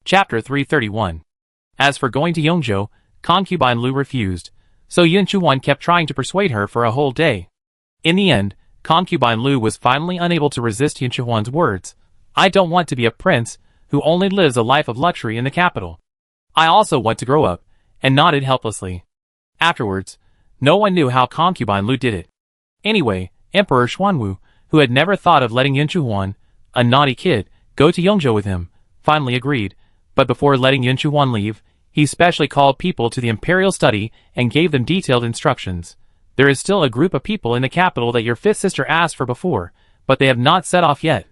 Chapter 331. As for going to Yongzhou, concubine Lu refused, so Yun Chuan kept trying to persuade her for a whole day. In the end, concubine Lu was finally unable to resist Yun Chuan's words. I don't want to be a prince who only lives a life of luxury in the capital. I also want to grow up, and nodded helplessly. Afterwards, no one knew how concubine Lu did it. Anyway, Emperor Xuanwu, who had never thought of letting Yun Chuan, a naughty kid, go to Yongzhou with him, finally agreed. But before letting Yun Chuan leave, he specially called people to the imperial study and gave them detailed instructions. There is still a group of people in the capital that your fifth sister asked for before, but they have not set off yet.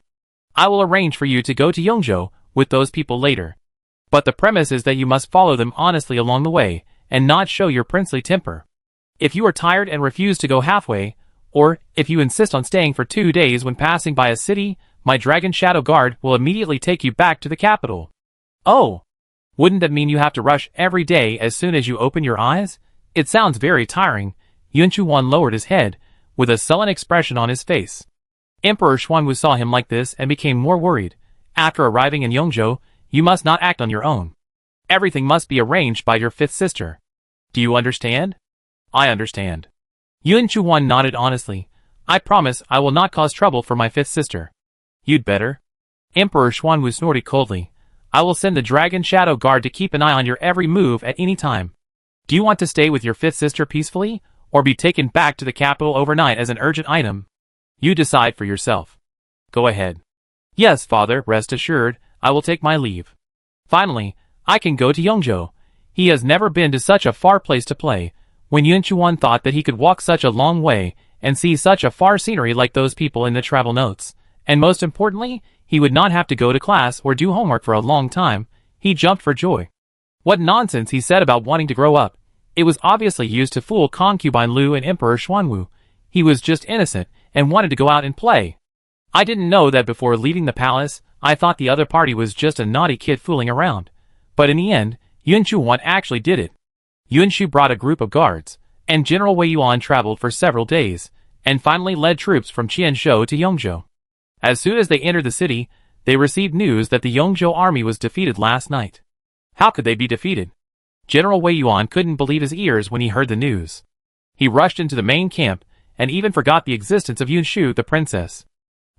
I will arrange for you to go to Yongzhou with those people later. But the premise is that you must follow them honestly along the way, and not show your princely temper. If you are tired and refuse to go halfway, or if you insist on staying for 2 days when passing by a city, my Dragon Shadow Guard will immediately take you back to the capital. Oh! Wouldn't that mean you have to rush every day as soon as you open your eyes? It sounds very tiring. Yun Chuan lowered his head, with a sullen expression on his face. Emperor Xuanwu saw him like this and became more worried. After arriving in Yongzhou, you must not act on your own. Everything must be arranged by your fifth sister. Do you understand? I understand. Yun Chuan nodded honestly. I promise I will not cause trouble for my fifth sister. You'd better. Emperor Xuanwu snorted coldly. I will send the Dragon Shadow Guard to keep an eye on your every move at any time. Do you want to stay with your fifth sister peacefully, or be taken back to the capital overnight as an urgent item? You decide for yourself. Go ahead. Yes, father, rest assured, I will take my leave. Finally, I can go to Yongzhou. He has never been to such a far place to play. When Yun Chuan thought that he could walk such a long way and see such a far scenery like those people in the travel notes, and most importantly, he would not have to go to class or do homework for a long time, he jumped for joy. What nonsense he said about wanting to grow up. It was obviously used to fool concubine Lu and Emperor Xuanwu. He was just innocent and wanted to go out and play. I didn't know that before leaving the palace. I thought the other party was just a naughty kid fooling around. But in the end, Yun Chuan actually did it. Yun Shu brought a group of guards, and General Wei Yuan traveled for several days, and finally led troops from Qianzhou to Yongzhou. As soon as they entered the city, they received news that the Yongzhou army was defeated last night. How could they be defeated? General Wei Yuan couldn't believe his ears when he heard the news. He rushed into the main camp, and even forgot the existence of Yun Shu the princess.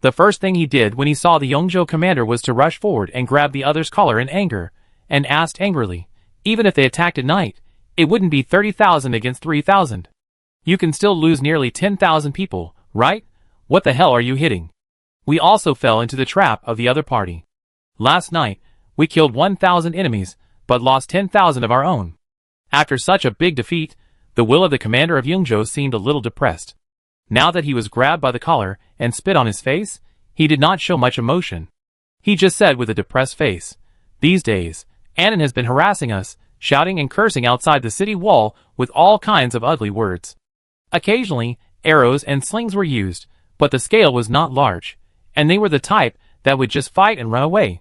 The first thing he did when he saw the Yongzhou commander was to rush forward and grab the other's collar in anger, and asked angrily, even if they attacked at night, it wouldn't be 30,000 against 3,000. You can still lose nearly 10,000 people, right? What the hell are you hitting? We also fell into the trap of the other party. Last night, we killed 1,000 enemies, but lost 10,000 of our own. After such a big defeat, the will of the commander of Yongzhou seemed a little depressed. Now that he was grabbed by the collar and spit on his face, he did not show much emotion. He just said with a depressed face, "These days, Annan has been harassing us, shouting and cursing outside the city wall with all kinds of ugly words. Occasionally, arrows and slings were used, but the scale was not large, and they were the type that would just fight and run away."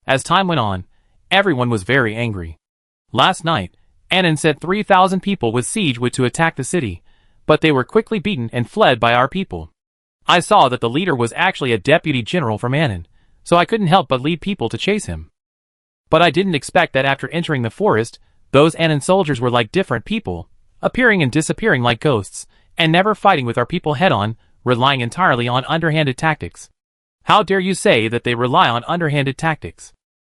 As time went on, everyone was very angry. Last night, Annan sent 3,000 people with siege wood to attack the city, but they were quickly beaten and fled by our people. I saw that the leader was actually a deputy general from Annan, so I couldn't help but lead people to chase him. But I didn't expect that after entering the forest, those Annan soldiers were like different people, appearing and disappearing like ghosts, and never fighting with our people head-on, relying entirely on underhanded tactics. How dare you say that they rely on underhanded tactics?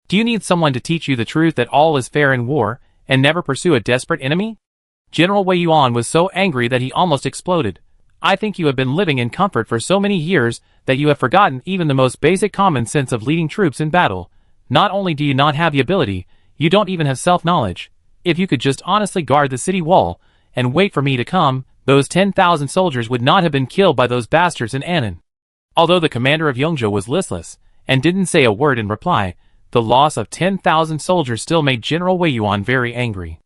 Do you need someone to teach you the truth that all is fair in war, and never pursue a desperate enemy? General Wei Yuan was so angry that he almost exploded. I think you have been living in comfort for so many years that you have forgotten even the most basic common sense of leading troops in battle. Not only do you not have the ability, you don't even have self-knowledge. If you could just honestly guard the city wall, and wait for me to come, those 10,000 soldiers would not have been killed by those bastards in Annan. Although the commander of Yongzhou was listless, and didn't say a word in reply, the loss of 10,000 soldiers still made General Wei Yuan very angry.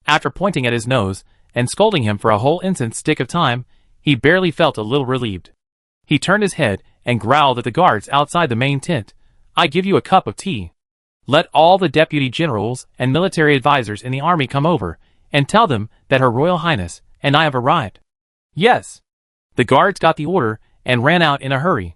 After pointing at his nose, and scolding him for a whole instant stick of time, he barely felt a little relieved. He turned his head, and growled at the guards outside the main tent. "I give you a cup of tea. Let all the deputy generals and military advisors in the army come over, and tell them that Her Royal Highness and I have arrived." Yes. The guards got the order, and ran out in a hurry.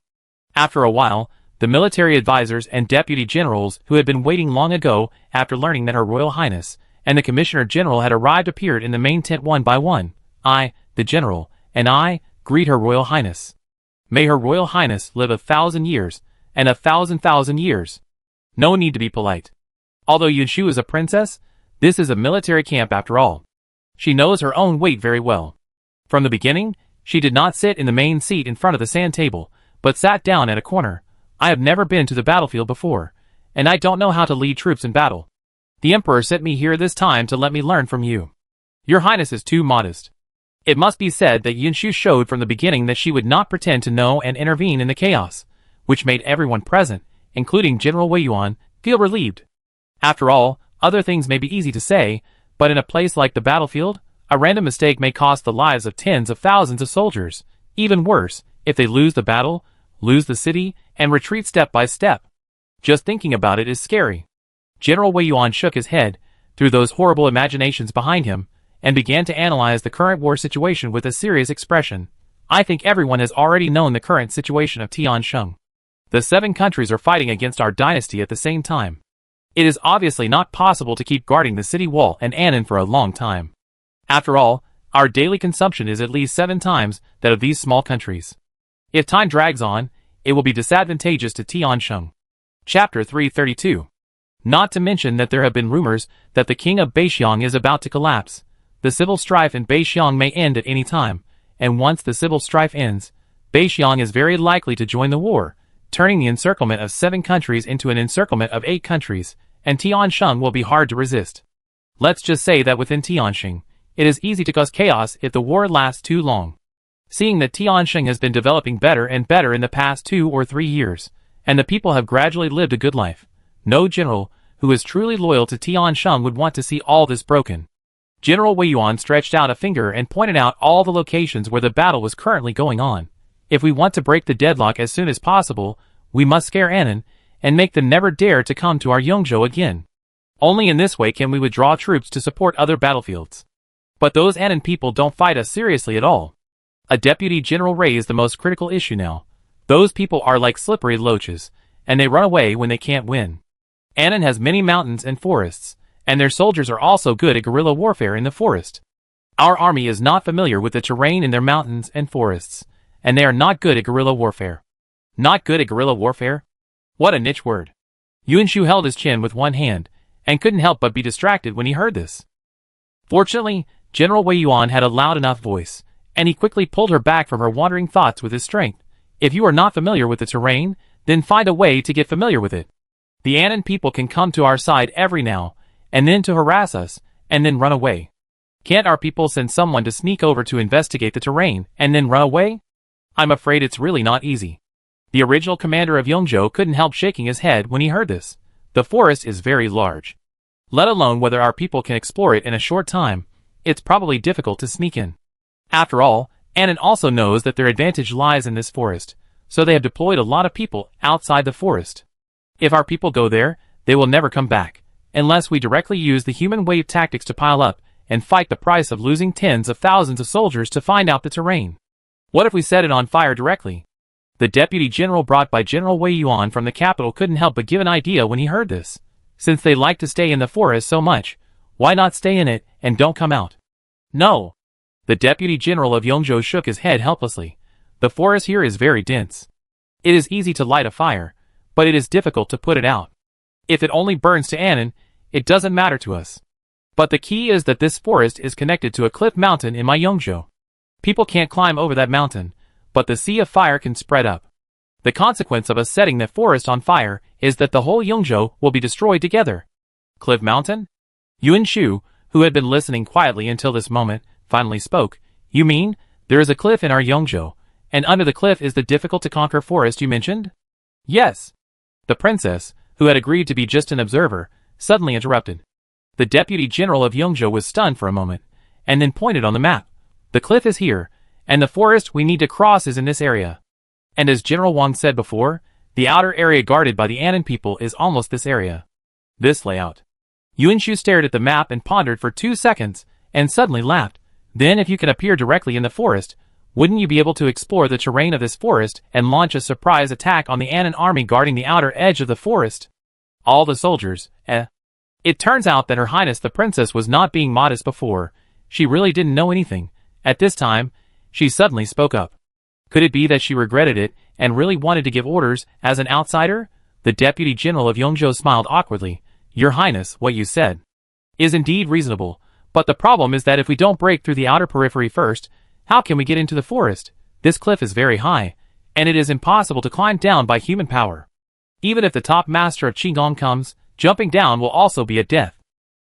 After a while, The military advisors and deputy generals who had been waiting long ago after learning that Her Royal Highness and the Commissioner General had arrived appeared in the main tent one by one. I, the General, and I, greet Her Royal Highness. May Her Royal Highness live 1,000 years, and 1,000,000 years. No need to be polite. Although Yunshu is a princess, this is a military camp after all. She knows her own weight very well. From the beginning, she did not sit in the main seat in front of the sand table, but sat down at a corner. I have never been to the battlefield before, and I don't know how to lead troops in battle. The Emperor sent me here this time to let me learn from you. Your Highness is too modest. It must be said that Yunshu showed from the beginning that she would not pretend to know and intervene in the chaos, which made everyone present, including General Wei Yuan, feel relieved. After all, other things may be easy to say, but in a place like the battlefield, a random mistake may cost the lives of tens of thousands of soldiers. Even worse, if they lose the battle, lose the city, and retreat step by step. Just thinking about it is scary. General Wei Yuan shook his head, through those horrible imaginations behind him, and began to analyze the current war situation with a serious expression. I think everyone has already known the current situation of Tiansheng. The 7 countries are fighting against our dynasty at the same time. It is obviously not possible to keep guarding the city wall and Annan for a long time. After all, our daily consumption is at least 7 times that of these small countries. If time drags on, it will be disadvantageous to Tiansheng. Chapter 332. Not to mention that there have been rumors that the king of Beixiang is about to collapse. The civil strife in Beixiang may end at any time, and once the civil strife ends, Beixiang is very likely to join the war, turning the encirclement of 7 countries into an encirclement of 8 countries, and Tiansheng will be hard to resist. Let's just say that within Tiansheng, it is easy to cause chaos if the war lasts too long. Seeing that Tiansheng has been developing better and better in the past 2 or 3 years, and the people have gradually lived a good life, no general who is truly loyal to Tiansheng would want to see all this broken. General Wei Yuan stretched out a finger and pointed out all the locations where the battle was currently going on. If we want to break the deadlock as soon as possible, we must scare Annan, and make them never dare to come to our Yongzhou again. Only in this way can we withdraw troops to support other battlefields. But those Annan people don't fight us seriously at all. A deputy general raised the most critical issue now. Those people are like slippery loaches, and they run away when they can't win. Annan has many mountains and forests, and their soldiers are also good at guerrilla warfare in the forest. Our army is not familiar with the terrain in their mountains and forests, and they are not good at guerrilla warfare. Not good at guerrilla warfare? What a niche word. Yunshu held his chin with one hand, and couldn't help but be distracted when he heard this. Fortunately, General Wei Yuan had a loud enough voice, and he quickly pulled her back from her wandering thoughts with his strength. If you are not familiar with the terrain, then find a way to get familiar with it. The Annan people can come to our side every now and then to harass us, and then run away. Can't our people send someone to sneak over to investigate the terrain and then run away? I'm afraid it's really not easy. The original commander of Yongzhou couldn't help shaking his head when he heard this. The forest is very large. Let alone whether our people can explore it in a short time, it's probably difficult to sneak in. After all, Annan also knows that their advantage lies in this forest, so they have deployed a lot of people outside the forest. If our people go there, they will never come back, unless we directly use the human wave tactics to pile up and fight the price of losing tens of thousands of soldiers to find out the terrain. What if we set it on fire directly? The deputy general brought by General Wei Yuan from the capital couldn't help but give an idea when he heard this. Since they like to stay in the forest so much, why not stay in it and don't come out? No. The deputy general of Yongzhou shook his head helplessly. The forest here is very dense. It is easy to light a fire, but it is difficult to put it out. If it only burns to Annan, it doesn't matter to us. But the key is that this forest is connected to a cliff mountain in my Yongzhou. People can't climb over that mountain, but the sea of fire can spread up. The consequence of us setting the forest on fire is that the whole Yongzhou will be destroyed together. Cliff mountain? Yunshu, who had been listening quietly until this moment, finally spoke. You mean, there is a cliff in our Yongzhou, and under the cliff is the difficult-to-conquer forest you mentioned? Yes. The princess, who had agreed to be just an observer, suddenly interrupted. The deputy general of Yongzhou was stunned for a moment, and then pointed on the map. The cliff is here, and the forest we need to cross is in this area. And as General Wang said before, the outer area guarded by the Annan people is almost this area. This layout. Yunshu stared at the map and pondered for 2 seconds, and suddenly laughed. Then if you can appear directly in the forest, Wouldn't you be able to explore the terrain of this forest and launch a surprise attack on the Anon army guarding the outer edge of the forest? All the soldiers, It turns out that Her Highness the Princess was not being modest before. She really didn't know anything. At this time, she suddenly spoke up. Could it be that she regretted it and really wanted to give orders as an outsider? The Deputy General of Yongzhou smiled awkwardly. Your Highness, what you said is indeed reasonable, but the problem is that if we don't break through the outer periphery first, how can we get into the forest? This cliff is very high, and it is impossible to climb down by human power. Even if the top master of Qigong comes, jumping down will also be a death.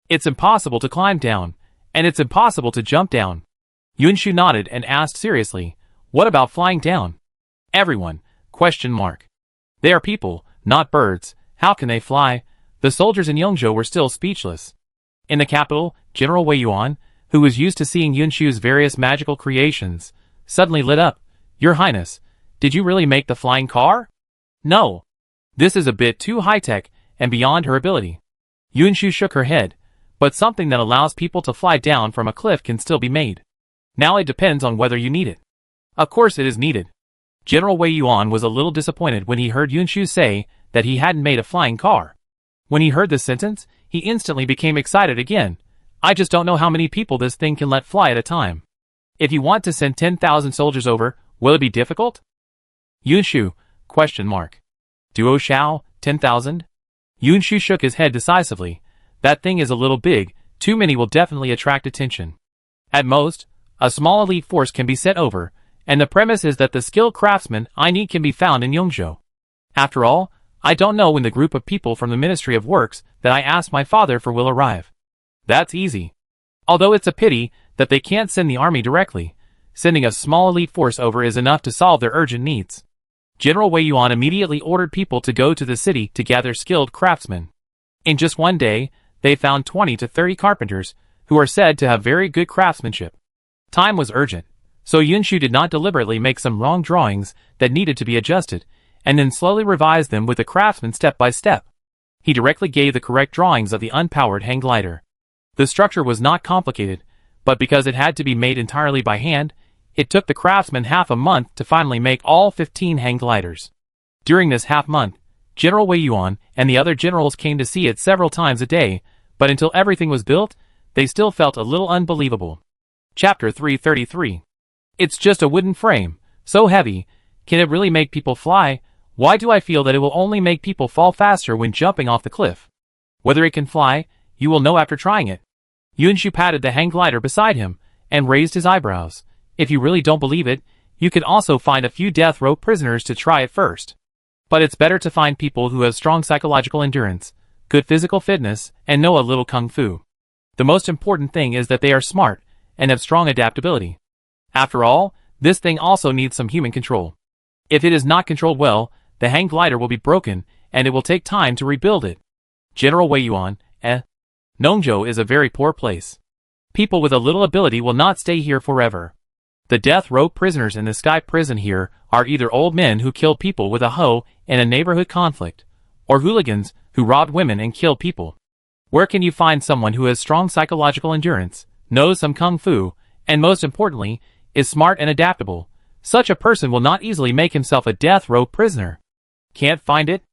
It's impossible to climb down, and it's impossible to jump down. Yunshu nodded and asked seriously, what about flying down? Everyone, ? They are people, not birds. How can they fly? The soldiers in Yongzhou were still speechless. In the capital, General Wei Yuan, who was used to seeing Yunshu's various magical creations, suddenly lit up. Your Highness, did you really make the flying car? No. This is a bit too high-tech and beyond her ability. Yunshu shook her head, but something that allows people to fly down from a cliff can still be made. Now it depends on whether you need it. Of course it is needed. General Wei Yuan was a little disappointed when he heard Yunshu say that he hadn't made a flying car. When he heard this sentence, he instantly became excited again. I just don't know how many people this thing can let fly at a time. If you want to send 10,000 soldiers over, will it be difficult? Yunshu, ? Duo Shao, 10,000? Yunshu shook his head decisively. That thing is a little big, too many will definitely attract attention. At most, a small elite force can be sent over, and the premise is that the skilled craftsmen I need can be found in Yongzhou. After all, I don't know when the group of people from the Ministry of Works that I asked my father for will arrive. That's easy. Although it's a pity that they can't send the army directly, sending a small elite force over is enough to solve their urgent needs. General Wei Yuan immediately ordered people to go to the city to gather skilled craftsmen. In just one day, they found 20 to 30 carpenters, who are said to have very good craftsmanship. Time was urgent, so Yunshu did not deliberately make some wrong drawings that needed to be adjusted, and then slowly revised them with the craftsman step by step. He directly gave the correct drawings of the unpowered hang glider. The structure was not complicated, but because it had to be made entirely by hand, it took the craftsman half a month to finally make all 15 hang gliders. During this half month, General Wei Yuan and the other generals came to see it several times a day, but until everything was built, they still felt a little unbelievable. Chapter 333. It's just a wooden frame, so heavy, can it really make people fly? Why do I feel that it will only make people fall faster when jumping off the cliff? Whether it can fly, you will know after trying it. Yunshu patted the hang glider beside him, and raised his eyebrows. If you really don't believe it, you could also find a few death row prisoners to try it first. But it's better to find people who have strong psychological endurance, good physical fitness, and know a little kung fu. The most important thing is that they are smart, and have strong adaptability. After all, this thing also needs some human control. If it is not controlled well, the hang glider will be broken, and it will take time to rebuild it. General Wei Yuan, Yongzhou is a very poor place. People with a little ability will not stay here forever. The death row prisoners in the Sky Prison here are either old men who killed people with a hoe in a neighborhood conflict, or hooligans who robbed women and killed people. Where can you find someone who has strong psychological endurance, knows some kung fu, and most importantly, is smart and adaptable? Such a person will not easily make himself a death row prisoner. Can't find it?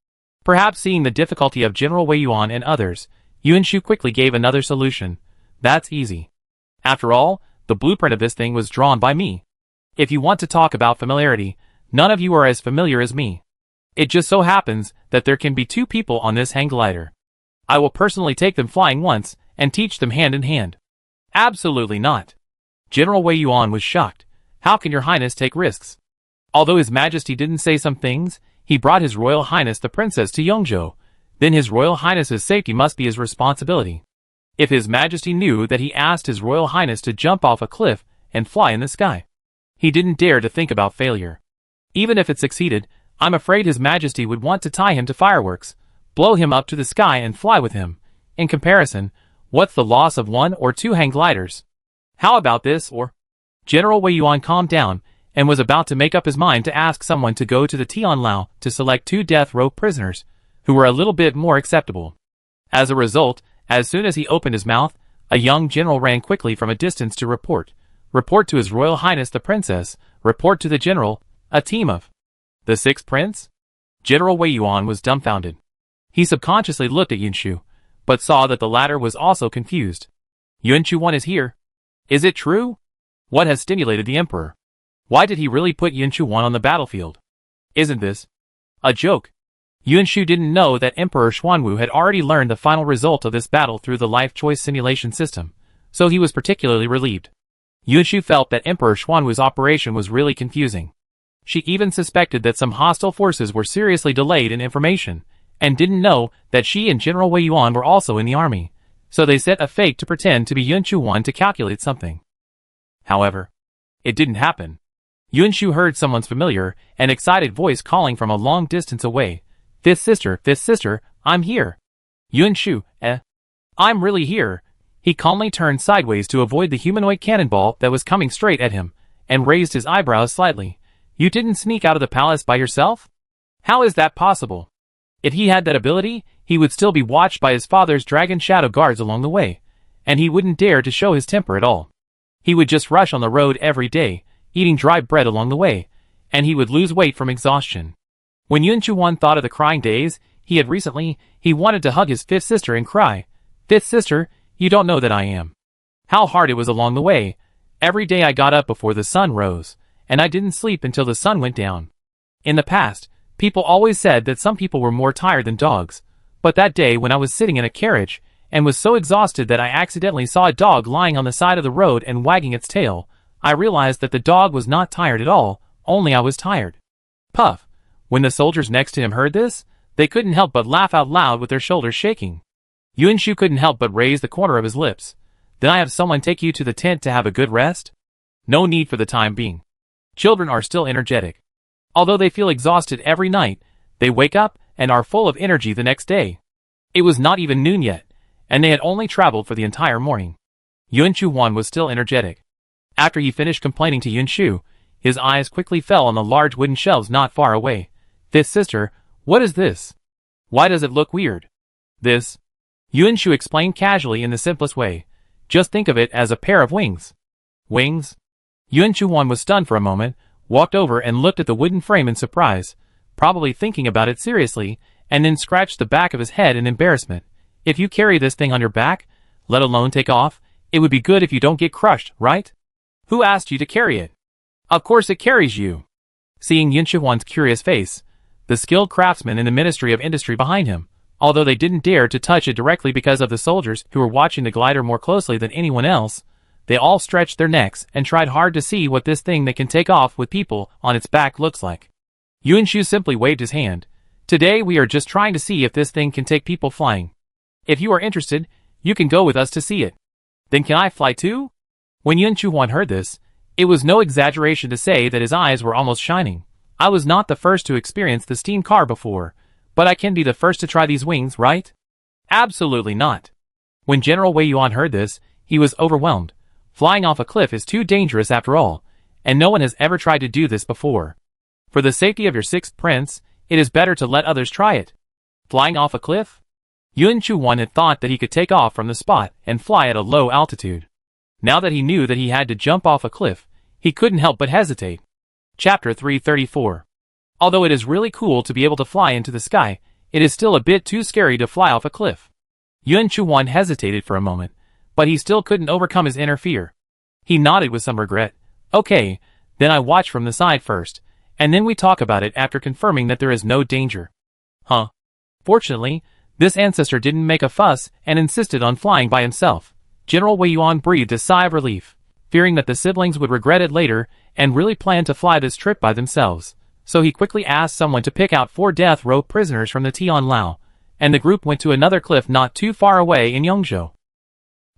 Perhaps seeing the difficulty of General Wei Yuan and others, Yunshu quickly gave another solution. That's easy. After all, the blueprint of this thing was drawn by me. If you want to talk about familiarity, none of you are as familiar as me. It just so happens that there can be 2 people on this hang glider. I will personally take them flying once, and teach them hand in hand. Absolutely not. General Wei Yuan was shocked. How can your highness take risks? Although his majesty didn't say some things, he brought his royal highness the princess to Yongzhou. Then his royal highness's safety must be his responsibility. If his majesty knew that he asked his royal highness to jump off a cliff and fly in the sky, he didn't dare to think about failure. Even if it succeeded, I'm afraid his majesty would want to tie him to fireworks, blow him up to the sky and fly with him. In comparison, what's the loss of 1 or 2 hang gliders? How about this or? General Wei Yuan calmed down, and was about to make up his mind to ask someone to go to the Tianlao to select 2 death row prisoners, who were a little bit more acceptable. As a result, as soon as he opened his mouth, a young general ran quickly from a distance to report, report to His Royal Highness the Princess, report to the General, a team of the sixth prince? General Wei Yuan was dumbfounded. He subconsciously looked at Yunshu, but saw that the latter was also confused. Yunshu is here. Is it true? What has stimulated the Emperor? Why did he really put Yunshu on the battlefield? Isn't this a joke? Yunshu didn't know that Emperor Xuanwu had already learned the final result of this battle through the life choice simulation system, so he was particularly relieved. Yunshu felt that Emperor Xuanwu's operation was really confusing. She even suspected that some hostile forces were seriously delayed in information, and didn't know that she and General Wei Yuan were also in the army, so they set a fake to pretend to be Yunshu to calculate something. However, it didn't happen. Yunshu heard someone's familiar and excited voice calling from a long distance away. Fifth sister, I'm here. Yunshu, I'm really here. He calmly turned sideways to avoid the humanoid cannonball that was coming straight at him, and raised his eyebrows slightly. You didn't sneak out of the palace by yourself? How is that possible? If he had that ability, he would still be watched by his father's dragon shadow guards along the way, and he wouldn't dare to show his temper at all. He would just rush on the road every day, eating dry bread along the way, and he would lose weight from exhaustion. When Yunshu thought of the crying days he had recently, he wanted to hug his fifth sister and cry, Fifth sister, you don't know that I am. How hard it was along the way. Every day I got up before the sun rose, and I didn't sleep until the sun went down. In the past, people always said that some people were more tired than dogs, but that day when I was sitting in a carriage, and was so exhausted that I accidentally saw a dog lying on the side of the road and wagging its tail, I realized that the dog was not tired at all, only I was tired. Puff. When the soldiers next to him heard this, they couldn't help but laugh out loud with their shoulders shaking. Yunshu couldn't help but raise the corner of his lips. Then I have someone take you to the tent to have a good rest? No need for the time being. Children are still energetic. Although they feel exhausted every night, they wake up and are full of energy the next day. It was not even noon yet, and they had only traveled for the entire morning. Yunshu was still energetic. After he finished complaining to Yunshu, his eyes quickly fell on the large wooden shelves not far away. This sister, what is this? Why does it look weird? This? Yunshu explained casually in the simplest way. Just think of it as a pair of wings. Wings? Yunshu was stunned for a moment, walked over and looked at the wooden frame in surprise, probably thinking about it seriously, and then scratched the back of his head in embarrassment. If you carry this thing on your back, let alone take off, it would be good if you don't get crushed, right? Who asked you to carry it? Of course it carries you. Seeing Yunshu's curious face, the skilled craftsmen in the Ministry of Industry behind him, although they didn't dare to touch it directly because of the soldiers who were watching the glider more closely than anyone else, they all stretched their necks and tried hard to see what this thing that can take off with people on its back looks like. Yunshu simply waved his hand. Today we are just trying to see if this thing can take people flying. If you are interested, you can go with us to see it. Then can I fly too? When Yunshu heard this, it was no exaggeration to say that his eyes were almost shining. I was not the first to experience the steam car before, but I can be the first to try these wings, right? Absolutely not. When General Wei Yuan heard this, he was overwhelmed. Flying off a cliff is too dangerous after all, and no one has ever tried to do this before. For the safety of your sixth prince, it is better to let others try it. Flying off a cliff? Yunshu had thought that he could take off from the spot and fly at a low altitude. Now that he knew that he had to jump off a cliff, he couldn't help but hesitate. Chapter 334. Although it is really cool to be able to fly into the sky, it is still a bit too scary to fly off a cliff. Yunshu hesitated for a moment, but he still couldn't overcome his inner fear. He nodded with some regret. Okay, then I watch from the side first, and then we talk about it after confirming that there is no danger. Huh? Fortunately, this ancestor didn't make a fuss and insisted on flying by himself. General Wei Yuan breathed a sigh of relief, fearing that the siblings would regret it later and really planned to fly this trip by themselves. So he quickly asked someone to pick out 4 death row prisoners from the Tian Lao, and the group went to another cliff not too far away in Yongzhou.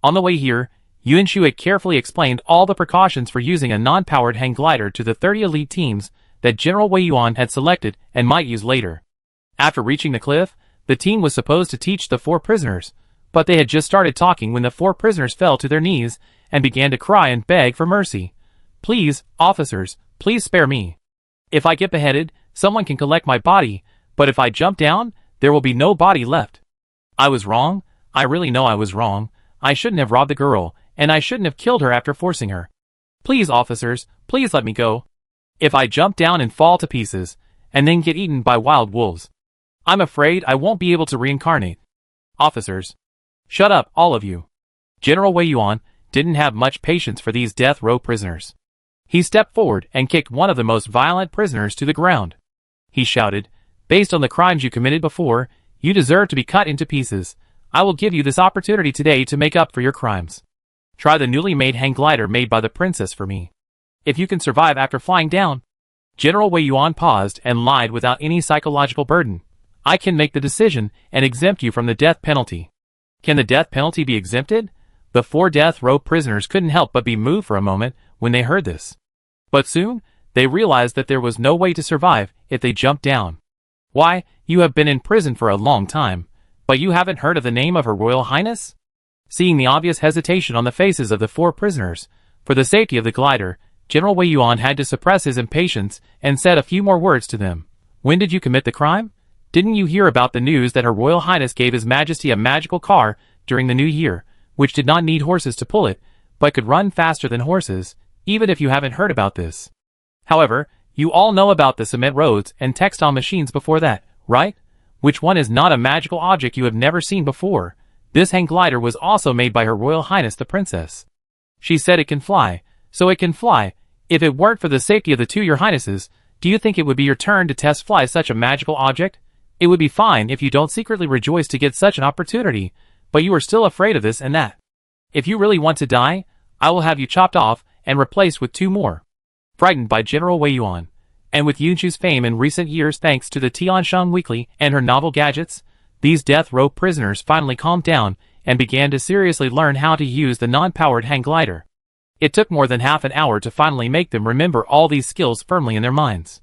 On the way here, Yunshu had carefully explained all the precautions for using a non-powered hang glider to the 30 elite teams that General Wei Yuan had selected and might use later. After reaching the cliff, the team was supposed to teach the 4 prisoners, but they had just started talking when the 4 prisoners fell to their knees and began to cry and beg for mercy. Please, officers, please spare me. If I get beheaded, someone can collect my body, but if I jump down, there will be no body left. I was wrong. I really know I was wrong. I shouldn't have robbed the girl, and I shouldn't have killed her after forcing her. Please, officers, please let me go. If I jump down and fall to pieces, and then get eaten by wild wolves, I'm afraid I won't be able to reincarnate. Officers. Shut up, all of you. General Wei Yuan didn't have much patience for these death row prisoners. He stepped forward and kicked one of the most violent prisoners to the ground. He shouted, "Based on the crimes you committed before, you deserve to be cut into pieces. I will give you this opportunity today to make up for your crimes. Try the newly made hang glider made by the princess for me. If you can survive after flying down." General Wei Yuan paused and lied without any psychological burden. "I can make the decision and exempt you from the death penalty." Can the death penalty be exempted? The 4 death row prisoners couldn't help but be moved for a moment when they heard this. But soon, they realized that there was no way to survive if they jumped down. "Why, you have been in prison for a long time, but you haven't heard of the name of Her Royal Highness?" Seeing the obvious hesitation on the faces of the 4 prisoners, for the safety of the glider, General Wei Yuan had to suppress his impatience and said a few more words to them. "When did you commit the crime? Didn't you hear about the news that Her Royal Highness gave His Majesty a magical car during the New Year, which did not need horses to pull it, but could run faster than horses, even if you haven't heard about this? However, you all know about the cement roads and textile machines before that, right? Which one is not a magical object you have never seen before? This hang glider was also made by Her Royal Highness the Princess. She said it can fly, so it can fly. If it weren't for the safety of the 2 Your Highnesses, do you think it would be your turn to test fly such a magical object? It would be fine if you don't secretly rejoice to get such an opportunity, but you are still afraid of this and that. If you really want to die, I will have you chopped off and replaced with 2 more. Frightened by General Wei Yuan, and with Yunchu's fame in recent years thanks to the Tiansheng Weekly and her novel gadgets, these death row prisoners finally calmed down and began to seriously learn how to use the non-powered hang glider. It took more than half an hour to finally make them remember all these skills firmly in their minds.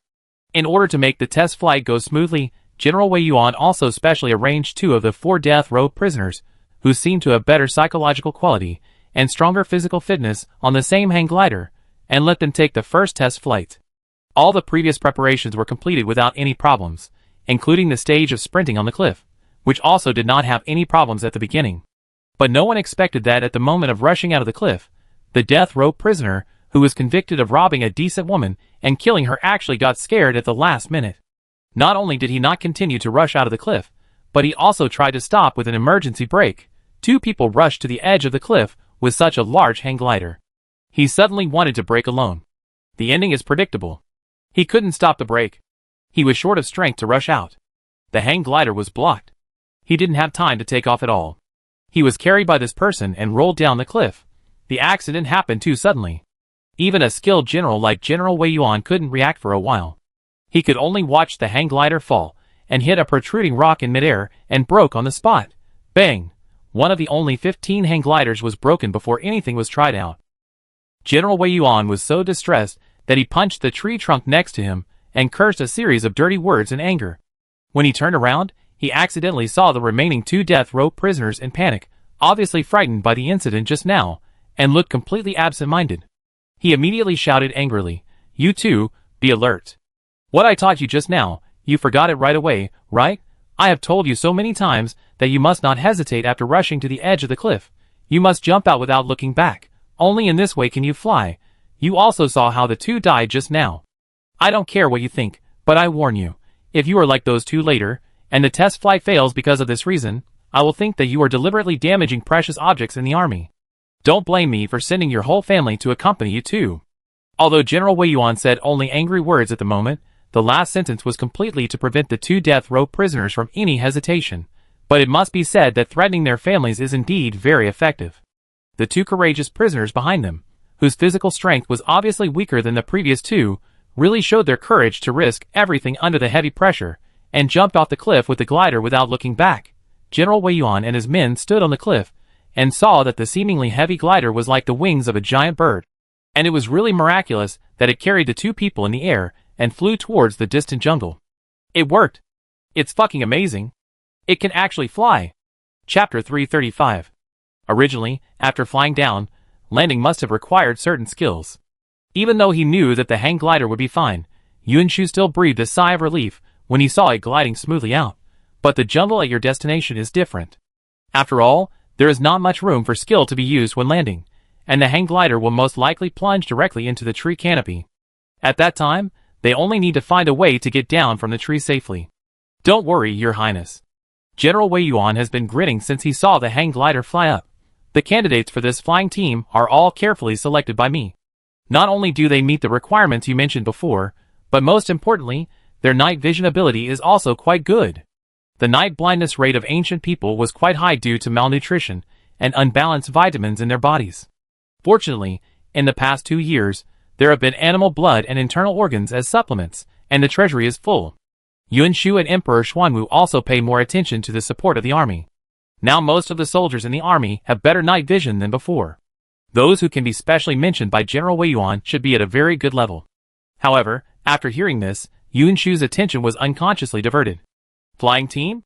In order to make the test flight go smoothly, General Wei Yuan also specially arranged 2 of the 4 death row prisoners, who seemed to have better psychological quality and stronger physical fitness, on the same hang glider, and let them take the first test flight. All the previous preparations were completed without any problems, including the stage of sprinting on the cliff, which also did not have any problems at the beginning. But no one expected that at the moment of rushing out of the cliff, the death row prisoner, who was convicted of robbing a decent woman and killing her, actually got scared at the last minute. Not only did he not continue to rush out of the cliff, but he also tried to stop with an emergency brake. 2 people rushed to the edge of the cliff with such a large hang glider. He suddenly wanted to brake alone. The ending is predictable. He couldn't stop the brake. He was short of strength to rush out. The hang glider was blocked. He didn't have time to take off at all. He was carried by this person and rolled down the cliff. The accident happened too suddenly. Even a skilled general like General Wei Yuan couldn't react for a while. He could only watch the hang glider fall and hit a protruding rock in midair and broke on the spot. Bang! One of the only 15 hang gliders was broken before anything was tried out. General Wei Yuan was so distressed that he punched the tree trunk next to him and cursed a series of dirty words in anger. When he turned around, he accidentally saw the remaining 2 death row prisoners in panic, obviously frightened by the incident just now, and looked completely absent-minded. He immediately shouted angrily, "You 2, be alert. What I taught you just now, you forgot it right away, right? I have told you so many times that you must not hesitate after rushing to the edge of the cliff. You must jump out without looking back. Only in this way can you fly. You also saw how the 2 died just now. I don't care what you think, but I warn you, if you are like those 2 later, and the test flight fails because of this reason, I will think that you are deliberately damaging precious objects in the army. Don't blame me for sending your whole family to accompany you too." Although General Wei Yuan said only angry words at the moment, the last sentence was completely to prevent the 2 death row prisoners from any hesitation. But it must be said that threatening their families is indeed very effective. The 2 courageous prisoners behind them, whose physical strength was obviously weaker than the previous 2, really showed their courage to risk everything under the heavy pressure, and jumped off the cliff with the glider without looking back. General Wei Yuan and his men stood on the cliff, and saw that the seemingly heavy glider was like the wings of a giant bird. And it was really miraculous that it carried the 2 people in the air and flew towards the distant jungle. It worked. It's fucking amazing. It can actually fly. Chapter 335. Originally, after flying down, landing must have required certain skills. Even though he knew that the hang glider would be fine, Yunshu still breathed a sigh of relief when he saw it gliding smoothly out. But the jungle at your destination is different. After all, there is not much room for skill to be used when landing, and the hang glider will most likely plunge directly into the tree canopy. At that time, they only need to find a way to get down from the tree safely. Don't worry, Your Highness. General Wei Yuan has been grinning since he saw the hang glider fly up. The candidates for this flying team are all carefully selected by me. Not only do they meet the requirements you mentioned before, but most importantly, their night vision ability is also quite good. The night blindness rate of ancient people was quite high due to malnutrition and unbalanced vitamins in their bodies. Fortunately, in the past 2 years, there have been animal blood and internal organs as supplements, and the treasury is full. Yuan Shu and Emperor Xuanwu also pay more attention to the support of the army. Now most of the soldiers in the army have better night vision than before. Those who can be specially mentioned by General Wei Yuan should be at a very good level. However, after hearing this, Yuan Shu's attention was unconsciously diverted. Flying team?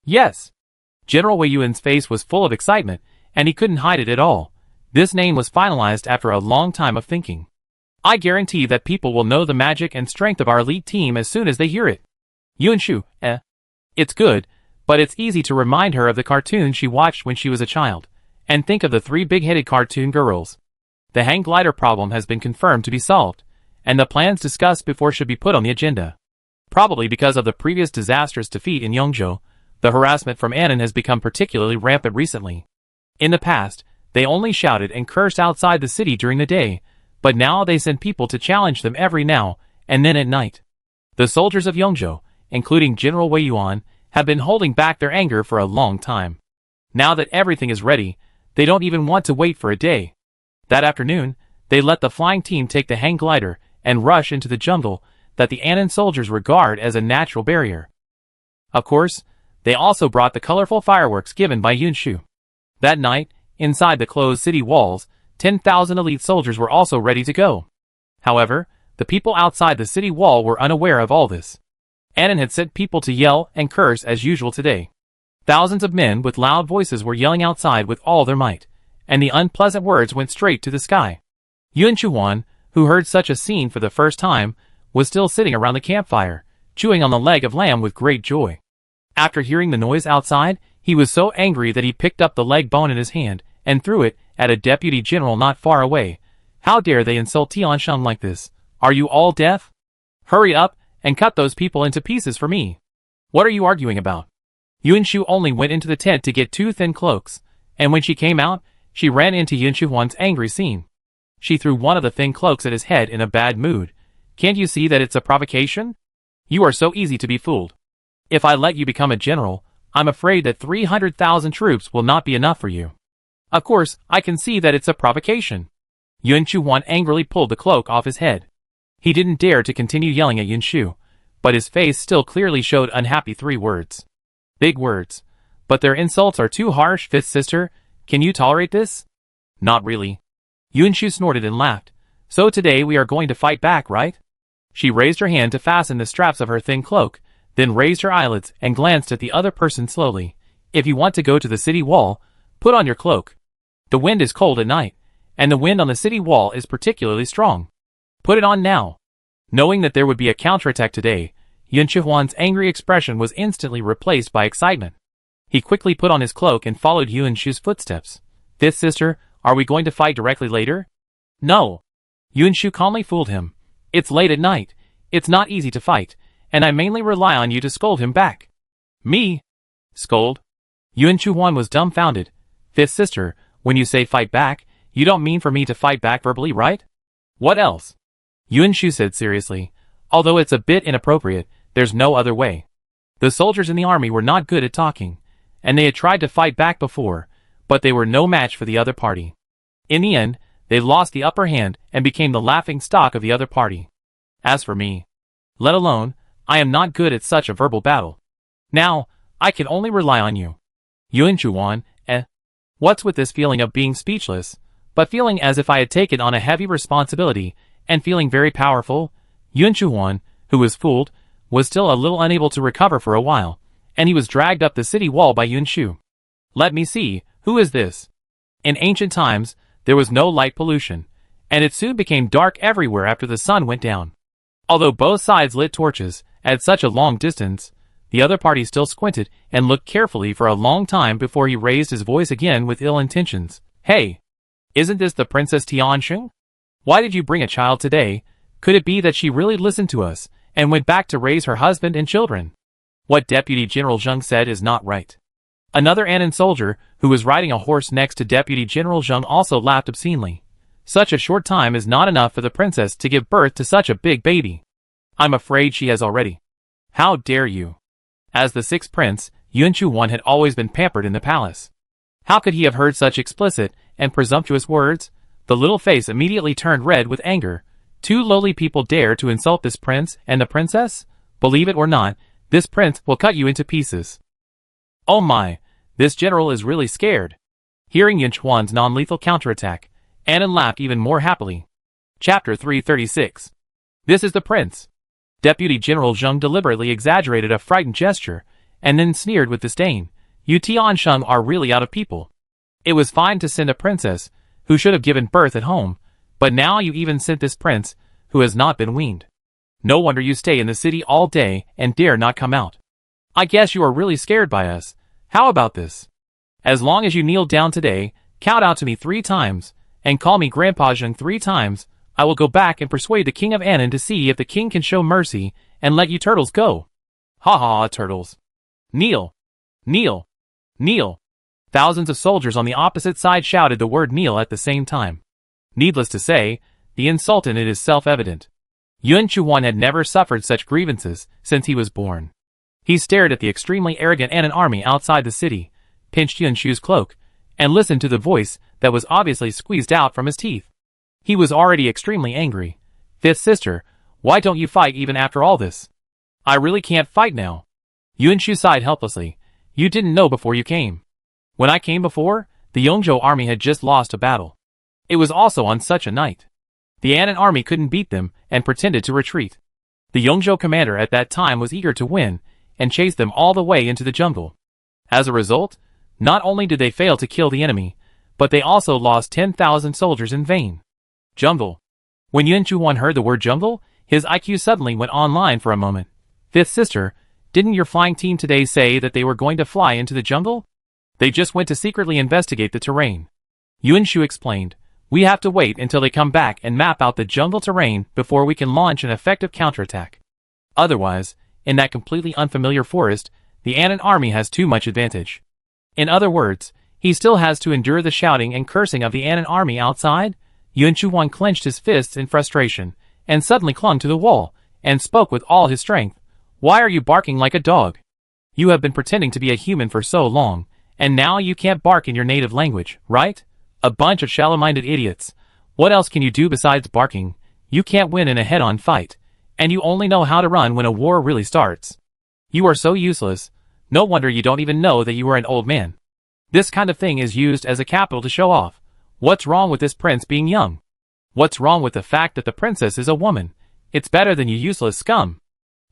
Yes. General Wei Yuan's face was full of excitement, and he couldn't hide it at all. This name was finalized after a long time of thinking. I guarantee that people will know the magic and strength of our elite team as soon as they hear it. Yuan Shu, It's good, but it's easy to remind her of the cartoons she watched when she was a child, and think of the 3 big-headed cartoon girls. The hang glider problem has been confirmed to be solved, and the plans discussed before should be put on the agenda. Probably because of the previous disastrous defeat in Yongzhou, the harassment from Annan has become particularly rampant recently. In the past, they only shouted and cursed outside the city during the day, but now they send people to challenge them every now and then at night. The soldiers of Yongzhou, including General Wei Yuan, have been holding back their anger for a long time. Now that everything is ready, they don't even want to wait for a day. That afternoon, they let the flying team take the hang glider and rush into the jungle that the Annan soldiers regard as a natural barrier. Of course, they also brought the colorful fireworks given by Yuan Shu. That night, inside the closed city walls, 10,000 elite soldiers were also ready to go. However, the people outside the city wall were unaware of all this. Annan had sent people to yell and curse as usual today. Thousands of men with loud voices were yelling outside with all their might, and the unpleasant words went straight to the sky. Yuan Chuan, who heard such a scene for the first time, was still sitting around the campfire, chewing on the leg of lamb with great joy. After hearing the noise outside, he was so angry that he picked up the leg bone in his hand and threw it at a deputy general not far away. How dare they insult Tianshan like this? Are you all deaf? Hurry up and cut those people into pieces for me. What are you arguing about? Yuan Shu only went into the tent to get 2 thin cloaks, and when she came out, she ran into Yuan Chuan's angry scene. She threw one of the thin cloaks at his head in a bad mood. Can't you see that it's a provocation? You are so easy to be fooled. If I let you become a general, I'm afraid that 300,000 troops will not be enough for you. Of course, I can see that it's a provocation. Yuan Chuan angrily pulled the cloak off his head. He didn't dare to continue yelling at Yuan Shu, but his face still clearly showed unhappy 3 words. Big words. But their insults are too harsh, fifth sister. Can you tolerate this? Not really. Yuan Shu snorted and laughed. So today we are going to fight back, right? She raised her hand to fasten the straps of her thin cloak, then raised her eyelids and glanced at the other person slowly. If you want to go to the city wall, put on your cloak. The wind is cold at night, and the wind on the city wall is particularly strong. Put it on now. Knowing that there would be a counterattack today, Yuan Chuan's angry expression was instantly replaced by excitement. He quickly put on his cloak and followed Yuan Shu's footsteps. Fifth sister, are we going to fight directly later? No. Yuan Shu calmly fooled him. It's late at night. It's not easy to fight, and I mainly rely on you to scold him back. Me? Scold? Yuan Chuan was dumbfounded. Fifth sister, when you say fight back, you don't mean for me to fight back verbally, right? What else? Yuan Shu said seriously. Although it's a bit inappropriate, there's no other way. The soldiers in the army were not good at talking, and they had tried to fight back before, but they were no match for the other party. In the end, they lost the upper hand and became the laughing stock of the other party. As for me, let alone, I am not good at such a verbal battle. Now, I can only rely on you. Yuan Chuan, What's with this feeling of being speechless, but feeling as if I had taken on a heavy responsibility, and feeling very powerful? Yuan Chuan, who was fooled, was still a little unable to recover for a while, and he was dragged up the city wall by Yuan Shu. Let me see, who is this? In ancient times, there was no light pollution, and it soon became dark everywhere after the sun went down. Although both sides lit torches, at such a long distance, the other party still squinted and looked carefully for a long time before he raised his voice again with ill intentions. Hey! Isn't this the Princess Tianxing? Why did you bring a child today? Could it be that she really listened to us and went back to raise her husband and children? What Deputy General Zheng said is not right. Another Anan soldier, who was riding a horse next to Deputy General Zheng, also laughed obscenely. Such a short time is not enough for the princess to give birth to such a big baby. I'm afraid she has already. How dare you? As the sixth prince, Yun Chuan had always been pampered in the palace. How could he have heard such explicit and presumptuous words? The little face immediately turned red with anger. Two lowly people dare to insult this prince and the princess? Believe it or not, this prince will cut you into pieces. Oh my, this general is really scared. Hearing Yun Chuan's non-lethal counterattack, Anan laughed even more happily. Chapter 336. This is the prince. Deputy General Zheng deliberately exaggerated a frightened gesture, and then sneered with disdain. You Tianxing are really out of people. It was fine to send a princess, who should have given birth at home, but now you even sent this prince, who has not been weaned. No wonder you stay in the city all day and dare not come out. I guess you are really scared by us. How about this? As long as you kneel down today, count out to me 3 times, and call me Grandpa Zheng 3 times, I will go back and persuade the king of Anan to see if the king can show mercy and let you turtles go. Ha ha, turtles. Kneel. Kneel. Kneel. Thousands of soldiers on the opposite side shouted the word kneel at the same time. Needless to say, the insult in it is self-evident. Yun Chuan had never suffered such grievances since he was born. He stared at the extremely arrogant Anan army outside the city, pinched Yun Shu's cloak, and listened to the voice that was obviously squeezed out from his teeth. He was already extremely angry. Fifth sister, why don't you fight even after all this? I really can't fight now. Yun Shu sighed helplessly. You didn't know before you came. When I came before, the Yongzhou army had just lost a battle. It was also on such a night. The Anan army couldn't beat them and pretended to retreat. The Yongzhou commander at that time was eager to win and chased them all the way into the jungle. As a result, not only did they fail to kill the enemy, but they also lost 10,000 soldiers in vain. Jungle. When Yun Chuan heard the word jungle, his IQ suddenly went online for a moment. Fifth sister, didn't your flying team today say that they were going to fly into the jungle? They just went to secretly investigate the terrain. Yun Shu explained. We have to wait until they come back and map out the jungle terrain before we can launch an effective counterattack. Otherwise, in that completely unfamiliar forest, the Anan army has too much advantage. In other words, he still has to endure the shouting and cursing of the Anan army outside. Yun Chuan clenched his fists in frustration, and suddenly clung to the wall, and spoke with all his strength. Why are you barking like a dog? You have been pretending to be a human for so long, and now you can't bark in your native language, right? A bunch of shallow-minded idiots. What else can you do besides barking? You can't win in a head-on fight, and you only know how to run when a war really starts. You are so useless. No wonder you don't even know that you are an old man. This kind of thing is used as a capital to show off. What's wrong with this prince being young? What's wrong with the fact that the princess is a woman? It's better than you useless scum.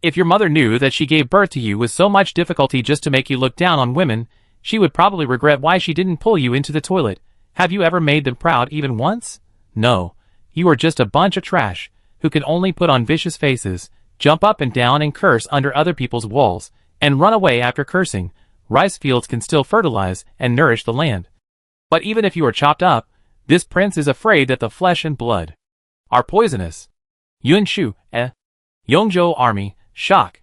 If your mother knew that she gave birth to you with so much difficulty just to make you look down on women, she would probably regret why she didn't pull you into the toilet. Have you ever made them proud even once? No. You are just a bunch of trash, who can only put on vicious faces, jump up and down and curse under other people's walls, and run away after cursing. Rice fields can still fertilize and nourish the land. But even if you are chopped up, this prince is afraid that the flesh and blood are poisonous. Yun Shu, Yongzhou army, shock.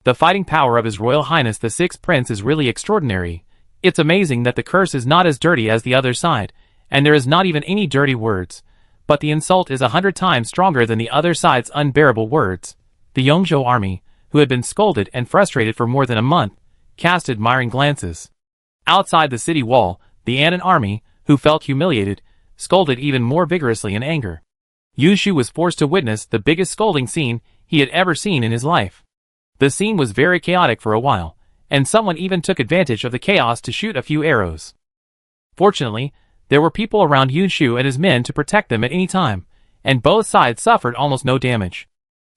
The fighting power of His Royal Highness the Sixth Prince is really extraordinary. It's amazing that the curse is not as dirty as the other side, and there is not even any dirty words. But the insult is 100 times stronger than the other side's unbearable words. The Yongzhou army, who had been scolded and frustrated for more than a month, cast admiring glances. Outside the city wall, the Anan army, who felt humiliated, scolded even more vigorously in anger. Yu Shu was forced to witness the biggest scolding scene he had ever seen in his life. The scene was very chaotic for a while, and someone even took advantage of the chaos to shoot a few arrows. Fortunately, there were people around Yu Shu and his men to protect them at any time, and both sides suffered almost no damage.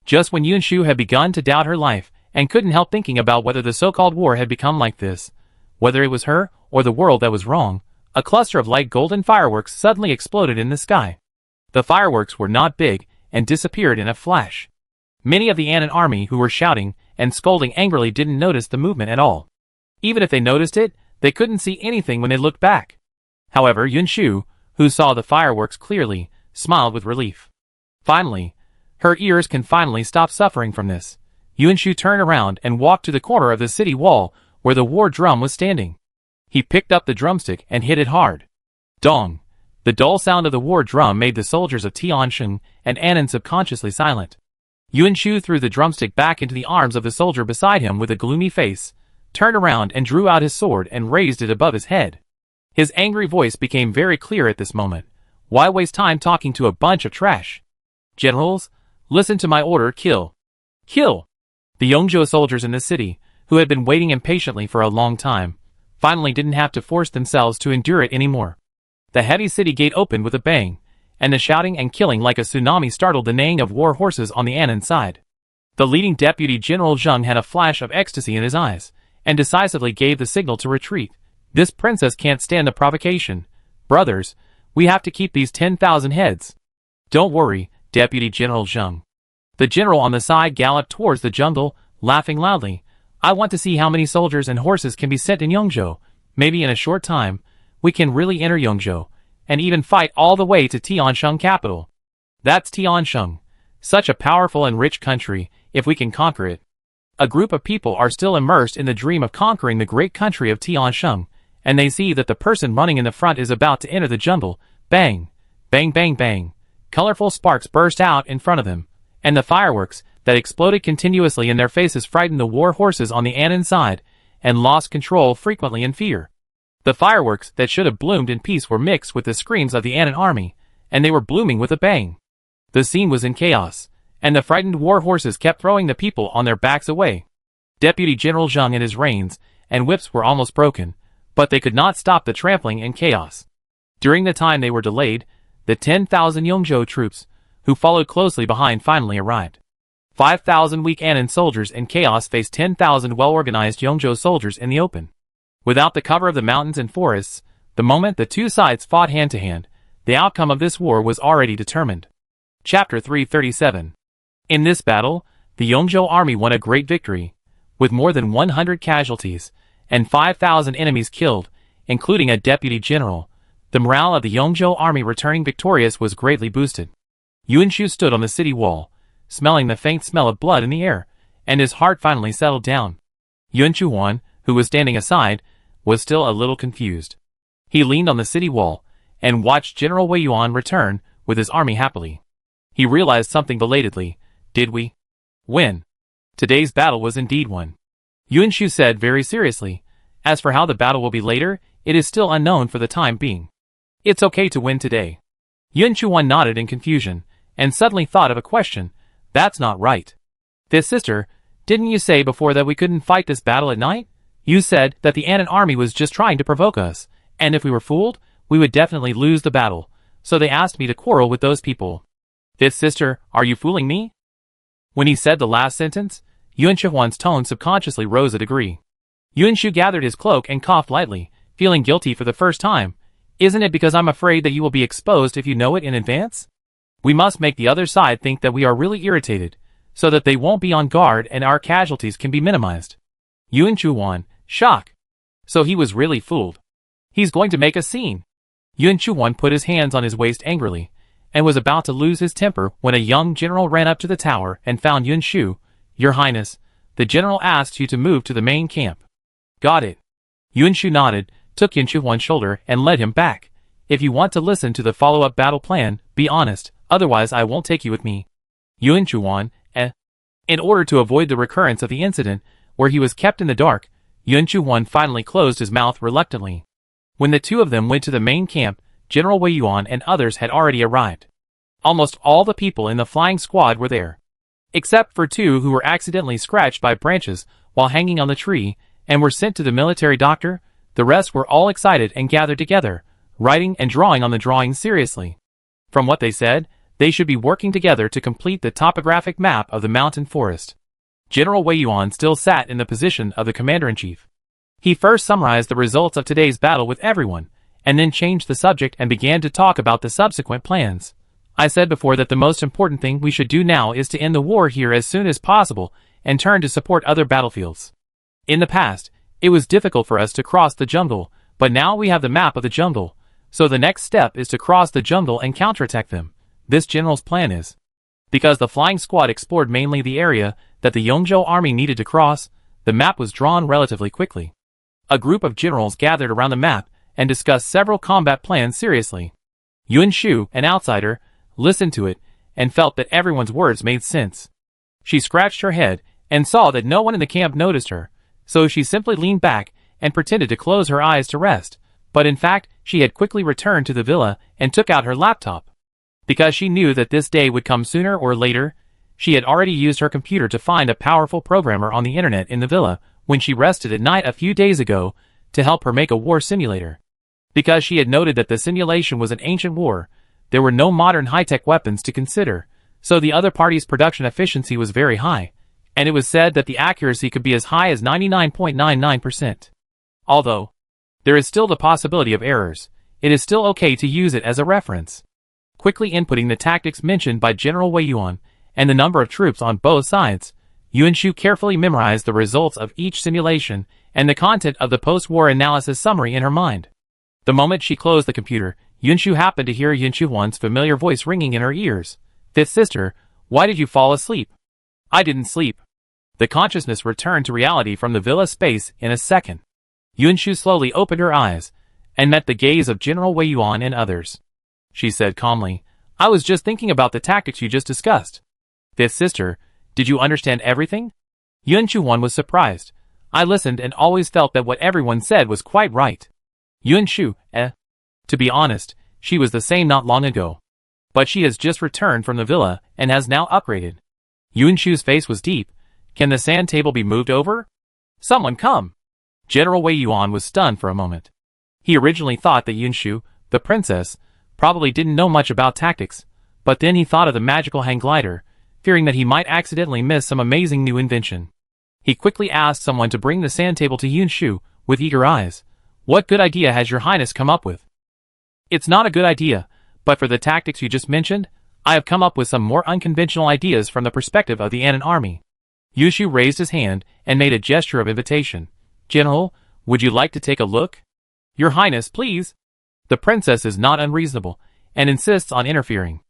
Just when Yun Shu had begun to doubt her life, and couldn't help thinking about whether the so-called war had become like this, whether it was her or the world that was wrong, a cluster of light golden fireworks suddenly exploded in the sky. The fireworks were not big, and disappeared in a flash. Many of the Anan army who were shouting and scolding angrily didn't notice the movement at all. Even if they noticed it, they couldn't see anything when they looked back. However, Yun Shu, who saw the fireworks clearly, smiled with relief. Finally, her ears can finally stop suffering from this. Yuanshu turned around and walked to the corner of the city wall where the war drum was standing. He picked up the drumstick and hit it hard. Dong! The dull sound of the war drum made the soldiers of Tiansheng and Annan subconsciously silent. Yuanshu threw the drumstick back into the arms of the soldier beside him with a gloomy face, turned around and drew out his sword and raised it above his head. His angry voice became very clear at this moment. Why waste time talking to a bunch of trash? Generals, listen to my order, kill. Kill! The Yongzhou soldiers in the city, who had been waiting impatiently for a long time, finally didn't have to force themselves to endure it anymore. The heavy city gate opened with a bang, and the shouting and killing like a tsunami startled the neighing of war horses on the Annan side. The leading deputy General Zheng had a flash of ecstasy in his eyes, and decisively gave the signal to retreat. This princess can't stand the provocation. Brothers, we have to keep these 10,000 heads. Don't worry, Deputy General Zheng. The general on the side galloped towards the jungle, laughing loudly. I want to see how many soldiers and horses can be sent in Yongzhou. Maybe in a short time, we can really enter Yongzhou, and even fight all the way to Tiansheng capital. That's Tiansheng. Such a powerful and rich country, if we can conquer it. A group of people are still immersed in the dream of conquering the great country of Tiansheng, and they see that the person running in the front is about to enter the jungle. Bang! Bang bang bang! Colorful sparks burst out in front of them, and the fireworks that exploded continuously in their faces frightened the war horses on the Annan side, and lost control frequently in fear. The fireworks that should have bloomed in peace were mixed with the screams of the Annan army, and they were blooming with a bang. The scene was in chaos, and the frightened war horses kept throwing the people on their backs away. Deputy General Zheng and his reins and whips were almost broken, but they could not stop the trampling and chaos. During the time they were delayed, the 10,000 Yongzhou troops, who followed closely behind, finally arrived. 5,000 weak Annan soldiers in chaos faced 10,000 well-organized Yongzhou soldiers in the open. Without the cover of the mountains and forests, the moment the two sides fought hand-to-hand, the outcome of this war was already determined. Chapter 337. In this battle, the Yongzhou army won a great victory, with more than 100 casualties, and 5,000 enemies killed, including a deputy general. The morale of the Yongzhou army returning victorious was greatly boosted. Yuanshu stood on the city wall, smelling the faint smell of blood in the air, and his heart finally settled down. Yuanshu, who was standing aside, was still a little confused. He leaned on the city wall, and watched General Wei Yuan return, with his army happily. He realized something belatedly. Did we win? Today's battle was indeed won. Yuanshu said very seriously. As for how the battle will be later, it is still unknown for the time being. It's okay to win today. Yuanshu nodded in confusion, and suddenly thought of a question. That's not right. This sister, didn't you say before that we couldn't fight this battle at night? You said that the Annan army was just trying to provoke us, and if we were fooled, we would definitely lose the battle, so they asked me to quarrel with those people. This sister, are you fooling me? When he said the last sentence, Yuanshu's tone subconsciously rose a degree. Yuanshu gathered his cloak and coughed lightly, feeling guilty for the first time. Isn't it because I'm afraid that you will be exposed if you know it in advance? We must make the other side think that we are really irritated, so that they won't be on guard and our casualties can be minimized. Yuanshu, shock. So he was really fooled. He's going to make a scene. Yuanshu put his hands on his waist angrily, and was about to lose his temper when a young general ran up to the tower and found Yuanshu. Your Highness, the general asked you to move to the main camp. Got it. Yuanshu nodded, took Yuanshu's shoulder and led him back. If you want to listen to the follow-up battle plan, be honest, otherwise I won't take you with me. Yuanshu, In order to avoid the recurrence of the incident, where he was kept in the dark, Yuanshu finally closed his mouth reluctantly. When the two of them went to the main camp, General Wei Yuan and others had already arrived. Almost all the people in the flying squad were there, except for two who were accidentally scratched by branches while hanging on the tree, and were sent to the military doctor. The rest were all excited and gathered together, writing and drawing on the drawings seriously. From what they said, they should be working together to complete the topographic map of the mountain forest. General Wei Yuan still sat in the position of the commander-in-chief. He first summarized the results of today's battle with everyone, and then changed the subject and began to talk about the subsequent plans. I said before that the most important thing we should do now is to end the war here as soon as possible and turn to support other battlefields. In the past, it was difficult for us to cross the jungle, but now we have the map of the jungle, So the next step is to cross the jungle and counterattack them. This general's plan is. Because the flying squad explored mainly the area that the Yongzhou army needed to cross, the map was drawn relatively quickly. A group of generals gathered around the map and discussed several combat plans seriously. Yuan Shu, an outsider, listened to it and felt that everyone's words made sense. She scratched her head and saw that no one in the camp noticed her, so she simply leaned back and pretended to close her eyes to rest, but in fact she had quickly returned to the villa and took out her laptop. Because she knew that this day would come sooner or later, she had already used her computer to find a powerful programmer on the internet in the villa when she rested at night a few days ago to help her make a war simulator. Because she had noted that the simulation was an ancient war, there were no modern high-tech weapons to consider, so the other party's production efficiency was very high, and it was said that the accuracy could be as high as 99.99%. Although there is still the possibility of errors, it is still okay to use it as a reference. Quickly inputting the tactics mentioned by General Wei Yuan and the number of troops on both sides, Yuan Shu carefully memorized the results of each simulation and the content of the post-war analysis summary in her mind. The moment she closed the computer, Yuan Shu happened to hear Yuan Shuwan's familiar voice ringing in her ears. "Fifth sister, why did you fall asleep?" "I didn't sleep." The consciousness returned to reality from the villa space in a second. Yuan Shu slowly opened her eyes and met the gaze of General Wei Yuan and others. She said calmly, "I was just thinking about the tactics you just discussed." "Fifth sister, did you understand everything?" Yuan Shuwan was surprised. "I listened and always felt that what everyone said was quite right." Yuan Shu, To be honest, she was the same not long ago. But she has just returned from the villa and has now upgraded. Yuan Shu's face was deep. "Can the sand table be moved over? Someone come!" General Wei Yuan was stunned for a moment. He originally thought that Yuan Shu, the princess, probably didn't know much about tactics, but then he thought of the magical hang glider, fearing that he might accidentally miss some amazing new invention. He quickly asked someone to bring the sand table to Yuan Shu, with eager eyes. "What good idea has your highness come up with?" "It's not a good idea, but for the tactics you just mentioned, I have come up with some more unconventional ideas from the perspective of the Anan army." Yuan Shu raised his hand and made a gesture of invitation. "General, would you like to take a look?" "Your highness, please." The princess is not unreasonable, and insists on interfering.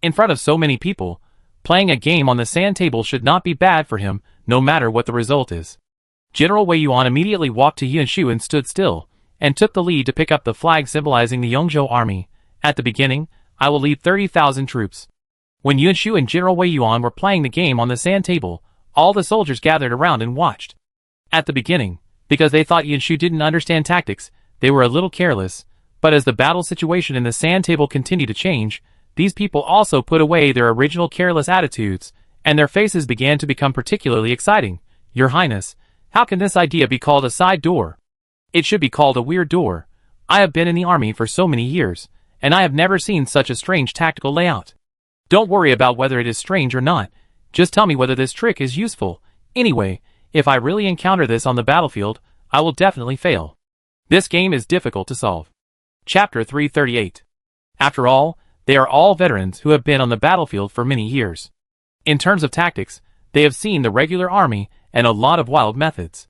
In front of so many people, playing a game on the sand table should not be bad for him, no matter what the result is. General Wei Yuan immediately walked to Yuan Shu and stood still, and took the lead to pick up the flag symbolizing the Yongzhou army. "At the beginning, I will lead 30,000 troops." When Yuan Shu and General Wei Yuan were playing the game on the sand table, all the soldiers gathered around and watched. At the beginning, because they thought Yuan Shu didn't understand tactics, they were a little careless, but as the battle situation in the sand table continued to change, these people also put away their original careless attitudes, and their faces began to become particularly exciting. "Your Highness, how can this idea be called a side door? It should be called a weird door. I have been in the army for so many years, and I have never seen such a strange tactical layout. Don't worry about whether it is strange or not, just tell me whether this trick is useful. Anyway, if I really encounter this on the battlefield, I will definitely fail. This game is difficult to solve." Chapter 338. After all, they are all veterans who have been on the battlefield for many years. In terms of tactics, they have seen the regular army and a lot of wild methods.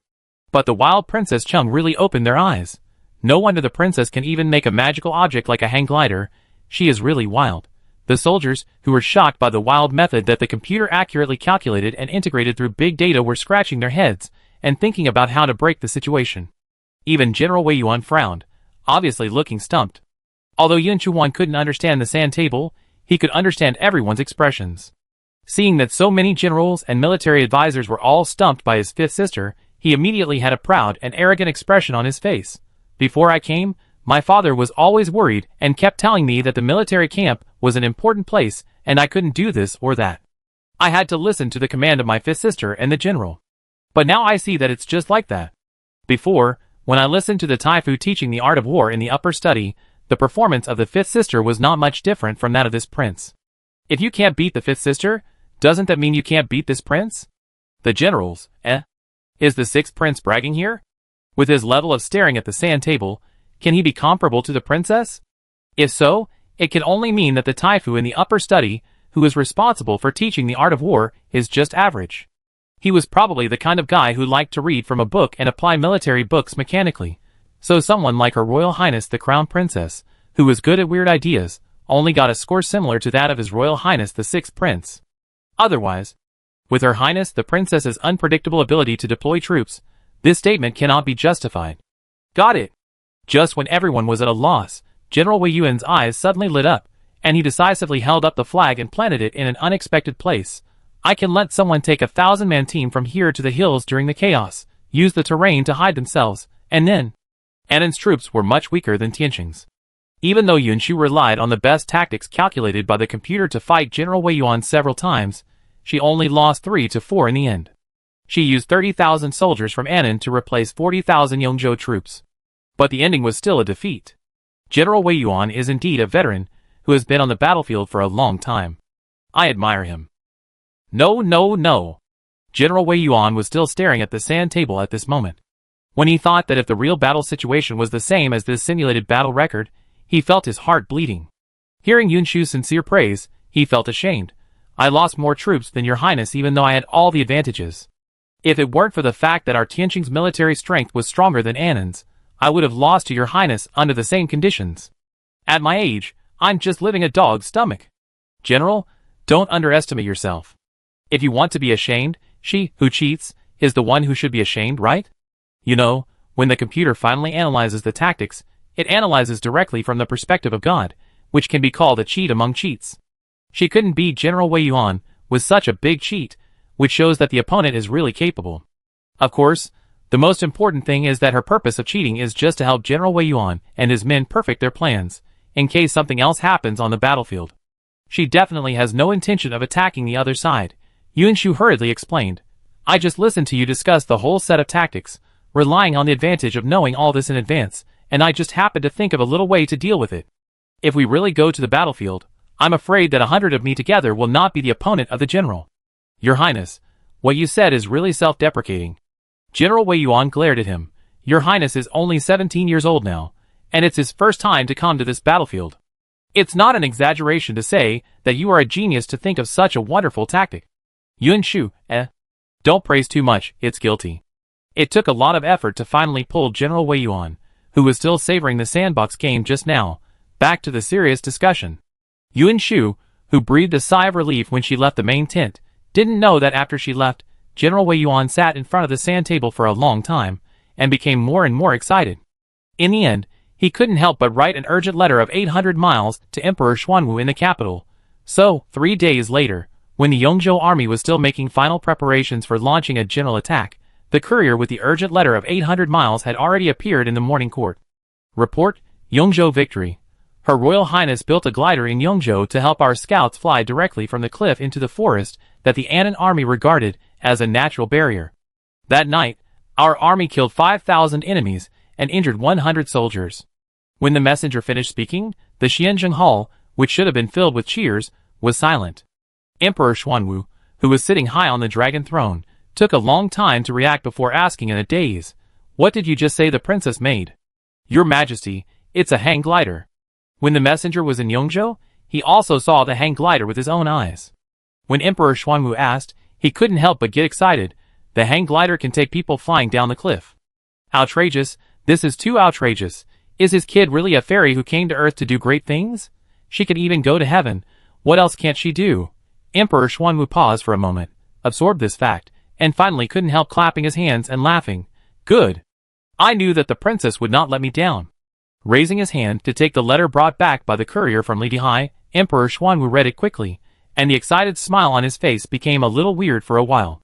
But the wild Princess Chung really opened their eyes. No wonder the princess can even make a magical object like a hang glider. She is really wild. The soldiers, who were shocked by the wild method that the computer accurately calculated and integrated through big data, were scratching their heads and thinking about how to break the situation. Even General Wei Yuan frowned, obviously looking stumped. Although Yuan Shuwan couldn't understand the sand table, he could understand everyone's expressions. Seeing that so many generals and military advisors were all stumped by his fifth sister, he immediately had a proud and arrogant expression on his face. "Before I came, my father was always worried and kept telling me that the military camp was an important place and I couldn't do this or that. I had to listen to the command of my fifth sister and the general. But now I see that it's just like that. Before, when I listened to the Taifu teaching the art of war in the upper study, the performance of the fifth sister was not much different from that of this prince. If you can't beat the fifth sister, doesn't that mean you can't beat this prince? The generals, Is the sixth prince bragging here? With his level of staring at the sand table, can he be comparable to the princess? If so, it can only mean that the Taifu in the upper study, who is responsible for teaching the art of war, is just average. He was probably the kind of guy who liked to read from a book and apply military books mechanically. So someone like Her Royal Highness the Crown Princess, who was good at weird ideas, only got a score similar to that of His Royal Highness the Sixth Prince. Otherwise, with Her Highness the Princess's unpredictable ability to deploy troops, this statement cannot be justified. Got it. Just when everyone was at a loss, General Wei Yuan's eyes suddenly lit up, and he decisively held up the flag and planted it in an unexpected place. I can let someone take a 1,000-man team from here to the hills during the chaos, use the terrain to hide themselves, and then... Annan's troops were much weaker than Tianqing's. Even though Yunshu relied on the best tactics calculated by the computer to fight General Wei Yuan several times, she only lost 3 to 4 in the end. She used 30,000 soldiers from Annan to replace 40,000 Yongzhou troops. But the ending was still a defeat. General Wei Yuan is indeed a veteran, who has been on the battlefield for a long time. I admire him. No. General Wei Yuan was still staring at the sand table at this moment. When he thought that if the real battle situation was the same as this simulated battle record, he felt his heart bleeding. Hearing Yunshu's sincere praise, he felt ashamed. I lost more troops than Your Highness even though I had all the advantages. If it weren't for the fact that our Tianqing's military strength was stronger than Annan's, I would have lost to Your Highness under the same conditions. At my age, I'm just living a dog's stomach. General, don't underestimate yourself. If you want to be ashamed, she who cheats is the one who should be ashamed, right? You know, when the computer finally analyzes the tactics, it analyzes directly from the perspective of God, which can be called a cheat among cheats. She couldn't beat General Wei Yuan with such a big cheat, which shows that the opponent is really capable. Of course, the most important thing is that her purpose of cheating is just to help General Wei Yuan and his men perfect their plans, in case something else happens on the battlefield. She definitely has no intention of attacking the other side, Yunshu hurriedly explained. I just listened to you discuss the whole set of tactics, relying on the advantage of knowing all this in advance, and I just happened to think of a little way to deal with it. If we really go to the battlefield, I'm afraid that 100 of me together will not be the opponent of the general. Your Highness, what you said is really self-deprecating. General Wei Yuan glared at him. Your Highness is only 17 years old now, and it's his first time to come to this battlefield. It's not an exaggeration to say that you are a genius to think of such a wonderful tactic. Yunshu, don't praise too much, it's guilty. It took a lot of effort to finally pull General Wei Yuan, who was still savoring the sandbox game just now, back to the serious discussion. Yunshu, who breathed a sigh of relief when she left the main tent, didn't know that after she left, General Wei Yuan sat in front of the sand table for a long time, and became more and more excited. In the end, he couldn't help but write an urgent letter of 800 miles to Emperor Xuanwu in the capital. So, 3 days later, when the Yongzhou army was still making final preparations for launching a general attack, the courier with the urgent letter of 800 miles had already appeared in the morning court. Report, Yongzhou victory. Her Royal Highness built a glider in Yongzhou to help our scouts fly directly from the cliff into the forest that the Annan army regarded as a natural barrier. That night, our army killed 5,000 enemies and injured 100 soldiers. When the messenger finished speaking, the Xianzheng Hall, which should have been filled with cheers, was silent. Emperor Xuanwu, who was sitting high on the dragon throne, took a long time to react before asking in a daze, "What did you just say the princess made?" "Your Majesty, it's a hang glider." When the messenger was in Yongzhou, he also saw the hang glider with his own eyes. When Emperor Xuanwu asked, he couldn't help but get excited. The hang glider can take people flying down the cliff. Outrageous, this is too outrageous. Is his kid really a fairy who came to Earth to do great things? She could even go to heaven. What else can't she do? Emperor Xuanwu paused for a moment, absorbed this fact, and finally couldn't help clapping his hands and laughing. Good. I knew that the princess would not let me down. Raising his hand to take the letter brought back by the courier from Lady Hai, Emperor Xuanwu read it quickly, and the excited smile on his face became a little weird for a while.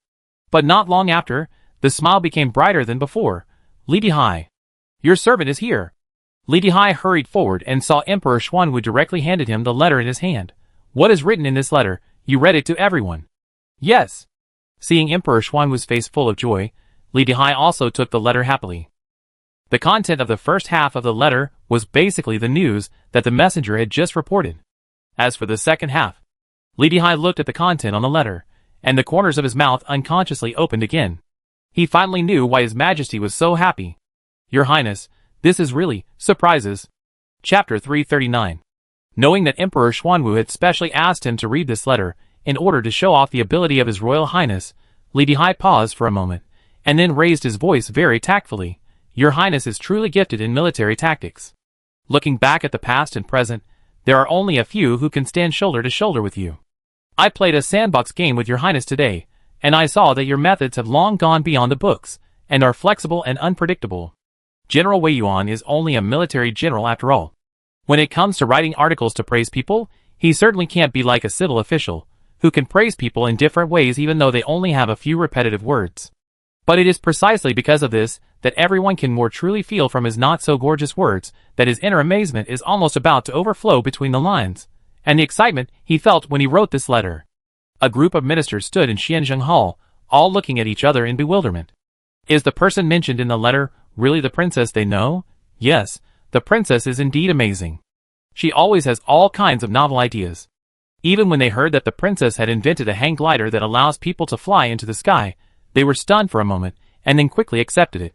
But not long after, the smile became brighter than before. Lady Hai, your servant is here. Lady Hai hurried forward and saw Emperor Xuanwu directly handed him the letter in his hand. What is written in this letter? You read it to everyone. Yes. Seeing Emperor Xuanwu's face full of joy, Lady Hai also took the letter happily. The content of the first half of the letter was basically the news that the messenger had just reported. As for the second half, Lady Hai looked at the content on the letter, and the corners of his mouth unconsciously opened again. He finally knew why His Majesty was so happy. Your Highness, this is really surprises. Chapter 339. Knowing that Emperor Xuanwu had specially asked him to read this letter in order to show off the ability of His Royal Highness, Lady Hai paused for a moment, and then raised his voice very tactfully. Your Highness is truly gifted in military tactics. Looking back at the past and present, there are only a few who can stand shoulder to shoulder with you. I played a sandbox game with your highness today, and I saw that your methods have long gone beyond the books, and are flexible and unpredictable. General Wei Yuan is only a military general after all. When it comes to writing articles to praise people, he certainly can't be like a civil official, who can praise people in different ways even though they only have a few repetitive words. But it is precisely because of this that everyone can more truly feel from his not-so-gorgeous words that his inner amazement is almost about to overflow between the lines, and the excitement he felt when he wrote this letter. A group of ministers stood in Xianzheng Hall, all looking at each other in bewilderment. Is the person mentioned in the letter really the princess they know? Yes, the princess is indeed amazing. She always has all kinds of novel ideas. Even when they heard that the princess had invented a hang glider that allows people to fly into the sky, they were stunned for a moment, and then quickly accepted it.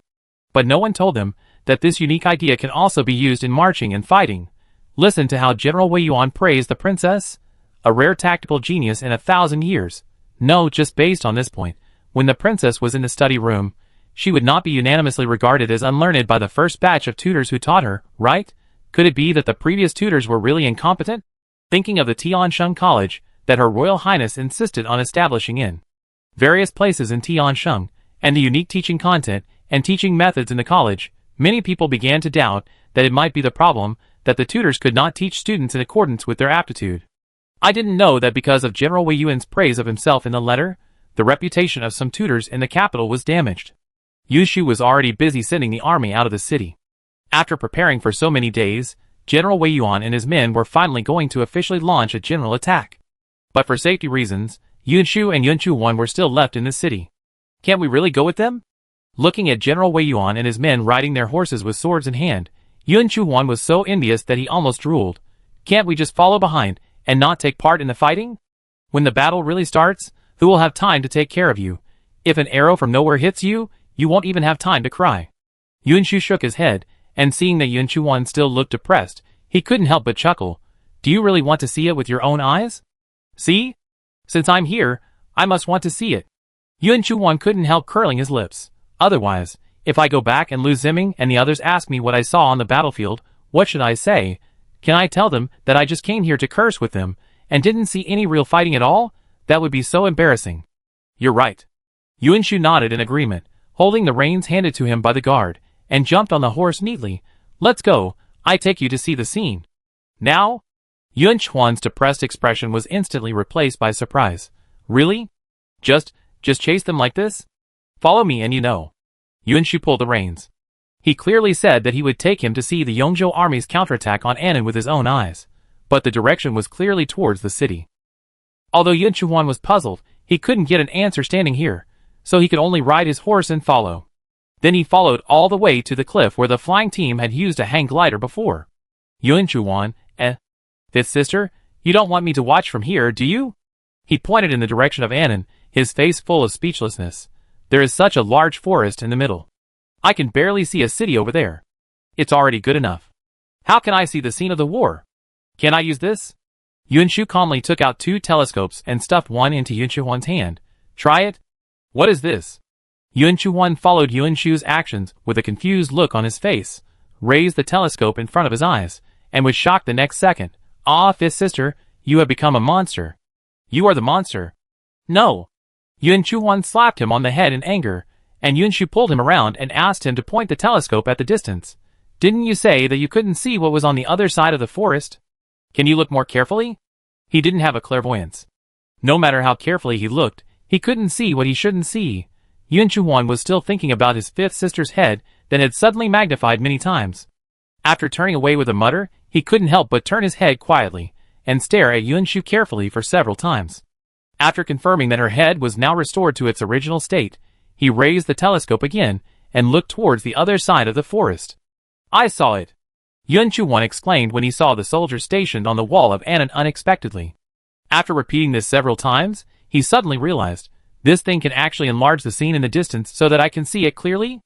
But no one told them that this unique idea can also be used in marching and fighting. Listen to how General Wei Yuan praised the princess. A rare tactical genius in 1,000 years. No, just based on this point, when the princess was in the study room, she would not be unanimously regarded as unlearned by the first batch of tutors who taught her, right? Could it be that the previous tutors were really incompetent? Thinking of the Tiansheng College that Her Royal Highness insisted on establishing in various places in Tiansheng, and the unique teaching content and teaching methods in the college, many people began to doubt that it might be the problem that the tutors could not teach students in accordance with their aptitude. I didn't know that because of General Wei Yuan's praise of himself in the letter, the reputation of some tutors in the capital was damaged. Yushu was already busy sending the army out of the city. After preparing for so many days, General Wei Yuan and his men were finally going to officially launch a general attack. But for safety reasons, Yunshu and Yunchu were still left in the city. Can't we really go with them? Looking at General Wei Yuan and his men riding their horses with swords in hand, Yunchu was so envious that he almost drooled. Can't we just follow behind and not take part in the fighting? When the battle really starts, who will have time to take care of you? If an arrow from nowhere hits you, you won't even have time to cry. Yunshu shook his head, and seeing that Yunchu still looked depressed, he couldn't help but chuckle. Do you really want to see it with your own eyes? See? Since I'm here, I must want to see it. Yunchu couldn't help curling his lips. Otherwise, if I go back and Lu Ziming and the others ask me what I saw on the battlefield, what should I say? Can I tell them that I just came here to curse with them, and didn't see any real fighting at all? That would be so embarrassing. You're right. Yunshu nodded in agreement, holding the reins handed to him by the guard, and jumped on the horse neatly. Let's go, I take you to see the scene. Now? Yunchuan's depressed expression was instantly replaced by surprise. Really? Just chase them like this? Follow me and you know. Yunshu pulled the reins. He clearly said that he would take him to see the Yongzhou army's counterattack on Annan with his own eyes, but the direction was clearly towards the city. Although Yunshu was puzzled, he couldn't get an answer standing here, so he could only ride his horse and follow. Then he followed all the way to the cliff where the flying team had used a hang glider before. Yunchu Fifth sister, you don't want me to watch from here, do you? He pointed in the direction of Annan, his face full of speechlessness. There is such a large forest in the middle. I can barely see a city over there. It's already good enough. How can I see the scene of the war? Can I use this? Yunshu calmly took out 2 telescopes and stuffed one into Yunchu's hand. Try it? What is this? Yunchu followed Yunshu's actions with a confused look on his face, raised the telescope in front of his eyes, and was shocked the next second. Ah, fifth sister, you have become a monster. You are the monster. No. Yunchu slapped him on the head in anger, and Yunshu pulled him around and asked him to point the telescope at the distance. Didn't you say that you couldn't see what was on the other side of the forest? Can you look more carefully? He didn't have a clairvoyance. No matter how carefully he looked, he couldn't see what he shouldn't see. Yunchu was still thinking about his fifth sister's head that had suddenly magnified many times. After turning away with a mutter, he couldn't help but turn his head quietly and stare at Yunshu carefully for several times. After confirming that her head was now restored to its original state, he raised the telescope again and looked towards the other side of the forest. I saw it. Yunchu exclaimed when he saw the soldiers stationed on the wall of Annan unexpectedly. After repeating this several times, he suddenly realized, this thing can actually enlarge the scene in the distance so that I can see it clearly?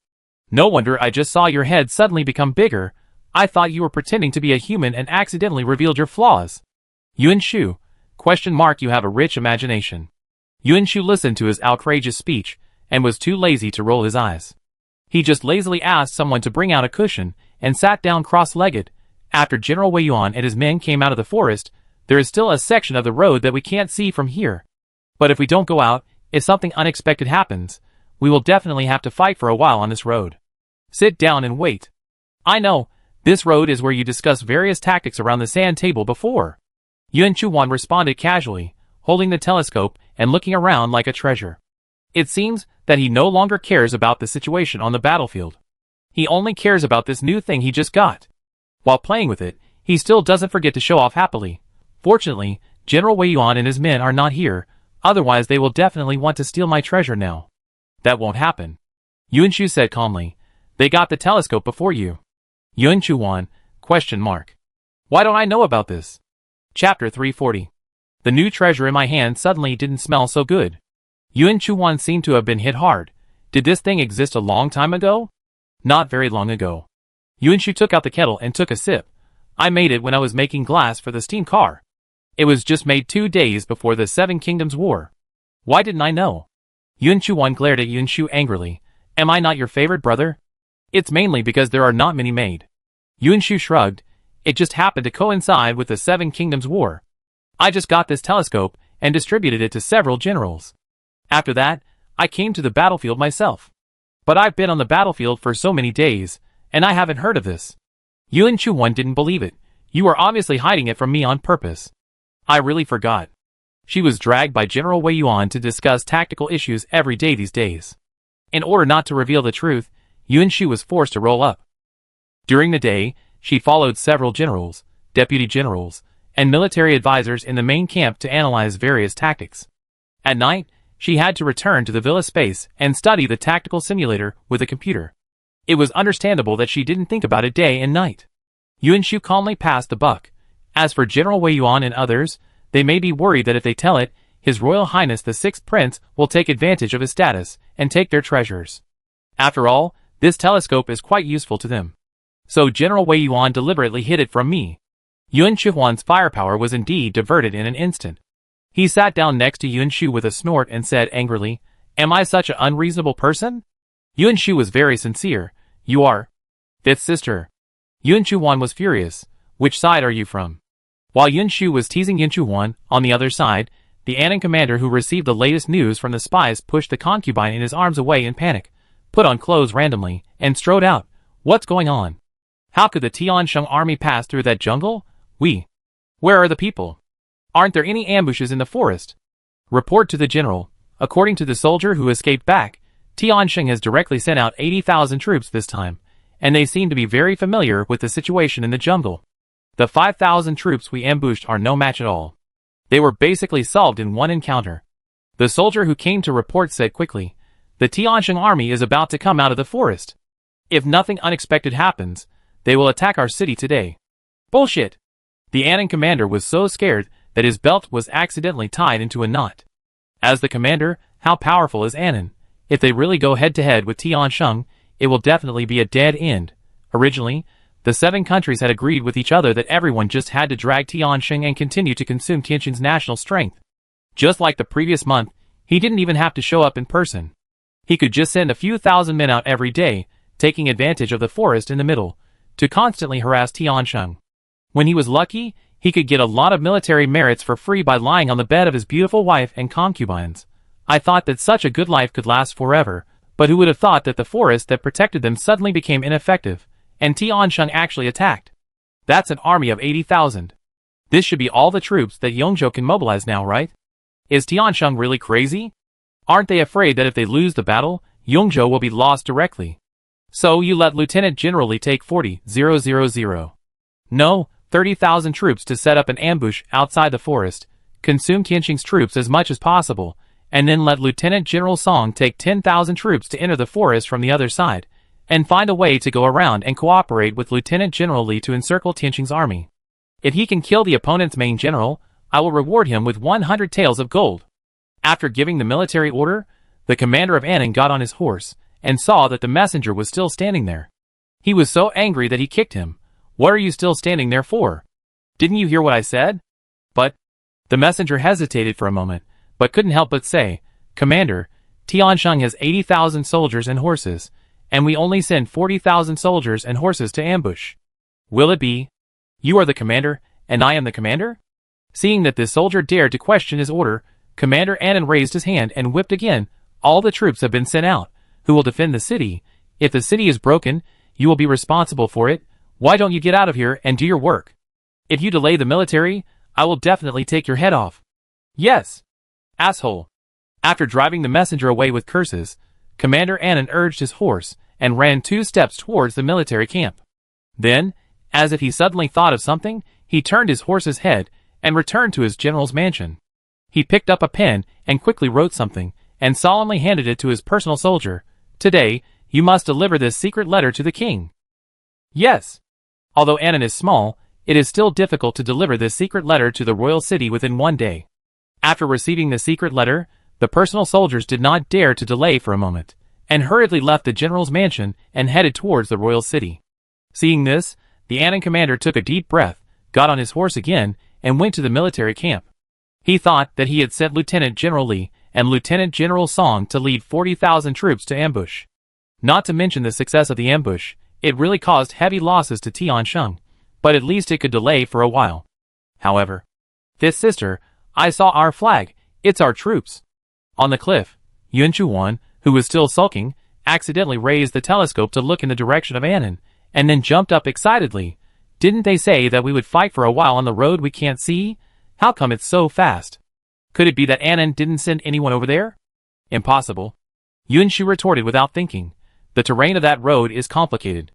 No wonder I just saw your head suddenly become bigger. I thought you were pretending to be a human and accidentally revealed your flaws. Yunshu, ? You have a rich imagination. Yunshu listened to his outrageous speech and was too lazy to roll his eyes. He just lazily asked someone to bring out a cushion and sat down cross-legged, After General Wei Yuan and his men came out of the forest, there is still a section of the road that we can't see from here. But if we don't go out, if something unexpected happens, we will definitely have to fight for a while on this road. Sit down and wait. I know, this road is where you discussed various tactics around the sand table before. Yuan Chuan responded casually, holding the telescope and looking around like a treasure. It seems that he no longer cares about the situation on the battlefield. He only cares about this new thing he just got. While playing with it, he still doesn't forget to show off happily. Fortunately, General Wei Yuan and his men are not here, otherwise they will definitely want to steal my treasure now. That won't happen. Yuan Shu said calmly. They got the telescope before you. Yuan Chuan, ? Why don't I know about this? Chapter 340. The new treasure in my hand suddenly didn't smell so good. Yuan Chuan seemed to have been hit hard. Did this thing exist a long time ago? Not very long ago. Yuan Shu took out the kettle and took a sip. I made it when I was making glass for the steam car. It was just made 2 days before the Seven Kingdoms War. Why didn't I know? Yuan Chuan glared at Yuan Shu angrily. Am I not your favorite brother? It's mainly because there are not many made. Yuan Shu shrugged. It just happened to coincide with the Seven Kingdoms War. I just got this telescope and distributed it to several generals. After that, I came to the battlefield myself. But I've been on the battlefield for so many days, and I haven't heard of this. Yuan Chuan didn't believe it. You are obviously hiding it from me on purpose. I really forgot. She was dragged by General Wei Yuan to discuss tactical issues every day these days. In order not to reveal the truth, Yuan Shu was forced to roll up. During the day, she followed several generals, deputy generals, and military advisors in the main camp to analyze various tactics. At night, she had to return to the villa space and study the tactical simulator with a computer. It was understandable that she didn't think about it day and night. Yuan Shu calmly passed the buck. As for General Wei Yuan and others, they may be worried that if they tell it, His Royal Highness the Sixth Prince will take advantage of his status and take their treasures. After all, this telescope is quite useful to them. So General Wei Yuan deliberately hid it from me. Yuan Chuan's firepower was indeed diverted in an instant. He sat down next to Yuan Shu with a snort and said angrily, Am I such an unreasonable person? Yuan Shu was very sincere. You are. Fifth sister. Yuan Chuan was furious. Which side are you from? While Yuan Shu was teasing Yuan Chuan, on the other side, the Anon commander who received the latest news from the spies pushed the concubine in his arms away in panic, put on clothes randomly, and strode out. What's going on? How could the Tiansheng army pass through that jungle? Where are the people? Aren't there any ambushes in the forest? Report to the general. According to the soldier who escaped back, Tiansheng has directly sent out 80,000 troops this time, and they seem to be very familiar with the situation in the jungle. The 5,000 troops we ambushed are no match at all. They were basically solved in one encounter. The soldier who came to report said quickly, The Tiansheng army is about to come out of the forest. If nothing unexpected happens, they will attack our city today. Bullshit! The Anon commander was so scared that his belt was accidentally tied into a knot. As the commander, how powerful is Anon? If they really go head-to-head with Tiansheng, it will definitely be a dead end. Originally, the 7 countries had agreed with each other that everyone just had to drag Tiansheng and continue to consume Tianjin's national strength. Just like the previous month, he didn't even have to show up in person. He could just send a few thousand men out every day, taking advantage of the forest in the middle, to constantly harass Tiansheng. When he was lucky, he could get a lot of military merits for free by lying on the bed of his beautiful wife and concubines. I thought that such a good life could last forever, but who would have thought that the forest that protected them suddenly became ineffective, and Tiansheng actually attacked? That's an army of 80,000. This should be all the troops that Yongzhou can mobilize now, right? Is Tiansheng really crazy? Aren't they afraid that if they lose the battle, Yongzhou will be lost directly? So you let Lieutenant General Li take 40,000. No, 30,000 troops to set up an ambush outside the forest, consume Tianjin's troops as much as possible, and then let Lieutenant General Song take 10,000 troops to enter the forest from the other side, and find a way to go around and cooperate with Lieutenant General Li to encircle Tianjin's army. If he can kill the opponent's main general, I will reward him with 100 taels of gold. After giving the military order, the commander of Anon got on his horse, and saw that the messenger was still standing there. He was so angry that he kicked him. What are you still standing there for? Didn't you hear what I said? But the messenger hesitated for a moment, but couldn't help but say, Commander, Tiansheng has 80,000 soldiers and horses, and we only send 40,000 soldiers and horses to ambush. Will it be? You are the commander, and I am the commander? Seeing that this soldier dared to question his order, Commander Annan raised his hand and whipped again. All the troops have been sent out, who will defend the city. If the city is broken, you will be responsible for it. Why don't you get out of here and do your work? If you delay the military, I will definitely take your head off. Yes. Asshole. After driving the messenger away with curses, Commander Annan urged his horse and ran 2 steps towards the military camp. Then, as if he suddenly thought of something, he turned his horse's head and returned to his general's mansion. He picked up a pen and quickly wrote something, and solemnly handed it to his personal soldier. Today, you must deliver this secret letter to the king. Yes. Although Annan is small, it is still difficult to deliver this secret letter to the royal city within 1 day. After receiving the secret letter, the personal soldiers did not dare to delay for a moment, and hurriedly left the general's mansion and headed towards the royal city. Seeing this, the Annan commander took a deep breath, got on his horse again, and went to the military camp. He thought that he had sent Lieutenant General Li and Lieutenant General Song to lead 40,000 troops to ambush. Not to mention the success of the ambush, it really caused heavy losses to Tiansheng, but at least it could delay for a while. However, "Fifth sister, I saw our flag, it's our troops." On the cliff, Yun Chuan, who was still sulking, accidentally raised the telescope to look in the direction of Annan, and then jumped up excitedly. "Didn't they say that we would fight for a while on the road we can't see? How come it's so fast? Could it be that Annan didn't send anyone over there?" "Impossible." Yun Shu retorted without thinking. "The terrain of that road is complicated.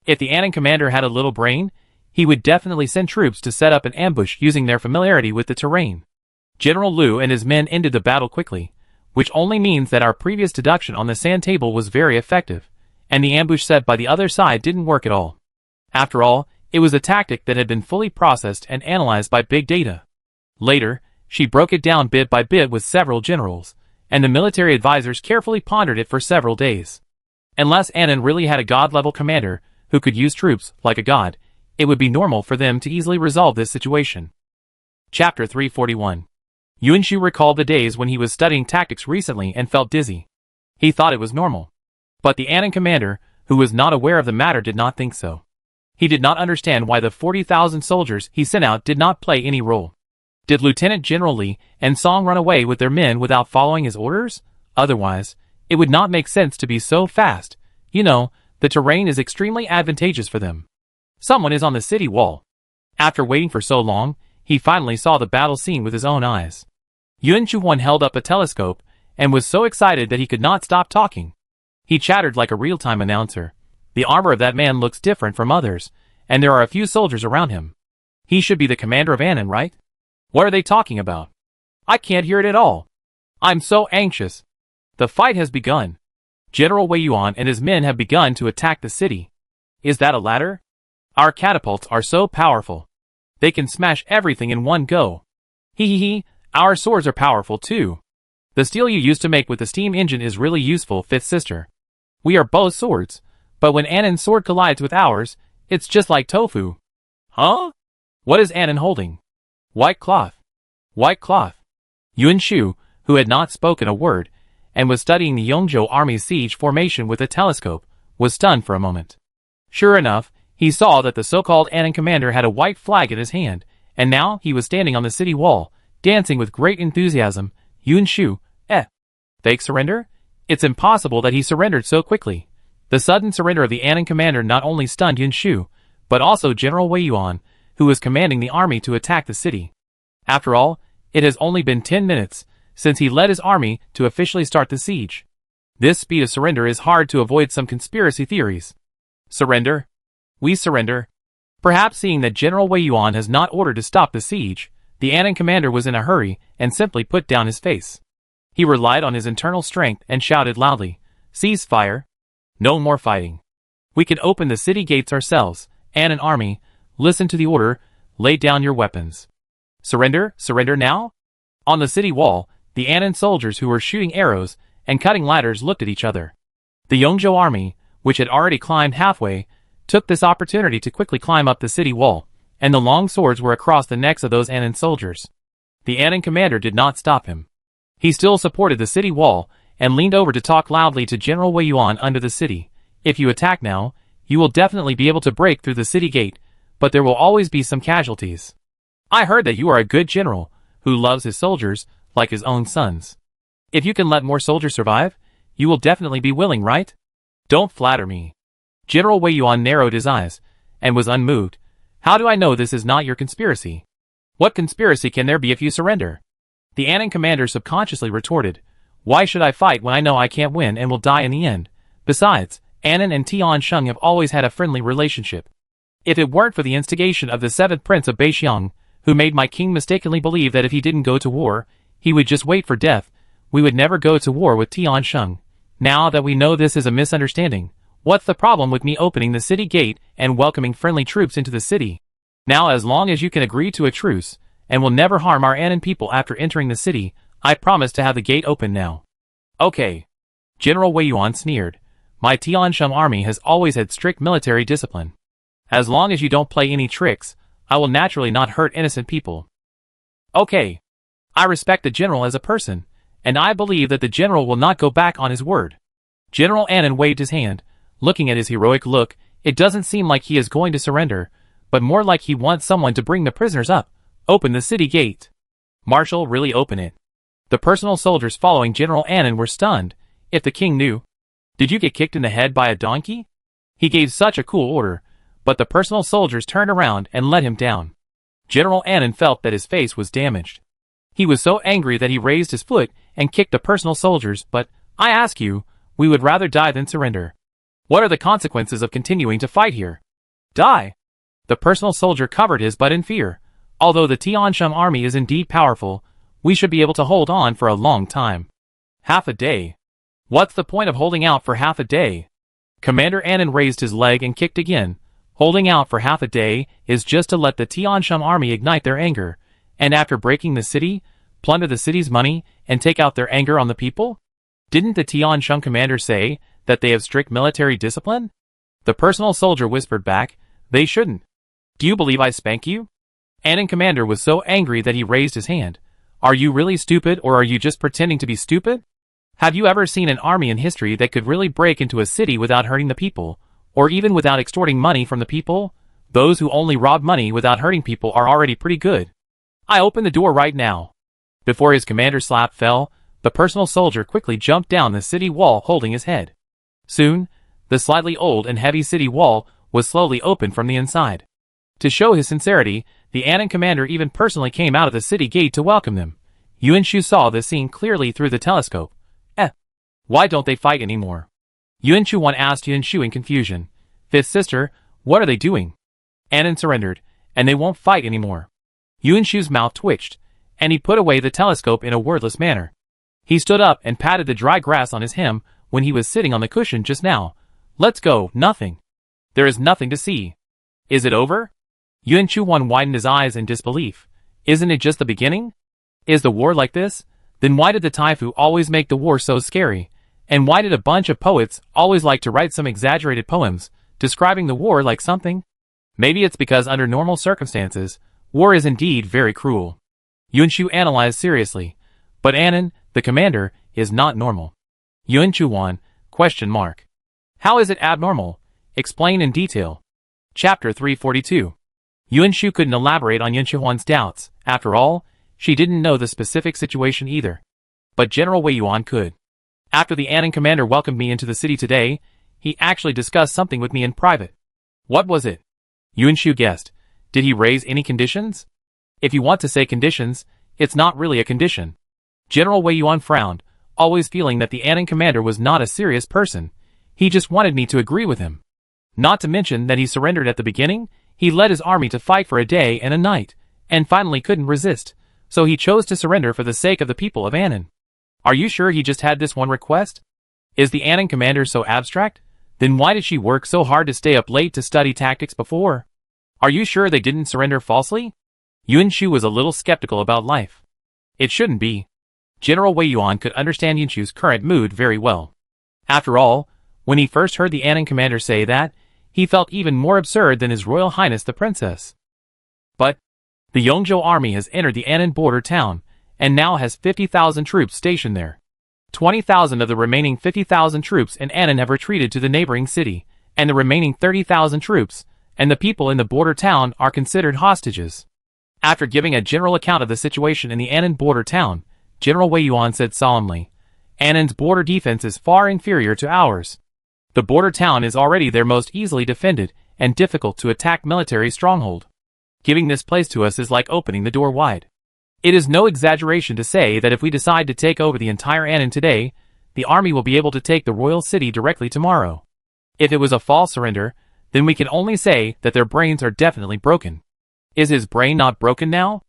If the Annan commander had a little brain, he would definitely send troops to set up an ambush using their familiarity with the terrain." General Liu and his men ended the battle quickly, which only means that our previous deduction on the sand table was very effective, and the ambush set by the other side didn't work at all. After all, it was a tactic that had been fully processed and analyzed by big data. Later, she broke it down bit by bit with several generals, and the military advisors carefully pondered it for several days. Unless Annan really had a god-level commander who could use troops like a god, it would be normal for them to easily resolve this situation. Chapter 341. Yun Shu recalled the days when he was studying tactics recently and felt dizzy. He thought it was normal. But the Annan commander, who was not aware of the matter, did not think so. He did not understand why the 40,000 soldiers he sent out did not play any role. Did Lieutenant General Li and Song run away with their men without following his orders? Otherwise, it would not make sense to be so fast. You know, the terrain is extremely advantageous for them. Someone is on the city wall. After waiting for so long, he finally saw the battle scene with his own eyes. Yun Chuan held up a telescope and was so excited that he could not stop talking. He chattered like a real-time announcer. "The armor of that man looks different from others, and there are a few soldiers around him. He should be the commander of Annan, right? What are they talking about? I can't hear it at all. I'm so anxious. The fight has begun. General Wei Yuan and his men have begun to attack the city. Is that a ladder? Our catapults are so powerful. They can smash everything in one go. Hee, our swords are powerful too. The steel you used to make with the steam engine is really useful, fifth sister. We are both swords, but when Annan's sword collides with ours, it's just like tofu." "Huh? What is Annan holding?" "White cloth. White cloth." Yun Shu, who had not spoken a word, and was studying the Yongzhou army's siege formation with a telescope, was stunned for a moment. Sure enough, he saw that the so-called Annan commander had a white flag in his hand, and now he was standing on the city wall, dancing with great enthusiasm. Yun Shu, fake surrender? It's impossible that he surrendered so quickly. The sudden surrender of the Annan commander not only stunned Yun Shu, but also General Wei Yuan, who was commanding the army to attack the city. After all, it has only been 10 minutes since he led his army to officially start the siege. This speed of surrender is hard to avoid some conspiracy theories. Surrender? We surrender? Perhaps seeing that General Wei Yuan has not ordered to stop the siege, the Annan commander was in a hurry and simply put down his face. He relied on his internal strength and shouted loudly, "Cease fire! No more fighting. We can open the city gates ourselves. Annan army, listen to the order, lay down your weapons." Surrender? Surrender now? On the city wall, the Annan soldiers who were shooting arrows and cutting ladders looked at each other. The Yongzhou army, which had already climbed halfway, took this opportunity to quickly climb up the city wall, and the long swords were across the necks of those Annan soldiers. The Annan commander did not stop him. He still supported the city wall and leaned over to talk loudly to General Wei Yuan under the city. "If you attack now, you will definitely be able to break through the city gate, but there will always be some casualties. I heard that you are a good general, who loves his soldiers, like his own sons. If you can let more soldiers survive, you will definitely be willing, right? Don't flatter me. General Wei Yuan narrowed his eyes, and was unmoved. How do I know this is not your conspiracy? What conspiracy can there be if you surrender? The Annan commander subconsciously retorted. Why should I fight when I know I can't win and will die in the end? Besides, Annan and Tian Sheng have always had a friendly relationship. If it weren't for the instigation of the 7th Prince of Beixiang, who made my king mistakenly believe that if he didn't go to war, he would just wait for death, we would never go to war with Tian Sheng. Now that we know this is a misunderstanding, what's the problem with me opening the city gate and welcoming friendly troops into the city? Now as long as you can agree to a truce, and will never harm our Annan people after entering the city, I promise to have the gate open now. Okay. General Wei Yuan sneered. My Tiansheng army has always had strict military discipline. As long as you don't play any tricks, I will naturally not hurt innocent people. Okay. I respect the general as a person, and I believe that the general will not go back on his word. General Annan waved his hand. Looking at his heroic look, it doesn't seem like he is going to surrender, but more like he wants someone to bring the prisoners up. Open the city gate. Marshal, really open it. The personal soldiers following General Annan were stunned. If the king knew. Did you get kicked in the head by a donkey? He gave such a cool order, but the personal soldiers turned around and let him down. General Annan felt that his face was damaged. He was so angry that he raised his foot and kicked the personal soldiers, but, I ask you, we would rather die than surrender. What are the consequences of continuing to fight here? Die! The personal soldier covered his butt in fear. Although the Tiansheng army is indeed powerful, we should be able to hold on for a long time. Half a day. What's the point of holding out for half a day? Commander Annan raised his leg and kicked again. Holding out for half a day is just to let the Tiansheng army ignite their anger, and after breaking the city, plunder the city's money, and take out their anger on the people? Didn't the Tiansheng commander say that they have strict military discipline? The personal soldier whispered back, they shouldn't. Do you believe I spank you? Annan commander was so angry that he raised his hand. Are you really stupid, or are you just pretending to be stupid? Have you ever seen an army in history that could really break into a city without hurting the people, or even without extorting money from the people? Those who only rob money without hurting people are already pretty good. I open the door right now. Before his commander's slap fell, the personal soldier quickly jumped down the city wall holding his head. Soon, the slightly old and heavy city wall was slowly opened from the inside. To show his sincerity, the Annan commander even personally came out of the city gate to welcome them. Yuan Shu saw this scene clearly through the telescope. Why don't they fight anymore? Yuan Shu asked Yuan Shu in confusion. Fifth sister, what are they doing? Annan surrendered, and they won't fight anymore. Yuan Shu's mouth twitched, and he put away the telescope in a wordless manner. He stood up and patted the dry grass on his hem when he was sitting on the cushion just now. Let's go, nothing. There is nothing to see. Is it over? Yuan Shu widened his eyes in disbelief. Isn't it just the beginning? Is the war like this? Then why did the Taifu always make the war so scary? And why did a bunch of poets always like to write some exaggerated poems, describing the war like something? Maybe it's because under normal circumstances, war is indeed very cruel. Yuan Shu analyzed seriously. But Annan, the commander, is not normal. Yuan Shu question mark. How is it abnormal? Explain in detail. Chapter 342. Yuan Shu couldn't elaborate on Yuan Shu's doubts. After all, she didn't know the specific situation either. But General Wei Yuan could. After the Annan commander welcomed me into the city today, he actually discussed something with me in private. What was it? Yuan Shu guessed. Did he raise any conditions? If you want to say conditions, it's not really a condition. General Wei Yuan frowned, always feeling that the Annan commander was not a serious person. He just wanted me to agree with him. Not to mention that he surrendered at the beginning, he led his army to fight for a day and a night, and finally couldn't resist, so he chose to surrender for the sake of the people of Annan. Are you sure he just had this one request? Is the Annan commander so abstract? Then why did she work so hard to stay up late to study tactics before? Are you sure they didn't surrender falsely? Yuan Shu was a little skeptical about life. It shouldn't be. General Wei Yuan could understand Yuan Shu's current mood very well. After all, when he first heard the Annan commander say that, he felt even more absurd than His Royal Highness the Princess. But the Yongzhou army has entered the Annan border town, and now has 50,000 troops stationed there. 20,000 of the remaining 50,000 troops in Annan have retreated to the neighboring city, and the remaining 30,000 troops, and the people in the border town are considered hostages. After giving a general account of the situation in the Annan border town, General Wei Yuan said solemnly, "Annan's border defense is far inferior to ours. The border town is already their most easily defended and difficult to attack military stronghold. Giving this place to us is like opening the door wide. It is no exaggeration to say that if we decide to take over the entire Annan today, the army will be able to take the royal city directly tomorrow. If it was a false surrender, then we can only say that their brains are definitely broken." Is his brain not broken now?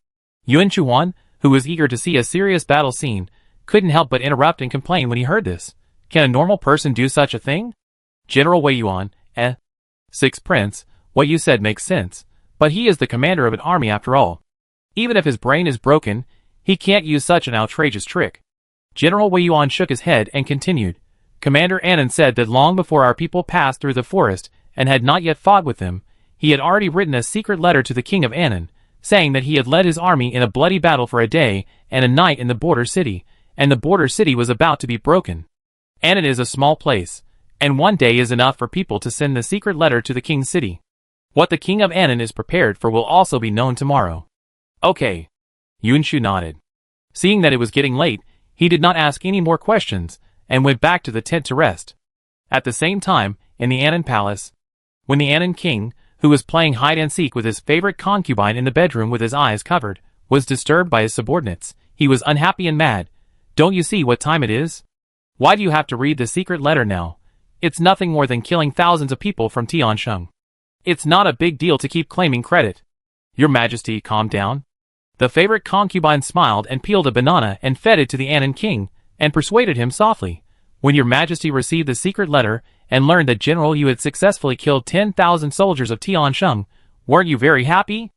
Yuan Chuan, who was eager to see a serious battle scene, couldn't help but interrupt and complain when he heard this. Can a normal person do such a thing? General Wei Yuan, Sixth Prince, what you said makes sense, but he is the commander of an army after all. Even if his brain is broken, he can't use such an outrageous trick. General Wei Yuan shook his head and continued. Commander Annan said that long before our people passed through the forest and had not yet fought with them, he had already written a secret letter to the king of Annan, saying that he had led his army in a bloody battle for a day and a night in the border city, and the border city was about to be broken. Annan is a small place, and one day is enough for people to send the secret letter to the king's city. What the king of Annan is prepared for will also be known tomorrow. Okay. Yuan Shu nodded. Seeing that it was getting late, he did not ask any more questions, and went back to the tent to rest. At the same time, in the Annan palace, when the Annan king, who was playing hide-and-seek with his favorite concubine in the bedroom with his eyes covered, was disturbed by his subordinates, he was unhappy and mad. Don't you see what time it is? Why do you have to read the secret letter now? It's nothing more than killing thousands of people from Tiansheng. It's not a big deal to keep claiming credit. Your Majesty, calm down. The favorite concubine smiled and peeled a banana and fed it to the Annan king, and persuaded him softly. When your Majesty received the secret letter and learned that General Yu had successfully killed 10,000 soldiers of Tiansheng, weren't you very happy?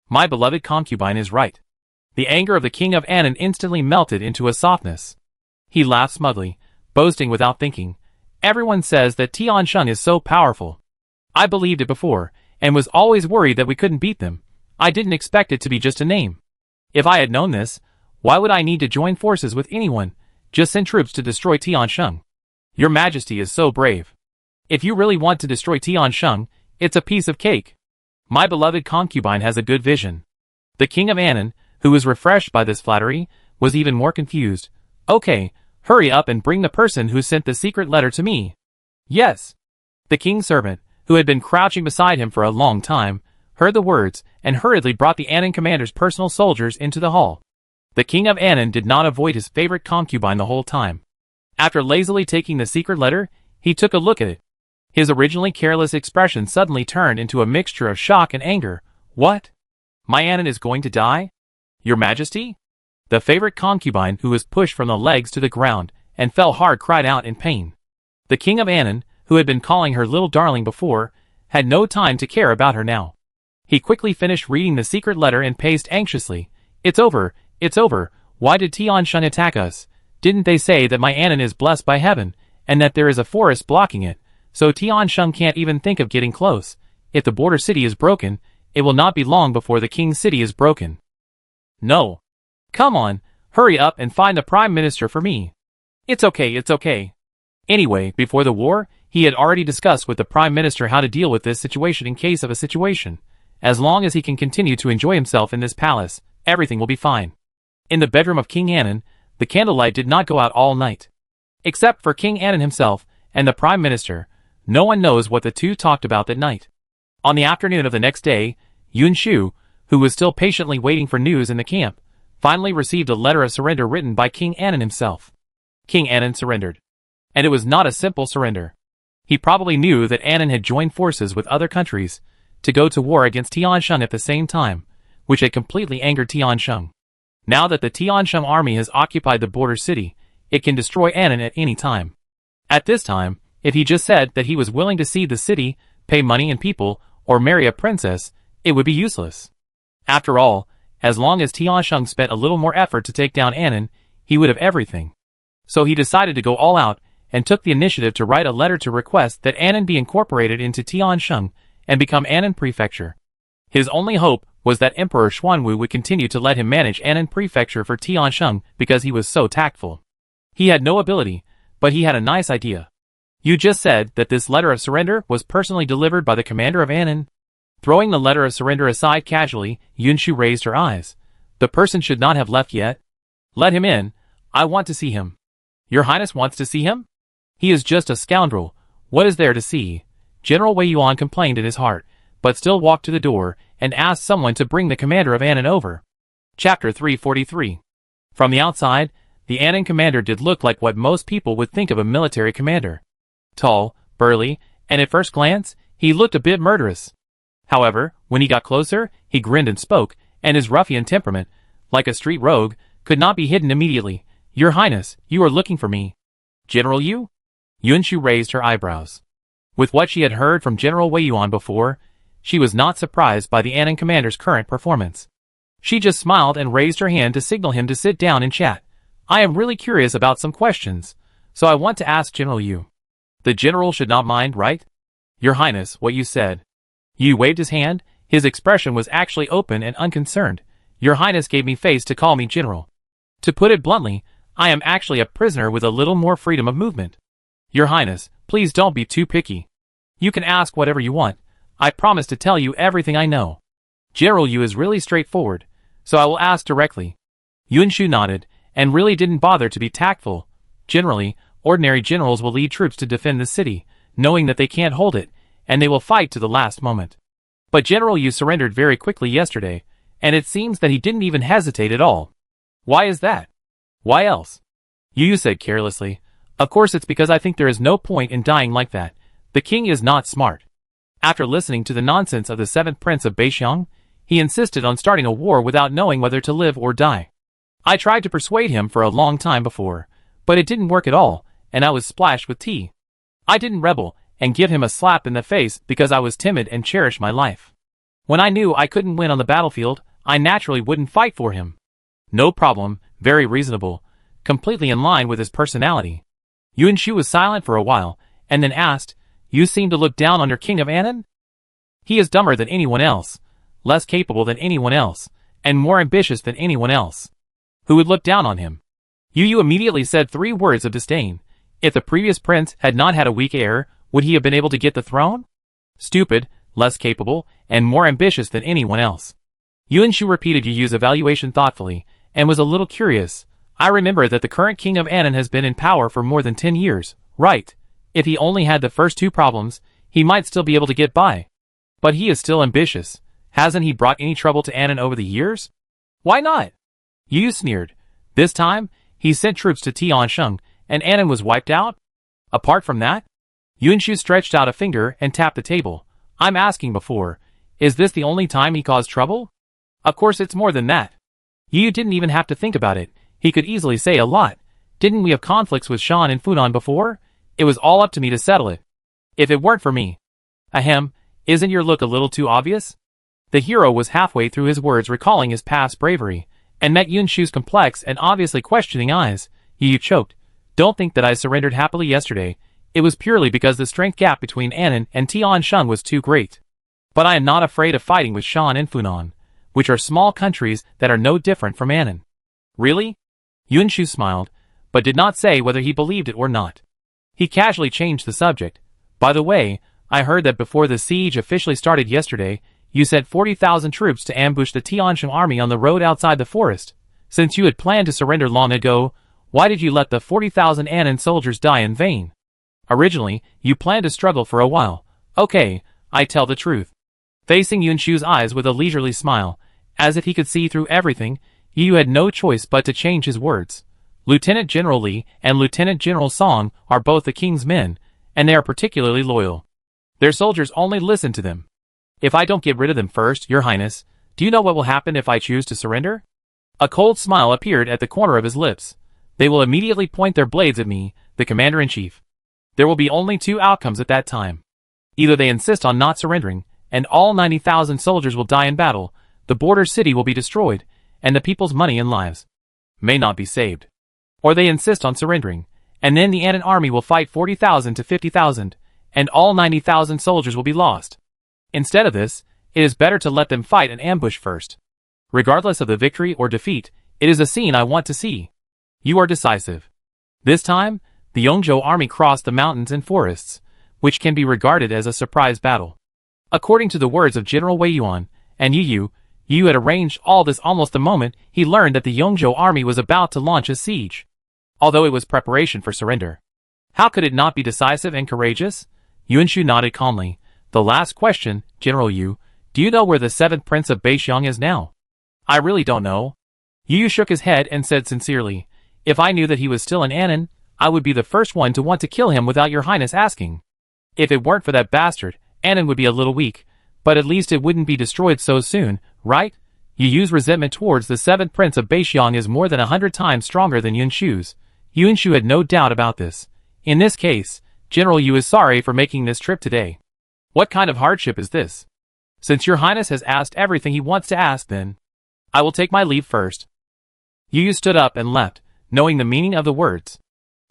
My beloved concubine is right. The anger of the king of Annan instantly melted into a softness. He laughed smugly, boasting without thinking. Everyone says that Tiansheng is so powerful. I believed it before, and was always worried that we couldn't beat them. I didn't expect it to be just a name. If I had known this, why would I need to join forces with anyone? Just send troops to destroy Tiansheng. Your Majesty is so brave. If you really want to destroy Tiansheng, it's a piece of cake. My beloved concubine has a good vision. The king of Annan, who was refreshed by this flattery, was even more confused. Okay, hurry up and bring the person who sent the secret letter to me. Yes. The king's servant, who had been crouching beside him for a long time, heard the words and hurriedly brought the Annan commander's personal soldiers into the hall. The king of Annan did not avoid his favorite concubine the whole time. After lazily taking the secret letter, he took a look at it. His originally careless expression suddenly turned into a mixture of shock and anger. What? My Annan is going to die? Your Majesty? The favorite concubine, who was pushed from the legs to the ground and fell hard, cried out in pain. The king of Annan, who had been calling her little darling before, had no time to care about her now. He quickly finished reading the secret letter and paced anxiously. It's over, it's over. Why did Tiansheng attack us? Didn't they say that my Annan is blessed by heaven, and that there is a forest blocking it, so Tiansheng can't even think of getting close? If the border city is broken, it will not be long before the king's city is broken. No. Come on, hurry up and find the prime minister for me. It's okay, it's okay. Anyway, before the war, he had already discussed with the prime minister how to deal with this situation in case of a situation. As long as he can continue to enjoy himself in this palace, everything will be fine. In the bedroom of King Annan, the candlelight did not go out all night. Except for King Annan himself and the prime minister, no one knows what the two talked about that night. On the afternoon of the next day, Yuan Shu, who was still patiently waiting for news in the camp, finally received a letter of surrender written by King Annan himself. King Annan surrendered. And it was not a simple surrender. He probably knew that Annan had joined forces with other countries to go to war against Tiansheng at the same time, which had completely angered Tiansheng. Now that the Tiansheng army has occupied the border city, it can destroy Annan at any time. At this time, if he just said that he was willing to cede the city, pay money and people, or marry a princess, it would be useless. After all, as long as Tiansheng spent a little more effort to take down Annan, he would have everything. So he decided to go all out, and took the initiative to write a letter to request that Annan be incorporated into Tiansheng and become Annan Prefecture. His only hope was that Emperor Xuanwu would continue to let him manage Annan Prefecture for Tiansheng because he was so tactful. He had no ability, but he had a nice idea. You just said that this letter of surrender was personally delivered by the commander of Annan. Throwing the letter of surrender aside casually, Yunshu raised her eyes. The person should not have left yet. Let him in. I want to see him. Your Highness wants to see him? He is just a scoundrel. What is there to see? General Wei Yuan complained in his heart, but still walked to the door and asked someone to bring the commander of Annan over. Chapter 343. From the outside, the Annan commander did look like what most people would think of a military commander. Tall, burly, and at first glance, he looked a bit murderous. However, when he got closer, he grinned and spoke, and his ruffian temperament, like a street rogue, could not be hidden immediately. Your Highness, you are looking for me. General Yu? Yunshu raised her eyebrows. With what she had heard from General Wei Yuan before, she was not surprised by the Annan commander's current performance. She just smiled and raised her hand to signal him to sit down and chat. I am really curious about some questions, so I want to ask General Yu. The general should not mind, right? Your Highness, what you said. Yu waved his hand. His expression was actually open and unconcerned. Your Highness gave me face to call me general. To put it bluntly, I am actually a prisoner with a little more freedom of movement. Your Highness, please don't be too picky. You can ask whatever you want. I promise to tell you everything I know. General Yu is really straightforward, so I will ask directly. Yunshu nodded, and really didn't bother to be tactful. Generally, ordinary generals will lead troops to defend the city, knowing that they can't hold it, and they will fight to the last moment. But General Yu surrendered very quickly yesterday, and it seems that he didn't even hesitate at all. Why is that? Why else? Yu said carelessly. Of course it's because I think there is no point in dying like that. The king is not smart. After listening to the nonsense of the 7th Prince of Beixiang, he insisted on starting a war without knowing whether to live or die. I tried to persuade him for a long time before, but it didn't work at all, and I was splashed with tea. I didn't rebel and give him a slap in the face because I was timid and cherished my life. When I knew I couldn't win on the battlefield, I naturally wouldn't fight for him. No problem, very reasonable, completely in line with his personality. Yunshu was silent for a while, and then asked, You seem to look down on your king of Annan? He is dumber than anyone else, less capable than anyone else, and more ambitious than anyone else. Who would look down on him? Yu immediately said 3 words of disdain. If the previous prince had not had a weak heir, would he have been able to get the throne? Stupid, less capable, and more ambitious than anyone else. Yunshu repeated Yu's evaluation thoughtfully, and was a little curious. I remember that the current king of Annan has been in power for more than 10 years, right? If he only had the first 2 problems, he might still be able to get by. But he is still ambitious. Hasn't he brought any trouble to Annan over the years? Why not? Yu sneered. This time, he sent troops to Tiansheng, and Annan was wiped out? Apart from that? Yunshu stretched out a finger and tapped the table. I'm asking before, is this the only time he caused trouble? Of course it's more than that. Yu didn't even have to think about it. He could easily say a lot. Didn't we have conflicts with Shan and Funan before? It was all up to me to settle it. If it weren't for me. Ahem, isn't your look a little too obvious? The hero was halfway through his words recalling his past bravery, and met Yunshu's complex and obviously questioning eyes. Yu choked. Don't think that I surrendered happily yesterday. It was purely because the strength gap between Annan and Tiansheng was too great. But I am not afraid of fighting with Shan and Funan, which are small countries that are no different from Annan. Really? Yunshu smiled, but did not say whether he believed it or not. He casually changed the subject. By the way, I heard that before the siege officially started yesterday, you sent 40,000 troops to ambush the Tiansheng army on the road outside the forest. Since you had planned to surrender long ago, why did you let the 40,000 Annan soldiers die in vain? Originally, you planned to struggle for a while. Okay, I tell the truth. Facing Yunshu's eyes with a leisurely smile, as if he could see through everything, Yu had no choice but to change his words. Lieutenant General Li and Lieutenant General Song are both the king's men, and they are particularly loyal. Their soldiers only listen to them. If I don't get rid of them first, Your Highness, do you know what will happen if I choose to surrender? A cold smile appeared at the corner of his lips. They will immediately point their blades at me, the commander-in-chief. There will be only 2 outcomes at that time. Either they insist on not surrendering, and all 90,000 soldiers will die in battle, the border city will be destroyed, and the people's money and lives may not be saved. Or they insist on surrendering, and then the Annan army will fight 40,000 to 50,000, and all 90,000 soldiers will be lost. Instead of this, it is better to let them fight an ambush first. Regardless of the victory or defeat, it is a scene I want to see. You are decisive. This time, the Yongzhou army crossed the mountains and forests, which can be regarded as a surprise battle. According to the words of General Wei Yuan, and you had arranged all this almost the moment he learned that the Yongzhou army was about to launch a siege. Although it was preparation for surrender. How could it not be decisive and courageous? Yuanshu nodded calmly. The last question, General Yu, do you know where the 7th Prince of Beixiang is now? I really don't know. Yu shook his head and said sincerely, if I knew that he was still in Annan, I would be the first one to want to kill him without your highness asking. If it weren't for that bastard, Annan would be a little weak, but at least it wouldn't be destroyed so soon, right? Yu's resentment towards the 7th Prince of Beixiang is more than 100 times stronger than Yuanshu's. Yuanshu had no doubt about this. In this case, General Yu is sorry for making this trip today. What kind of hardship is this? Since your highness has asked everything he wants to ask, then I will take my leave first. Yu stood up and left, knowing the meaning of the words.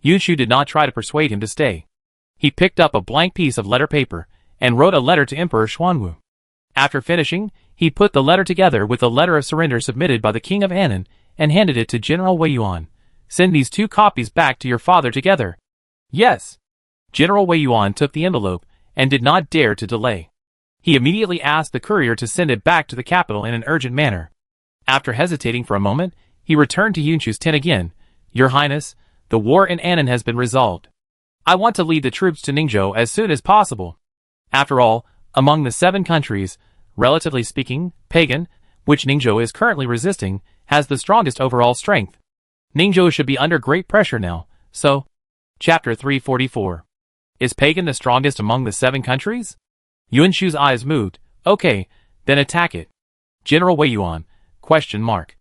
Yuanshu did not try to persuade him to stay. He picked up a blank piece of letter paper and wrote a letter to Emperor Xuanwu. After finishing, he put the letter together with the letter of surrender submitted by the King of Annan and handed it to General Wei Yuan. Send these 2 copies back to your father together. Yes. General Wei Yuan took the envelope and did not dare to delay. He immediately asked the courier to send it back to the capital in an urgent manner. After hesitating for a moment, he returned to Yuanshu's tent again. Your Highness, the war in Annan has been resolved. I want to lead the troops to Ningzhou as soon as possible. After all, among the 7 countries, relatively speaking, pagan, which Ningzhou is currently resisting, has the strongest overall strength. Ningzhou should be under great pressure now, so... Chapter 344. Is pagan the strongest among the 7 countries? Yuanshu's eyes moved. Okay, then attack it. General Wei Yuan, question mark.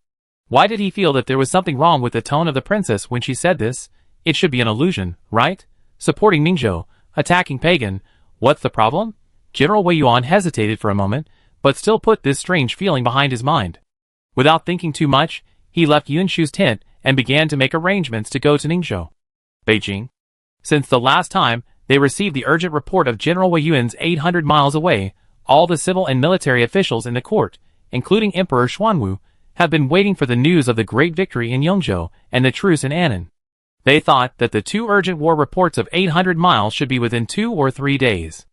Why did he feel that there was something wrong with the tone of the princess when she said this? It should be an illusion, right? Supporting Ningzhou, attacking pagan, what's the problem? General Wei Yuan hesitated for a moment, but still put this strange feeling behind his mind. Without thinking too much, he left Yuanshu's tent and began to make arrangements to go to Ningzhou. Beijing. Since the last time they received the urgent report of General Wei Yuan's 800 miles away, all the civil and military officials in the court, including Emperor Xuanwu, have been waiting for the news of the great victory in Yongzhou and the truce in Annan. They thought that the 2 urgent war reports of 800 miles should be within 2 or 3 days.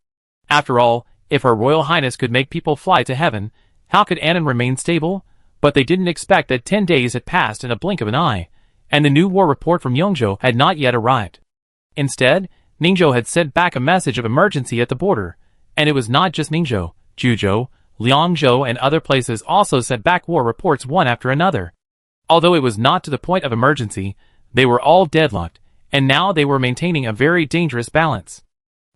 After all, if Her Royal Highness could make people fly to heaven, how could Annan remain stable? But they didn't expect that 10 days had passed in a blink of an eye, and the new war report from Yongzhou had not yet arrived. Instead, Ningzhou had sent back a message of emergency at the border, and it was not just Ningzhou, Juzhou, Liangzhou and other places also sent back war reports one after another. Although it was not to the point of emergency, they were all deadlocked, and now they were maintaining a very dangerous balance.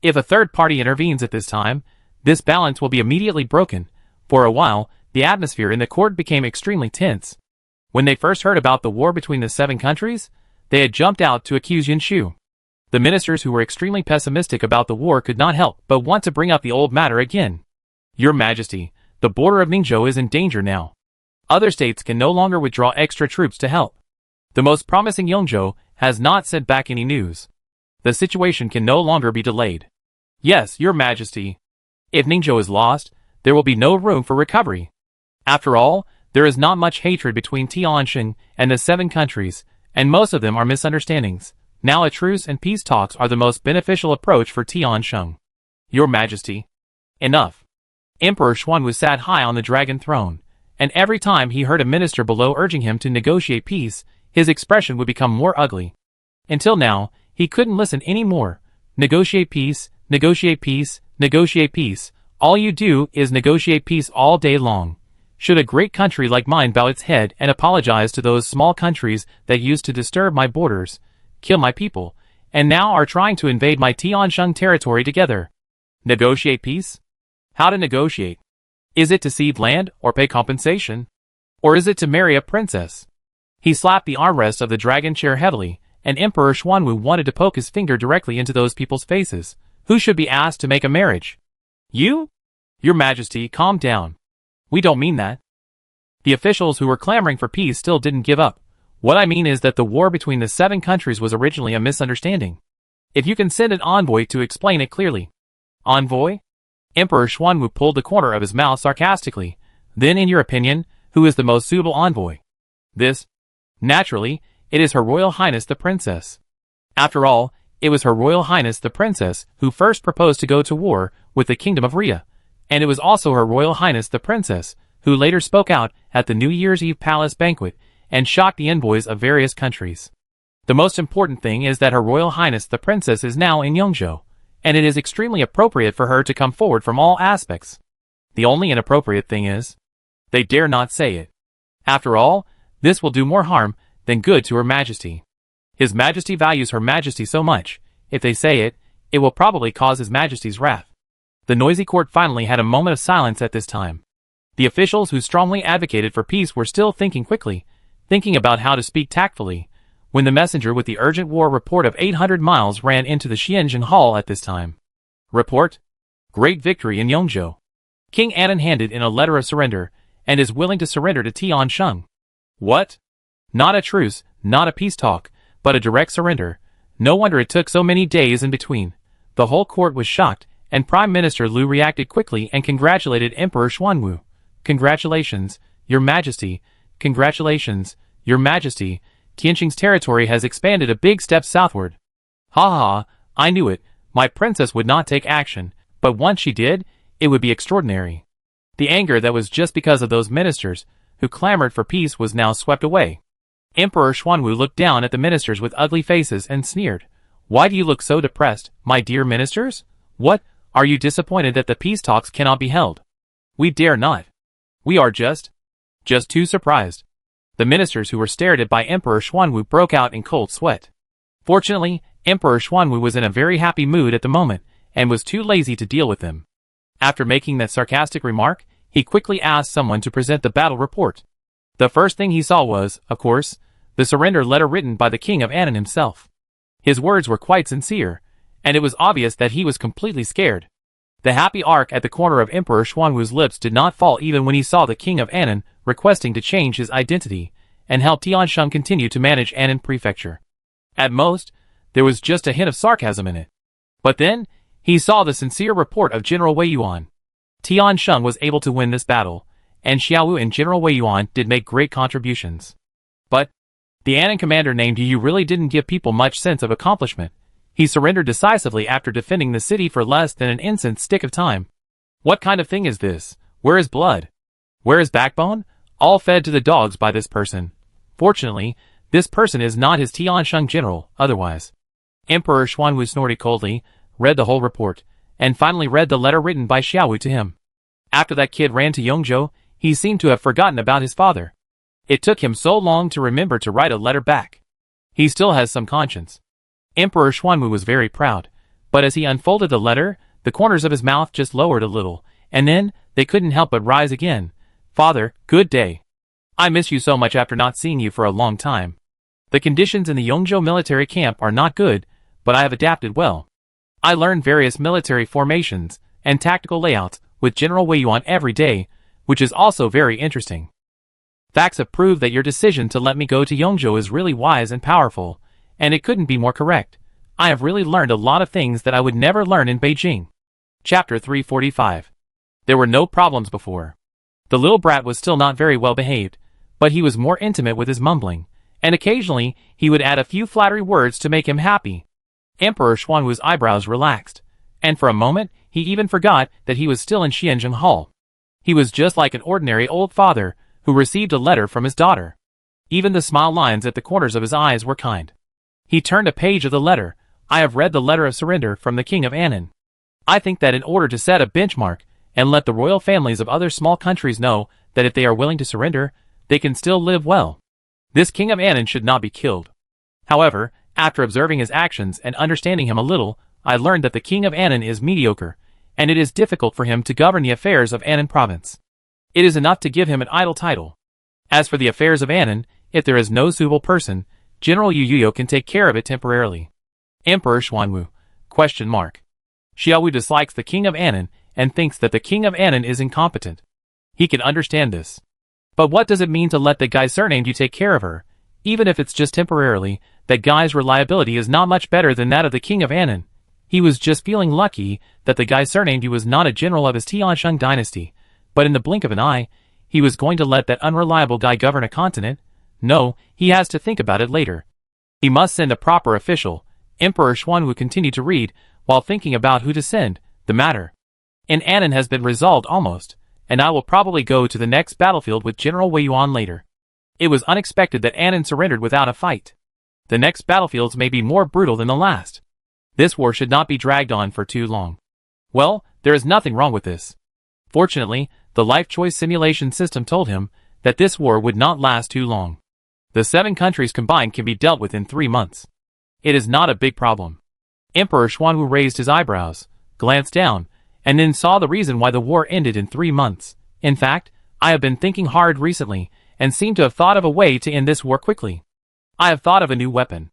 If a third party intervenes at this time, this balance will be immediately broken. For a while, the atmosphere in the court became extremely tense. When they first heard about the war between the 7 countries, they had jumped out to accuse Yuanshu. The ministers who were extremely pessimistic about the war could not help but want to bring up the old matter again. Your Majesty, the border of Ningzhou is in danger now. Other states can no longer withdraw extra troops to help. The most promising Yongzhou has not sent back any news. The situation can no longer be delayed. Yes, Your Majesty. If Ningzhou is lost, there will be no room for recovery. After all, there is not much hatred between Tiansheng and the 7 countries, and most of them are misunderstandings. Now a truce and peace talks are the most beneficial approach for Tiansheng. Your Majesty. Enough. Emperor Xuanwu sat high on the dragon throne, and every time he heard a minister below urging him to negotiate peace, his expression would become more ugly. Until now, he couldn't listen any more. Negotiate peace, negotiate peace, negotiate peace. All you do is negotiate peace all day long. Should a great country like mine bow its head and apologize to those small countries that used to disturb my borders, kill my people, and now are trying to invade my Tiansheng territory together? Negotiate peace? How to negotiate? Is it to cede land or pay compensation? Or is it to marry a princess? He slapped the armrest of the dragon chair heavily, and Emperor Xuanwu wanted to poke his finger directly into those people's faces. Who should be asked to make a marriage? You? Your Majesty, calm down. We don't mean that. The officials who were clamoring for peace still didn't give up. What I mean is that the war between the 7 countries was originally a misunderstanding. If you can send an envoy to explain it clearly. Envoy? Emperor Xuanwu pulled the corner of his mouth sarcastically. Then in your opinion, who is the most suitable envoy? This? Naturally, it is Her Royal Highness the Princess. After all, it was Her Royal Highness the Princess who first proposed to go to war with the Kingdom of Rhea, And it was also Her Royal Highness the Princess, who later spoke out at the New Year's Eve palace banquet and shocked the envoys of various countries. The most important thing is that Her Royal Highness the Princess is now in Yongzhou, and it is extremely appropriate for her to come forward from all aspects. The only inappropriate thing is, they dare not say it. After all, this will do more harm than good to Her Majesty. His Majesty values Her Majesty so much, if they say it, it will probably cause His Majesty's wrath. The noisy court finally had a moment of silence at this time. The officials who strongly advocated for peace were still thinking quickly, thinking about how to speak tactfully, when the messenger with the urgent war report of 800 miles ran into the Xianzhen Hall at this time. Report: great victory in Yongzhou. King Anan handed in a letter of surrender, and is willing to surrender to Tiansheng. What? Not a truce, not a peace talk, but a direct surrender. No wonder it took so many days in between. The whole court was shocked, and Prime Minister Lu reacted quickly and congratulated Emperor Xuanwu. Congratulations, Your Majesty. Congratulations, Your Majesty. Tianjing's territory has expanded a big step southward. Ha ha, I knew it. My princess would not take action, but once she did, it would be extraordinary. The anger that was just because of those ministers who clamored for peace was now swept away. Emperor Xuanwu looked down at the ministers with ugly faces and sneered. Why do you look so depressed, my dear ministers? What, are you disappointed that the peace talks cannot be held? We dare not. We are just too surprised. The ministers who were stared at by Emperor Xuanwu broke out in cold sweat. Fortunately, Emperor Xuanwu was in a very happy mood at the moment, and was too lazy to deal with them. After making that sarcastic remark, he quickly asked someone to present the battle report. The first thing he saw was, of course, the surrender letter written by the King of Anan himself. His words were quite sincere, and it was obvious that he was completely scared. The happy arc at the corner of Emperor Xuanwu's lips did not fall even when he saw the King of Anan requesting to change his identity and help Tiansheng continue to manage Anan Prefecture. At most, there was just a hint of sarcasm in it. But then, he saw the sincere report of General Wei Yuan. Tiansheng was able to win this battle, and Xiaowu and General Wei Yuan did make great contributions. But the Anan commander named Yu really didn't give people much sense of accomplishment. He surrendered decisively after defending the city for less than an instant's stick of time. What kind of thing is this? Where is blood? Where is backbone? All fed to the dogs by this person. Fortunately, this person is not his Tiansheng general, otherwise. Emperor Xuanwu snorted coldly, read the whole report, and finally read the letter written by Xiaowu to him. After that kid ran to Yongzhou, he seemed to have forgotten about his father. It took him so long to remember to write a letter back. He still has some conscience. Emperor Xuanwu was very proud, but as he unfolded the letter, the corners of his mouth just lowered a little, and then, they couldn't help but rise again. Father, good day. I miss you so much after not seeing you for a long time. The conditions in the Yongzhou military camp are not good, but I have adapted well. I learned various military formations and tactical layouts with General Wei Yuan every day, which is also very interesting. Facts have proved that your decision to let me go to Yongzhou is really wise and powerful, and it couldn't be more correct. I have really learned a lot of things that I would never learn in Beijing. Chapter 345. There were no problems before. The little brat was still not very well behaved, but he was more intimate with his mumbling, and occasionally he would add a few flattery words to make him happy. Emperor Xuanwu's eyebrows relaxed, and for a moment he even forgot that he was still in Xianzhen Hall. He was just like an ordinary old father who received a letter from his daughter. Even the smile lines at the corners of his eyes were kind. He turned a page of the letter. I have read the letter of surrender from the King of Anan. I think that in order to set a benchmark and let the royal families of other small countries know that if they are willing to surrender, they can still live well. This King of Anan should not be killed. However, after observing his actions and understanding him a little, I learned that the King of Anan is mediocre, and it is difficult for him to govern the affairs of Anan province. It is enough to give him an idle title. As for the affairs of Anan, if there is no suitable person, General Yu Yuyo can take care of it temporarily. Emperor Xuanwu. Xiaowu dislikes the King of Anan and thinks that the King of Anan is incompetent. He can understand this. But what does it mean to let the guy surnamed you take care of her? Even if it's just temporarily, that guy's reliability is not much better than that of the King of Anan. He was just feeling lucky that the guy surnamed you was not a general of his Tiansheng dynasty, but in the blink of an eye, he was going to let that unreliable guy govern a continent? No, he has to think about it later. He must send a proper official. Emperor Xuanwu continued to read, while thinking about who to send. The matter. in Annan has been resolved almost, and I will probably go to the next battlefield with General Wei Yuan later. It was unexpected that Annan surrendered without a fight. The next battlefields may be more brutal than the last. This war should not be dragged on for too long. Well, there is nothing wrong with this. Fortunately, the life choice simulation system told him that this war would not last too long. The 7 countries combined can be dealt with in 3 months. It is not a big problem. Emperor Xuanwu raised his eyebrows, glanced down, and then saw the reason why the war ended in 3 months. In fact, I have been thinking hard recently, and seem to have thought of a way to end this war quickly. I have thought of a new weapon.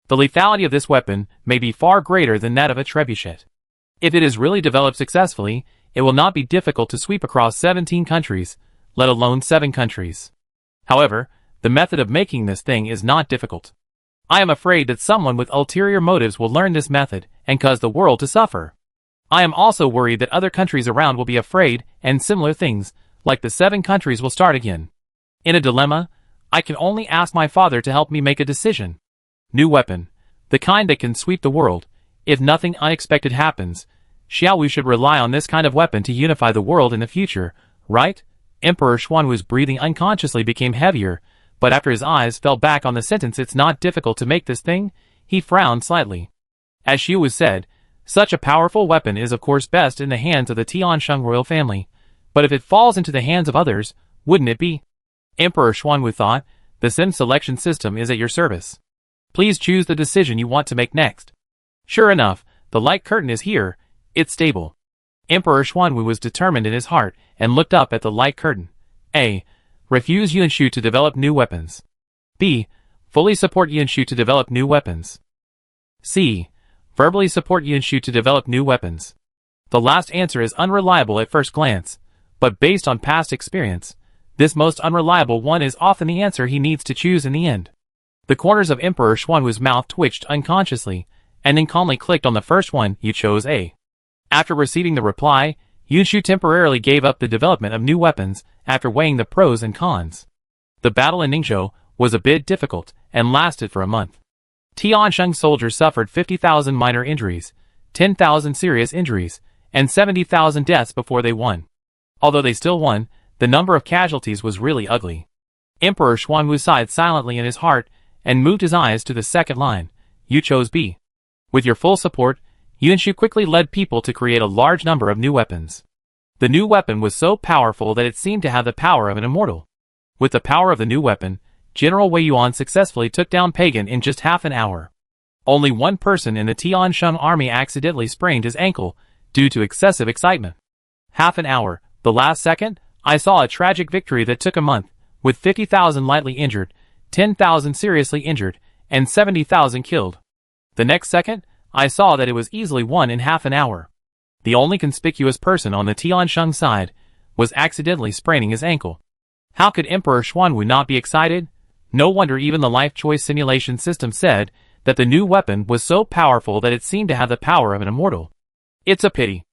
The lethality of this weapon may be far greater than that of a trebuchet. If it is really developed successfully, it will not be difficult to sweep across 17 countries, let alone 7 countries. However, the method of making this thing is not difficult. I am afraid that someone with ulterior motives will learn this method and cause the world to suffer. I am also worried that other countries around will be afraid, and similar things, like the 7 countries, will start again. In a dilemma, I can only ask my father to help me make a decision. New weapon. The kind that can sweep the world. If nothing unexpected happens, Xiaowu should rely on this kind of weapon to unify the world in the future, right? Emperor Xuanwu's breathing unconsciously became heavier, but after his eyes fell back on the sentence "it's not difficult to make this thing," he frowned slightly. As Xiaowu said, such a powerful weapon is of course best in the hands of the Tiansheng royal family, but if it falls into the hands of others, wouldn't it be? Emperor Xuanwu thought, the sim selection system is at your service. Please choose the decision you want to make next. Sure enough, the light curtain is here, it's stable. Emperor Xuanwu was determined in his heart and looked up at the light curtain. A. Refuse Yunshu to develop new weapons. B. Fully support Yunshu to develop new weapons. C. Verbally support Yunshu to develop new weapons. The last answer is unreliable at first glance, but based on past experience, this most unreliable one is often the answer he needs to choose in the end. The corners of Emperor Xuanwu's mouth twitched unconsciously, and then calmly clicked on the first one. You chose A. After receiving the reply, Yunshu temporarily gave up the development of new weapons after weighing the pros and cons. The battle in Ningzhou was a bit difficult and lasted for a month. Tiansheng soldiers suffered 50,000 minor injuries, 10,000 serious injuries, and 70,000 deaths before they won. Although they still won, the number of casualties was really ugly. Emperor Xuanwu sighed silently in his heart and moved his eyes to the second line. You chose B. With your full support, Yunshu quickly led people to create a large number of new weapons. The new weapon was so powerful that it seemed to have the power of an immortal. With the power of the new weapon, General Wei Yuan successfully took down Pagan in just half an hour. Only one person in the Tiansheng army accidentally sprained his ankle due to excessive excitement. Half an hour, the last second, I saw a tragic victory that took a month, with 50,000 lightly injured, 10,000 seriously injured, and 70,000 killed. The next second, I saw that it was easily won in half an hour. The only conspicuous person on the Tiansheng side was accidentally spraining his ankle. How could Emperor Xuanwu not be excited? No wonder even the life choice simulation system said that the new weapon was so powerful that it seemed to have the power of an immortal. It's a pity.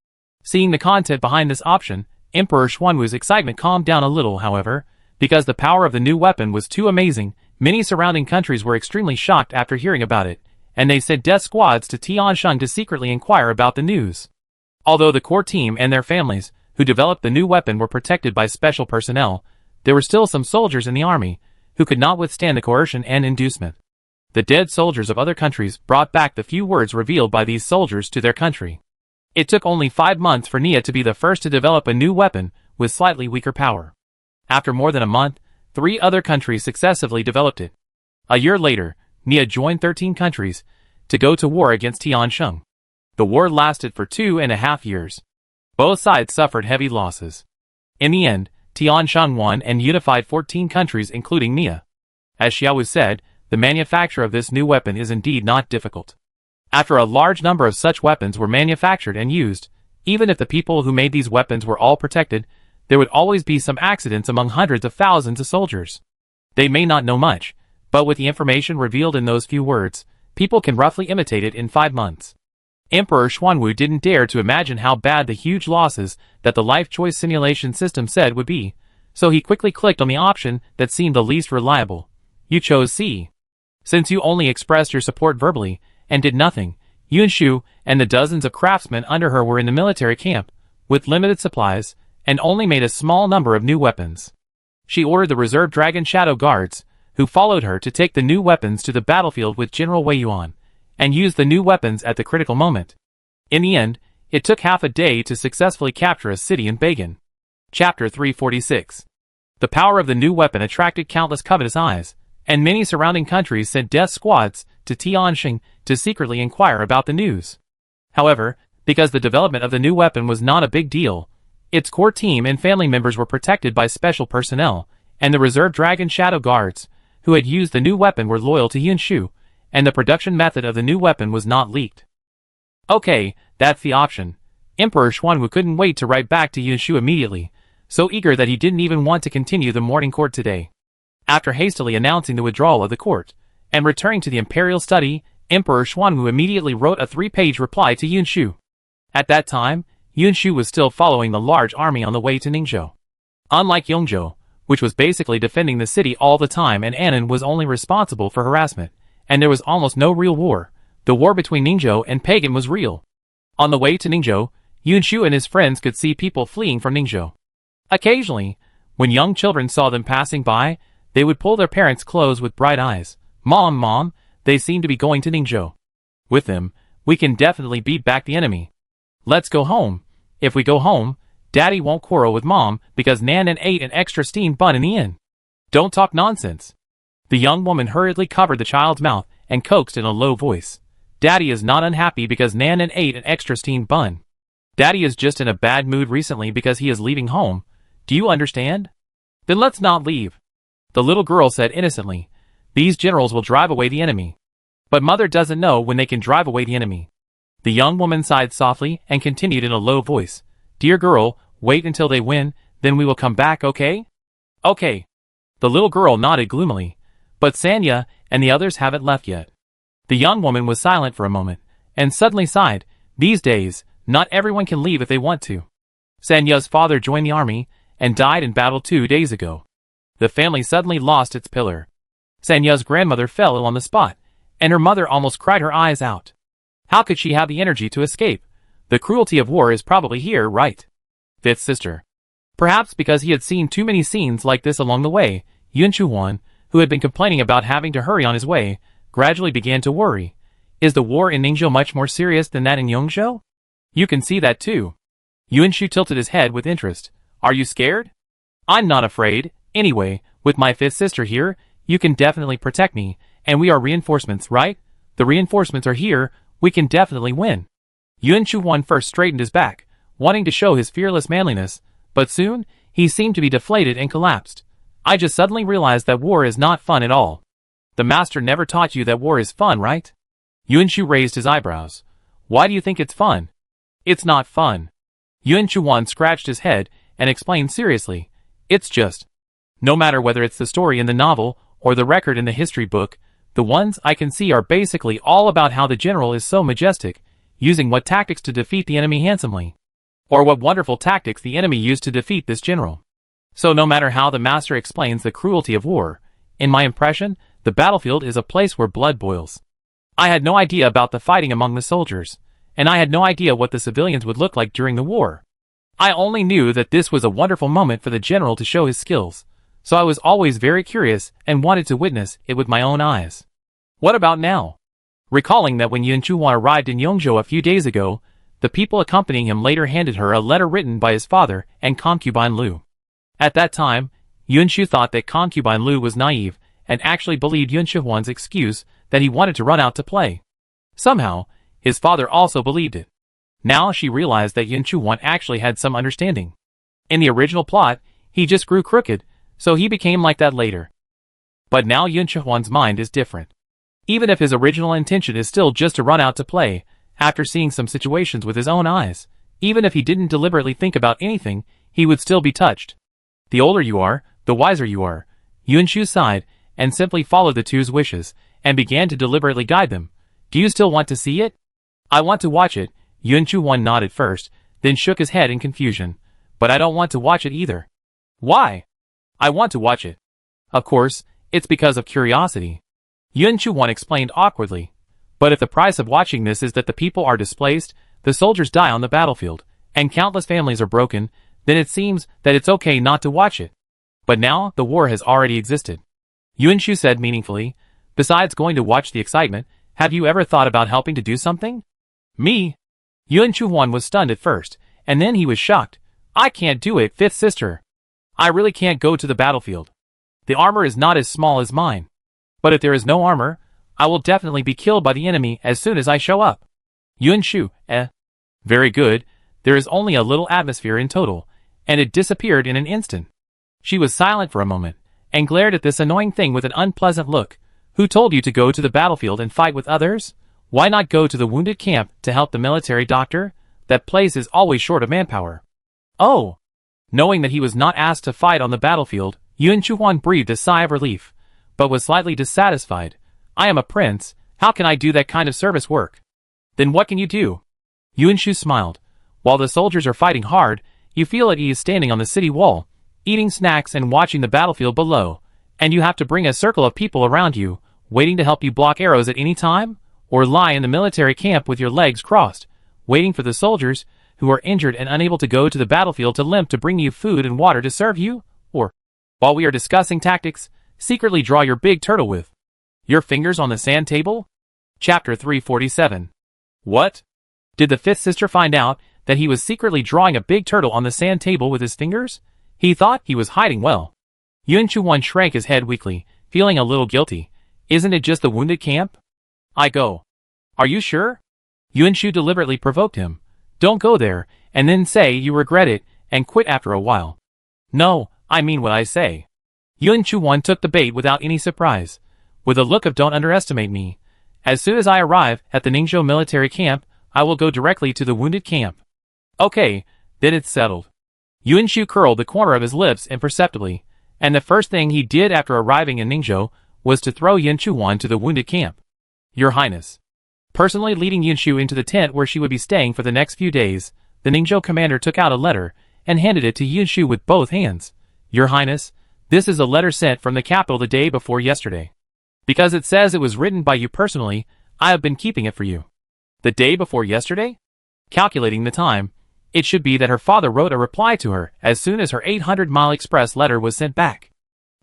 Seeing the content behind this option, Emperor Xuanwu's excitement calmed down a little, however, because the power of the new weapon was too amazing. Many surrounding countries were extremely shocked after hearing about it, and they sent death squads to Tiansheng to secretly inquire about the news. Although the core team and their families, who developed the new weapon, were protected by special personnel, there were still some soldiers in the army who could not withstand the coercion and inducement. The dead soldiers of other countries brought back the few words revealed by these soldiers to their country. It took only 5 months for Nia to be the first to develop a new weapon with slightly weaker power. After more than a month, 3 other countries successively developed it. A year later, Nia joined 13 countries to go to war against Tiansheng. The war lasted for 2.5 years. Both sides suffered heavy losses. In the end, Tiansheng won and unified 14 countries including Nia. As Xiaowu said, the manufacture of this new weapon is indeed not difficult. After a large number of such weapons were manufactured and used, even if the people who made these weapons were all protected, there would always be some accidents among hundreds of thousands of soldiers. They may not know much, but with the information revealed in those few words, people can roughly imitate it in 5 months. Emperor Xuanwu didn't dare to imagine how bad the huge losses that the life choice simulation system said would be, so he quickly clicked on the option that seemed the least reliable. You chose C. Since you only expressed your support verbally and did nothing, Yunshu and the dozens of craftsmen under her were in the military camp, with limited supplies, and only made a small number of new weapons. She ordered the reserve Dragon Shadow Guards, who followed her to take the new weapons to the battlefield with General Wei Yuan, and use the new weapons at the critical moment. In the end, it took half a day to successfully capture a city in Bagan. Chapter 346. The power of the new weapon attracted countless covetous eyes, and many surrounding countries sent death squads to Tianjin to secretly inquire about the news. However, because the development of the new weapon was not a big deal, its core team and family members were protected by special personnel, and the reserve Dragon Shadow Guards, who had used the new weapon, were loyal to Yunshu, and the production method of the new weapon was not leaked. Okay, that's the option. Emperor Xuanwu couldn't wait to write back to Yunshu immediately, so eager that he didn't even want to continue the morning court today. After hastily announcing the withdrawal of the court, and returning to the imperial study, Emperor Xuanwu immediately wrote a 3-page reply to Yunshu. At that time, Yunshu was still following the large army on the way to Ningzhou. Unlike Yongzhou, which was basically defending the city all the time, and Annan was only responsible for harassment, and there was almost no real war, the war between Ningzhou and Pagan was real. On the way to Ningzhou, Yunshu and his friends could see people fleeing from Ningzhou. Occasionally, when young children saw them passing by, they would pull their parents' clothes with bright eyes. "Mom, Mom, they seem to be going to Ningzhou. With them, we can definitely beat back the enemy. Let's go home. If we go home, Daddy won't quarrel with Mom because Nan ate an extra steamed bun in the inn." "Don't talk nonsense." The young woman hurriedly covered the child's mouth and coaxed in a low voice. "Daddy is not unhappy because Nan ate an extra steamed bun. Daddy is just in a bad mood recently because he is leaving home. Do you understand? Then let's not leave." The little girl said innocently, "These generals will drive away the enemy. But Mother doesn't know when they can drive away the enemy." The young woman sighed softly and continued in a low voice, "Dear girl, wait until they win, then we will come back, okay?" "Okay." The little girl nodded gloomily. "But Sanya and the others haven't left yet." The young woman was silent for a moment, and suddenly sighed. "These days, not everyone can leave if they want to. Sanya's father joined the army, and died in battle 2 days ago." The family suddenly lost its pillar. Sanya's grandmother fell ill on the spot, and her mother almost cried her eyes out. How could she have the energy to escape? The cruelty of war is probably here, right? Fifth sister. Perhaps because he had seen too many scenes like this along the way, Yunshu Huan, who had been complaining about having to hurry on his way, gradually began to worry. Is the war in Ningzhou much more serious than that in Yongzhou? You can see that too. Yunshu tilted his head with interest. Are you scared? I'm not afraid. Anyway, with my fifth sister here, you can definitely protect me, and we are reinforcements, right? The reinforcements are here, we can definitely win. Yunshu Huan first straightened his back, wanting to show his fearless manliness, but soon, he seemed to be deflated and collapsed. I just suddenly realized that war is not fun at all. The master never taught you that war is fun, right? Yunshu raised his eyebrows. Why do you think it's fun? It's not fun. Yunshu Huan scratched his head and explained seriously. It's just. No matter whether it's the story in the novel or the record in the history book, the ones I can see are basically all about how the general is so majestic, using what tactics to defeat the enemy handsomely. Or what wonderful tactics the enemy used to defeat this general. So no matter how the master explains the cruelty of war, in my impression, the battlefield is a place where blood boils. I had no idea about the fighting among the soldiers, and I had no idea what the civilians would look like during the war. I only knew that this was a wonderful moment for the general to show his skills, so I was always very curious and wanted to witness it with my own eyes. What about now? Recalling that when Yunshu Huan arrived in Yongzhou a few days ago, the people accompanying him later handed her a letter written by his father and concubine Lu. At that time, Yunshu thought that concubine Lu was naive and actually believed Yunshu Huan's excuse that he wanted to run out to play. Somehow, his father also believed it. Now she realized that Yunshu Huan actually had some understanding. In the original plot, he just grew crooked, so he became like that later. But now Yunshu Huan's mind is different. Even if his original intention is still just to run out to play, after seeing some situations with his own eyes, even if he didn't deliberately think about anything, he would still be touched. The older you are, the wiser you are. Yunshu sighed, and simply followed the two's wishes, and began to deliberately guide them. Do you still want to see it? I want to watch it. Yunshu Huan nodded first, then shook his head in confusion. But I don't want to watch it either. Why? I want to watch it. Of course, it's because of curiosity. Yunshu Huan explained awkwardly. But if the price of watching this is that the people are displaced, the soldiers die on the battlefield, and countless families are broken, then it seems that it's okay not to watch it. But now, the war has already existed. Yuanshu said meaningfully, besides going to watch the excitement, have you ever thought about helping to do something? Me? Yuanshu Huan was stunned at first, and then he was shocked. I can't do it, fifth sister. I really can't go to the battlefield. The armor is not as small as mine. But if there is no armor, I will definitely be killed by the enemy as soon as I show up. Yuanshu, Very good, there is only a little atmosphere in total, and it disappeared in an instant. She was silent for a moment, and glared at this annoying thing with an unpleasant look. Who told you to go to the battlefield and fight with others? Why not go to the wounded camp to help the military doctor? That place is always short of manpower. Oh! Knowing that he was not asked to fight on the battlefield, Yuanshu Huan breathed a sigh of relief, but was slightly dissatisfied. I am a prince, how can I do that kind of service work? Then what can you do? Yuanshu smiled. While the soldiers are fighting hard, you feel at ease standing on the city wall, eating snacks and watching the battlefield below, and you have to bring a circle of people around you, waiting to help you block arrows at any time, or lie in the military camp with your legs crossed, waiting for the soldiers who are injured and unable to go to the battlefield to limp to bring you food and water to serve you, or, while we are discussing tactics, secretly draw your big turtle with your fingers on the sand table? Chapter 347. What? Did the fifth sister find out that he was secretly drawing a big turtle on the sand table with his fingers? He thought he was hiding well. Yuanshu Huan shrank his head weakly, feeling a little guilty. Isn't it just the wounded camp? I go. Are you sure? Yuanshu deliberately provoked him. Don't go there, and then say you regret it, and quit after a while. No, I mean what I say. Yuanshu Huan took the bait without any surprise, with a look of don't underestimate me. As soon as I arrive at the Ningzhou military camp, I will go directly to the wounded camp. Okay, then it's settled. Yuanshu curled the corner of his lips imperceptibly, and the first thing he did after arriving in Ningzhou was to throw Yuanshu Huan to the wounded camp. Your Highness. Personally leading Yuanshu into the tent where she would be staying for the next few days, the Ningzhou commander took out a letter and handed it to Yuanshu with both hands. Your Highness, this is a letter sent from the capital the day before yesterday. Because it says it was written by you personally, I have been keeping it for you. The day before yesterday? Calculating the time, it should be that her father wrote a reply to her as soon as her 800-mile express letter was sent back.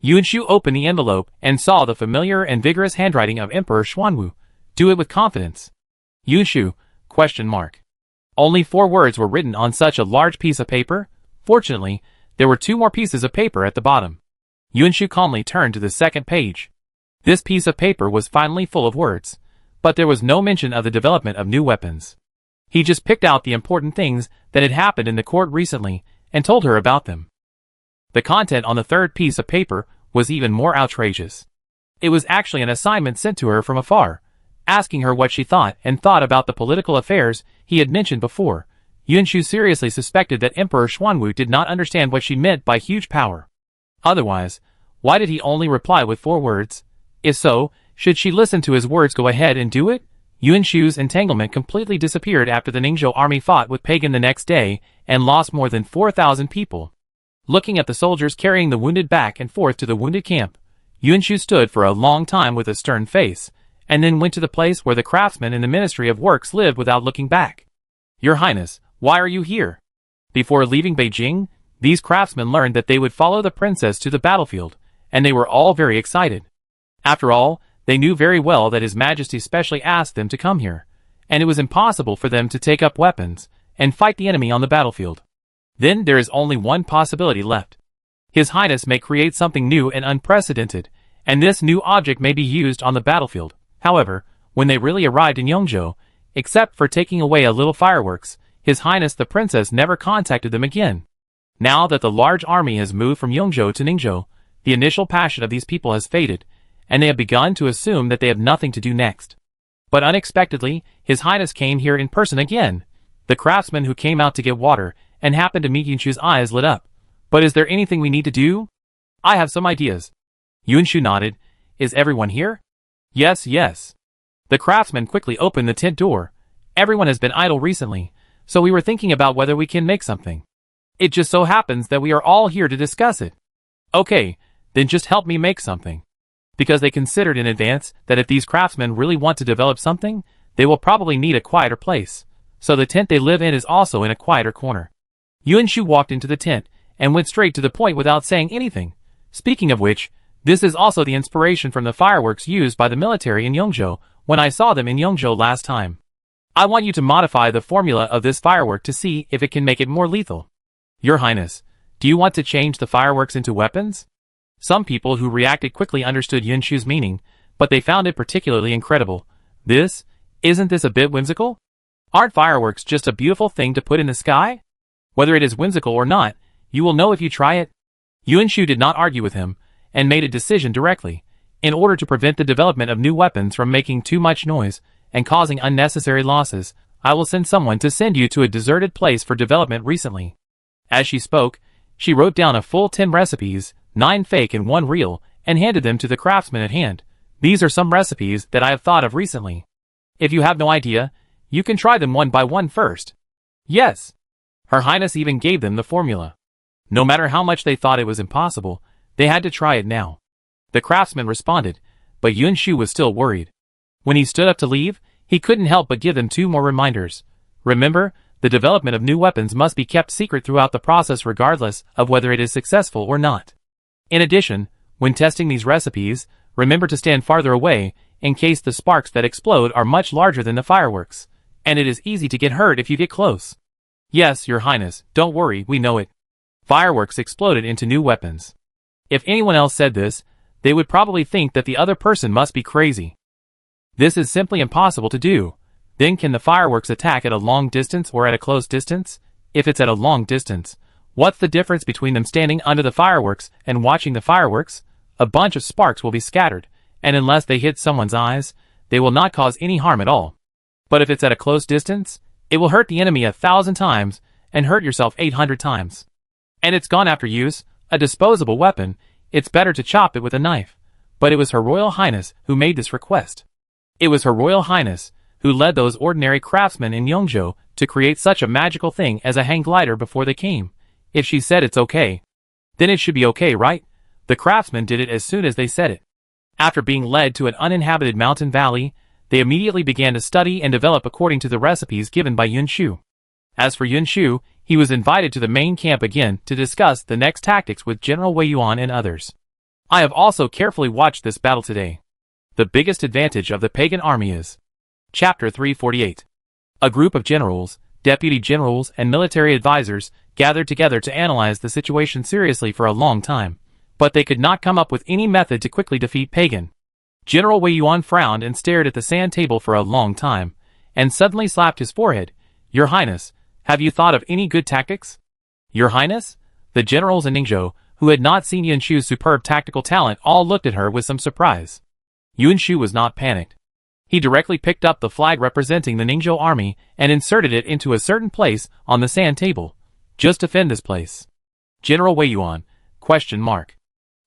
Yuanshu opened the envelope and saw the familiar and vigorous handwriting of Emperor Xuanwu. Do it with confidence. Yuanshu, ? Only 4 words were written on such a large piece of paper. Fortunately, there were 2 more pieces of paper at the bottom. Yuanshu calmly turned to the second page. This piece of paper was finally full of words, but there was no mention of the development of new weapons. He just picked out the important things that had happened in the court recently and told her about them. The content on the third piece of paper was even more outrageous. It was actually an assignment sent to her from afar, asking her what she thought about the political affairs he had mentioned before. Yuanshu seriously suspected that Emperor Xuanwu did not understand what she meant by huge power. Otherwise, why did he only reply with 4 words? If so, should she listen to his words, go ahead and do it? Yuanshu's entanglement completely disappeared after the Ningzhou army fought with Pagan the next day and lost more than 4,000 people. Looking at the soldiers carrying the wounded back and forth to the wounded camp, Yuanshu stood for a long time with a stern face, and then went to the place where the craftsmen in the Ministry of Works lived without looking back. Your Highness, why are you here? Before leaving Beijing, these craftsmen learned that they would follow the princess to the battlefield, and they were all very excited. After all, they knew very well that His Majesty specially asked them to come here, and it was impossible for them to take up weapons and fight the enemy on the battlefield. Then there is only one possibility left. His Highness may create something new and unprecedented, and this new object may be used on the battlefield. However, when they really arrived in Yongzhou, except for taking away a little fireworks, His Highness the Princess never contacted them again. Now that the large army has moved from Yongzhou to Ningzhou, the initial passion of these people has faded, and they have begun to assume that they have nothing to do next. But unexpectedly, His Highness came here in person again. The craftsman who came out to get water and happened to meet Yuanshu's eyes lit up. But is there anything we need to do? I have some ideas. Yuanshu nodded. Is everyone here? Yes, yes. The craftsman quickly opened the tent door. Everyone has been idle recently, so we were thinking about whether we can make something. It just so happens that we are all here to discuss it. Okay, then just help me make something. Because they considered in advance that if these craftsmen really want to develop something, they will probably need a quieter place. so the tent they live in is also in a quieter corner. Yuan Shu walked into the tent and went straight to the point without saying anything. Speaking of which, this is also the inspiration from the fireworks used by the military in Yongzhou when I saw them in Yongzhou last time. I want you to modify the formula of this firework to see if it can make it more lethal. Your Highness, do you want to change the fireworks into weapons? Some people who reacted quickly understood Yuan Shu's meaning, but they found it particularly incredible. Isn't this a bit whimsical? Aren't fireworks just a beautiful thing to put in the sky? Whether it is whimsical or not, you will know if you try it. Yuan Shu did not argue with him, and made a decision directly. In order to prevent the development of new weapons from making too much noise and causing unnecessary losses, I will send someone to send you to a deserted place for development recently. As she spoke, she wrote down a full 10 recipes, 9 fake and 1 real, and handed them to the craftsman at hand. These are some recipes that I have thought of recently. If you have no idea, you can try them one by one first. Yes. Her Highness even gave them the formula. No matter how much they thought it was impossible, they had to try it now. The craftsman responded, but Yuan Shu was still worried. When he stood up to leave, he couldn't help but give them 2 more reminders. Remember, the development of new weapons must be kept secret throughout the process regardless of whether it is successful or not. In addition, when testing these recipes, remember to stand farther away in case the sparks that explode are much larger than the fireworks, and it is easy to get hurt if you get close. Yes, Your Highness, don't worry, we know it. Fireworks exploded into new weapons. If anyone else said this, they would probably think that the other person must be crazy. This is simply impossible to do. Then can the fireworks attack at a long distance or at a close distance? If it's at a long distance, what's the difference between them standing under the fireworks and watching the fireworks? A bunch of sparks will be scattered, and unless they hit someone's eyes, they will not cause any harm at all. But if it's at a close distance, it will hurt the enemy 1,000 times and hurt yourself 800 times. And it's gone after use, a disposable weapon, it's better to chop it with a knife. But it was Her Royal Highness who made this request. It was Her Royal Highness who led those ordinary craftsmen in Yongzhou to create such a magical thing as a hang glider before they came. If she said it's okay, then it should be okay, right? The craftsmen did it as soon as they said it. After being led to an uninhabited mountain valley, they immediately began to study and develop according to the recipes given by Yuan Shu. As for Yuan Shu, he was invited to the main camp again to discuss the next tactics with General Wei Yuan and others. I have also carefully watched this battle today. The biggest advantage of the pagan army is Chapter 348. A group of generals, deputy generals, and military advisors gathered together to analyze the situation seriously for a long time, but they could not come up with any method to quickly defeat Pagan. General Wei Yuan frowned and stared at the sand table for a long time, and suddenly slapped his forehead. Your Highness, have you thought of any good tactics? Your Highness? The generals in Ningzhou, who had not seen Yuan Shu's superb tactical talent, all looked at her with some surprise. Yuan Shu was not panicked. He directly picked up the flag representing the Ningzhou army and inserted it into a certain place on the sand table. Just defend this place. General Wei Yuan, ?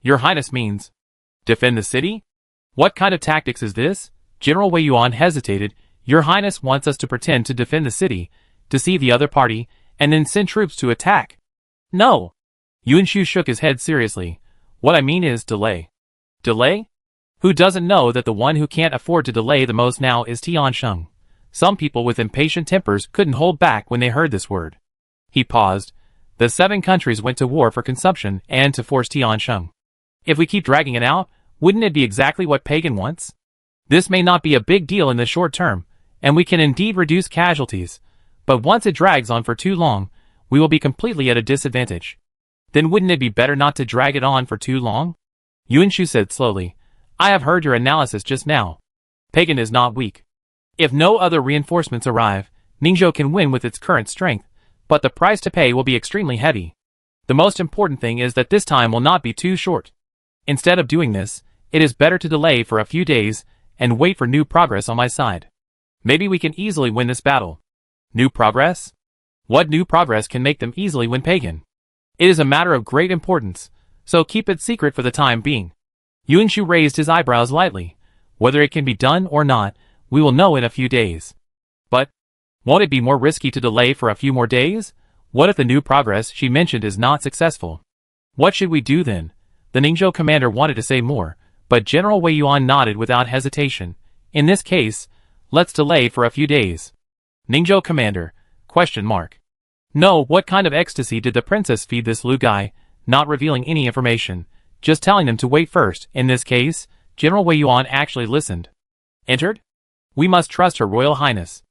Your Highness means defend the city? What kind of tactics is this? General Wei Yuan hesitated. Your Highness wants us to pretend to defend the city, deceive the other party, and then send troops to attack. No. Yuan Shu shook his head seriously. What I mean is delay. Delay? Who doesn't know that the one who can't afford to delay the most now is Tiansheng? Some people with impatient tempers couldn't hold back when they heard this word. He paused. The 7 countries went to war for consumption and to force Tiansheng. If we keep dragging it out, wouldn't it be exactly what Pagan wants? This may not be a big deal in the short term, and we can indeed reduce casualties, but once it drags on for too long, we will be completely at a disadvantage. Then wouldn't it be better not to drag it on for too long? Yuan Shu said slowly. I have heard your analysis just now. Pagan is not weak. If no other reinforcements arrive, Ningzhou can win with its current strength, but the price to pay will be extremely heavy. The most important thing is that this time will not be too short. Instead of doing this, it is better to delay for a few days and wait for new progress on my side. Maybe we can easily win this battle. New progress? What new progress can make them easily win Pagan? It is a matter of great importance, so keep it secret for the time being. Yuan Shu raised his eyebrows lightly. Whether it can be done or not, we will know in a few days. But won't it be more risky to delay for a few more days? What if the new progress she mentioned is not successful? What should we do then? The Ningzhou commander wanted to say more, but General Wei Yuan nodded without hesitation. In this case, let's delay for a few days. Ningzhou Commander, question mark. No, what kind of ecstasy did the princess feed this Lu guy, not revealing any information, just telling them to wait first. In this case, General Wei Yuan actually listened. Entered? We must trust Her Royal Highness.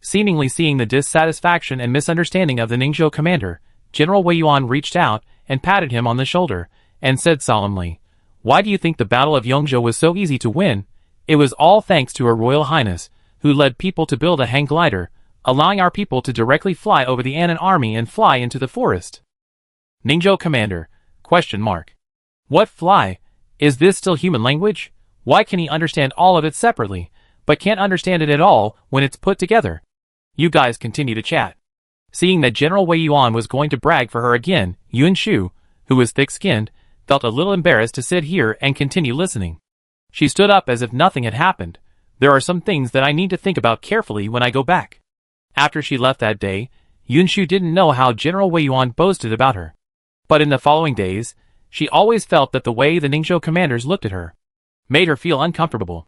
Seemingly seeing the dissatisfaction and misunderstanding of the Ningzhou commander, General Wei Yuan reached out and patted him on the shoulder, and said solemnly, "Why do you think the Battle of Yongzhou was so easy to win? It was all thanks to Her Royal Highness, who led people to build a hang glider, allowing our people to directly fly over the Anan army and fly into the forest." Ningzhou commander, question mark. What fly? Is this still human language? Why can he understand all of it separately, but can't understand it at all when it's put together? You guys continue to chat. Seeing that General Wei Yuan was going to brag for her again, Yuan Shu, who was thick-skinned, felt a little embarrassed to sit here and continue listening. She stood up as if nothing had happened. There are some things that I need to think about carefully when I go back. After she left that day, Yuan Shu didn't know how General Wei Yuan boasted about her. But in the following days, she always felt that the way the Ningzhou commanders looked at her made her feel uncomfortable.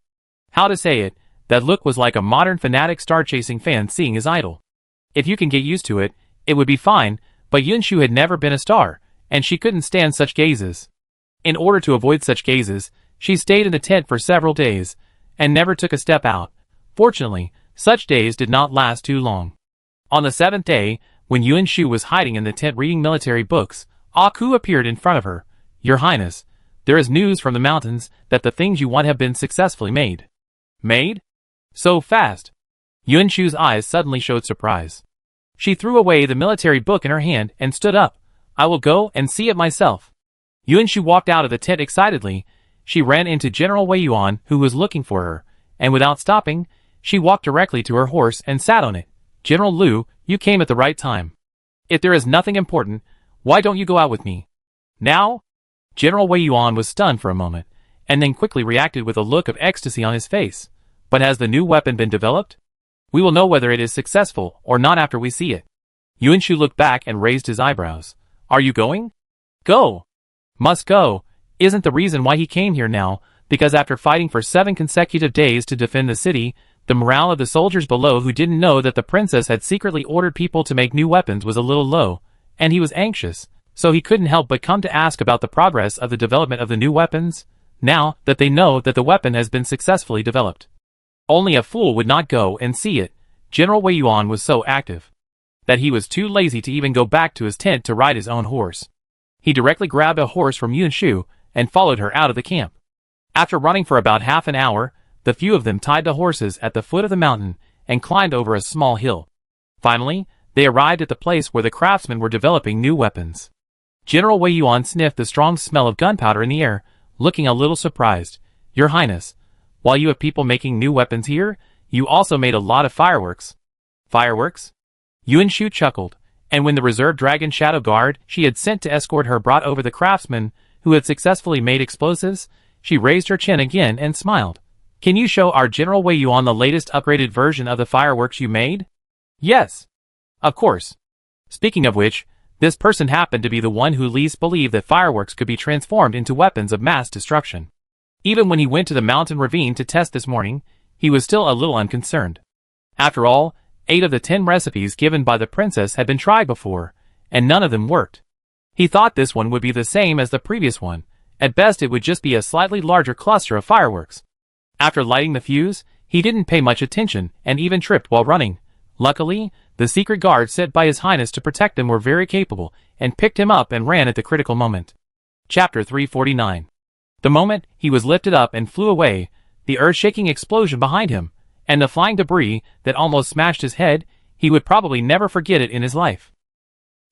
How to say it, that look was like a modern fanatic star-chasing fan seeing his idol. If you can get used to it, it would be fine, but Yuan Shu had never been a star, and she couldn't stand such gazes. In order to avoid such gazes, she stayed in the tent for several days, and never took a step out. Fortunately, such days did not last too long. On the 7th day, when Yuan Shu was hiding in the tent reading military books, Aku appeared in front of her. "Your Highness, there is news from the mountains that the things you want have been successfully made." Made? So fast? Yuan Shu's eyes suddenly showed surprise. She threw away the military book in her hand and stood up. "I will go and see it myself." Yuan Shu walked out of the tent excitedly. She ran into General Wei Yuan, who was looking for her, and without stopping, she walked directly to her horse and sat on it. "General Lu, you came at the right time. If there is nothing important, why don't you go out with me? Now?" General Wei Yuan was stunned for a moment, and then quickly reacted with a look of ecstasy on his face. "But has the new weapon been developed? We will know whether it is successful or not after we see it." Yuan Shu looked back and raised his eyebrows. "Are you going?" "Go. Must go. Isn't the reason why he came here now, because after fighting for 7 consecutive days to defend the city, the morale of the soldiers below who didn't know that the princess had secretly ordered people to make new weapons was a little low, and he was anxious, so he couldn't help but come to ask about the progress of the development of the new weapons, now that they know that the weapon has been successfully developed. Only a fool would not go and see it. General Wei Yuan was so active that he was too lazy to even go back to his tent to ride his own horse. He directly grabbed a horse from Yuan Shu and followed her out of the camp. After running for about half an hour, the few of them tied the horses at the foot of the mountain and climbed over a small hill. Finally, they arrived at the place where the craftsmen were developing new weapons. General Wei Yuan sniffed the strong smell of gunpowder in the air, looking a little surprised. "Your Highness, while you have people making new weapons here, you also made a lot of fireworks." "Fireworks?" Yuan Shu chuckled, and when the reserve dragon shadow guard she had sent to escort her brought over the craftsmen who had successfully made explosives, she raised her chin again and smiled. "Can you show our General Wei Yuan the latest upgraded version of the fireworks you made?" "Yes. Of course. Speaking of which, this person happened to be the one who least believed that fireworks could be transformed into weapons of mass destruction. Even when he went to the mountain ravine to test this morning, he was still a little unconcerned. After all, 8 of the 10 recipes given by the princess had been tried before, and none of them worked. He thought this one would be the same as the previous one. At best it would just be a slightly larger cluster of fireworks. After lighting the fuse, he didn't pay much attention and even tripped while running. Luckily, the secret guards set by His Highness to protect him were very capable and picked him up and ran at the critical moment. Chapter 349. The moment he was lifted up and flew away, the earth-shaking explosion behind him, and the flying debris that almost smashed his head, he would probably never forget it in his life.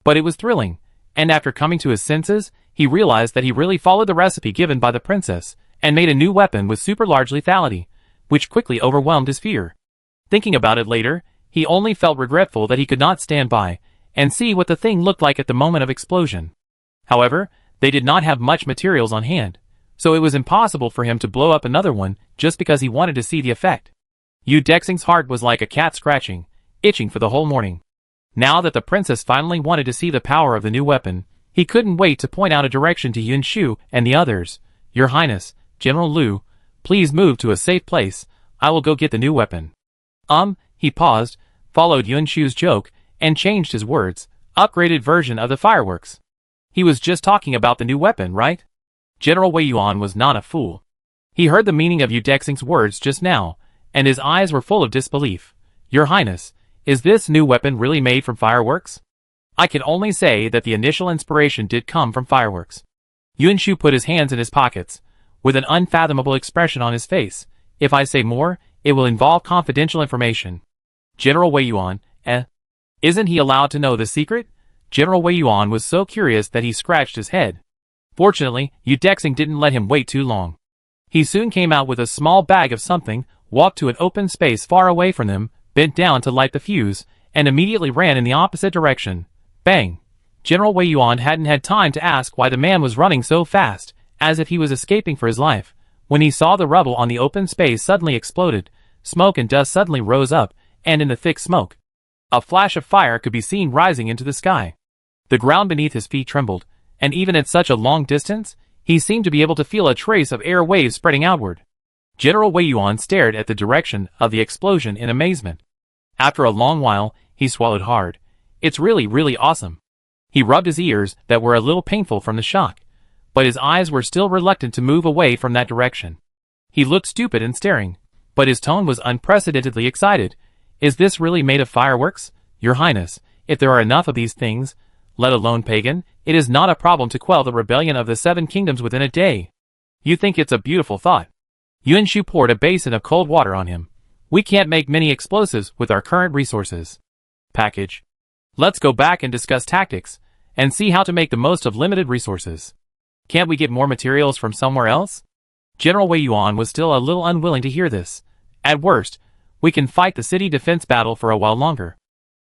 But it was thrilling, and after coming to his senses, he realized that he really followed the recipe given by the princess, and made a new weapon with super large lethality, which quickly overwhelmed his fear. Thinking about it later, he only felt regretful that he could not stand by and see what the thing looked like at the moment of explosion. However, they did not have much materials on hand, so it was impossible for him to blow up another one just because he wanted to see the effect. Yu Dexing's heart was like a cat scratching, itching for the whole morning. Now that the princess finally wanted to see the power of the new weapon, he couldn't wait to point out a direction to Yuan Shu and the others. "Your Highness, General Lu, please move to a safe place. I will go get the new weapon." He paused, followed Yun Shu's joke and changed his words. Upgraded version of the fireworks. He was just talking about the new weapon, right? General Wei Yuan was not a fool. He heard the meaning of Yu Dexing's words just now, and his eyes were full of disbelief. Your Highness, is this new weapon really made from fireworks? I can only say that the initial inspiration did come from fireworks. Yun Shu put his hands in his pockets, with an unfathomable expression on his face. If I say more, it will involve confidential information. General Wei Yuan, Isn't he allowed to know the secret? General Wei Yuan was so curious that he scratched his head. Fortunately, Yu Dexing didn't let him wait too long. He soon came out with a small bag of something, walked to an open space far away from them, bent down to light the fuse, and immediately ran in the opposite direction. Bang! General Wei Yuan hadn't had time to ask why the man was running so fast, as if he was escaping for his life, when he saw the rubble on the open space suddenly exploded. Smoke and dust suddenly rose up, and in the thick smoke, a flash of fire could be seen rising into the sky. The ground beneath his feet trembled, and even at such a long distance, he seemed to be able to feel a trace of air waves spreading outward. General Wei Yuan stared at the direction of the explosion in amazement. After a long while, he swallowed hard. It's really awesome. He rubbed his ears that were a little painful from the shock, but his eyes were still reluctant to move away from that direction. He looked stupid and staring, but his tone was unprecedentedly excited. Is this really made of fireworks? Your Highness, if there are enough of these things, let alone pagan, it is not a problem to quell the rebellion of the 7 kingdoms within a day. You think it's a beautiful thought. Yun Shu poured a basin of cold water on him. We can't make many explosives with our current resources. Package. Let's go back and discuss tactics, and see how to make the most of limited resources. Can't we get more materials from somewhere else? General Wei Yuan was still a little unwilling to hear this. At worst, we can fight the city defense battle for a while longer.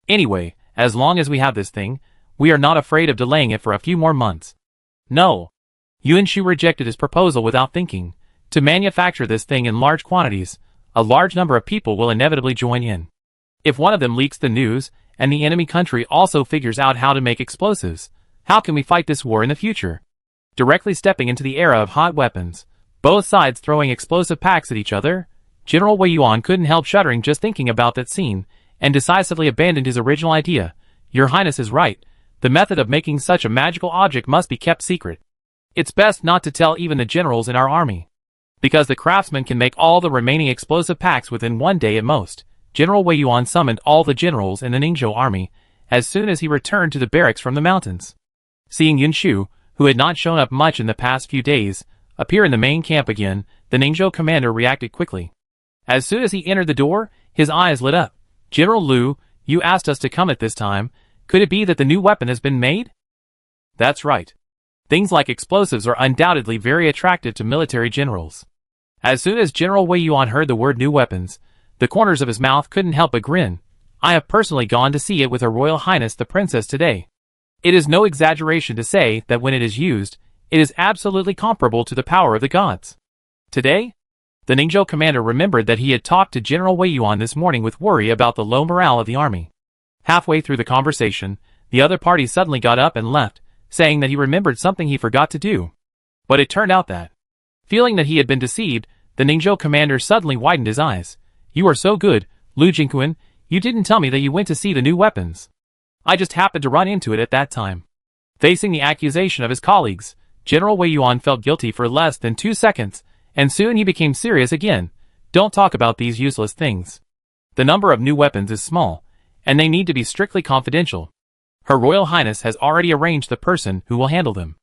Anyway, as long as we have this thing, we are not afraid of delaying it for a few more months. No. Yun Shu rejected his proposal without thinking. To manufacture this thing in large quantities, a large number of people will inevitably join in. If one of them leaks the news, and the enemy country also figures out how to make explosives, how can we fight this war in the future? Directly stepping into the era of hot weapons, both sides throwing explosive packs at each other, General Wei Yuan couldn't help shuddering just thinking about that scene, and decisively abandoned his original idea. Your Highness is right. The method of making such a magical object must be kept secret. It's best not to tell even the generals in our army, because the craftsmen can make all the remaining explosive packs within 1 day at most. General Wei Yuan summoned all the generals in the Ningzhou army as soon as he returned to the barracks from the mountains. Seeing Yun Shu, who had not shown up much in the past few days, appear in the main camp again, the Ningzhou commander reacted quickly. As soon as he entered the door, his eyes lit up. General Lu, you asked us to come at this time. Could it be that the new weapon has been made? That's right. Things like explosives are undoubtedly very attractive to military generals. As soon as General Wei Yuan heard the word new weapons, the corners of his mouth couldn't help but grin. I have personally gone to see it with Her Royal Highness the Princess today. It is no exaggeration to say that when it is used, it is absolutely comparable to the power of the gods. Today? The Ningzhou commander remembered that he had talked to General Wei Yuan this morning with worry about the low morale of the army. Halfway through the conversation, the other party suddenly got up and left, saying that he remembered something he forgot to do. But it turned out that, feeling that he had been deceived, the Ningzhou commander suddenly widened his eyes. You are so good, Lu Jingquan, you didn't tell me that you went to see the new weapons. I just happened to run into it at that time. Facing the accusation of his colleagues, General Wei Yuan felt guilty for less than 2 seconds, and soon he became serious again. Don't talk about these useless things. The number of new weapons is small, and they need to be strictly confidential. Her Royal Highness has already arranged the person who will handle them.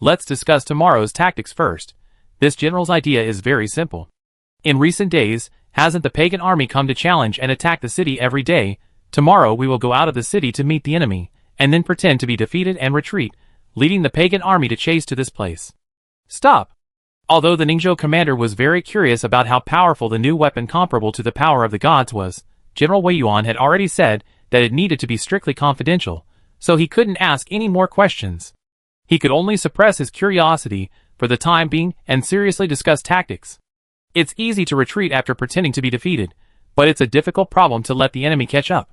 Let's discuss tomorrow's tactics first. This general's idea is very simple. In recent days, hasn't the pagan army come to challenge and attack the city every day? Tomorrow we will go out of the city to meet the enemy, and then pretend to be defeated and retreat, leading the pagan army to chase to this place. Stop! Although the Ningzhou commander was very curious about how powerful the new weapon comparable to the power of the gods was, General Wei Yuan had already said that it needed to be strictly confidential, so he couldn't ask any more questions. He could only suppress his curiosity for the time being and seriously discuss tactics. It's easy to retreat after pretending to be defeated, but it's a difficult problem to let the enemy catch up.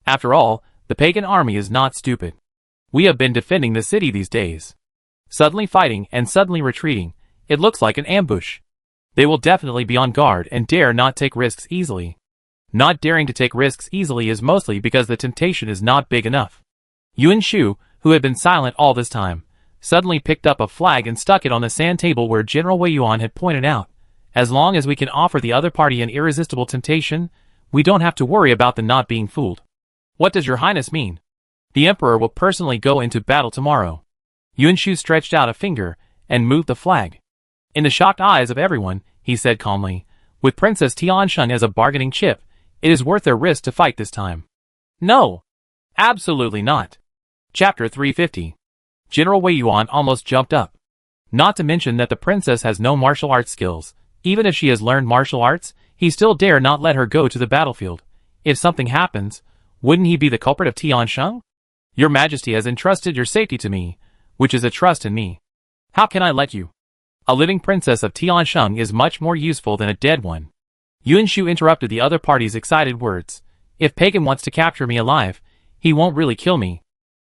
After all, the pagan army is not stupid. We have been defending the city these days. Suddenly fighting and suddenly retreating, it looks like an ambush. They will definitely be on guard and dare not take risks easily. Not daring to take risks easily is mostly because the temptation is not big enough. Yuan Shu, who had been silent all this time, suddenly picked up a flag and stuck it on the sand table where General Wei Yuan had pointed out. As long as we can offer the other party an irresistible temptation, we don't have to worry about the not being fooled. What does your highness mean? The emperor will personally go into battle tomorrow. Yuan Shu stretched out a finger and moved the flag. In the shocked eyes of everyone, he said calmly, with Princess Tiansheng as a bargaining chip, it is worth their risk to fight this time. No. Absolutely not. Chapter 350. General Wei Yuan almost jumped up. Not to mention that the princess has no martial arts skills. Even if she has learned martial arts, he still dare not let her go to the battlefield. If something happens, wouldn't he be the culprit of Tiansheng? Your Majesty has entrusted your safety to me, which is a trust in me. How can I let you? A living princess of Tiansheng is much more useful than a dead one. Yuan Shu interrupted the other party's excited words. If Pagan wants to capture me alive, he won't really kill me.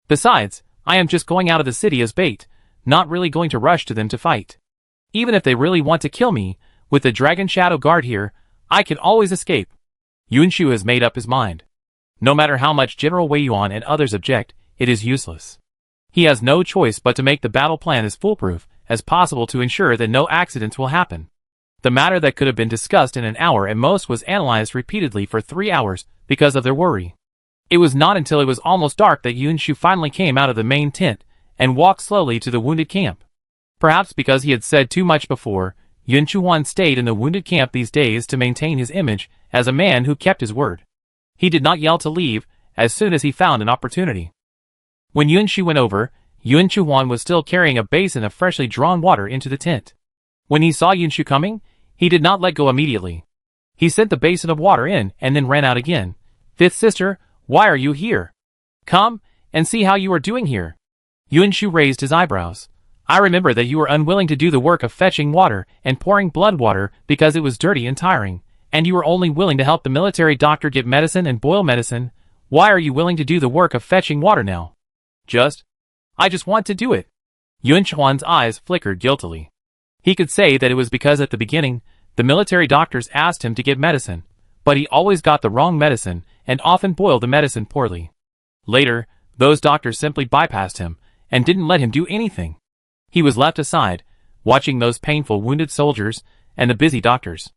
Besides, I am just going out of the city as bait, not really going to rush to them to fight. Even if they really want to kill me, with the Dragon Shadow Guard here, I can always escape. Yuan Shu has made up his mind. No matter how much General Wei Yuan and others object, it is useless. He has no choice but to make the battle plan as foolproof as possible to ensure that no accidents will happen. The matter that could have been discussed in an hour at most was analyzed repeatedly for 3 hours because of their worry. It was not until it was almost dark that Yuan Shu finally came out of the main tent and walked slowly to the wounded camp. Perhaps because he had said too much before, Yuan Shu stayed in the wounded camp these days to maintain his image as a man who kept his word. He did not yell to leave as soon as he found an opportunity. When Yuan Shu went over, Yuan Shu was still carrying a basin of freshly drawn water into the tent. When he saw Yuan Shu coming, he did not let go immediately. He sent the basin of water in and then ran out again. Fifth sister, why are you here? Come and see how you are doing here. Yuan Shu raised his eyebrows. I remember that you were unwilling to do the work of fetching water and pouring blood water because it was dirty and tiring, and you were only willing to help the military doctor get medicine and boil medicine. Why are you willing to do the work of fetching water now? I just want to do it. Yuan Shu's eyes flickered guiltily. He could say that it was because at the beginning, the military doctors asked him to get medicine, but he always got the wrong medicine and often boiled the medicine poorly. Later, those doctors simply bypassed him and didn't let him do anything. He was left aside, watching those painful wounded soldiers and the busy doctors.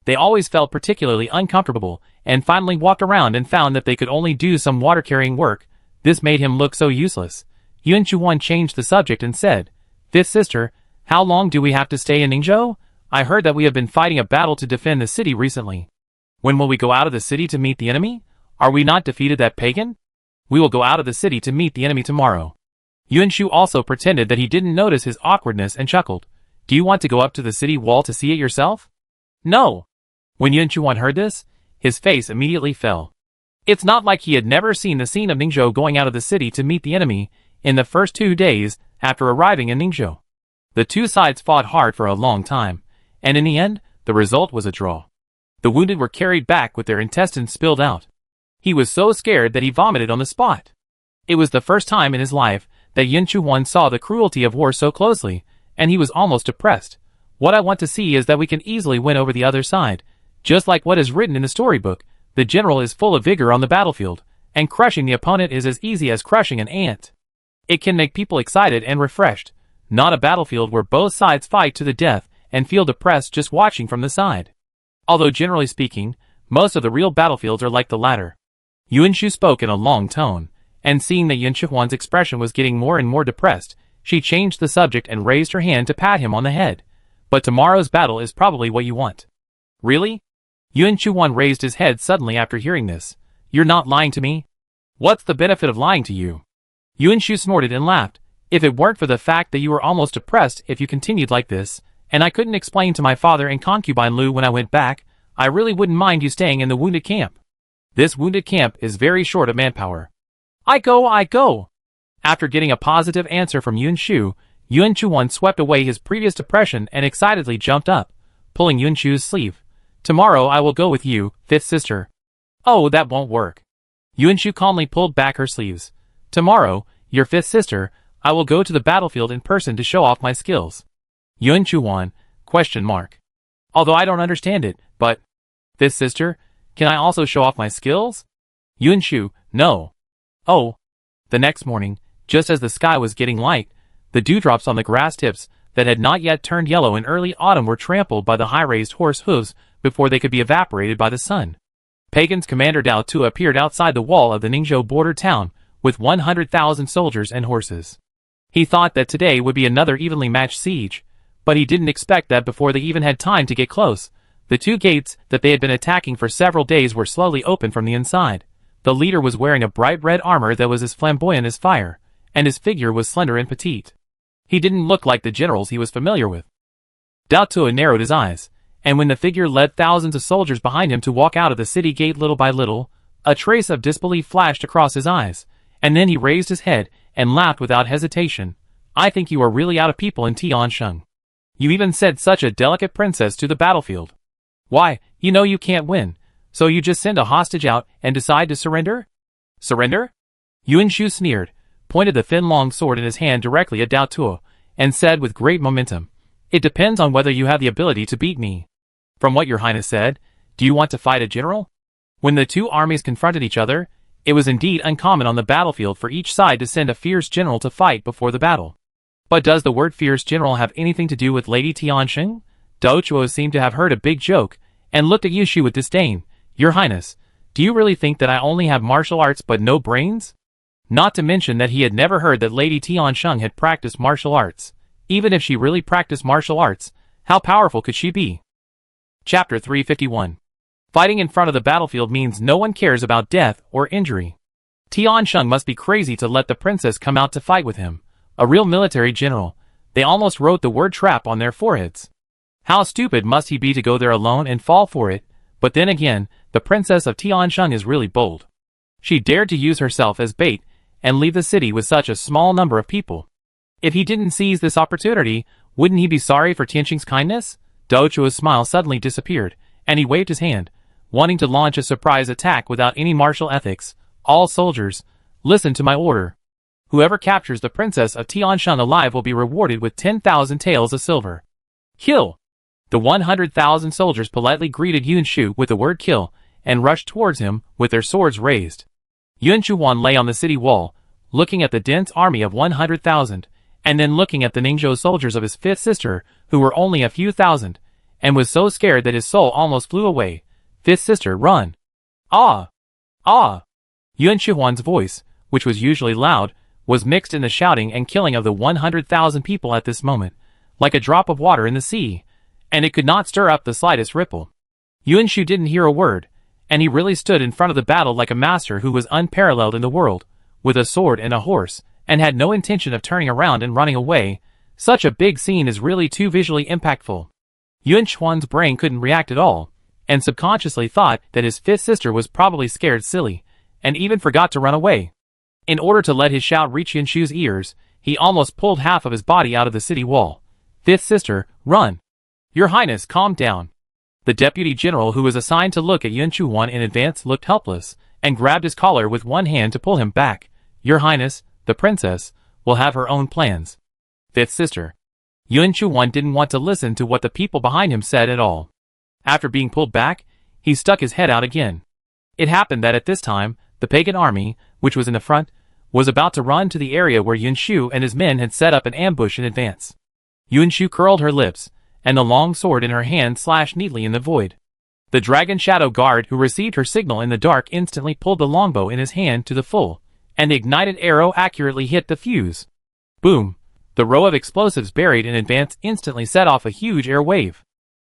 They always felt particularly uncomfortable and finally walked around and found that they could only do some water-carrying work. This made him look so useless. Yuan Shu changed the subject and said, Fifth sister, how long do we have to stay in Ningzhou? I heard that we have been fighting a battle to defend the city recently. When will we go out of the city to meet the enemy? Are we not defeated that Pagan? We will go out of the city to meet the enemy tomorrow. Yuan Shu also pretended that he didn't notice his awkwardness and chuckled. Do you want to go up to the city wall to see it yourself? No. When Yuan Shu heard this, his face immediately fell. It's not like he had never seen the scene of Ningzhou going out of the city to meet the enemy in the first 2 days after arriving in Ningzhou. The two sides fought hard for a long time, and in the end, the result was a draw. The wounded were carried back with their intestines spilled out. He was so scared that he vomited on the spot. It was the first time in his life that Yuan Shu saw the cruelty of war so closely, and he was almost depressed. What I want to see is that we can easily win over the other side. Just like what is written in the storybook, the general is full of vigor on the battlefield, and crushing the opponent is as easy as crushing an ant. It can make people excited and refreshed, not a battlefield where both sides fight to the death and feel depressed just watching from the side. Although generally speaking, most of the real battlefields are like the latter. Yuan Shu spoke in a long tone, and seeing that Yuan Shu's expression was getting more and more depressed, she changed the subject and raised her hand to pat him on the head. But tomorrow's battle is probably what you want. Really? Yuan Shu raised his head suddenly after hearing this. You're not lying to me? What's the benefit of lying to you? Yuan Shu snorted and laughed. If it weren't for the fact that you were almost depressed if you continued like this, and I couldn't explain to my father and concubine Lu when I went back, I really wouldn't mind you staying in the wounded camp. This wounded camp is very short of manpower. I go. After getting a positive answer from Yuan Shu swept away his previous depression and excitedly jumped up, pulling Yuan Shu's sleeve. Tomorrow I will go with you, fifth sister. Oh, that won't work. Yuan Shu calmly pulled back her sleeves. Tomorrow, your fifth sister, I will go to the battlefield in person to show off my skills. Yuan Shu question mark. Although I don't understand it, but... Fifth sister, Can I also show off my skills? Yunshu, no. Oh. The next morning, just as the sky was getting light, the dewdrops on the grass tips that had not yet turned yellow in early autumn were trampled by the high-raised horse hooves before they could be evaporated by the sun. Pagan's commander Dao Tu appeared outside the wall of the Ningzhou border town with 100,000 soldiers and horses. He thought that today would be another evenly matched siege, but he didn't expect that before they even had time to get close. The two gates that they had been attacking for several days were slowly opened from the inside. The leader was wearing a bright red armor that was as flamboyant as fire, and his figure was slender and petite. He didn't look like the generals he was familiar with. Dao Tu narrowed his eyes, and when the figure led thousands of soldiers behind him to walk out of the city gate little by little, a trace of disbelief flashed across his eyes, and then he raised his head and laughed without hesitation. I think you are really out of people in Tiansheng. You even sent such a delicate princess to the battlefield. Why, you know you can't win, so you just send a hostage out and decide to surrender? Surrender? Yunshu sneered, pointed the thin long sword in his hand directly at Dao Tu, and said with great momentum, It depends on whether you have the ability to beat me. From what your highness said, do you want to fight a general? When the two armies confronted each other, it was indeed uncommon on the battlefield for each side to send a fierce general to fight before the battle. But does the word fierce general have anything to do with Lady Tiansheng? Dao Tu seemed to have heard a big joke, and looked at Yunshu with disdain. Your highness, do you really think that I only have martial arts but no brains? Not to mention that he had never heard that Lady Tiansheng had practiced martial arts. Even if she really practiced martial arts, how powerful could she be? Chapter 351. Fighting in front of the battlefield means no one cares about death or injury. Tiansheng must be crazy to let the princess come out to fight with him. A real military general. They almost wrote the word trap on their foreheads. How stupid must he be to go there alone and fall for it? But then again, the princess of Tiansheng is really bold. She dared to use herself as bait and leave the city with such a small number of people. If he didn't seize this opportunity, wouldn't he be sorry for Tiansheng's kindness? Dao Tu's smile suddenly disappeared, and he waved his hand, wanting to launch a surprise attack without any martial ethics. All soldiers, listen to my order. Whoever captures the princess of Tiansheng alive will be rewarded with 10,000 taels of silver. Kill! The 100,000 soldiers politely greeted Yunshu with the word kill, and rushed towards him with their swords raised. Yunshu lay on the city wall, looking at the dense army of 100,000, and then looking at the Ningzhou soldiers of his fifth sister, who were only a few thousand, and was so scared that his soul almost flew away. Fifth sister, run! Ah! Ah! Yunshu's voice, which was usually loud, was mixed in the shouting and killing of the 100,000 people at this moment, like a drop of water in the sea, and it could not stir up the slightest ripple. Yunshu didn't hear a word, and he really stood in front of the battle like a master who was unparalleled in the world, with a sword and a horse, and had no intention of turning around and running away. Such a big scene is really too visually impactful. Yunshu's brain couldn't react at all, and subconsciously thought that his fifth sister was probably scared silly, and even forgot to run away. In order to let his shout reach Yunshu's ears, he almost pulled half of his body out of the city wall. Fifth sister, run! Your highness, calm down. The deputy general who was assigned to look at Yunshu in advance looked helpless, and grabbed his collar with one hand to pull him back. Your highness, the princess, will have her own plans. Fifth sister. Yunshu didn't want to listen to what the people behind him said at all. After being pulled back, he stuck his head out again. It happened that at this time, the pagan army, which was in the front, was about to run to the area where Yunshu and his men had set up an ambush in advance. Yunshu curled her lips, and the long sword in her hand slashed neatly in the void. The dragon shadow guard who received her signal in the dark instantly pulled the longbow in his hand to the full, and the ignited arrow accurately hit the fuse. Boom! The row of explosives buried in advance instantly set off a huge air wave.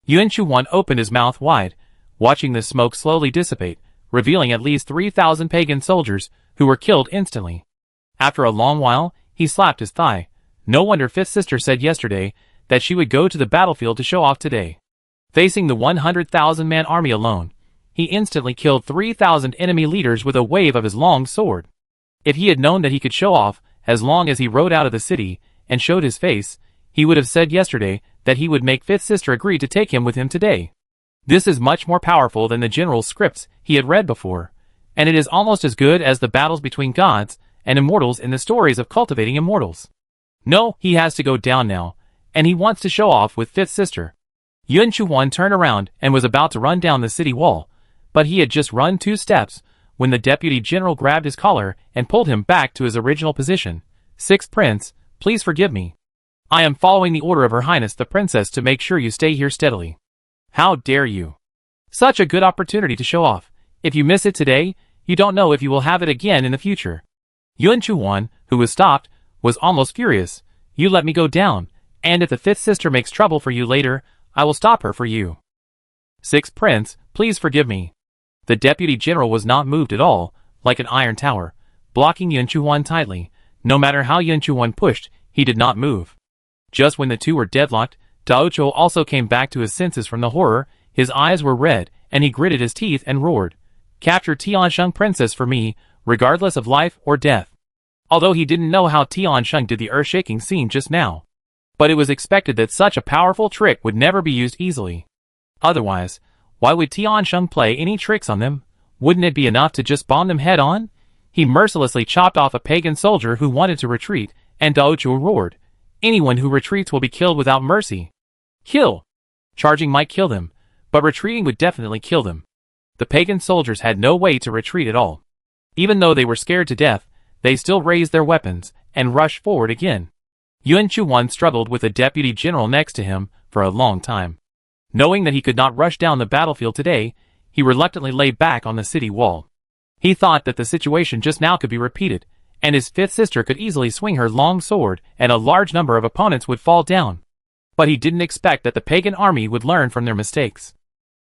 Yunshu opened his mouth wide, watching the smoke slowly dissipate, revealing at least 3,000 pagan soldiers, who were killed instantly. After a long while, he slapped his thigh. No wonder fifth sister said yesterday that she would go to the battlefield to show off today. Facing the 100,000-man army alone, he instantly killed 3,000 enemy leaders with a wave of his long sword. If he had known that he could show off, as long as he rode out of the city and showed his face, he would have said yesterday that he would make fifth sister agree to take him with him today. This is much more powerful than the general's scripts he had read before, and it is almost as good as the battles between gods and immortals in the stories of cultivating immortals. No, he has to go down now, and he wants to show off with fifth sister. Yunshu turned around and was about to run down the city wall, but he had just run 2 steps when the deputy general grabbed his collar and pulled him back to his original position. "Sixth Prince, please forgive me. I am following the order of Her Highness the Princess to make sure you stay here steadily." "How dare you? Such a good opportunity to show off. If you miss it today, you don't know if you will have it again in the future." Yuan Chuan, who was stopped, was almost furious. "You let me go down, and if the 5th sister makes trouble for you later, I will stop her for you." "Sixth Prince, please forgive me." The deputy general was not moved at all, like an iron tower, blocking Yuan Chuan tightly. No matter how Yuan Chuan pushed, he did not move. Just when the two were deadlocked, Dao Chuo also came back to his senses from the horror. His eyes were red, and he gritted his teeth and roared, "Capture Tiansheng Princess for me, regardless of life or death." Although he didn't know how Tiansheng did the earth-shaking scene just now. But it was expected that such a powerful trick would never be used easily. Otherwise, why would Tiansheng play any tricks on them? Wouldn't it be enough to just bomb them head-on? He mercilessly chopped off a pagan soldier who wanted to retreat, and Dao Chuo roared, "Anyone who retreats will be killed without mercy." Kill! Charging might kill them, but retreating would definitely kill them. The pagan soldiers had no way to retreat at all. Even though they were scared to death, they still raised their weapons and rushed forward again. Yuan Chuan struggled with the deputy general next to him for a long time. Knowing that he could not rush down the battlefield today, he reluctantly lay back on the city wall. He thought that the situation just now could be repeated, and his 5th sister could easily swing her long sword and a large number of opponents would fall down. But he didn't expect that the pagan army would learn from their mistakes.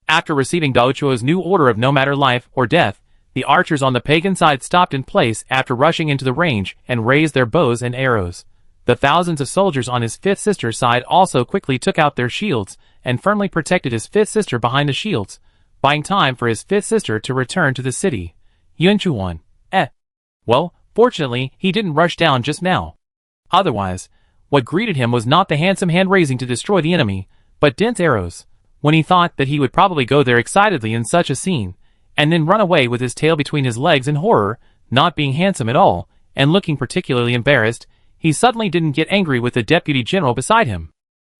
After receiving Dao Chuo's new order of no matter life or death, the archers on the pagan side stopped in place after rushing into the range and raised their bows and arrows. The thousands of soldiers on his 5th sister's side also quickly took out their shields and firmly protected his 5th sister behind the shields, buying time for his 5th sister to return to the city. Yuan Chuan, Well, fortunately, he didn't rush down just now. Otherwise, what greeted him was not the handsome hand raising to destroy the enemy, but dense arrows. When he thought that he would probably go there excitedly in such a scene, and then run away with his tail between his legs in horror, not being handsome at all, and looking particularly embarrassed, he suddenly didn't get angry with the deputy general beside him.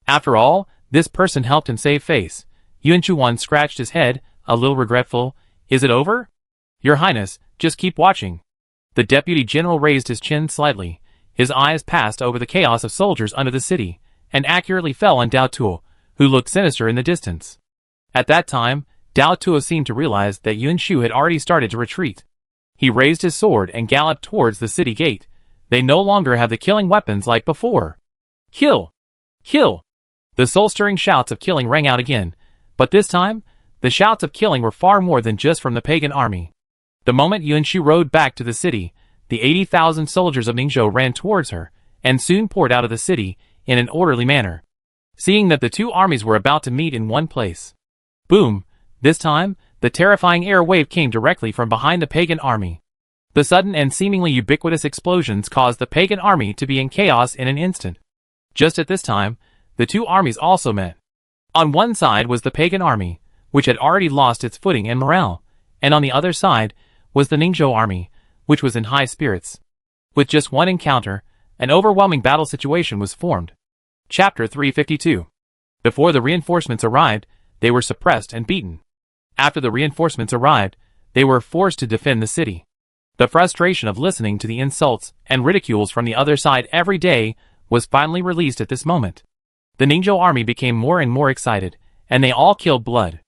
After all, this person helped him save face. Yuan Chuan scratched his head, a little regretful. "Is it over?" "Your Highness, just keep watching." The deputy general raised his chin slightly. His eyes passed over the chaos of soldiers under the city, and accurately fell on Dao Tuo, who looked sinister in the distance. At that time, Dao Tuo seemed to realize that Yuan Shu had already started to retreat. He raised his sword and galloped towards the city gate. They no longer have the killing weapons like before. "Kill! Kill!" The soul-stirring shouts of killing rang out again, but this time, the shouts of killing were far more than just from the pagan army. The moment Yuan Shu rode back to the city, the 80,000 soldiers of Ningzhou ran towards her, and soon poured out of the city in an orderly manner. Seeing that the two armies were about to meet in one place. Boom! This time, the terrifying air wave came directly from behind the pagan army. The sudden and seemingly ubiquitous explosions caused the pagan army to be in chaos in an instant. Just at this time, the two armies also met. On one side was the pagan army, which had already lost its footing and morale, and on the other side was the Ningzhou army, which was in high spirits. With just one encounter, an overwhelming battle situation was formed. Chapter 352. Before the reinforcements arrived, they were suppressed and beaten. After the reinforcements arrived, they were forced to defend the city. The frustration of listening to the insults and ridicules from the other side every day was finally released at this moment. The Ningzhou army became more and more excited, and they all killed blood.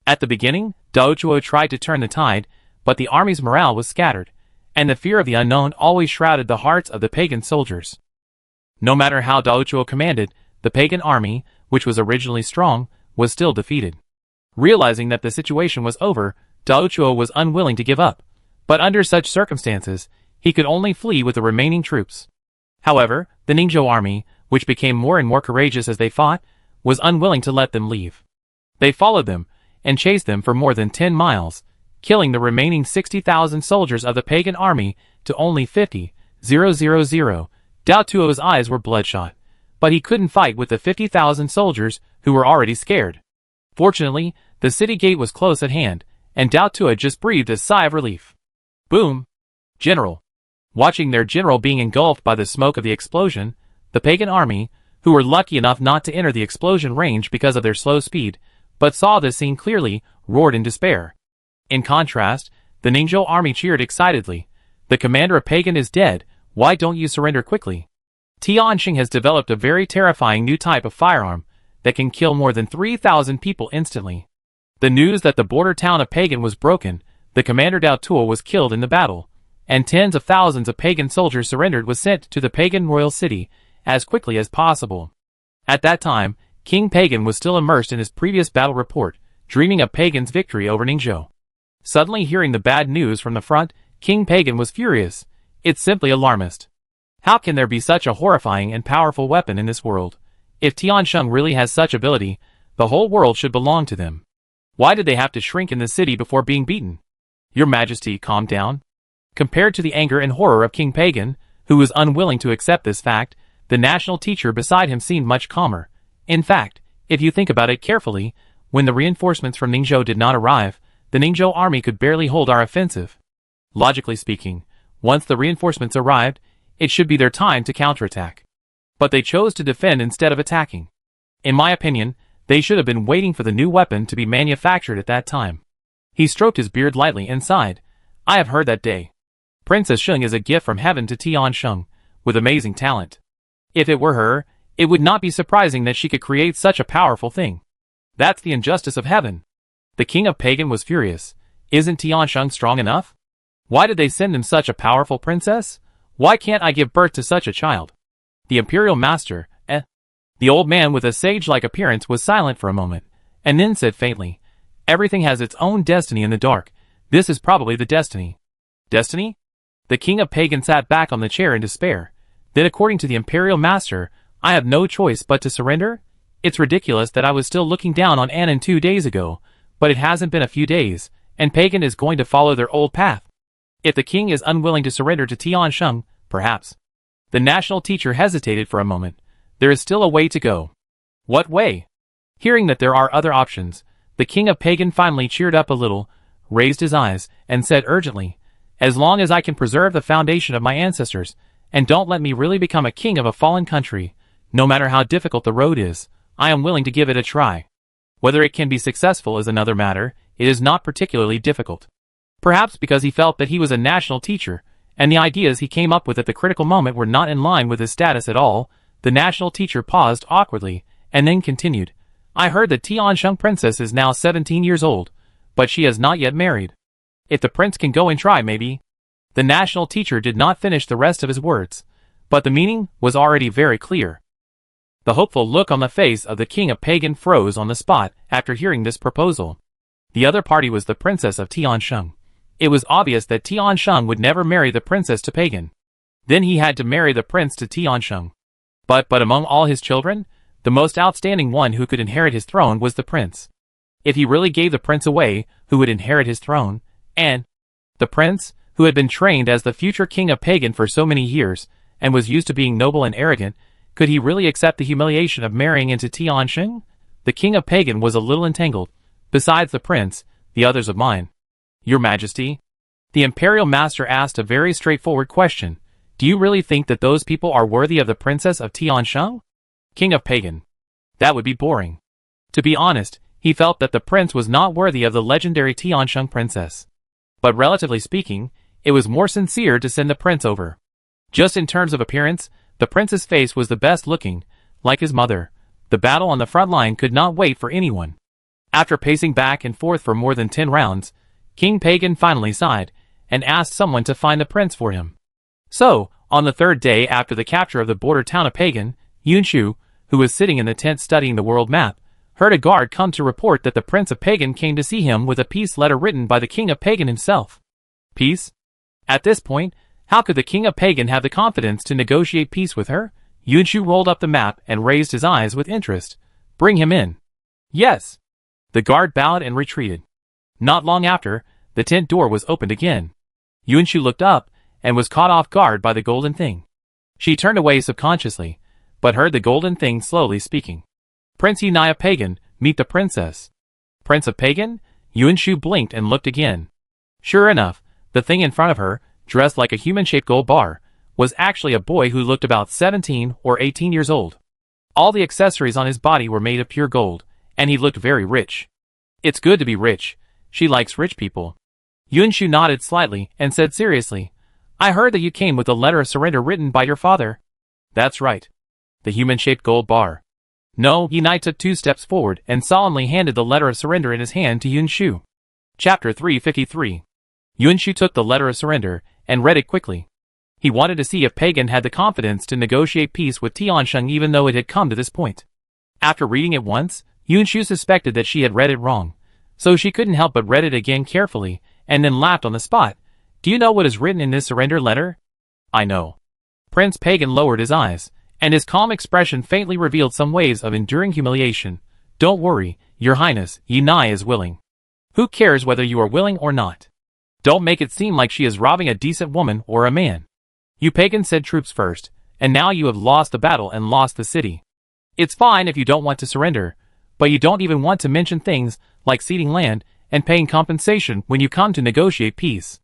At the beginning, Dao Chuo tried to turn the tide, but the army's morale was scattered, and the fear of the unknown always shrouded the hearts of the pagan soldiers. No matter how Dao Chuo commanded, the pagan army, which was originally strong, was still defeated. Realizing that the situation was over, Dao Chuo was unwilling to give up, but under such circumstances, he could only flee with the remaining troops. However, the Ningzhou army, which became more and more courageous as they fought, was unwilling to let them leave. They followed them, and chased them for more than 10 miles, killing the remaining 60,000 soldiers of the pagan army to only 50,000. Dao Tuo's eyes were bloodshot, but he couldn't fight with the 50,000 soldiers who were already scared. Fortunately, the city gate was close at hand, and Dao Tuo just breathed a sigh of relief. Boom! General. Watching their general being engulfed by the smoke of the explosion, the pagan army, who were lucky enough not to enter the explosion range because of their slow speed, but saw this scene clearly, roared in despair. In contrast, the Ningzhou army cheered excitedly. The commander of Pagan is dead, why don't you surrender quickly? Tianxing has developed a very terrifying new type of firearm that can kill more than 3,000 people instantly. The news that the border town of Pagan was broken, the commander Dao Tuo was killed in the battle, and tens of thousands of Pagan soldiers surrendered was sent to the Pagan royal city as quickly as possible. At that time, King Pagan was still immersed in his previous battle report, dreaming of Pagan's victory over Ningzhou. Suddenly hearing the bad news from the front, King Pagan was furious. It's simply alarmist. How can there be such a horrifying and powerful weapon in this world? If Tiansheng really has such ability, the whole world should belong to them. Why did they have to shrink in the city before being beaten? Your Majesty, calm down. Compared to the anger and horror of King Pagan, who was unwilling to accept this fact, the national teacher beside him seemed much calmer. In fact, if you think about it carefully, when the reinforcements from Ningzhou did not arrive, the Ningzhou army could barely hold our offensive. Logically speaking, once the reinforcements arrived, it should be their time to counterattack. But they chose to defend instead of attacking. In my opinion, they should have been waiting for the new weapon to be manufactured at that time. He stroked his beard lightly and sighed. I have heard that day. Princess Sheng is a gift from heaven to Tiansheng, with amazing talent. If it were her, it would not be surprising that she could create such a powerful thing. That's the injustice of heaven. The king of Pagan was furious. Isn't Tiansheng strong enough? Why did they send him such a powerful princess? Why can't I give birth to such a child? The imperial master, The old man with a sage-like appearance was silent for a moment, and then said faintly, everything has its own destiny in the dark. This is probably the destiny. Destiny? The king of Pagan sat back on the chair in despair. Then according to the imperial master, I have no choice but to surrender? It's ridiculous that I was still looking down on Anan 2 days ago, but it hasn't been a few days, and Pagan is going to follow their old path. If the king is unwilling to surrender to Tiansheng, perhaps. The national teacher hesitated for a moment. There is still a way to go. What way? Hearing that there are other options, the king of Pagan finally cheered up a little, raised his eyes, and said urgently, as long as I can preserve the foundation of my ancestors, and don't let me really become a king of a fallen country, no matter how difficult the road is, I am willing to give it a try. Whether it can be successful is another matter. It is not particularly difficult. Perhaps because he felt that he was a national teacher, and the ideas he came up with at the critical moment were not in line with his status at all, the national teacher paused awkwardly, and then continued, I heard that Tiansheng princess is now 17 years old, but she has not yet married. If the prince can go and try maybe. The national teacher did not finish the rest of his words, but the meaning was already very clear. The hopeful look on the face of the king of Pagan froze on the spot after hearing this proposal. The other party was the princess of Tiansheng. It was obvious that Tiansheng would never marry the princess to Pagan. Then he had to marry the prince to Tiansheng. But among all his children, the most outstanding one who could inherit his throne was the prince. If he really gave the prince away, who would inherit his throne? And the prince, who had been trained as the future king of Pagan for so many years, and was used to being noble and arrogant, could he really accept the humiliation of marrying into Tiansheng? The king of Pagan was a little entangled. Besides the prince, the others of mine. Your Majesty? The imperial master asked a very straightforward question. Do you really think that those people are worthy of the princess of Tiansheng? King of Pagan. That would be boring. To be honest, he felt that the prince was not worthy of the legendary Tiansheng princess. But relatively speaking, it was more sincere to send the prince over. Just in terms of appearance, the prince's face was the best looking, like his mother. The battle on the front line could not wait for anyone. After pacing back and forth for more than 10 rounds, King Pagan finally sighed, and asked someone to find the prince for him. So, on the third day after the capture of the border town of Pagan, Yunshu, who was sitting in the tent studying the world map, heard a guard come to report that the prince of Pagan came to see him with a peace letter written by the king of Pagan himself. Peace? At this point, how could the king of Pagan have the confidence to negotiate peace with her? Yunshu rolled up the map and raised his eyes with interest. Bring him in. Yes. The guard bowed and retreated. Not long after, the tent door was opened again. Yunshu looked up, and was caught off guard by the golden thing. She turned away subconsciously, but heard the golden thing slowly speaking. Prince Yunai of Pagan, meet the princess. Prince of Pagan? Yunshu blinked and looked again. Sure enough, the thing in front of her, dressed like a human-shaped gold bar, was actually a boy who looked about 17 or 18 years old. All the accessories on his body were made of pure gold, and he looked very rich. It's good to be rich. She likes rich people. Yunshu nodded slightly and said seriously, I heard that you came with a letter of surrender written by your father. That's right. The human-shaped gold bar. No, Yunai took 2 steps forward and solemnly handed the letter of surrender in his hand to Yunshu. Chapter 353. Yunshu took the letter of surrender and read it quickly. He wanted to see if Pagan had the confidence to negotiate peace with Tiansheng even though it had come to this point. After reading it once, Yunshu suspected that she had read it wrong, so she couldn't help but read it again carefully and then laughed on the spot. Do you know what is written in this surrender letter? I know. Prince Pagan lowered his eyes, and his calm expression faintly revealed some ways of enduring humiliation. Don't worry, Your Highness, Yunai is willing. Who cares whether you are willing or not? Don't make it seem like she is robbing a decent woman or a man. You Pagan said troops first, and now you have lost the battle and lost the city. It's fine if you don't want to surrender, but you don't even want to mention things like ceding land and paying compensation when you come to negotiate peace.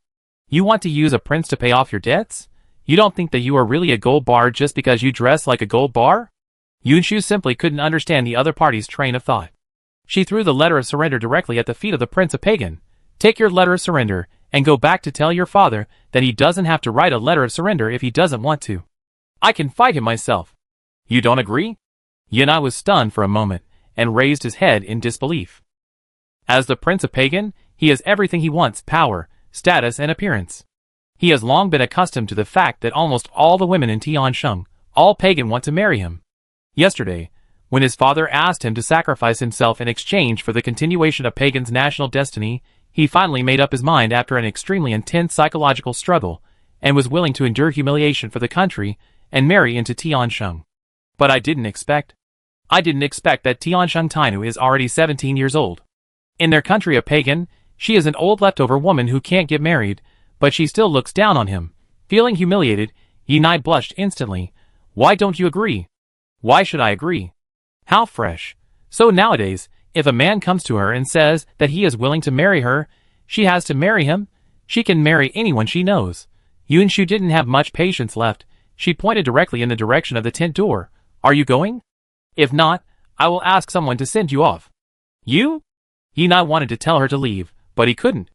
You want to use a prince to pay off your debts? You don't think that you are really a gold bar just because you dress like a gold bar? Yunshu simply couldn't understand the other party's train of thought. She threw the letter of surrender directly at the feet of the Prince of Pagan. Take your letter of surrender and go back to tell your father that he doesn't have to write a letter of surrender if he doesn't want to. I can fight him myself. You don't agree? Yunai was stunned for a moment and raised his head in disbelief. As the Prince of Pagan, he has everything he wants: power, status, and appearance. He has long been accustomed to the fact that almost all the women in Tiansheng, all Pagan, want to marry him. Yesterday, when his father asked him to sacrifice himself in exchange for the continuation of Pagan's national destiny, he finally made up his mind after an extremely intense psychological struggle, and was willing to endure humiliation for the country and marry into Tiansheng. But I didn't expect that Tiansheng Tainu is already 17 years old. In their country of Pagan, she is an old leftover woman who can't get married, but she still looks down on him. Feeling humiliated, Yunai blushed instantly. Why don't you agree? Why should I agree? How fresh. So nowadays, if a man comes to her and says that he is willing to marry her, she has to marry him? She can marry anyone she knows. Yunshu didn't have much patience left. She pointed directly in the direction of the tent door. Are you going? If not, I will ask someone to send you off. You? Yunai wanted to tell her to leave, but he couldn't.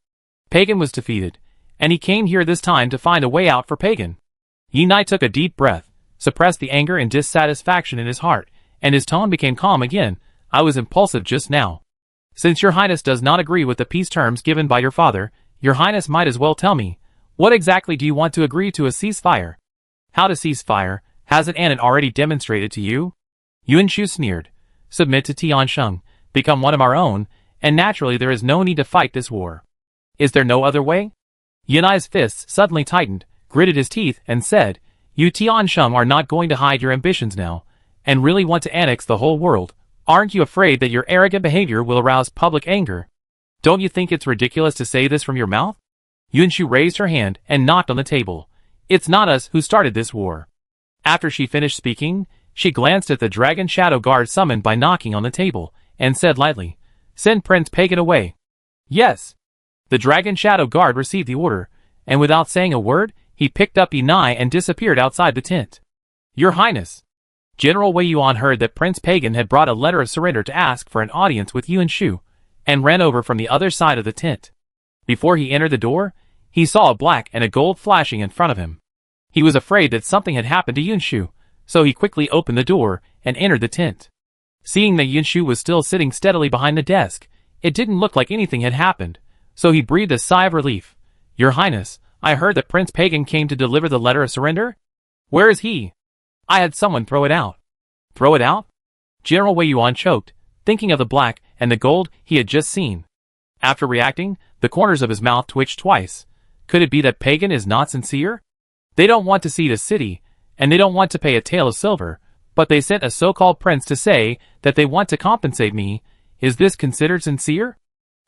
Pagan was defeated, and he came here this time to find a way out for Pagan. Yunai took a deep breath, suppressed the anger and dissatisfaction in his heart, and his tone became calm again. I was impulsive just now. Since your highness does not agree with the peace terms given by your father, your highness might as well tell me, what exactly do you want to agree to a ceasefire? How to ceasefire? Hasn't Annan already demonstrated to you? Yunshu sneered. Submit to Tiansheng, become one of our own, and naturally there is no need to fight this war. Is there no other way? Yunai's fists suddenly tightened, gritted his teeth, and said, You Tiansheng are not going to hide your ambitions now, and really want to annex the whole world. Aren't you afraid that your arrogant behavior will arouse public anger? Don't you think it's ridiculous to say this from your mouth? Yunshu raised her hand and knocked on the table. It's not us who started this war. After she finished speaking, she glanced at the dragon shadow guard summoned by knocking on the table, and said lightly, Send Prince Pagan away. Yes. The dragon shadow guard received the order, and without saying a word, he picked up Yunai and disappeared outside the tent. Your Highness. General Wei Yuan heard that Prince Pagan had brought a letter of surrender to ask for an audience with Yunshu, and ran over from the other side of the tent. Before he entered the door, he saw a black and a gold flashing in front of him. He was afraid that something had happened to Yunshu, so he quickly opened the door and entered the tent. Seeing that Yunshu was still sitting steadily behind the desk, it didn't look like anything had happened, so he breathed a sigh of relief. Your Highness, I heard that Prince Pagan came to deliver the letter of surrender? Where is he? I had someone throw it out. Throw it out? General Wei Yuan choked, thinking of the black and the gold he had just seen. After reacting, the corners of his mouth twitched twice. Could it be that Pagan is not sincere? They don't want to see the city, and they don't want to pay a tale of silver, but they sent a so-called prince to say that they want to compensate me. Is this considered sincere?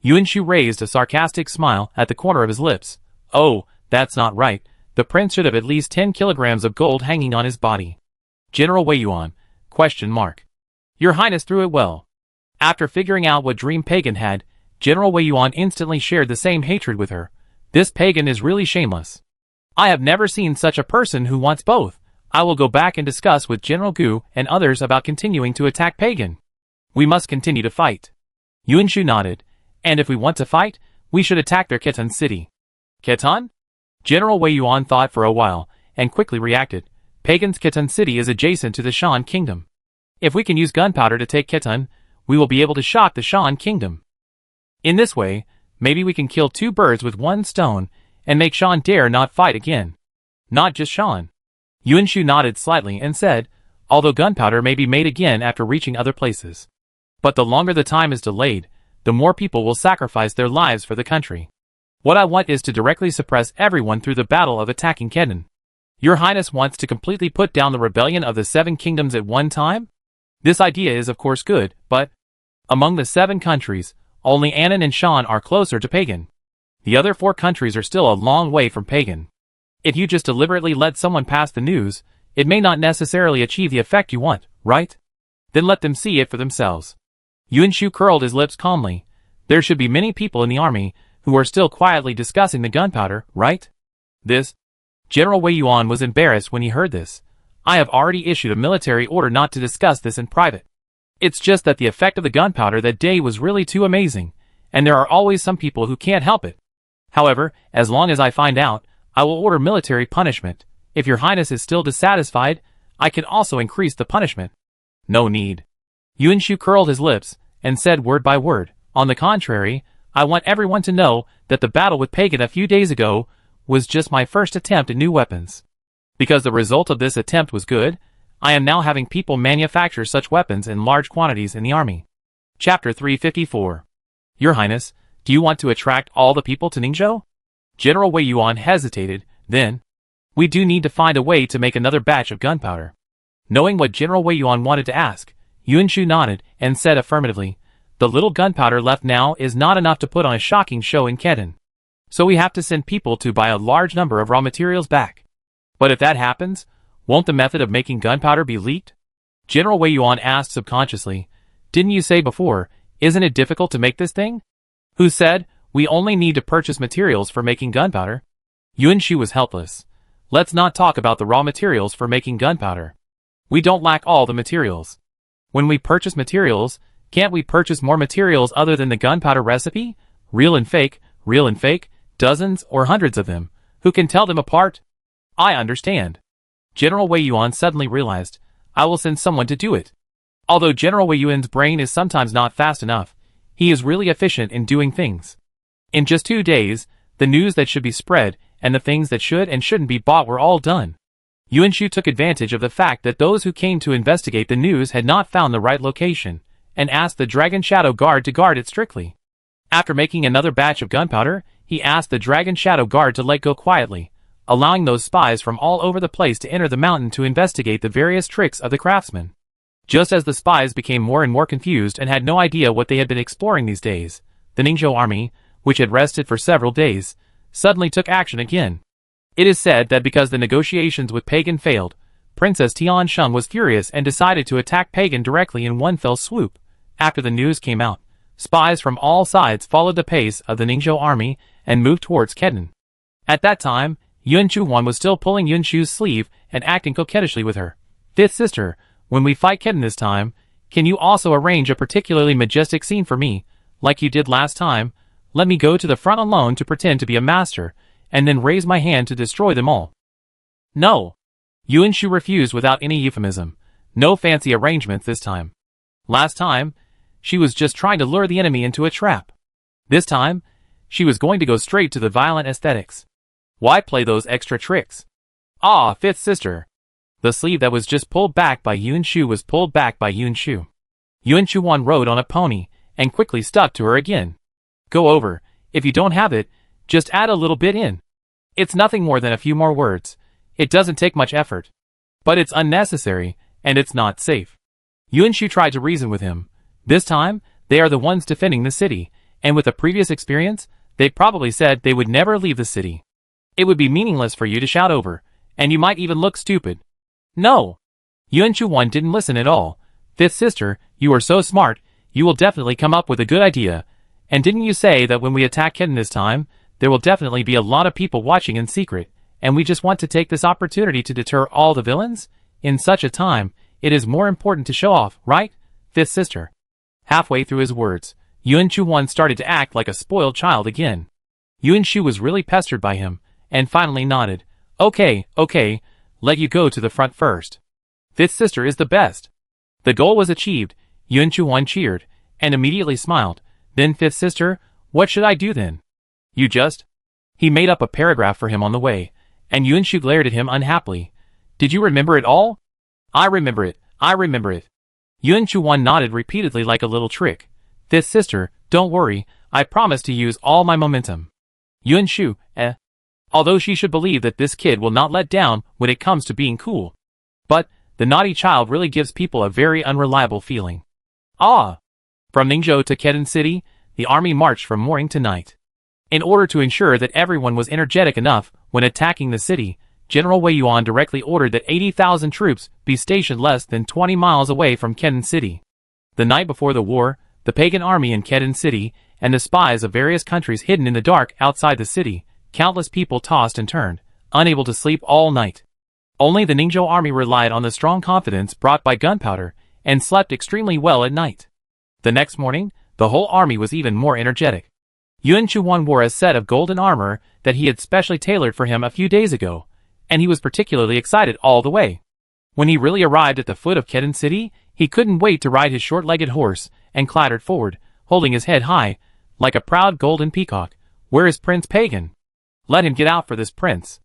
Yunshu raised a sarcastic smile at the corner of his lips. Oh, that's not right. The prince should have at least 10 kilograms of gold hanging on his body. General Wei Yuan, ? Your Highness threw it well. After figuring out what dream Pagan had, General Wei Yuan instantly shared the same hatred with her. This Pagan is really shameless. I have never seen such a person who wants both. I will go back and discuss with General Gu and others about continuing to attack Pagan. We must continue to fight. Yunshu nodded. And if we want to fight, We should attack their Khitan city. Khitan? General Wei Yuan thought for a while, and quickly reacted. Pagan's Khitan city is adjacent to the Shan kingdom. If we can use gunpowder to take Khitan, we will be able to shock the Shan kingdom. In this way, maybe we can kill two birds with one stone, and make Shan dare not fight again. Not just Shan. Yuan Shu nodded slightly and said, although gunpowder may be made again after reaching other places. But the longer the time is delayed, the more people will sacrifice their lives for the country. What I want is to directly suppress everyone through the battle of attacking Khitan. Your Highness wants to completely put down the rebellion of the 7 kingdoms at one time? This idea is of course good, but among the 7 countries, only Annan and Shan are closer to Pagan. The other 4 countries are still a long way from Pagan. If you just deliberately let someone pass the news, it may not necessarily achieve the effect you want, right? Then let them see it for themselves. Yuan Shu curled his lips calmly. There should be many people in the army who are still quietly discussing the gunpowder, right? This. General Wei Yuan was embarrassed when he heard this. I have already issued a military order not to discuss this in private. It's just that the effect of the gunpowder that day was really too amazing, and there are always some people who can't help it. However, as long as I find out, I will order military punishment. If your Highness is still dissatisfied, I can also increase the punishment. No need. Yuan Shu curled his lips, and said word by word, on the contrary, I want everyone to know that the battle with Pagan a few days ago was just my first attempt at new weapons. Because the result of this attempt was good, I am now having people manufacture such weapons in large quantities in the army. Chapter 354. Your Highness, do you want to attract all the people to Ningzhou? General Wei Yuan hesitated, then. We do need to find a way to make another batch of gunpowder. Knowing what General Wei Yuan wanted to ask, Yuan Shu nodded and said affirmatively, the little gunpowder left now is not enough to put on a shocking show in Khitan. So we have to send people to buy a large number of raw materials back. But if that happens, won't the method of making gunpowder be leaked? General Wei Yuan asked subconsciously, didn't you say before, isn't it difficult to make this thing? Who said, we only need to purchase materials for making gunpowder? Yuan Shu was helpless. Let's not talk about the raw materials for making gunpowder. We don't lack all the materials. When we purchase materials, can't we purchase more materials other than the gunpowder recipe? Real and fake, dozens or hundreds of them. Who can tell them apart? I understand. General Wei Yuan suddenly realized, I will send someone to do it. Although General Wei Yuan's brain is sometimes not fast enough, he is really efficient in doing things. In just 2 days, the news that should be spread and the things that should and shouldn't be bought were all done. Yuan Shu took advantage of the fact that those who came to investigate the news had not found the right location, and asked the Dragon Shadow Guard to guard it strictly. After making another batch of gunpowder, he asked the Dragon Shadow Guard to let go quietly, allowing those spies from all over the place to enter the mountain to investigate the various tricks of the craftsmen. Just as the spies became more and more confused and had no idea what they had been exploring these days, the Ningzhou army, which had rested for several days, suddenly took action again. It is said that because the negotiations with Pagan failed, Princess Tiansheng was furious and decided to attack Pagan directly in one fell swoop. After the news came out, spies from all sides followed the pace of the Ningzhou army and moved towards Khitan. At that time, Yuan Chuan was still pulling Yuan Shu's sleeve and acting coquettishly with her. Fifth sister, when we fight Khitan this time, can you also arrange a particularly majestic scene for me, like you did last time? Let me go to the front alone to pretend to be a master, and then raise my hand to destroy them all. No. Yuan Shu refused without any euphemism. No fancy arrangements this time. Last time, she was just trying to lure the enemy into a trap. This time, she was going to go straight to the violent aesthetics. Why play those extra tricks? Ah, fifth sister. The sleeve that was just pulled back by Yuan Shu was pulled back by Yuan Shu. Yuan Chuan rode on a pony, and quickly stuck to her again. Go over, if you don't have it, just add a little bit in. It's nothing more than a few more words. It doesn't take much effort. But it's unnecessary, and it's not safe. Yuan Shu tried to reason with him. This time, they are the ones defending the city, and with a previous experience, they probably said they would never leave the city. It would be meaningless for you to shout over, and you might even look stupid. No! Yuan Chuan didn't listen at all. Fifth sister, you are so smart, you will definitely come up with a good idea. And didn't you say that when we attack Khitan this time, there will definitely be a lot of people watching in secret, and we just want to take this opportunity to deter all the villains? In such a time, it is more important to show off, right, fifth sister? Halfway through his words, Yuan Chuan started to act like a spoiled child again. Yuan Shu was really pestered by him, and finally nodded. Okay, let you go to the front first. Fifth sister is the best. The goal was achieved. Yuan Chuan cheered, and immediately smiled. Then fifth sister, what should I do then? You just... He made up a paragraph for him on the way, and Yuan Shu glared at him unhappily. Did you remember it all? I remember it. Yuan Chuan nodded repeatedly like a little trick. Fifth sister, don't worry, I promise to use all my momentum. Yuan Shu, Although she should believe that this kid will not let down when it comes to being cool. But, the naughty child really gives people a very unreliable feeling. Ah! From Ningzhou to Kedan City, the army marched from morning to night. In order to ensure that everyone was energetic enough when attacking the city, General Wei Yuan directly ordered that 80,000 troops be stationed less than 20 miles away from Kedan City. The night before the war, the pagan army in Kedan City, and the spies of various countries hidden in the dark outside the city, countless people tossed and turned, unable to sleep all night. Only the Ningzhou army relied on the strong confidence brought by gunpowder, and slept extremely well at night. The next morning, the whole army was even more energetic. Yuan Chuan wore a set of golden armor that he had specially tailored for him a few days ago, and he was particularly excited all the way. When he really arrived at the foot of Kedan City, he couldn't wait to ride his short-legged horse, and clattered forward, holding his head high, like a proud golden peacock. Where is Prince Pagan? Let him get out for this prince.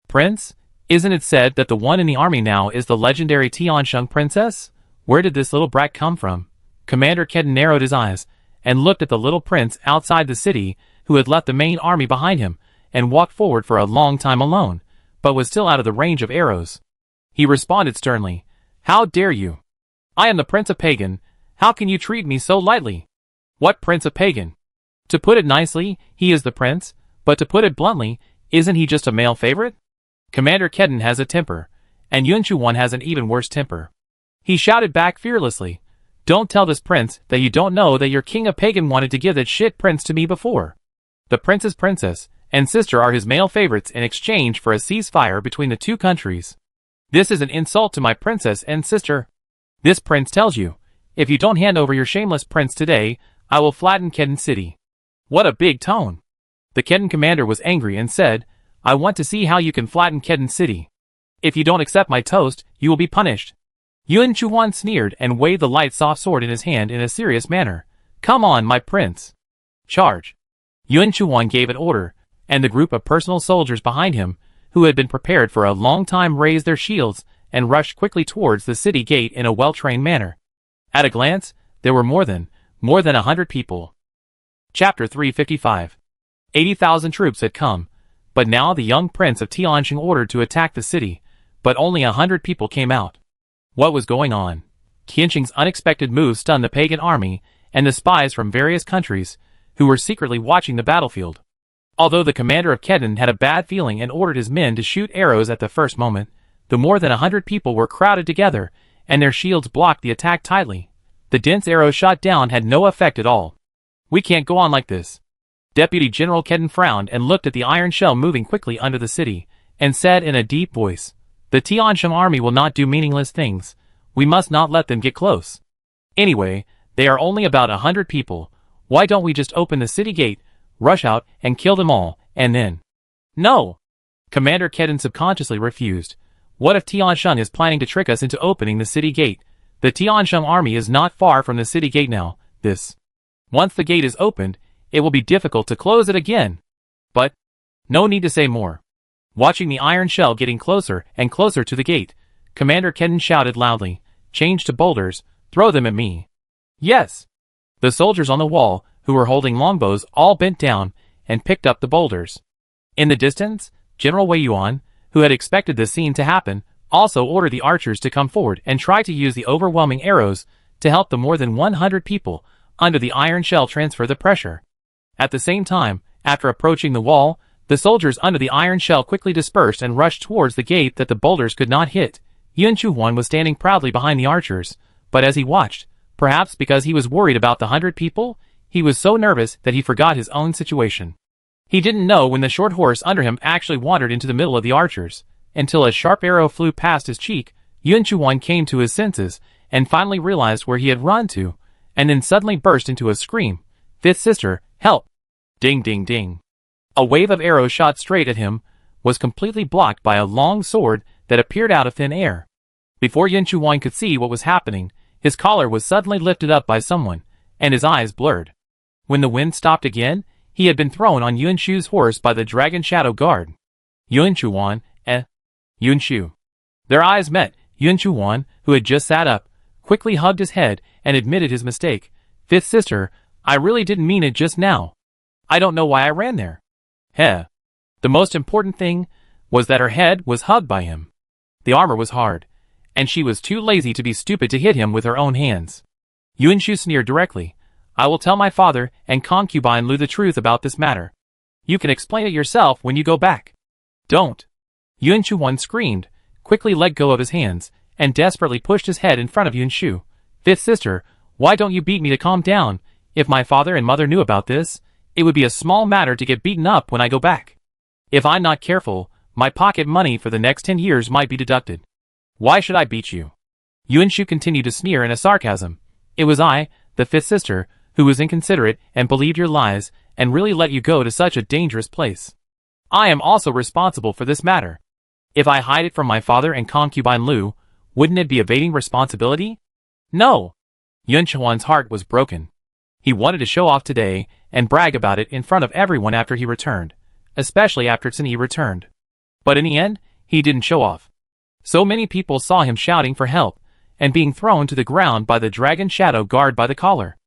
Prince? Isn't it said that the one in the army now is the legendary Tiansheng princess? Where did this little brat come from? Commander Kedan narrowed his eyes, and looked at the little prince outside the city, who had left the main army behind him, and walked forward for a long time alone, but was still out of the range of arrows. He responded sternly, How dare you? I am the Prince of Pagan. How can you treat me so lightly? What Prince of Pagan? To put it nicely, he is the prince, but to put it bluntly, isn't he just a male favorite? Commander Kedan has a temper, and Yuan Chuan has an even worse temper. He shouted back fearlessly, Don't tell this prince that you don't know that your king of Pagan wanted to give that shit prince to me before. The prince's princess and sister are his male favorites in exchange for a ceasefire between the two countries. This is an insult to my princess and sister. This prince tells you, if you don't hand over your shameless prince today, I will flatten Kedan City. What a big tone. The Kedan commander was angry and said, I want to see how you can flatten Kedan City. If you don't accept my toast, you will be punished. Yuan Chuan sneered and waved the light soft sword in his hand in a serious manner. Come on, my prince. Charge. Yuan Chuan gave an order, and the group of personal soldiers behind him, who had been prepared for a long time, raised their shields and rushed quickly towards the city gate in a well-trained manner. At a glance, there were more than 100 people. Chapter 355. 80,000 troops had come, but now the young prince of Tianjing ordered to attack the city, but only 100 people came out. What was going on? Qianqing's unexpected move stunned the pagan army and the spies from various countries, who were secretly watching the battlefield. Although the commander of Kedan had a bad feeling and ordered his men to shoot arrows at the first moment, the more than 100 people were crowded together, and their shields blocked the attack tightly. The dense arrows shot down had no effect at all. We can't go on like this. Deputy General Kedan frowned and looked at the iron shell moving quickly under the city, and said in a deep voice, The Tiansheng army will not do meaningless things. We must not let them get close. Anyway, they are only about 100 people. Why don't we just open the city gate, rush out, and kill them all, and then... No! Commander Kedan subconsciously refused. What if Tiansheng is planning to trick us into opening the city gate? The Tiansheng army is not far from the city gate now. Once the gate is opened, it will be difficult to close it again. But, no need to say more. Watching the iron shell getting closer and closer to the gate, Commander Kedan shouted loudly, Change to boulders, throw them at me. Yes! The soldiers on the wall, who were holding longbows, all bent down and picked up the boulders. In the distance, General Wei Yuan, who had expected this scene to happen, also ordered the archers to come forward and try to use the overwhelming arrows to help the more than 100 people under the iron shell transfer the pressure. At the same time, after approaching the wall, the soldiers under the iron shell quickly dispersed and rushed towards the gate that the boulders could not hit. Yuan Chuan was standing proudly behind the archers, but as he watched, perhaps because he was worried about the 100 people, he was so nervous that he forgot his own situation. He didn't know when the short horse under him actually wandered into the middle of the archers, until a sharp arrow flew past his cheek. Yuan Chuan came to his senses, and finally realized where he had run to, and then suddenly burst into a scream. Fifth sister, help! Ding ding ding. A wave of arrows shot straight at him, was completely blocked by a long sword that appeared out of thin air. Before Yin Chuan could see what was happening, his collar was suddenly lifted up by someone, and his eyes blurred. When the wind stopped again, he had been thrown on Yun Shu's horse by the Dragon Shadow Guard. Yun Chuan, Yun Shu. Their eyes met. Yun Chuan, who had just sat up, quickly hugged his head and admitted his mistake. Fifth sister, I really didn't mean it just now. I don't know why I ran there. Heh. The most important thing was that her head was hugged by him. The armor was hard, and she was too lazy to be stupid to hit him with her own hands. Yun Shu sneered directly. I will tell my father and concubine Lu the truth about this matter. You can explain it yourself when you go back. Don't. Yun Chuan screamed, quickly let go of his hands, and desperately pushed his head in front of Yun Shu. Fifth sister, why don't you beat me to calm down? If my father and mother knew about this, it would be a small matter to get beaten up when I go back. If I'm not careful, my pocket money for the next 10 years might be deducted. Why should I beat you? Yun Shu continued to sneer in a sarcasm. It was I, the fifth sister, who was inconsiderate and believed your lies and really let you go to such a dangerous place. I am also responsible for this matter. If I hide it from my father and concubine Lu, wouldn't it be evading responsibility? No. Yun Chuan's heart was broken. He wanted to show off today and brag about it in front of everyone after he returned, especially after Tsinyi returned. But in the end, he didn't show off. So many people saw him shouting for help and being thrown to the ground by the Dragon Shadow Guard by the collar.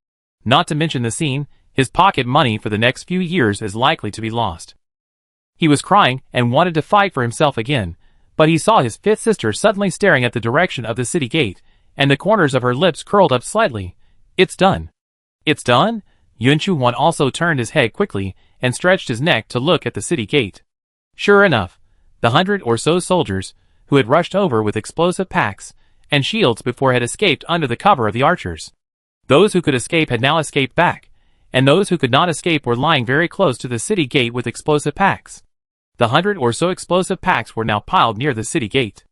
Not to mention the scene, his pocket money for the next few years is likely to be lost. He was crying and wanted to fight for himself again, but he saw his fifth sister suddenly staring at the direction of the city gate, and the corners of her lips curled up slightly. It's done. It's done? Yun Chuan also turned his head quickly and stretched his neck to look at the city gate. Sure enough, the 100 or so soldiers, who had rushed over with explosive packs and shields before had escaped under the cover of the archers. Those who could escape had now escaped back, and those who could not escape were lying very close to the city gate with explosive packs. The 100 or so explosive packs were now piled near the city gate.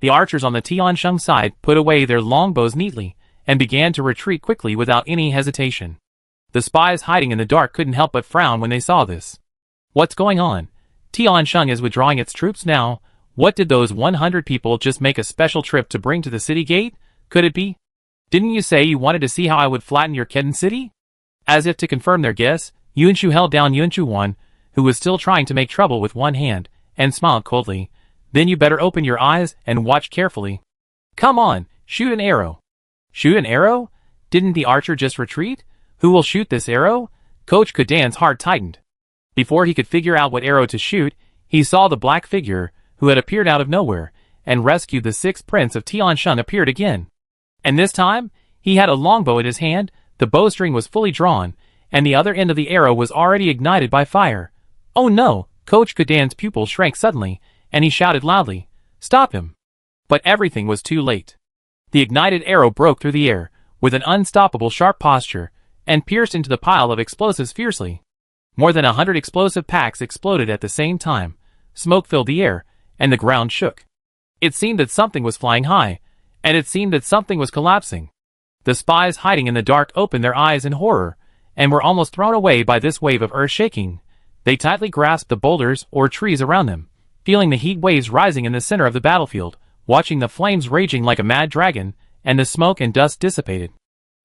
The archers on the Tiansheng side put away their longbows neatly and began to retreat quickly without any hesitation. The spies hiding in the dark couldn't help but frown when they saw this. What's going on? Tiansheng is withdrawing its troops now. What did those 100 people just make a special trip to bring to the city gate? Could it be? Didn't you say you wanted to see how I would flatten your Kedon city? As if to confirm their guess, Yun Shu held down Yun Chuan, who was still trying to make trouble with one hand, and smiled coldly. Then you better open your eyes and watch carefully. Come on, shoot an arrow. Shoot an arrow? Didn't the archer just retreat? Who will shoot this arrow? Coach Kudan's heart tightened. Before he could figure out what arrow to shoot, he saw the black figure, who had appeared out of nowhere, and rescued the sixth prince of Tiansheng appeared again. And this time, he had a longbow in his hand, the bowstring was fully drawn, and the other end of the arrow was already ignited by fire. Oh no! Coach Kudan's pupil shrank suddenly, and he shouted loudly, Stop him! But everything was too late. The ignited arrow broke through the air, with an unstoppable sharp posture, and pierced into the pile of explosives fiercely. More than 100 explosive packs exploded at the same time. Smoke filled the air, and the ground shook. It seemed that something was flying high, and it seemed that something was collapsing. The spies hiding in the dark opened their eyes in horror, and were almost thrown away by this wave of earth shaking. They tightly grasped the boulders or trees around them, feeling the heat waves rising in the center of the battlefield, watching the flames raging like a mad dragon, and the smoke and dust dissipated.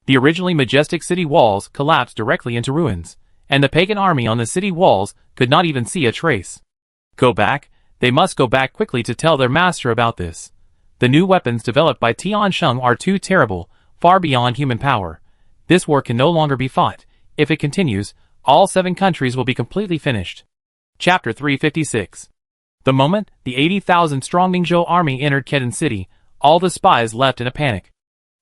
The originally majestic city walls collapsed directly into ruins, and the pagan army on the city walls could not even see a trace. Go back? They must go back quickly to tell their master about this. The new weapons developed by Tiansheng are too terrible, far beyond human power. This war can no longer be fought. If it continues, all 7 countries will be completely finished. Chapter 356. The moment the 80,000-strong Ningzhou army entered Kedon City, all the spies left in a panic.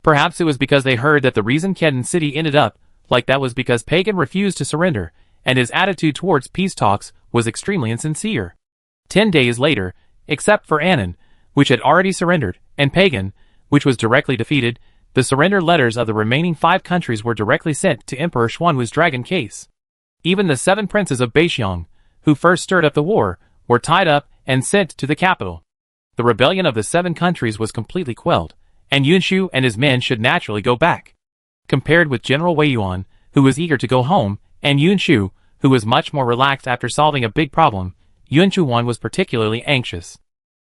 Perhaps it was because they heard that the reason Kedon City ended up like that was because Pagan refused to surrender, and his attitude towards peace talks was extremely insincere. 10 days later, except for Annan, which had already surrendered, and Pagan, which was directly defeated, the surrender letters of the remaining 5 countries were directly sent to Emperor Xuanwu's dragon case. Even the 7 princes of Beixiong, who first stirred up the war, were tied up and sent to the capital. The rebellion of the 7 countries was completely quelled, and Yun Shu and his men should naturally go back. Compared with General Wei Yuan, who was eager to go home, and Yun Shu, who was much more relaxed after solving a big problem. Yun Chu-won was particularly anxious.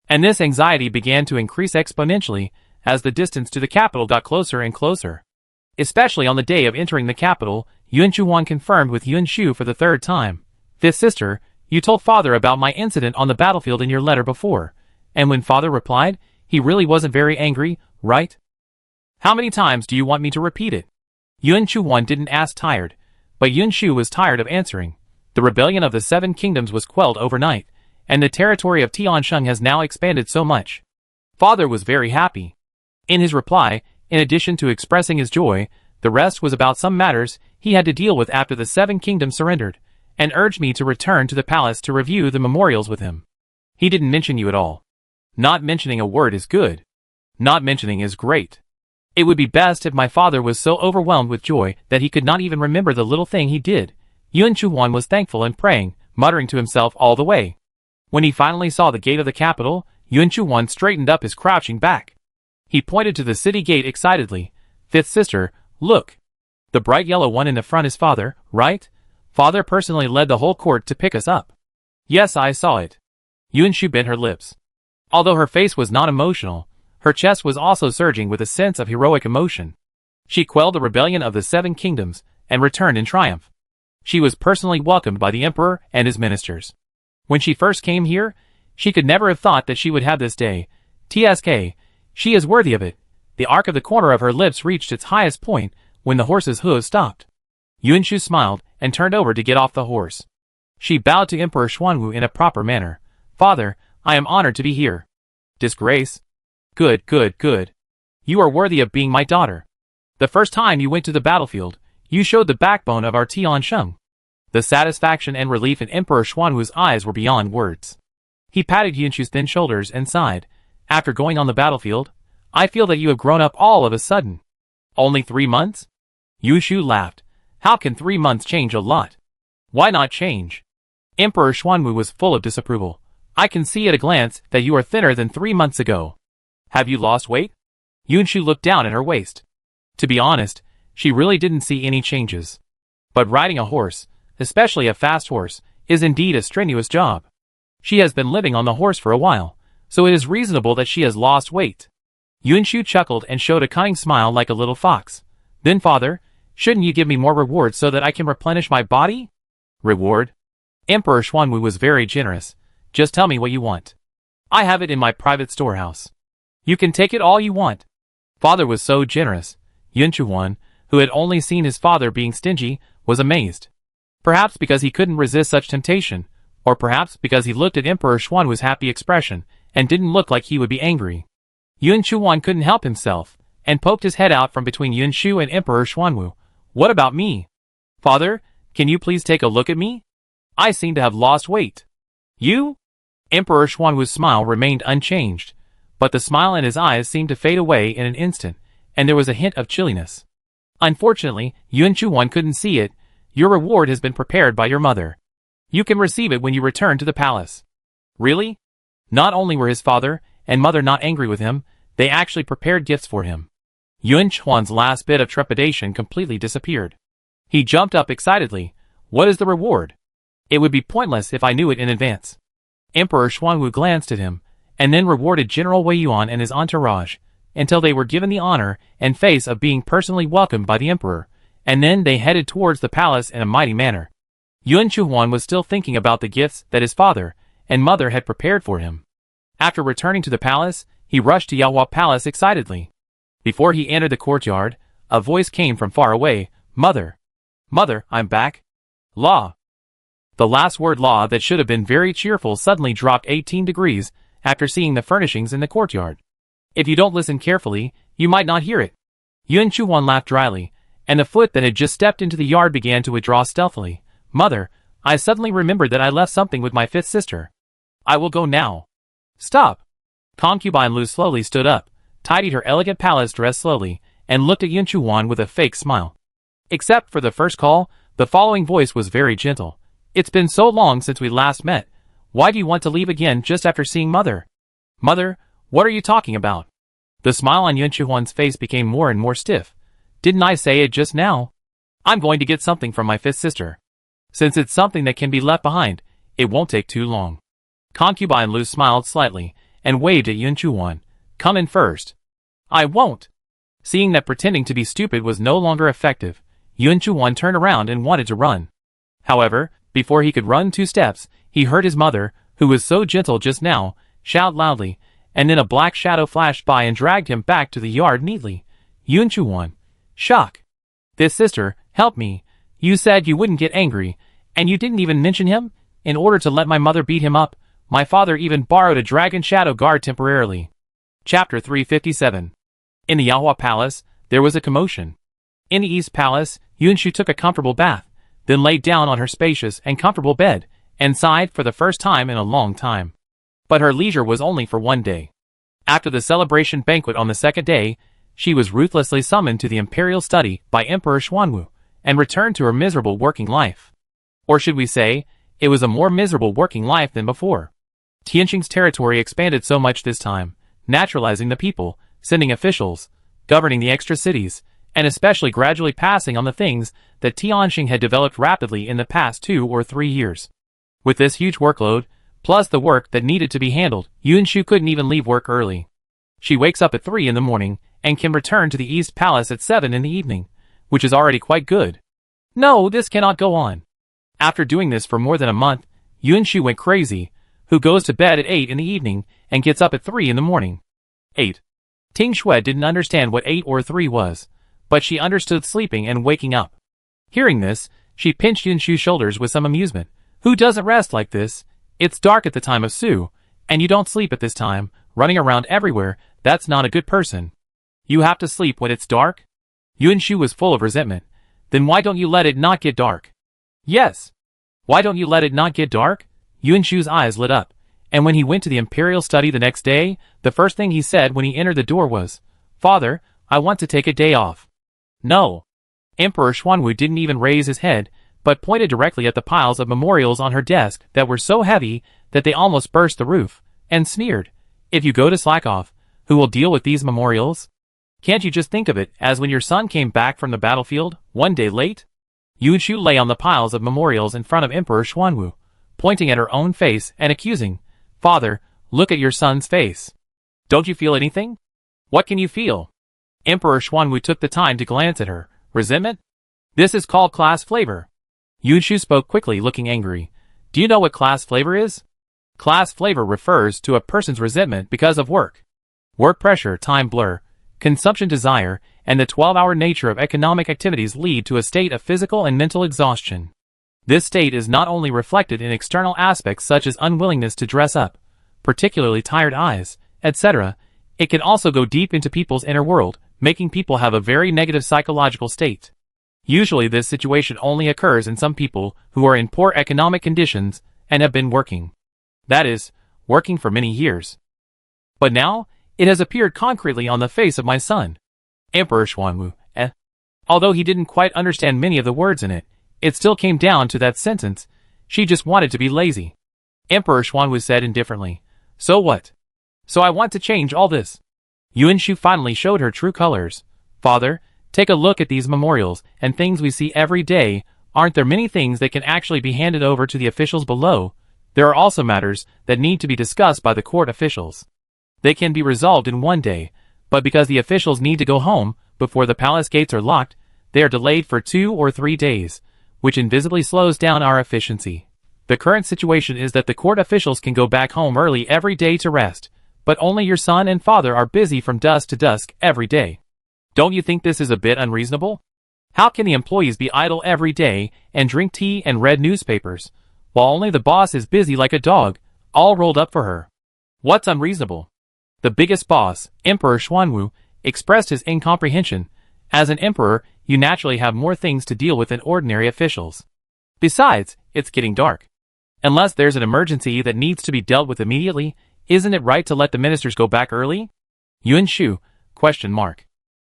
And this anxiety began to increase exponentially as the distance to the capital got closer and closer. Especially on the day of entering the capital, Yun Chu-won confirmed with Yun Shu for the third time. "Fifth sister, you told father about my incident on the battlefield in your letter before. And when father replied, he really wasn't very angry, right? How many times do you want me to repeat it?" Yun Chu-won didn't ask tired, but Yun Shu was tired of answering. The rebellion of the Seven Kingdoms was quelled overnight, and the territory of Tiansheng has now expanded so much. Father was very happy. In his reply, in addition to expressing his joy, the rest was about some matters he had to deal with after the Seven Kingdoms surrendered, and urged me to return to the palace to review the memorials with him. He didn't mention you at all. Not mentioning a word is good. Not mentioning is great. It would be best if my father was so overwhelmed with joy that he could not even remember the little thing he did. Yun Chu-won was thankful and praying, muttering to himself all the way. When he finally saw the gate of the capital, Yun Chu-won straightened up his crouching back. He pointed to the city gate excitedly. "Fifth sister, look. The bright yellow one in the front is father, right? Father personally led the whole court to pick us up." "Yes, I saw it." Yun Shu bit her lips. Although her face was not emotional, her chest was also surging with a sense of heroic emotion. She quelled the rebellion of the Seven Kingdoms and returned in triumph. She was personally welcomed by the emperor and his ministers. When she first came here, she could never have thought that she would have this day. TSK, she is worthy of it. The arc of the corner of her lips reached its highest point when the horse's hooves stopped. Yun Shu smiled and turned over to get off the horse. She bowed to Emperor Xuanwu in a proper manner. "Father, I am honored to be here." "Disgrace? Good, good, good. You are worthy of being my daughter. The first time you went to the battlefield, you showed the backbone of our Tiansheng." The satisfaction and relief in Emperor Xuanwu's eyes were beyond words. He patted Yun Shu's thin shoulders and sighed. "After going on the battlefield, I feel that you have grown up all of a sudden." "Only 3 months?" Yun Shu laughed. "How can 3 months change a lot?" "Why not change?" Emperor Xuanwu was full of disapproval. "I can see at a glance that you are thinner than 3 months ago. Have you lost weight?" Yun Shu looked down at her waist. To be honest, she really didn't see any changes. But riding a horse, especially a fast horse, is indeed a strenuous job. She has been living on the horse for a while, so it is reasonable that she has lost weight. Yun Shu chuckled and showed a cunning smile like a little fox. "Then father, shouldn't you give me more reward so that I can replenish my body?" "Reward?" Emperor Xuanwu was very generous. "Just tell me what you want. I have it in my private storehouse. You can take it all you want." Father was so generous. Yun Chu-won, who had only seen his father being stingy, was amazed. Perhaps because he couldn't resist such temptation, or perhaps because he looked at Emperor Xuanwu's happy expression and didn't look like he would be angry. Yun Chu-won couldn't help himself, and poked his head out from between Yun Shu and Emperor Xuanwu. "What about me? Father, can you please take a look at me? I seem to have lost weight." "You?" Emperor Xuanwu's smile remained unchanged, but the smile in his eyes seemed to fade away in an instant, and there was a hint of chilliness. "Unfortunately, Yun Chu-won couldn't see it. Your reward has been prepared by your mother. You can receive it when you return to the palace." "Really?" Not only were his father and mother not angry with him, they actually prepared gifts for him. Yun Chuan's last bit of trepidation completely disappeared. He jumped up excitedly. "What is the reward? It would be pointless if I knew it in advance." Emperor Xuanwu glanced at him, and then rewarded General Wei Yuan and his entourage, until they were given the honor and face of being personally welcomed by the emperor, and then they headed towards the palace in a mighty manner. Yun Chu-won was still thinking about the gifts that his father and mother had prepared for him. After returning to the palace, he rushed to Yahua Palace excitedly. Before he entered the courtyard, a voice came from far away. "Mother! Mother, I'm back." "Law." The last word "law" that should have been very cheerful suddenly dropped 18 degrees after seeing the furnishings in the courtyard. If you don't listen carefully, you might not hear it. Yun Chu-won laughed dryly, and the foot that had just stepped into the yard began to withdraw stealthily. "Mother, I suddenly remembered that I left something with my fifth sister. I will go now." "Stop." Concubine Lu slowly stood up, tidied her elegant palace dress slowly, and looked at Yun Chu-won with a fake smile. Except for the first call, the following voice was very gentle. "It's been so long since we last met. Why do you want to leave again just after seeing Mother?" "Mother, what are you talking about?" The smile on Yun Chu-won's face became more and more stiff. "Didn't I say it just now?" I'm going to get something from my fifth sister. Since it's something that can be left behind, it won't take too long. Concubine Lu smiled slightly and waved at Yun Chuan. Come in first. I won't. Seeing that pretending to be stupid was no longer effective, Yun Chuan turned around and wanted to run. However, before he could run 2 steps, he heard his mother, who was so gentle just now, shout loudly, and then a black shadow flashed by and dragged him back to the yard neatly. Yun Chuan. Shock. This sister, help me. You said you wouldn't get angry, and you didn't even mention him? In order to let my mother beat him up, my father even borrowed a dragon shadow guard temporarily. Chapter 357. In the Yahua Palace, there was a commotion. In the East Palace, Yunshu took a comfortable bath, then laid down on her spacious and comfortable bed, and sighed for the first time in a long time. But her leisure was only for 1 day. After the celebration banquet on the 2nd day, she was ruthlessly summoned to the imperial study by Emperor Xuanwu, and returned to her miserable working life. Or should we say, it was a more miserable working life than before. Tianqing's territory expanded so much this time, naturalizing the people, sending officials, governing the extra cities, and especially gradually passing on the things that Tianqing had developed rapidly in the past 2 or 3 years. With this huge workload, plus the work that needed to be handled, Yunshu couldn't even leave work early. She wakes up at 3 in the morning, and can return to the East Palace at 7 in the evening, which is already quite good. No, this cannot go on. After doing this for more than a month, Yunshu went crazy, who goes to bed at 8 in the evening, and gets up at 3 in the morning. 8. Ting Shui didn't understand what 8 or 3 was, but she understood sleeping and waking up. Hearing this, she pinched Yunshu's shoulders with some amusement. Who doesn't rest like this? It's dark at the time of Su, and you don't sleep at this time, running around everywhere. That's not a good person. You have to sleep when it's dark? Yunshu was full of resentment. Then why don't you let it not get dark? Yes. Why don't you let it not get dark? Yunshu's eyes lit up, and when he went to the imperial study the next day, the first thing he said when he entered the door was, Father, I want to take a day off. No. Emperor Xuanwu didn't even raise his head, but pointed directly at the piles of memorials on her desk that were so heavy that they almost burst the roof, and sneered, If you go to slack off, who will deal with these memorials? Can't you just think of it as when your son came back from the battlefield, 1 day late? Yunshu lay on the piles of memorials in front of Emperor Xuanwu, pointing at her own face and accusing, Father, look at your son's face. Don't you feel anything? What can you feel? Emperor Xuanwu took the time to glance at her. Resentment? This is called class flavor. Yunshu spoke quickly, looking angry. Do you know what class flavor is? Class flavor refers to a person's resentment because of work. Work pressure, time blur, consumption desire, and the 12-hour nature of economic activities lead to a state of physical and mental exhaustion. This state is not only reflected in external aspects such as unwillingness to dress up, particularly tired eyes, etc., it can also go deep into people's inner world, making people have a very negative psychological state. Usually this situation only occurs in some people who are in poor economic conditions and have been working. That is, working for many years. But now, it has appeared concretely on the face of my son. Emperor Xuanwu, Although he didn't quite understand many of the words in it, it still came down to that sentence. She just wanted to be lazy. Emperor Xuanwu said indifferently, So what? So I want to change all this. Yunshu finally showed her true colors. Father, take a look at these memorials and things we see every day. Aren't there many things that can actually be handed over to the officials below? There are also matters that need to be discussed by the court officials. They can be resolved in 1 day, but because the officials need to go home before the palace gates are locked, they are delayed for 2 or 3 days, which invisibly slows down our efficiency. The current situation is that the court officials can go back home early every day to rest, but only your son and father are busy from dusk to dusk every day. Don't you think this is a bit unreasonable? How can the employees be idle every day and drink tea and read newspapers, while only the boss is busy like a dog, all rolled up for her? What's unreasonable? The biggest boss, Emperor Xuanwu, expressed his incomprehension. As an emperor, you naturally have more things to deal with than ordinary officials. Besides, it's getting dark. Unless there's an emergency that needs to be dealt with immediately, isn't it right to let the ministers go back early? Yunshu, ?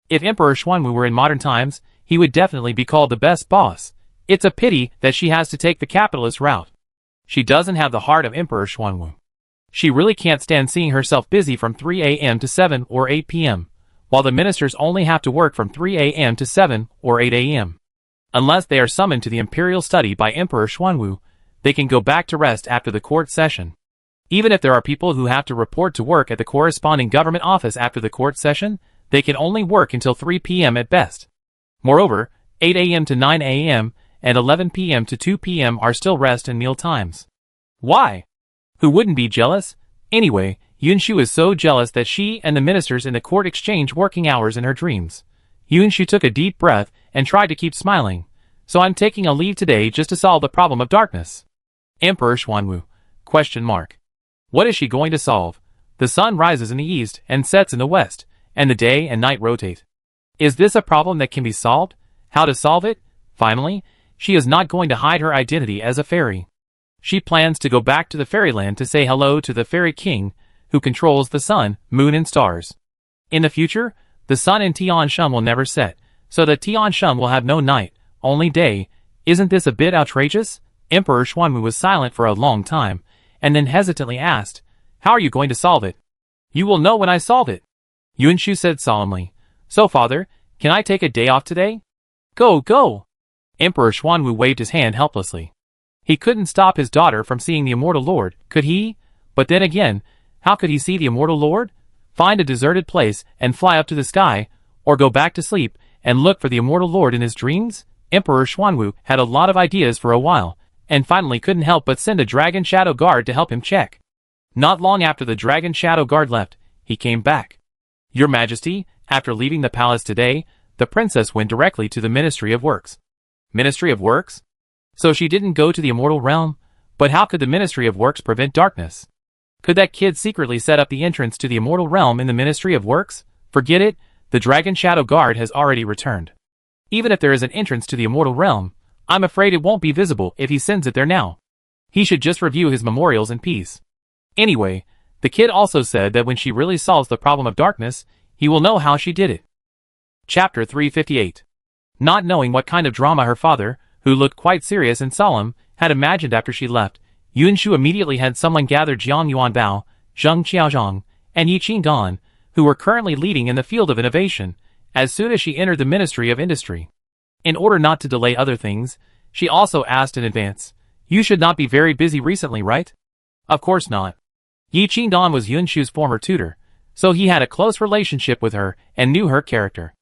If Emperor Xuanwu were in modern times, he would definitely be called the best boss. It's a pity that she has to take the capitalist route. She doesn't have the heart of Emperor Xuanwu. She really can't stand seeing herself busy from 3 a.m. to 7 or 8 p.m., while the ministers only have to work from 3 a.m. to 7 or 8 a.m. Unless they are summoned to the imperial study by Emperor Xuanwu, they can go back to rest after the court session. Even if there are people who have to report to work at the corresponding government office after the court session, they can only work until 3 p.m. at best. Moreover, 8 a.m. to 9 a.m. and 11 p.m. to 2 p.m. are still rest and meal times. Why? Who wouldn't be jealous? Anyway, Yunshu is so jealous that she and the ministers in the court exchange working hours in her dreams. Yunshu took a deep breath and tried to keep smiling. So I'm taking a leave today just to solve the problem of darkness. Emperor Xuanwu. ? What is she going to solve? The sun rises in the east and sets in the west, and the day and night rotate. Is this a problem that can be solved? How to solve it? Finally, she is not going to hide her identity as a fairy. She plans to go back to the fairyland to say hello to the fairy king, who controls the sun, moon and stars. In the future, the sun in Tianshan will never set, so that Tianshan will have no night, only day. Isn't this a bit outrageous? Emperor Xuanwu was silent for a long time, and then hesitantly asked, How are you going to solve it? You will know when I solve it. Yunshu said solemnly. So father, can I take a day off today? Go, go! Emperor Xuanwu waved his hand helplessly. He couldn't stop his daughter from seeing the immortal lord, could he? But then again, how could he see the immortal lord? Find a deserted place and fly up to the sky, or go back to sleep and look for the immortal lord in his dreams? Emperor Xuanwu had a lot of ideas for a while, and finally couldn't help but send a dragon shadow guard to help him check. Not long after the dragon shadow guard left, he came back. Your Majesty, after leaving the palace today, the princess went directly to the Ministry of Works. Ministry of Works? So she didn't go to the immortal realm? But how could the Ministry of Works prevent darkness? Could that kid secretly set up the entrance to the immortal realm in the Ministry of Works? Forget it, the dragon shadow guard has already returned. Even if there is an entrance to the immortal realm, I'm afraid it won't be visible if he sends it there now. He should just review his memorials in peace. Anyway, the kid also said that when she really solves the problem of darkness, he will know how she did it. Chapter 358. Not knowing what kind of drama her father, who looked quite serious and solemn, had imagined after she left, Yunshu immediately had someone gather Jiang Yuanbao, Zheng Qiaozhang, and Yi Qingdan, who were currently leading in the field of innovation, as soon as she entered the Ministry of Industry. In order not to delay other things, she also asked in advance, You should not be very busy recently, right? Of course not. Yi Qingdan was Yunshu's former tutor, so he had a close relationship with her and knew her character.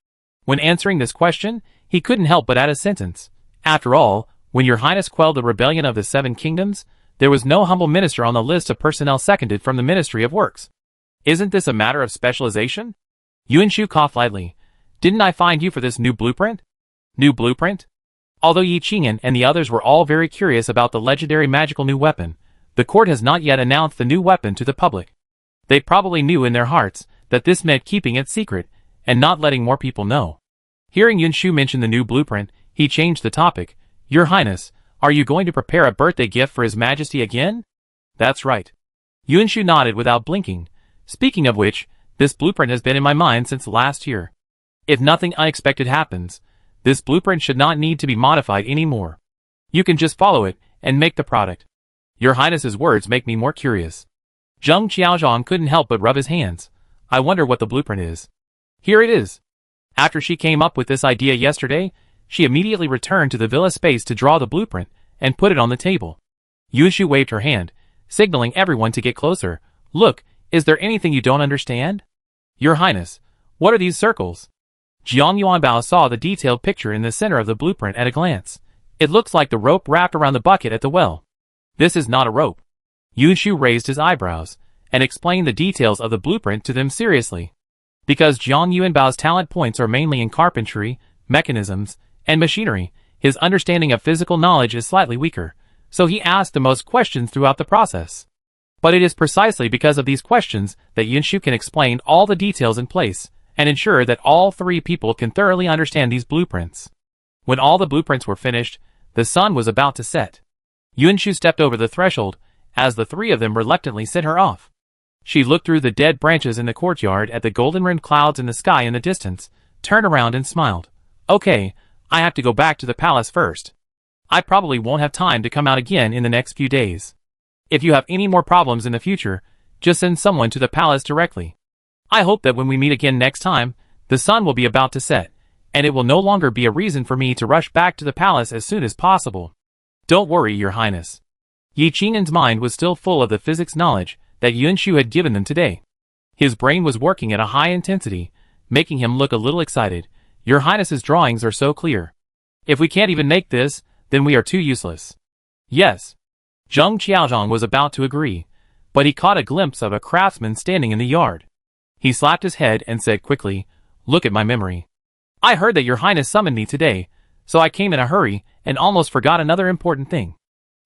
When answering this question, he couldn't help but add a sentence. After all, when your highness quelled the rebellion of the 7 kingdoms, there was no humble minister on the list of personnel seconded from the Ministry of Works. Isn't this a matter of specialization? Yunshu coughed lightly. Didn't I find you for this new blueprint? New blueprint? Although Yi Qingyan and the others were all very curious about the legendary magical new weapon, the court has not yet announced the new weapon to the public. They probably knew in their hearts that this meant keeping it secret and not letting more people know. Hearing Yunshu mention the new blueprint, he changed the topic. Your Highness, are you going to prepare a birthday gift for His Majesty again? That's right. Yunshu nodded without blinking. Speaking of which, this blueprint has been in my mind since last year. If nothing unexpected happens, this blueprint should not need to be modified anymore. You can just follow it and make the product. Your Highness's words make me more curious. Zheng Qiaozhang couldn't help but rub his hands. I wonder what the blueprint is. Here it is. After she came up with this idea yesterday, she immediately returned to the villa space to draw the blueprint and put it on the table. Yunshu waved her hand, signaling everyone to get closer. Look, is there anything you don't understand? Your Highness, what are these circles? Jiang Yuanbao saw the detailed picture in the center of the blueprint at a glance. It looks like the rope wrapped around the bucket at the well. This is not a rope. Yunshu raised his eyebrows and explained the details of the blueprint to them seriously. Because Jiang Yuanbao's talent points are mainly in carpentry, mechanisms, and machinery, his understanding of physical knowledge is slightly weaker, so he asked the most questions throughout the process. But it is precisely because of these questions that Yunshu can explain all the details in place and ensure that all 3 people can thoroughly understand these blueprints. When all the blueprints were finished, the sun was about to set. Yunshu stepped over the threshold, as the 3 of them reluctantly sent her off. She looked through the dead branches in the courtyard at the golden-rimmed clouds in the sky in the distance, turned around and smiled. Okay, I have to go back to the palace first. I probably won't have time to come out again in the next few days. If you have any more problems in the future, just send someone to the palace directly. I hope that when we meet again next time, the sun will be about to set, and it will no longer be a reason for me to rush back to the palace as soon as possible. Don't worry, Your Highness. Yi Qinan's mind was still full of the physics knowledge that Yunshu had given them today. His brain was working at a high intensity, making him look a little excited. Your Highness's drawings are so clear. If we can't even make this, then we are too useless. Yes. Zheng Qiaozhong was about to agree, but he caught a glimpse of a craftsman standing in the yard. He slapped his head and said quickly, "Look at my memory. I heard that Your Highness summoned me today, so I came in a hurry and almost forgot another important thing.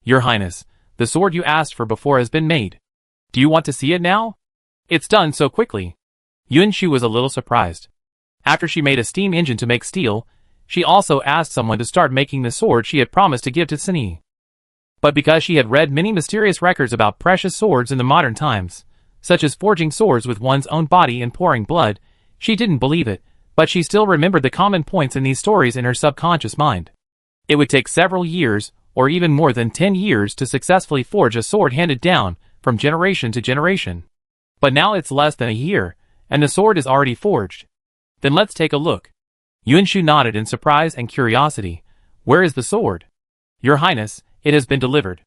Your Highness, the sword you asked for before has been made. Do you want to see it now? It's done so quickly." Yunshu was a little surprised. After she made a steam engine to make steel, she also asked someone to start making the sword she had promised to give to Sini. But because she had read many mysterious records about precious swords in the modern times, such as forging swords with one's own body and pouring blood, she didn't believe it, but she still remembered the common points in these stories in her subconscious mind. It would take several years, or even more than 10 years, to successfully forge a sword handed down from generation to generation. But now it's less than a year, and the sword is already forged. Then let's take a look. Yunshu nodded in surprise and curiosity. Where is the sword? Your Highness, it has been delivered.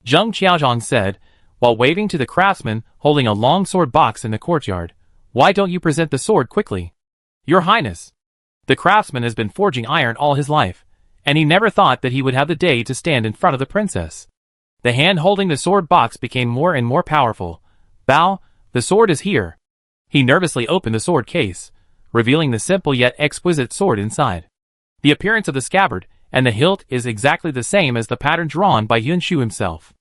Zheng Qiaozhong said, while waving to the craftsman holding a long sword box in the courtyard. Why don't you present the sword quickly? Your Highness. The craftsman has been forging iron all his life, and he never thought that he would have the day to stand in front of the princess. The hand holding the sword box became more and more powerful. Bow, the sword is here. He nervously opened the sword case, revealing the simple yet exquisite sword inside. The appearance of the scabbard and the hilt is exactly the same as the pattern drawn by Yunshu himself.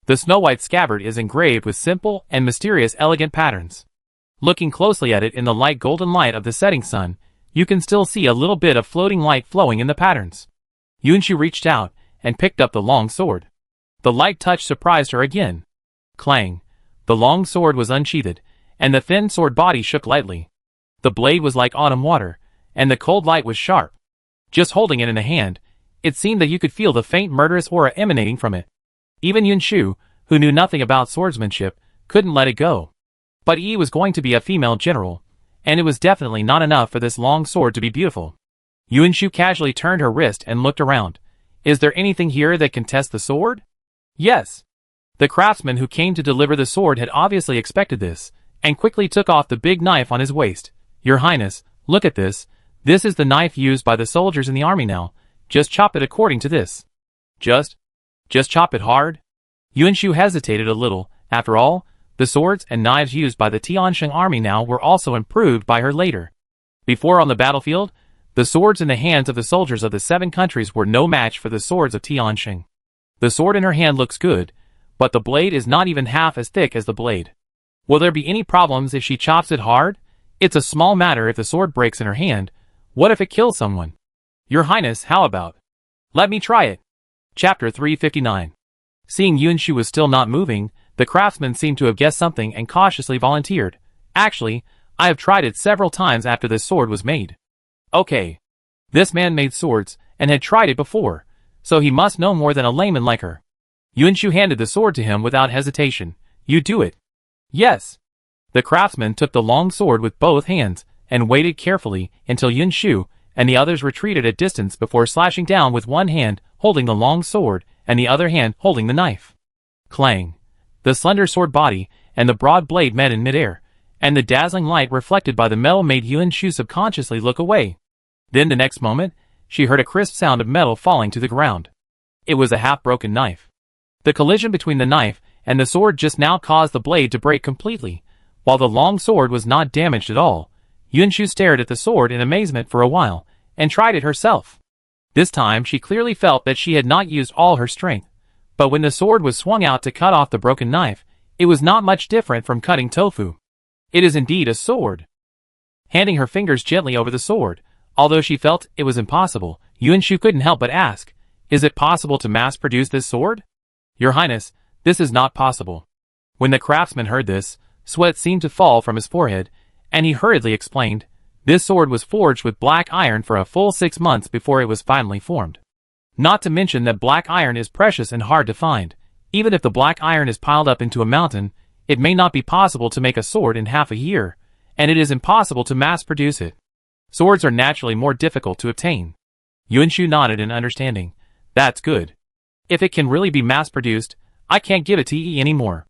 The snow-white scabbard is engraved with simple and mysterious elegant patterns. Looking closely at it in the light golden light of the setting sun, you can still see a little bit of floating light flowing in the patterns. Yunshu reached out and picked up the long sword. The light touch surprised her again. Clang! The long sword was unsheathed, and the thin sword body shook lightly. The blade was like autumn water, and the cold light was sharp. Just holding it in the hand, it seemed that you could feel the faint murderous aura emanating from it. Even Yunshu, who knew nothing about swordsmanship, couldn't let it go. But Yi was going to be a female general, and it was definitely not enough for this long sword to be beautiful. Yunshu casually turned her wrist and looked around. Is there anything here that can test the sword? Yes. The craftsman who came to deliver the sword had obviously expected this, and quickly took off the big knife on his waist. Your Highness, look at this. This is the knife used by the soldiers in the army now. Just chop it according to this. Just chop it hard? Yunshu hesitated a little. After all, the swords and knives used by the Tiansheng army now were also improved by her later. Before on the battlefield, the swords in the hands of the soldiers of the 7 countries were no match for the swords of Tiansheng. The sword in her hand looks good, but the blade is not even half as thick as the blade. Will there be any problems if she chops it hard? It's a small matter if the sword breaks in her hand. What if it kills someone? Your Highness, how about? Let me try it. Chapter 359. Seeing Yunshu was still not moving, the craftsman seemed to have guessed something and cautiously volunteered. Actually, I have tried it several times after this sword was made. Okay. This man made swords, and had tried it before, so he must know more than a layman like her. Yunshu handed the sword to him without hesitation. You do it. Yes. The craftsman took the long sword with both hands, and waited carefully until Yunshu and the others retreated a distance before slashing down with one hand holding the long sword and the other hand holding the knife. Clang! The slender sword body and the broad blade met in midair, and the dazzling light reflected by the metal made Yunshu subconsciously look away. Then the next moment, she heard a crisp sound of metal falling to the ground. It was a half-broken knife. The collision between the knife and the sword just now caused the blade to break completely, while the long sword was not damaged at all. Yunshu stared at the sword in amazement for a while, and tried it herself. This time she clearly felt that she had not used all her strength, but when the sword was swung out to cut off the broken knife, it was not much different from cutting tofu. It is indeed a sword. Handing her fingers gently over the sword, although she felt it was impossible, Yunshu couldn't help but ask, is it possible to mass-produce this sword? Your Highness, this is not possible. When the craftsman heard this, sweat seemed to fall from his forehead, and he hurriedly explained, this sword was forged with black iron for a full 6 months before it was finally formed. Not to mention that black iron is precious and hard to find. Even if the black iron is piled up into a mountain, it may not be possible to make a sword in half a year, and it is impossible to mass produce it. Swords are naturally more difficult to obtain. Yunshu nodded in understanding. That's good. If it can really be mass-produced, I can't give it to Yi anymore.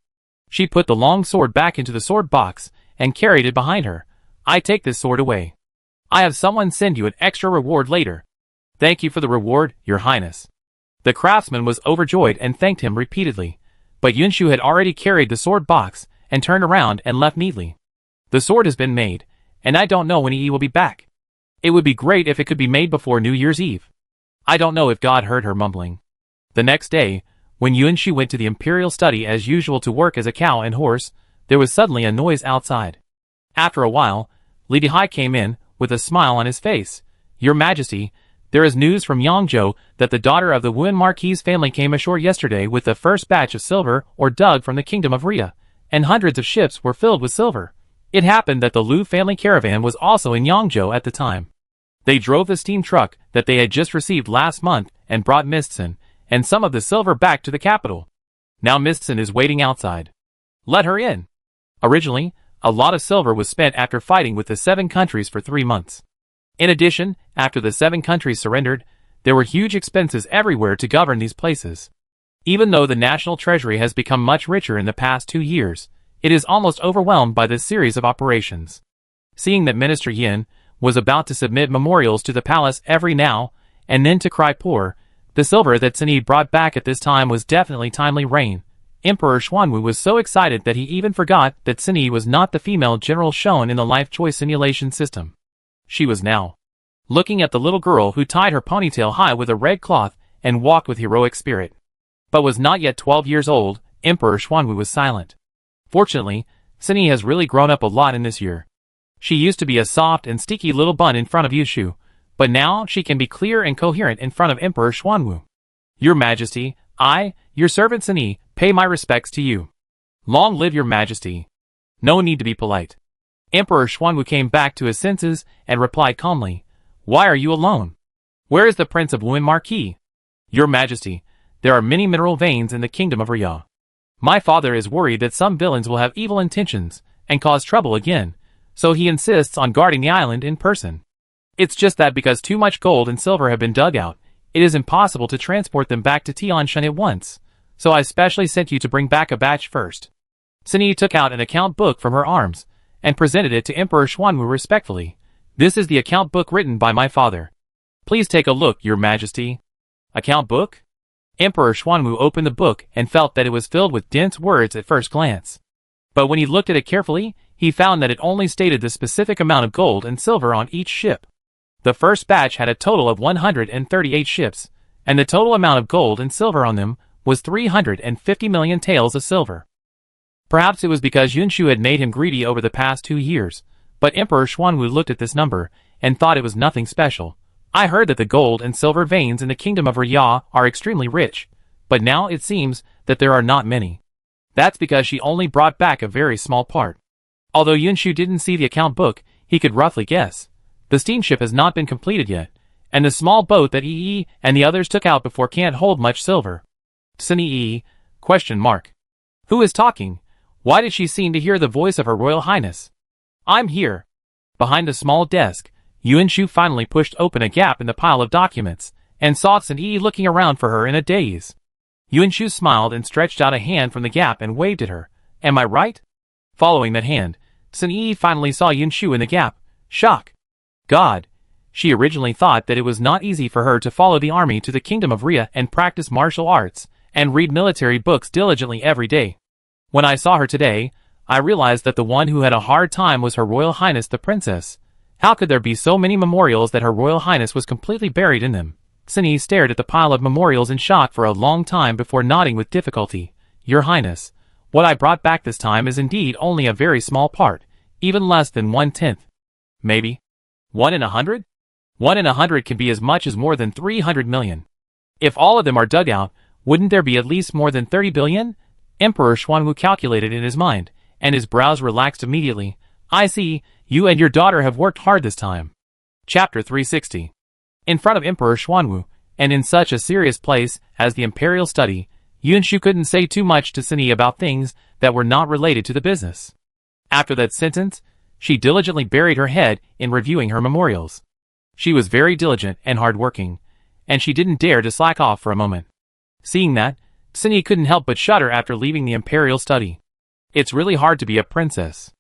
She put the long sword back into the sword box and carried it behind her. I take this sword away. I have someone send you an extra reward later. Thank you for the reward, Your Highness. The craftsman was overjoyed and thanked him repeatedly, but Yunshu had already carried the sword box and turned around and left neatly. The sword has been made, and I don't know when Yi will be back. It would be great if it could be made before New Year's Eve. I don't know if God heard her mumbling. The next day, when Yunshu went to the imperial study as usual to work as a cow and horse, there was suddenly a noise outside. After a while, Li Dihai came in, with a smile on his face. Your Majesty, there is news from Yangzhou that the daughter of the Wuan Marquis family came ashore yesterday with the first batch of silver ore dug from the kingdom of Ria, and hundreds of ships were filled with silver. It happened that the Lu family caravan was also in Yangzhou at the time. They drove the steam truck that they had just received last month and brought Mistson and some of the silver back to the capital. Now Mistson is waiting outside. Let her in. Originally, a lot of silver was spent after fighting with the 7 countries for 3 months. In addition, after the 7 countries surrendered, there were huge expenses everywhere to govern these places. Even though the national treasury has become much richer in the past 2 years, it is almost overwhelmed by this series of operations. Seeing that Minister Yin was about to submit memorials to the palace every now and then to cry poor, the silver that Sini brought back at this time was definitely timely rain. Emperor Xuanwu was so excited that he even forgot that Sini was not the female general shown in the life choice simulation system. She was now looking at the little girl who tied her ponytail high with a red cloth and walked with heroic spirit. But was not yet 12 years old. Emperor Xuanwu was silent. Fortunately, Sini has really grown up a lot in this year. She used to be a soft and sticky little bun in front of Yushu, but now she can be clear and coherent in front of Emperor Xuanwu. Your Majesty, I, your servant Sini, pay my respects to you. Long live your Majesty. No need to be polite. Emperor Xuanwu came back to his senses and replied calmly, Why are you alone? Where is the Prince of Wuan Marquis? Your Majesty, there are many mineral veins in the kingdom of Ria. My father is worried that some villains will have evil intentions and cause trouble again, so he insists on guarding the island in person. It's just that because too much gold and silver have been dug out, it is impossible to transport them back to Tianshan at once, so I specially sent you to bring back a batch first. Sini took out an account book from her arms and presented it to Emperor Xuanwu respectfully. This is the account book written by my father. Please take a look, Your Majesty. Account book? Emperor Xuanwu opened the book and felt that it was filled with dense words at first glance. But when he looked at it carefully, he found that it only stated the specific amount of gold and silver on each ship. The first batch had a total of 138 ships, and the total amount of gold and silver on them was 350 million taels of silver. Perhaps it was because Yunshu had made him greedy over the past 2 years, but Emperor Xuanwu looked at this number and thought it was nothing special. I heard that the gold and silver veins in the kingdom of Ria are extremely rich, but now it seems that there are not many. That's because she only brought back a very small part. Although Yunshu didn't see the account book, he could roughly guess. The steamship has not been completed yet, and the small boat that Yi and the others took out before can't hold much silver. Sini question mark. Who is talking? Why did she seem to hear the voice of Her Royal Highness? I'm here. Behind a small desk, Yunshu finally pushed open a gap in the pile of documents, and saw Sini looking around for her in a daze. Yunshu smiled and stretched out a hand from the gap and waved at her. Am I right? Following that hand, Sini finally saw Yunshu in the gap. Shock. God. She originally thought that it was not easy for her to follow the army to the kingdom of Ria and practice martial arts, and read military books diligently every day. When I saw her today, I realized that the one who had a hard time was Her Royal Highness the Princess. How could there be so many memorials that Her Royal Highness was completely buried in them? Sini stared at the pile of memorials in shock for a long time before nodding with difficulty. Your Highness, what I brought back this time is indeed only a very small part, even less than 1/10. Maybe 1 in 100? 1 in 100 can be as much as more than 300 million. If all of them are dug out, wouldn't there be at least more than 30 billion? Emperor Xuanwu calculated in his mind, and his brows relaxed immediately. I see, you and your daughter have worked hard this time. Chapter 360. In front of Emperor Xuanwu, and in such a serious place as the Imperial Study, Yunshu couldn't say too much to Sini about things that were not related to the business. After that sentence, She diligently buried her head in reviewing her memorials. She was very diligent and hard-working, and she didn't dare to slack off for a moment. Seeing that, Cindy couldn't help but shudder after leaving the imperial study. It's really hard to be a princess.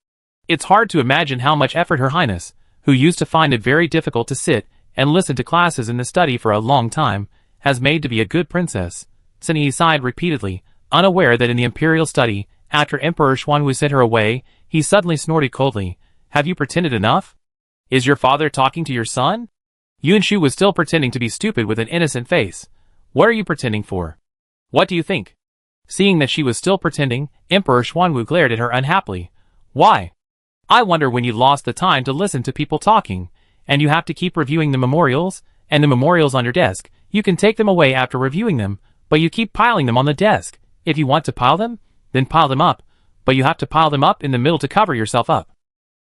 It's hard to imagine how much effort Her Highness, who used to find it very difficult to sit and listen to classes in the study for a long time, has made to be a good princess. Cindy sighed repeatedly, unaware that in the imperial study, after Emperor Xuanwu sent her away, he suddenly snorted coldly. Have you pretended enough? Is your father talking to your son? Yuanshu was still pretending to be stupid with an innocent face. What are you pretending for? What do you think? Seeing that she was still pretending, Emperor Xuanwu glared at her unhappily. Why? I wonder when you lost the time to listen to people talking, and you have to keep reviewing the memorials, and the memorials on your desk. You can take them away after reviewing them, but you keep piling them on the desk. If you want to pile them, then pile them up, but you have to pile them up in the middle to cover yourself up.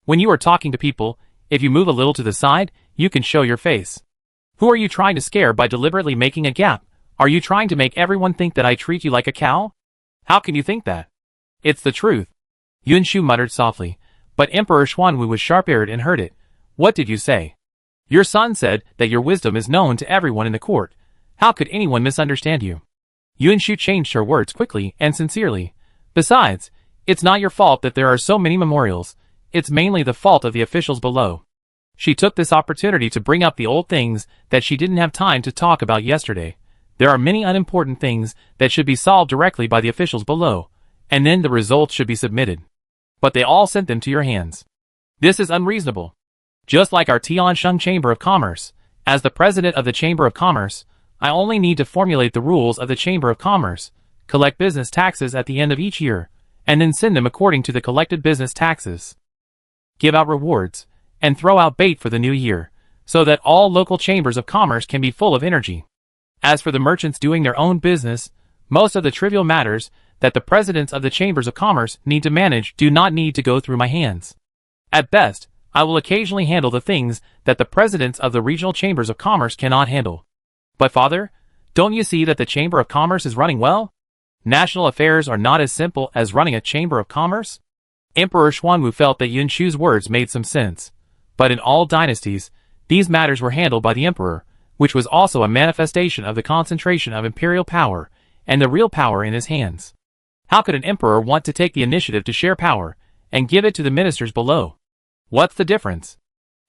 When you are talking to people, if you move a little to the side, you can show your face. Who are you trying to scare by deliberately making a gap? Are you trying to make everyone think that I treat you like a cow? How can you think that? It's the truth. Yuanshu muttered softly, but Emperor Xuanwu was sharp-eared and heard it. What did you say? Your son said that your wisdom is known to everyone in the court. How could anyone misunderstand you? Yuanshu changed her words quickly and sincerely. Besides, it's not your fault that there are so many memorials. It's mainly the fault of the officials below. She took this opportunity to bring up the old things that she didn't have time to talk about yesterday. There are many unimportant things that should be solved directly by the officials below, and then the results should be submitted. But they all sent them to your hands. This is unreasonable. Just like our Tiansheng Chamber of Commerce, as the president of the Chamber of Commerce, I only need to formulate the rules of the Chamber of Commerce, collect business taxes at the end of each year, and then send them according to the collected business taxes. Give out rewards, and throw out bait for the new year, so that all local chambers of commerce can be full of energy. As for the merchants doing their own business, most of the trivial matters that the presidents of the chambers of commerce need to manage do not need to go through my hands. At best, I will occasionally handle the things that the presidents of the regional chambers of commerce cannot handle. But father, don't you see that the chamber of commerce is running well? National affairs are not as simple as running a chamber of commerce. Emperor Xuanwu felt that Yuanshu's words made some sense. But in all dynasties, these matters were handled by the emperor, which was also a manifestation of the concentration of imperial power and the real power in his hands. How could an emperor want to take the initiative to share power and give it to the ministers below? What's the difference?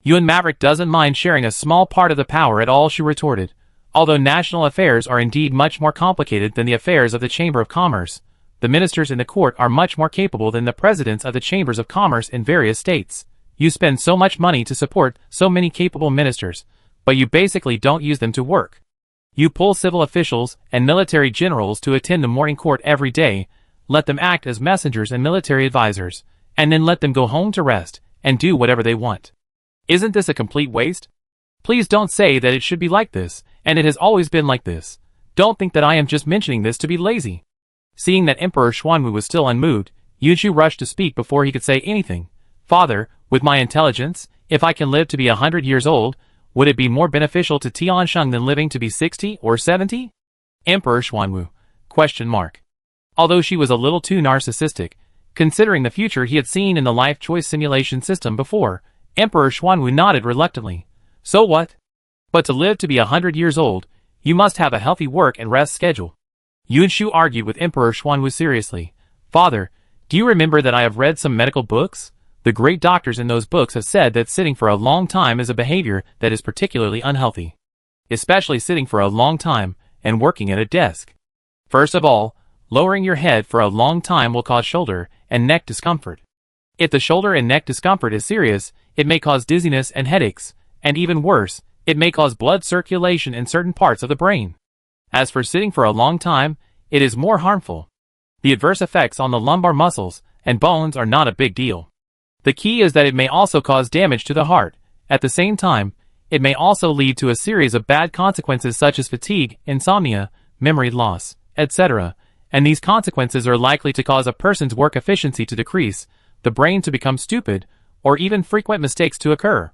Yuan Maverick doesn't mind sharing a small part of the power at all, she retorted. Although national affairs are indeed much more complicated than the affairs of the Chamber of Commerce, the ministers in the court are much more capable than the presidents of the chambers of commerce in various states. You spend so much money to support so many capable ministers, but you basically don't use them to work. You pull civil officials and military generals to attend the morning court every day, let them act as messengers and military advisors, and then let them go home to rest and do whatever they want. Isn't this a complete waste? Please don't say that it should be like this, and it has always been like this. Don't think that I am just mentioning this to be lazy. Seeing that Emperor Xuanwu was still unmoved, Yuanshu rushed to speak before he could say anything. Father, with my intelligence, if I can live to be 100 years old, would it be more beneficial to Tiansheng than living to be 60 or 70? Emperor Xuanwu? ? Although she was a little too narcissistic, considering the future he had seen in the life choice simulation system before, Emperor Xuanwu nodded reluctantly. So what? But to live to be 100 years old, you must have a healthy work and rest schedule. Yuanshu argued with Emperor Xuanwu seriously. Father, do you remember that I have read some medical books? The great doctors in those books have said that sitting for a long time is a behavior that is particularly unhealthy. Especially sitting for a long time and working at a desk. First of all, lowering your head for a long time will cause shoulder and neck discomfort. If the shoulder and neck discomfort is serious, it may cause dizziness and headaches, and even worse, it may cause blood circulation in certain parts of the brain. As for sitting for a long time, it is more harmful. The adverse effects on the lumbar muscles and bones are not a big deal. The key is that it may also cause damage to the heart. At the same time, it may also lead to a series of bad consequences such as fatigue, insomnia, memory loss, etc., and these consequences are likely to cause a person's work efficiency to decrease, the brain to become stupid, or even frequent mistakes to occur.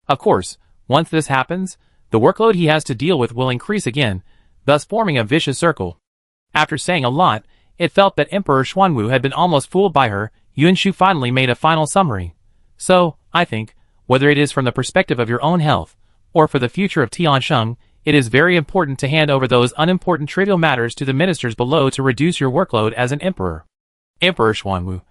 Of course, once this happens, the workload he has to deal with will increase again, thus forming a vicious circle. After saying a lot, it felt that Emperor Xuanwu had been almost fooled by her. Yuanshu finally made a final summary. So, I think, whether it is from the perspective of your own health, or for the future of Tiansheng, it is very important to hand over those unimportant trivial matters to the ministers below to reduce your workload as an emperor. Emperor Xuanwu,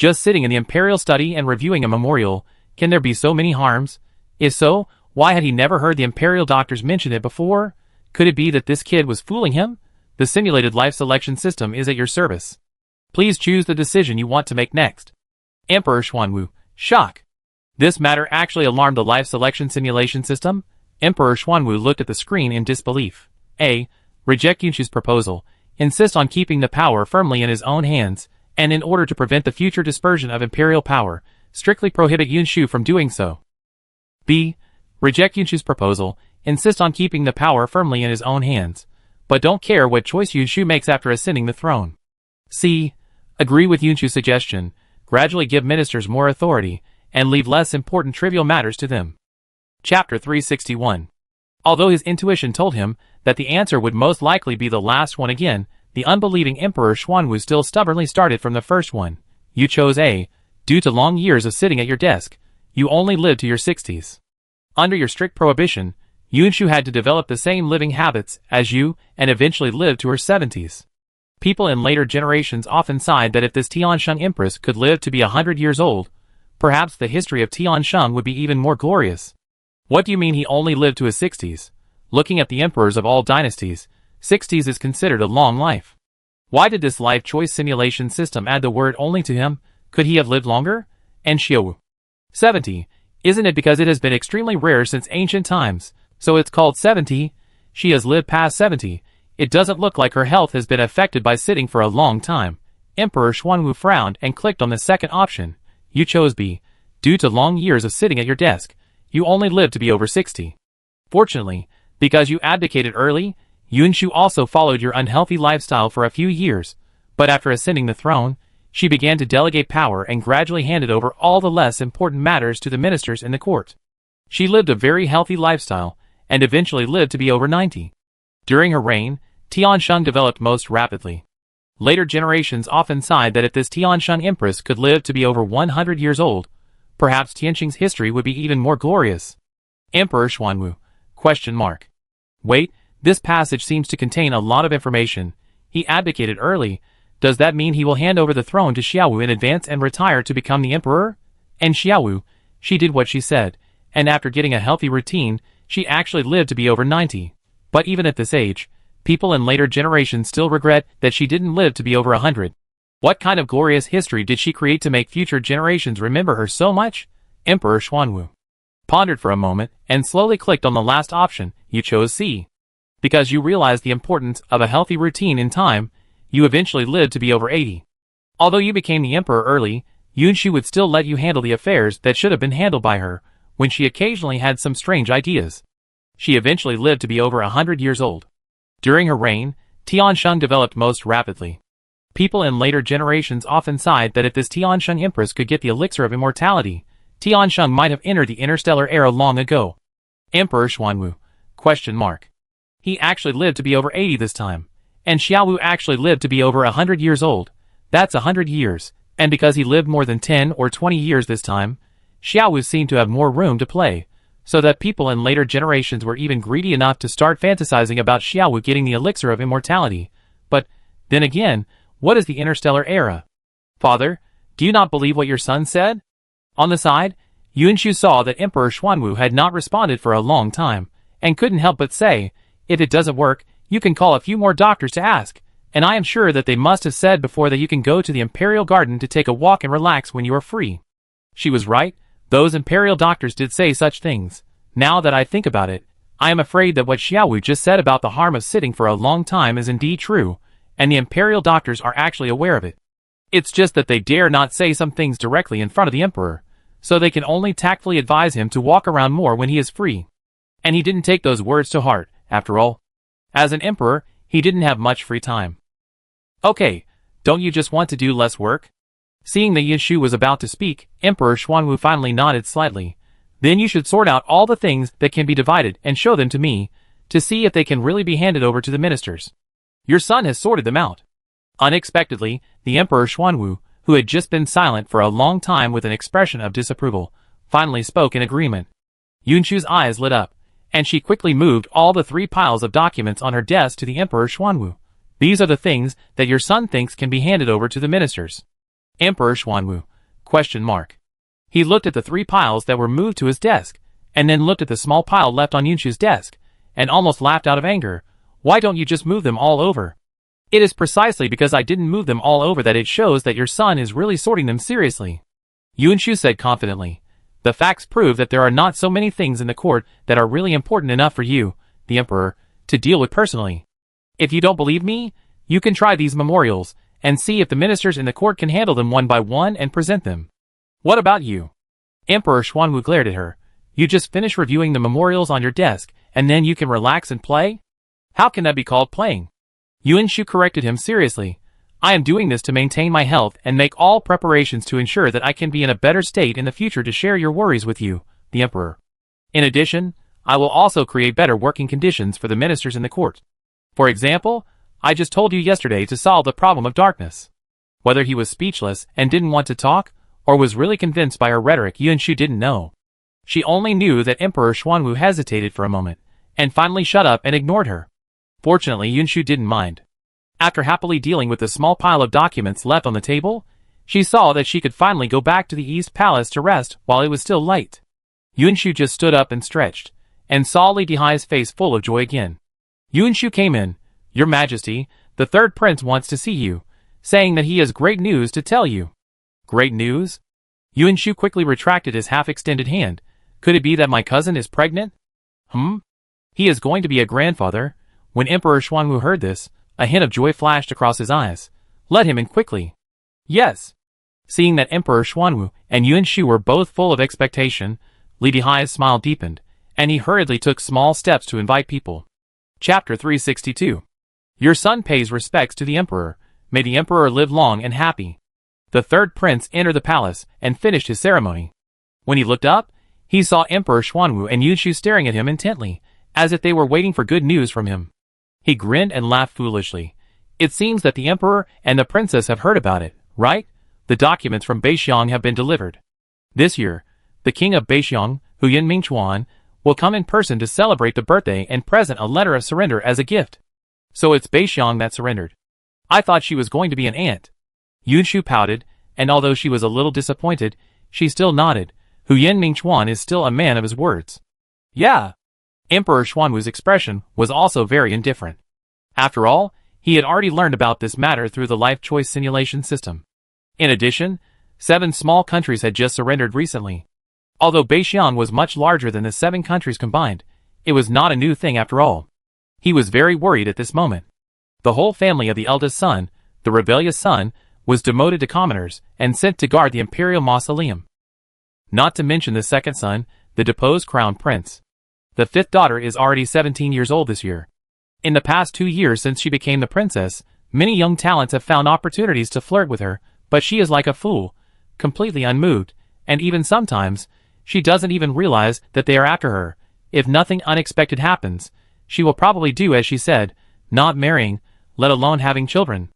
just sitting in the imperial study and reviewing a memorial, can there be so many harms? If so, why had he never heard the imperial doctors mention it before? Could it be that this kid was fooling him? The simulated life selection system is at your service. Please choose the decision you want to make next. Emperor Xuanwu, shock. This matter actually alarmed the life selection simulation system? Emperor Xuanwu looked at the screen in disbelief. A. Reject Yunshu's proposal. Insist on keeping the power firmly in his own hands, and in order to prevent the future dispersion of imperial power, strictly prohibit Yunshu from doing so. B. Reject Yunshu's proposal. Insist on keeping the power firmly in his own hands, but don't care what choice Yunshu makes after ascending the throne. C. Agree with Yunshu's suggestion. Gradually give ministers more authority, and leave less important trivial matters to them. Chapter 361. Although his intuition told him that the answer would most likely be the last one again, the unbelieving Emperor Xuanwu still stubbornly started from the first one. You chose A. Due to long years of sitting at your desk, you only lived to your 60s. Under your strict prohibition, Yunshu had to develop the same living habits as you and eventually lived to her 70s. People in later generations often sighed that if this Tiansheng Empress could live to be 100 years old, perhaps the history of Tiansheng would be even more glorious. What do you mean he only lived to his 60s? Looking at the emperors of all dynasties, 60s is considered a long life. Why did this life choice simulation system add the word only to him? Could he have lived longer? And Xiaowu. 70. Isn't it because it has been extremely rare since ancient times, so it's called 70? She has lived past 70. It doesn't look like her health has been affected by sitting for a long time. Emperor Xuanwu frowned and clicked on the second option. You chose B. Due to long years of sitting at your desk, you only lived to be over 60. Fortunately, because you abdicated early, Yunshu also followed your unhealthy lifestyle for a few years, but after ascending the throne, she began to delegate power and gradually handed over all the less important matters to the ministers in the court. She lived a very healthy lifestyle, and eventually lived to be over 90. During her reign, Tiansheng developed most rapidly. Later generations often sighed that if this Tiansheng Empress could live to be over 100 years old, perhaps Tiansheng's history would be even more glorious. Emperor Xuanwu? Wait, this passage seems to contain a lot of information. He abdicated early. Does that mean he will hand over the throne to Xiaowu in advance and retire to become the emperor? And Xiaowu, she did what she said, and after getting a healthy routine, she actually lived to be over 90. But even at this age, people in later generations still regret that she didn't live to be over 100. What kind of glorious history did she create to make future generations remember her so much? Emperor Xuanwu pondered for a moment and slowly clicked on the last option. You chose C. Because you realized the importance of a healthy routine in time, you eventually lived to be over 80. Although you became the emperor early, Yunshu would still let you handle the affairs that should have been handled by her, when she occasionally had some strange ideas. She eventually lived to be over 100 years old. During her reign, Tiansheng developed most rapidly. People in later generations often sighed that if this Tiansheng Empress could get the elixir of immortality, Tiansheng might have entered the interstellar era long ago. Emperor Xuanwu? He actually lived to be over 80 this time. And Xiaowu actually lived to be over 100 years old. That's 100 years, and because he lived more than 10 or 20 years this time, Xiaowu seemed to have more room to play, so that people in later generations were even greedy enough to start fantasizing about Xiaowu getting the elixir of immortality. But, then again, what is the interstellar era? Father, do you not believe what your son said? On the side, Yunshu saw that Emperor Xuanwu had not responded for a long time, and couldn't help but say, if it doesn't work, you can call a few more doctors to ask, and I am sure that they must have said before that you can go to the Imperial Garden to take a walk and relax when you are free. She was right, those Imperial doctors did say such things. Now that I think about it, I am afraid that what Xiaowu just said about the harm of sitting for a long time is indeed true, and the Imperial doctors are actually aware of it. It's just that they dare not say some things directly in front of the Emperor, so they can only tactfully advise him to walk around more when he is free. And he didn't take those words to heart, after all. As an emperor, he didn't have much free time. Okay, don't you just want to do less work? Seeing that Yunshu was about to speak, Emperor Xuanwu finally nodded slightly. Then you should sort out all the things that can be divided and show them to me, to see if they can really be handed over to the ministers. Your son has sorted them out. Unexpectedly, the Emperor Xuanwu who had just been silent for a long time with an expression of disapproval, finally spoke in agreement. Yunshu's eyes lit up, and she quickly moved all the 3 piles of documents on her desk to the Emperor Xuanwu. These are the things that your son thinks can be handed over to the ministers. Emperor Xuanwu? ? He looked at the 3 piles that were moved to his desk, and then looked at the small pile left on Yunshu's desk, and almost laughed out of anger. Why don't you just move them all over? It is precisely because I didn't move them all over that it shows that your son is really sorting them seriously. Yunshu said confidently. The facts prove that there are not so many things in the court that are really important enough for you, the emperor, to deal with personally. If you don't believe me, you can try these memorials, and see if the ministers in the court can handle them one by one and present them. What about you? Emperor Xuanwu glared at her. You just finished reviewing the memorials on your desk, and then you can relax and play? How can that be called playing? Yunshu corrected him seriously. I am doing this to maintain my health and make all preparations to ensure that I can be in a better state in the future to share your worries with you, the emperor. In addition, I will also create better working conditions for the ministers in the court. For example, I just told you yesterday to solve the problem of darkness. Whether he was speechless and didn't want to talk, or was really convinced by her rhetoric, Yunshu didn't know. She only knew that Emperor Xuanwu hesitated for a moment, and finally shut up and ignored her. Fortunately, Yunshu didn't mind. After happily dealing with the small pile of documents left on the table, she saw that she could finally go back to the East Palace to rest while it was still light. Yunshu just stood up and stretched, and saw Li Dihai's face full of joy again. Yunshu came in. Your Majesty, the 3rd prince wants to see you, saying that he has great news to tell you. Great news? Yunshu quickly retracted his half-extended hand. Could it be that my cousin is pregnant? He is going to be a grandfather. When Emperor Xuanwu heard this, a hint of joy flashed across his eyes. Let him in quickly. Yes. Seeing that Emperor Xuanwu and Yunshu were both full of expectation, Li Dihai's smile deepened, and he hurriedly took small steps to invite people. Chapter 362. Your son pays respects to the emperor. May the emperor live long and happy. The 3rd prince entered the palace and finished his ceremony. When he looked up, he saw Emperor Xuanwu and Yunshu staring at him intently, as if they were waiting for good news from him. He grinned and laughed foolishly. It seems that the emperor and the princess have heard about it, right? The documents from Beixiang have been delivered. This year, the king of Beixiang, Huyan Mingchuan, will come in person to celebrate the birthday and present a letter of surrender as a gift. So it's Beixiang that surrendered. I thought she was going to be an aunt. Yunshu pouted, and although she was a little disappointed, she still nodded. Huyan Mingchuan is still a man of his words. Yeah. Emperor Xuanwu's expression was also very indifferent. After all, he had already learned about this matter through the life choice simulation system. In addition, 7 small countries had just surrendered recently. Although Beixiang was much larger than the 7 countries combined, it was not a new thing after all. He was very worried at this moment. The whole family of the eldest son, the rebellious son, was demoted to commoners and sent to guard the imperial mausoleum. Not to mention the 2nd son, the deposed crown prince. The 5th daughter is already 17 years old this year. In the past 2 years since she became the princess, many young talents have found opportunities to flirt with her, but she is like a fool, completely unmoved, and even sometimes, she doesn't even realize that they are after her. If nothing unexpected happens, she will probably do as she said, not marrying, let alone having children.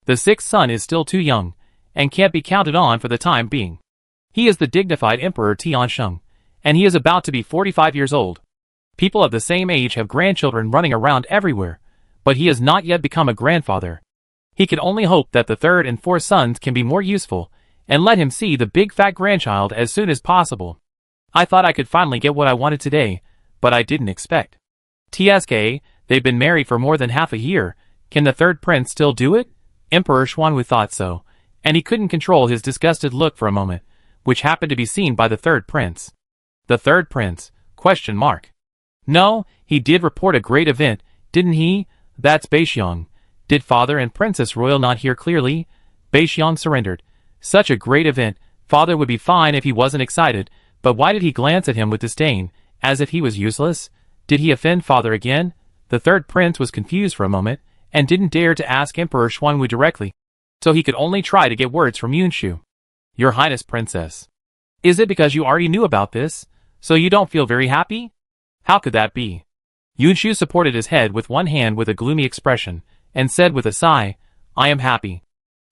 The 6th son is still too young, and can't be counted on for the time being. He is the dignified Emperor Tiansheng, and he is about to be 45 years old. People of the same age have grandchildren running around everywhere, but he has not yet become a grandfather. He can only hope that the 3rd and 4th sons can be more useful, and let him see the big fat grandchild as soon as possible. I thought I could finally get what I wanted today, but I didn't expect. TSK, they've been married for more than half a year. Can the 3rd prince still do it? Emperor Xuanwu thought so, and he couldn't control his disgusted look for a moment, which happened to be seen by the 3rd prince. The 3rd prince? ? No, he did report a great event, didn't he? That's Beixiang. Did father and Princess Royal not hear clearly? Beixiang surrendered. Such a great event, father would be fine if he wasn't excited, but why did he glance at him with disdain, as if he was useless? Did he offend father again? The 3rd prince was confused for a moment, and didn't dare to ask Emperor Xuanwu directly, so he could only try to get words from Yunshu. Your Highness Princess. Is it because you already knew about this, so you don't feel very happy? How could that be? Yunshu supported his head with one hand with a gloomy expression, and said with a sigh, I am happy.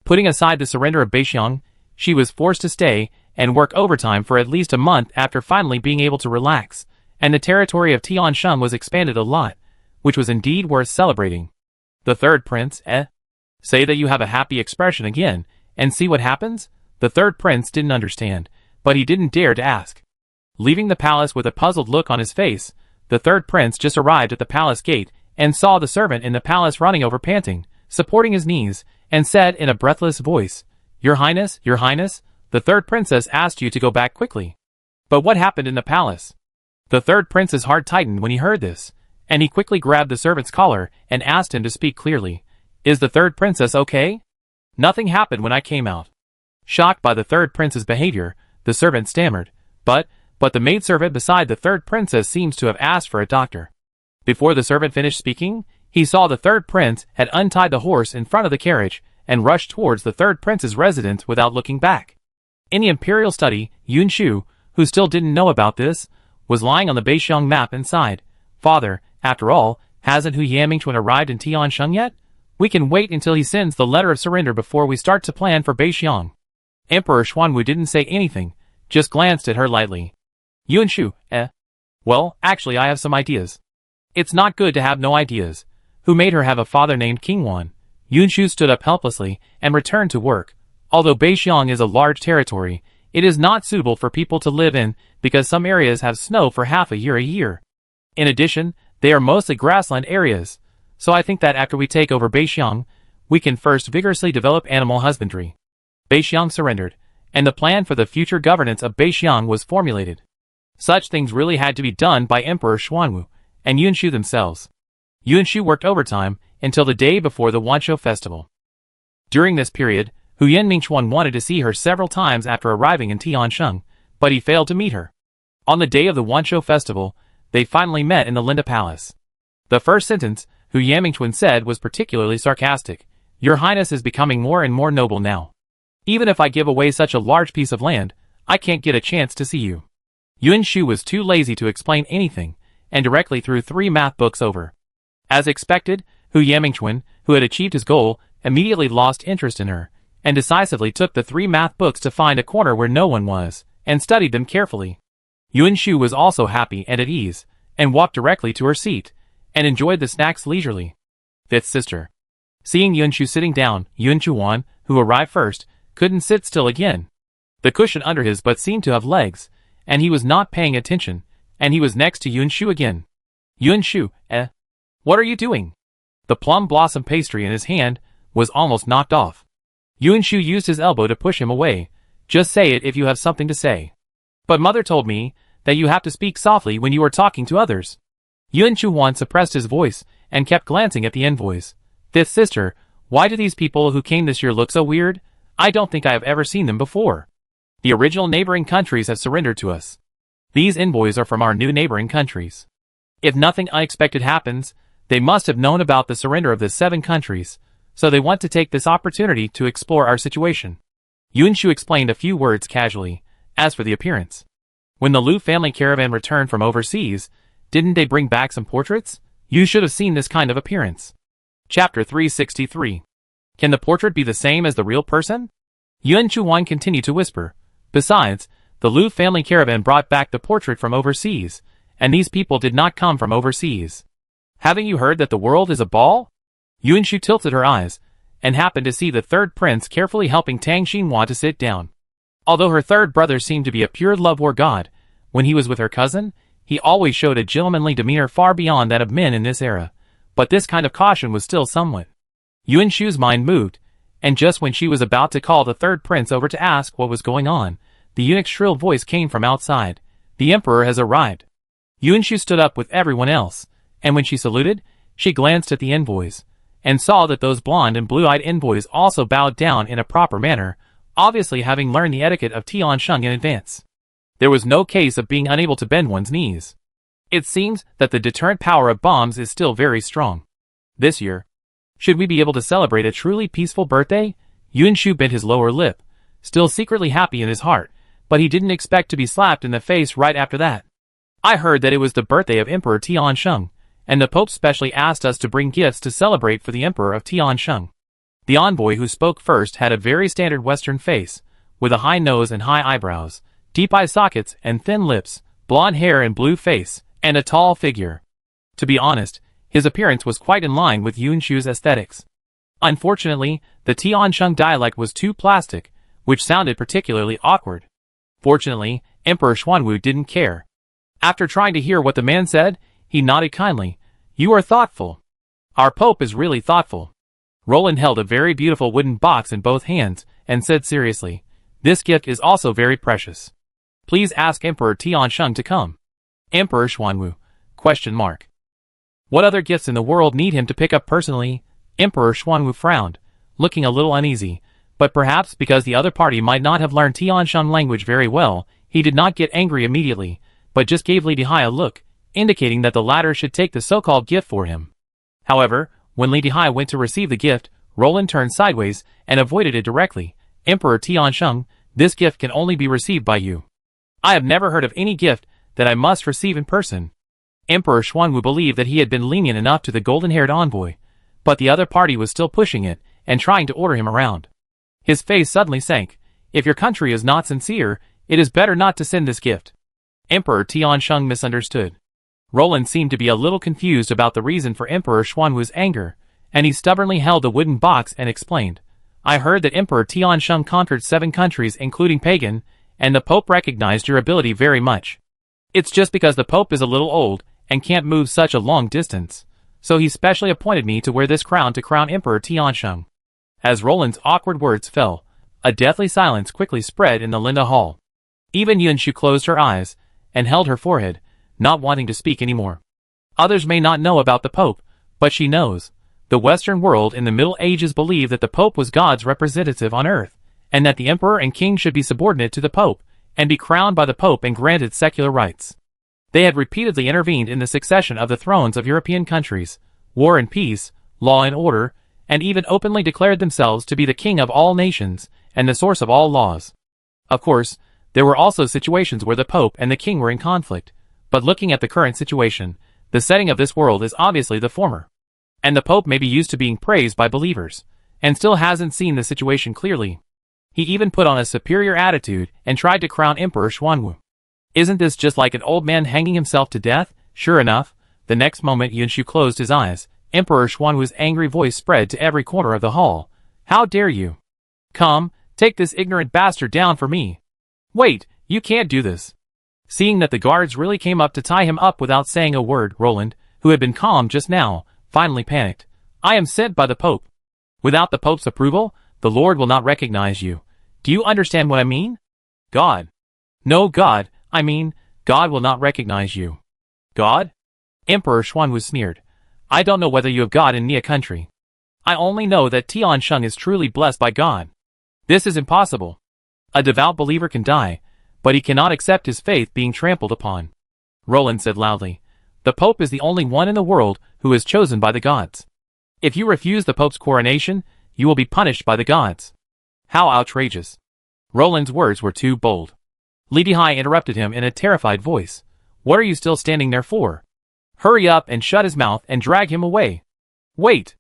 Putting aside the surrender of Beixiang, she was forced to stay and work overtime for at least a month after finally being able to relax, and the territory of Tiansheng was expanded a lot, which was indeed worth celebrating. The third prince, Say that you have a happy expression again, and see what happens? The third prince didn't understand, but he didn't dare to ask. Leaving the palace with a puzzled look on his face, the third prince just arrived at the palace gate and saw the servant in the palace running over panting, supporting his knees, and said in a breathless voice, Your Highness, the third princess asked you to go back quickly. But what happened in the palace? The third prince's heart tightened when he heard this, and he quickly grabbed the servant's collar and asked him to speak clearly. Is the third princess okay? Nothing happened when I came out. Shocked by the third prince's behavior, the servant stammered, but the maidservant beside the third princess seems to have asked for a doctor. Before the servant finished speaking, he saw the third prince had untied the horse in front of the carriage and rushed towards the third prince's residence without looking back. In the imperial study, Yun Shu, who still didn't know about this, was lying on the Beixiang map and sighed. Father, after all, hasn't Hu Yamingchuan arrived in Tiansheng yet? We can wait until he sends the letter of surrender before we start to plan for Beixiang. Emperor Xuanwu didn't say anything, just glanced at her lightly. Yun Shu, Well, actually I have some ideas. It's not good to have no ideas. Who made her have a father named King Wan? Yun Shu stood up helplessly and returned to work. Although Beixiang is a large territory, it is not suitable for people to live in because some areas have snow for half a year. In addition, they are mostly grassland areas, so I think that after we take over Beixiang, we can first vigorously develop animal husbandry. Beixiang surrendered, and the plan for the future governance of Beixiang was formulated. Such things really had to be done by Emperor Xuanwu and Yun Shu themselves. Yun Shu worked overtime until the day before the Wanshou festival. During this period, Hu Yanmingchuan wanted to see her several times after arriving in Tiansheng, but he failed to meet her. On the day of the Wanshou festival, they finally met in the Linda Palace. The first sentence Hu Yamingchuan said was particularly sarcastic. Your Highness is becoming more and more noble now. Even if I give away such a large piece of land, I can't get a chance to see you. Yun Shu was too lazy to explain anything, and directly threw 3 math books over. As expected, Hu Yamingchuan, who had achieved his goal, immediately lost interest in her, and decisively took the 3 math books to find a corner where no one was, and studied them carefully. Yun Shu was also happy and at ease, and walked directly to her seat, and enjoyed the snacks leisurely. Fifth sister. Seeing Yun Shu sitting down, Yun Chuan, who arrived first, couldn't sit still again. The cushion under his butt seemed to have legs, and he was not paying attention, and he was next to Yun Shu again. Yun Shu, What are you doing? The plum blossom pastry in his hand was almost knocked off. Yun Shu used his elbow to push him away. Just say it if you have something to say. But mother told me that you have to speak softly when you are talking to others. Yun Chuan suppressed his voice and kept glancing at the envoys. Fifth sister, why do these people who came this year look so weird? I don't think I have ever seen them before. The original neighboring countries have surrendered to us. These envoys are from our new neighboring countries. If nothing unexpected happens, they must have known about the surrender of the 7 countries, so they want to take this opportunity to explore our situation. Yun Shu explained a few words casually. As for the appearance, when the Lu family caravan returned from overseas, didn't they bring back some portraits? You should have seen this kind of appearance. Chapter 363. Can the portrait be the same as the real person? Yun Chuan continued to whisper. Besides, the Lu family caravan brought back the portrait from overseas, and these people did not come from overseas. Haven't you heard that the world is a ball? Yun Shu tilted her eyes, and happened to see the third prince carefully helping Tang Xinhua to sit down. Although her third brother seemed to be a pure love war god, when he was with her cousin, he always showed a gentlemanly demeanor far beyond that of men in this era, but this kind of caution was still somewhat. Yun Shu's mind moved, and just when she was about to call the third prince over to ask what was going on, the eunuch's shrill voice came from outside. The emperor has arrived. Yun Shu stood up with everyone else, and when she saluted, she glanced at the envoys, and saw that those blonde and blue-eyed envoys also bowed down in a proper manner, obviously having learned the etiquette of Tiansheng in advance. There was no case of being unable to bend one's knees. It seems that the deterrent power of bombs is still very strong. This year, should we be able to celebrate a truly peaceful birthday? Yun Shu bit his lower lip, still secretly happy in his heart, but he didn't expect to be slapped in the face right after that. I heard that it was the birthday of Emperor Tiansheng, and the Pope specially asked us to bring gifts to celebrate for the Emperor of Tiansheng. The envoy who spoke first had a very standard Western face, with a high nose and high eyebrows, deep eye sockets and thin lips, blonde hair and blue face, and a tall figure. To be honest, his appearance was quite in line with Yun Shu's aesthetics. Unfortunately, the Tiansheng dialect was too plastic, which sounded particularly awkward. Fortunately, Emperor Xuanwu didn't care. After trying to hear what the man said, he nodded kindly. "You are thoughtful. Our Pope is really thoughtful." Roland held a very beautiful wooden box in both hands and said seriously, "This gift is also very precious. Please ask Emperor Tiansheng to come." Emperor Xuanwu? What other gifts in the world need him to pick up personally? Emperor Xuanwu frowned, looking a little uneasy, but perhaps because the other party might not have learned Tiansheng language very well, he did not get angry immediately, but just gave Li Dihai a look, indicating that the latter should take the so-called gift for him. However, when Li Dihai went to receive the gift, Roland turned sideways and avoided it directly. "Emperor Tiansheng, this gift can only be received by you. I have never heard of any gift that I must receive in person." Emperor Xuanwu believed that he had been lenient enough to the golden-haired envoy, but the other party was still pushing it and trying to order him around. His face suddenly sank. "If your country is not sincere, it is better not to send this gift." Emperor Tiansheng misunderstood. Roland seemed to be a little confused about the reason for Emperor Xuanwu's anger, and he stubbornly held the wooden box and explained, "I heard that Emperor Tiansheng conquered 7 countries including pagan, and the Pope recognized your ability very much. It's just because the Pope is a little old and can't move such a long distance, so he specially appointed me to wear this crown to crown Emperor Tiansheng." As Roland's awkward words fell, a deathly silence quickly spread in the Linda Hall. Even Yun Shu closed her eyes and held her forehead, not wanting to speak anymore. Others may not know about the Pope, but she knows. The Western world in the Middle Ages believed that the Pope was God's representative on earth, and that the Emperor and King should be subordinate to the Pope, and be crowned by the Pope and granted secular rights. They had repeatedly intervened in the succession of the thrones of European countries, war and peace, law and order, and even openly declared themselves to be the king of all nations, and the source of all laws. Of course, there were also situations where the Pope and the King were in conflict, but looking at the current situation, the setting of this world is obviously the former. And the Pope may be used to being praised by believers, and still hasn't seen the situation clearly. He even put on a superior attitude and tried to crown Emperor Xuanwu. Isn't this just like an old man hanging himself to death? Sure enough, the next moment Yun Shu closed his eyes, Emperor Xuanwu's angry voice spread to every corner of the hall. "How dare you? Come, take this ignorant bastard down for me. Wait, you can't do this." Seeing that the guards really came up to tie him up without saying a word, Roland, who had been calm just now, finally panicked. "I am sent by the Pope. Without the Pope's approval, the Lord will not recognize you. Do you understand what I mean? God. No, God, I mean, God will not recognize you." "God?" Emperor Xuanwu sneered. "I don't know whether you have God in Nia country. I only know that Tiansheng is truly blessed by God. This is impossible. A devout believer can die, but he cannot accept his faith being trampled upon." Roland said loudly, "The Pope is the only one in the world who is chosen by the gods. If you refuse the Pope's coronation, you will be punished by the gods." How outrageous. Roland's words were too bold. Li Dihai interrupted him in a terrified voice. "What are you still standing there for? Hurry up and shut his mouth and drag him away." "Wait."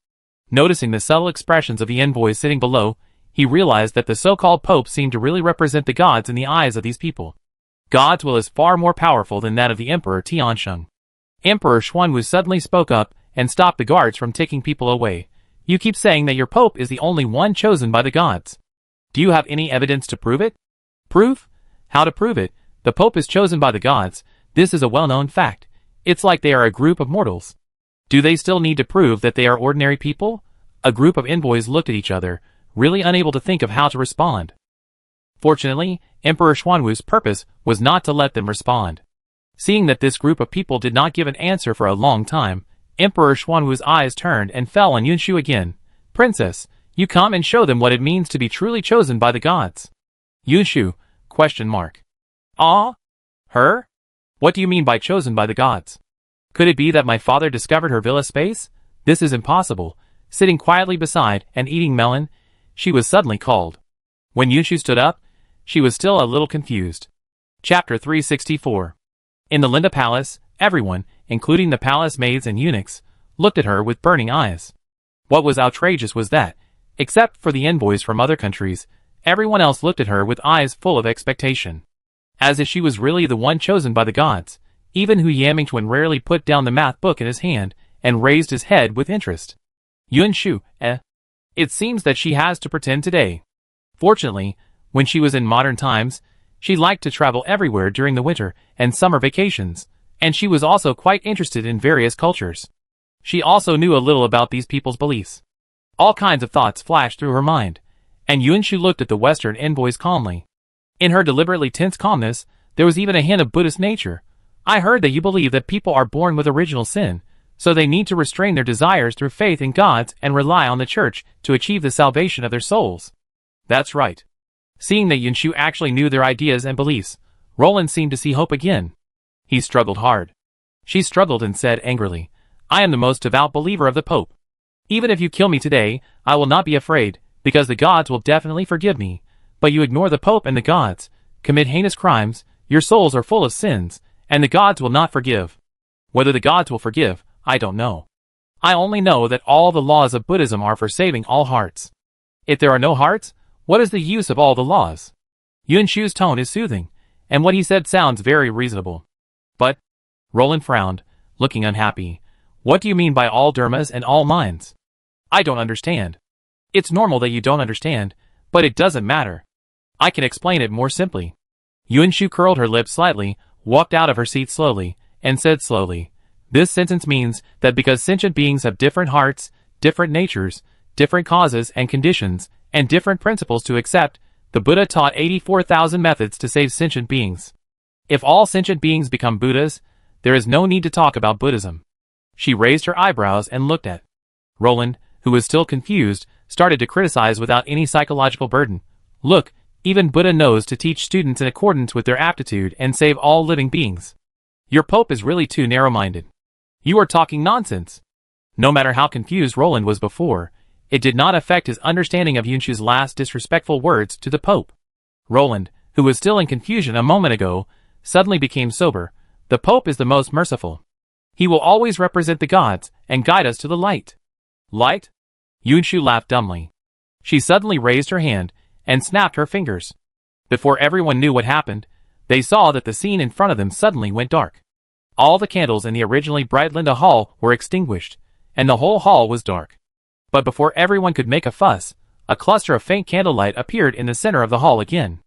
Noticing the subtle expressions of the envoys sitting below, he realized that the so-called Pope seemed to really represent the gods in the eyes of these people. God's will is far more powerful than that of the Emperor Tiansheng. Emperor Xuanwu suddenly spoke up and stopped the guards from taking people away. "You keep saying that your Pope is the only one chosen by the gods. Do you have any evidence to prove it?" "Proof? How to prove it? The Pope is chosen by the gods. This is a well-known fact. It's like they are a group of mortals. Do they still need to prove that they are ordinary people?" A group of envoys looked at each other, really unable to think of how to respond. Fortunately, Emperor Xuanwu's purpose was not to let them respond. Seeing that this group of people did not give an answer for a long time, Emperor Xuanwu's eyes turned and fell on Yun Shu again. "Princess, you come and show them what it means to be truly chosen by the gods." "Yun Shu? Ah? Her? What do you mean by chosen by the gods? Could it be that my father discovered her villa space? This is impossible." Sitting quietly beside and eating melon, she was suddenly called. When Yun Shu stood up, she was still a little confused. Chapter 364. In the Linda Palace, everyone, including the palace maids and eunuchs, looked at her with burning eyes. What was outrageous was that, Except for the envoys from other countries, everyone else looked at her with eyes full of expectation. As if she was really the one chosen by the gods. Even Hu Yamingchuan rarely put down the math book in his hand and raised his head with interest. Yunshu, It seems that she has to pretend today. Fortunately, when she was in modern times, she liked to travel everywhere during the winter and summer vacations, and she was also quite interested in various cultures. She also knew a little about these people's beliefs. All kinds of thoughts flashed through her mind, and Yunshu looked at the Western envoys calmly. In her deliberately tense calmness, there was even a hint of Buddhist nature. I heard that you believe that people are born with original sin, so they need to restrain their desires through faith in gods and rely on the church to achieve the salvation of their souls. That's right. Seeing that Yunshu actually knew their ideas and beliefs, Roland seemed to see hope again. He struggled hard. She struggled and said angrily, I am the most devout believer of the Pope. Even if you kill me today, I will not be afraid, because the gods will definitely forgive me. But you ignore the Pope and the gods, commit heinous crimes, your souls are full of sins, and the gods will not forgive. Whether the gods will forgive, I don't know. I only know that all the laws of Buddhism are for saving all hearts. If there are no hearts, what is the use of all the laws? Yunshu's tone is soothing, and what he said sounds very reasonable. But, Roland frowned, looking unhappy. What do you mean by all dharmas and all minds? I don't understand. It's normal that you don't understand, but it doesn't matter. I can explain it more simply. Yunshu curled her lips slightly, walked out of her seat slowly, and said slowly, this sentence means that because sentient beings have different hearts, different natures, different causes and conditions, and different principles to accept, the Buddha taught 84,000 methods to save sentient beings. If all sentient beings become Buddhas, there is no need to talk about Buddhism. She raised her eyebrows and looked at Roland, who was still confused, started to criticize without any psychological burden. Look, even Buddha knows to teach students in accordance with their aptitude and save all living beings. Your Pope is really too narrow-minded. You are talking nonsense. No matter how confused Roland was before, it did not affect his understanding of Yunshu's last disrespectful words to the Pope. Roland, who was still in confusion a moment ago, suddenly became sober. The Pope is the most merciful. He will always represent the gods and guide us to the light. Light? Yunshu laughed dumbly. She suddenly raised her hand and snapped her fingers. Before everyone knew what happened, they saw that the scene in front of them suddenly went dark. All the candles in the originally bright Linda Hall were extinguished, and the whole hall was dark. But before everyone could make a fuss, a cluster of faint candlelight appeared in the center of the hall again.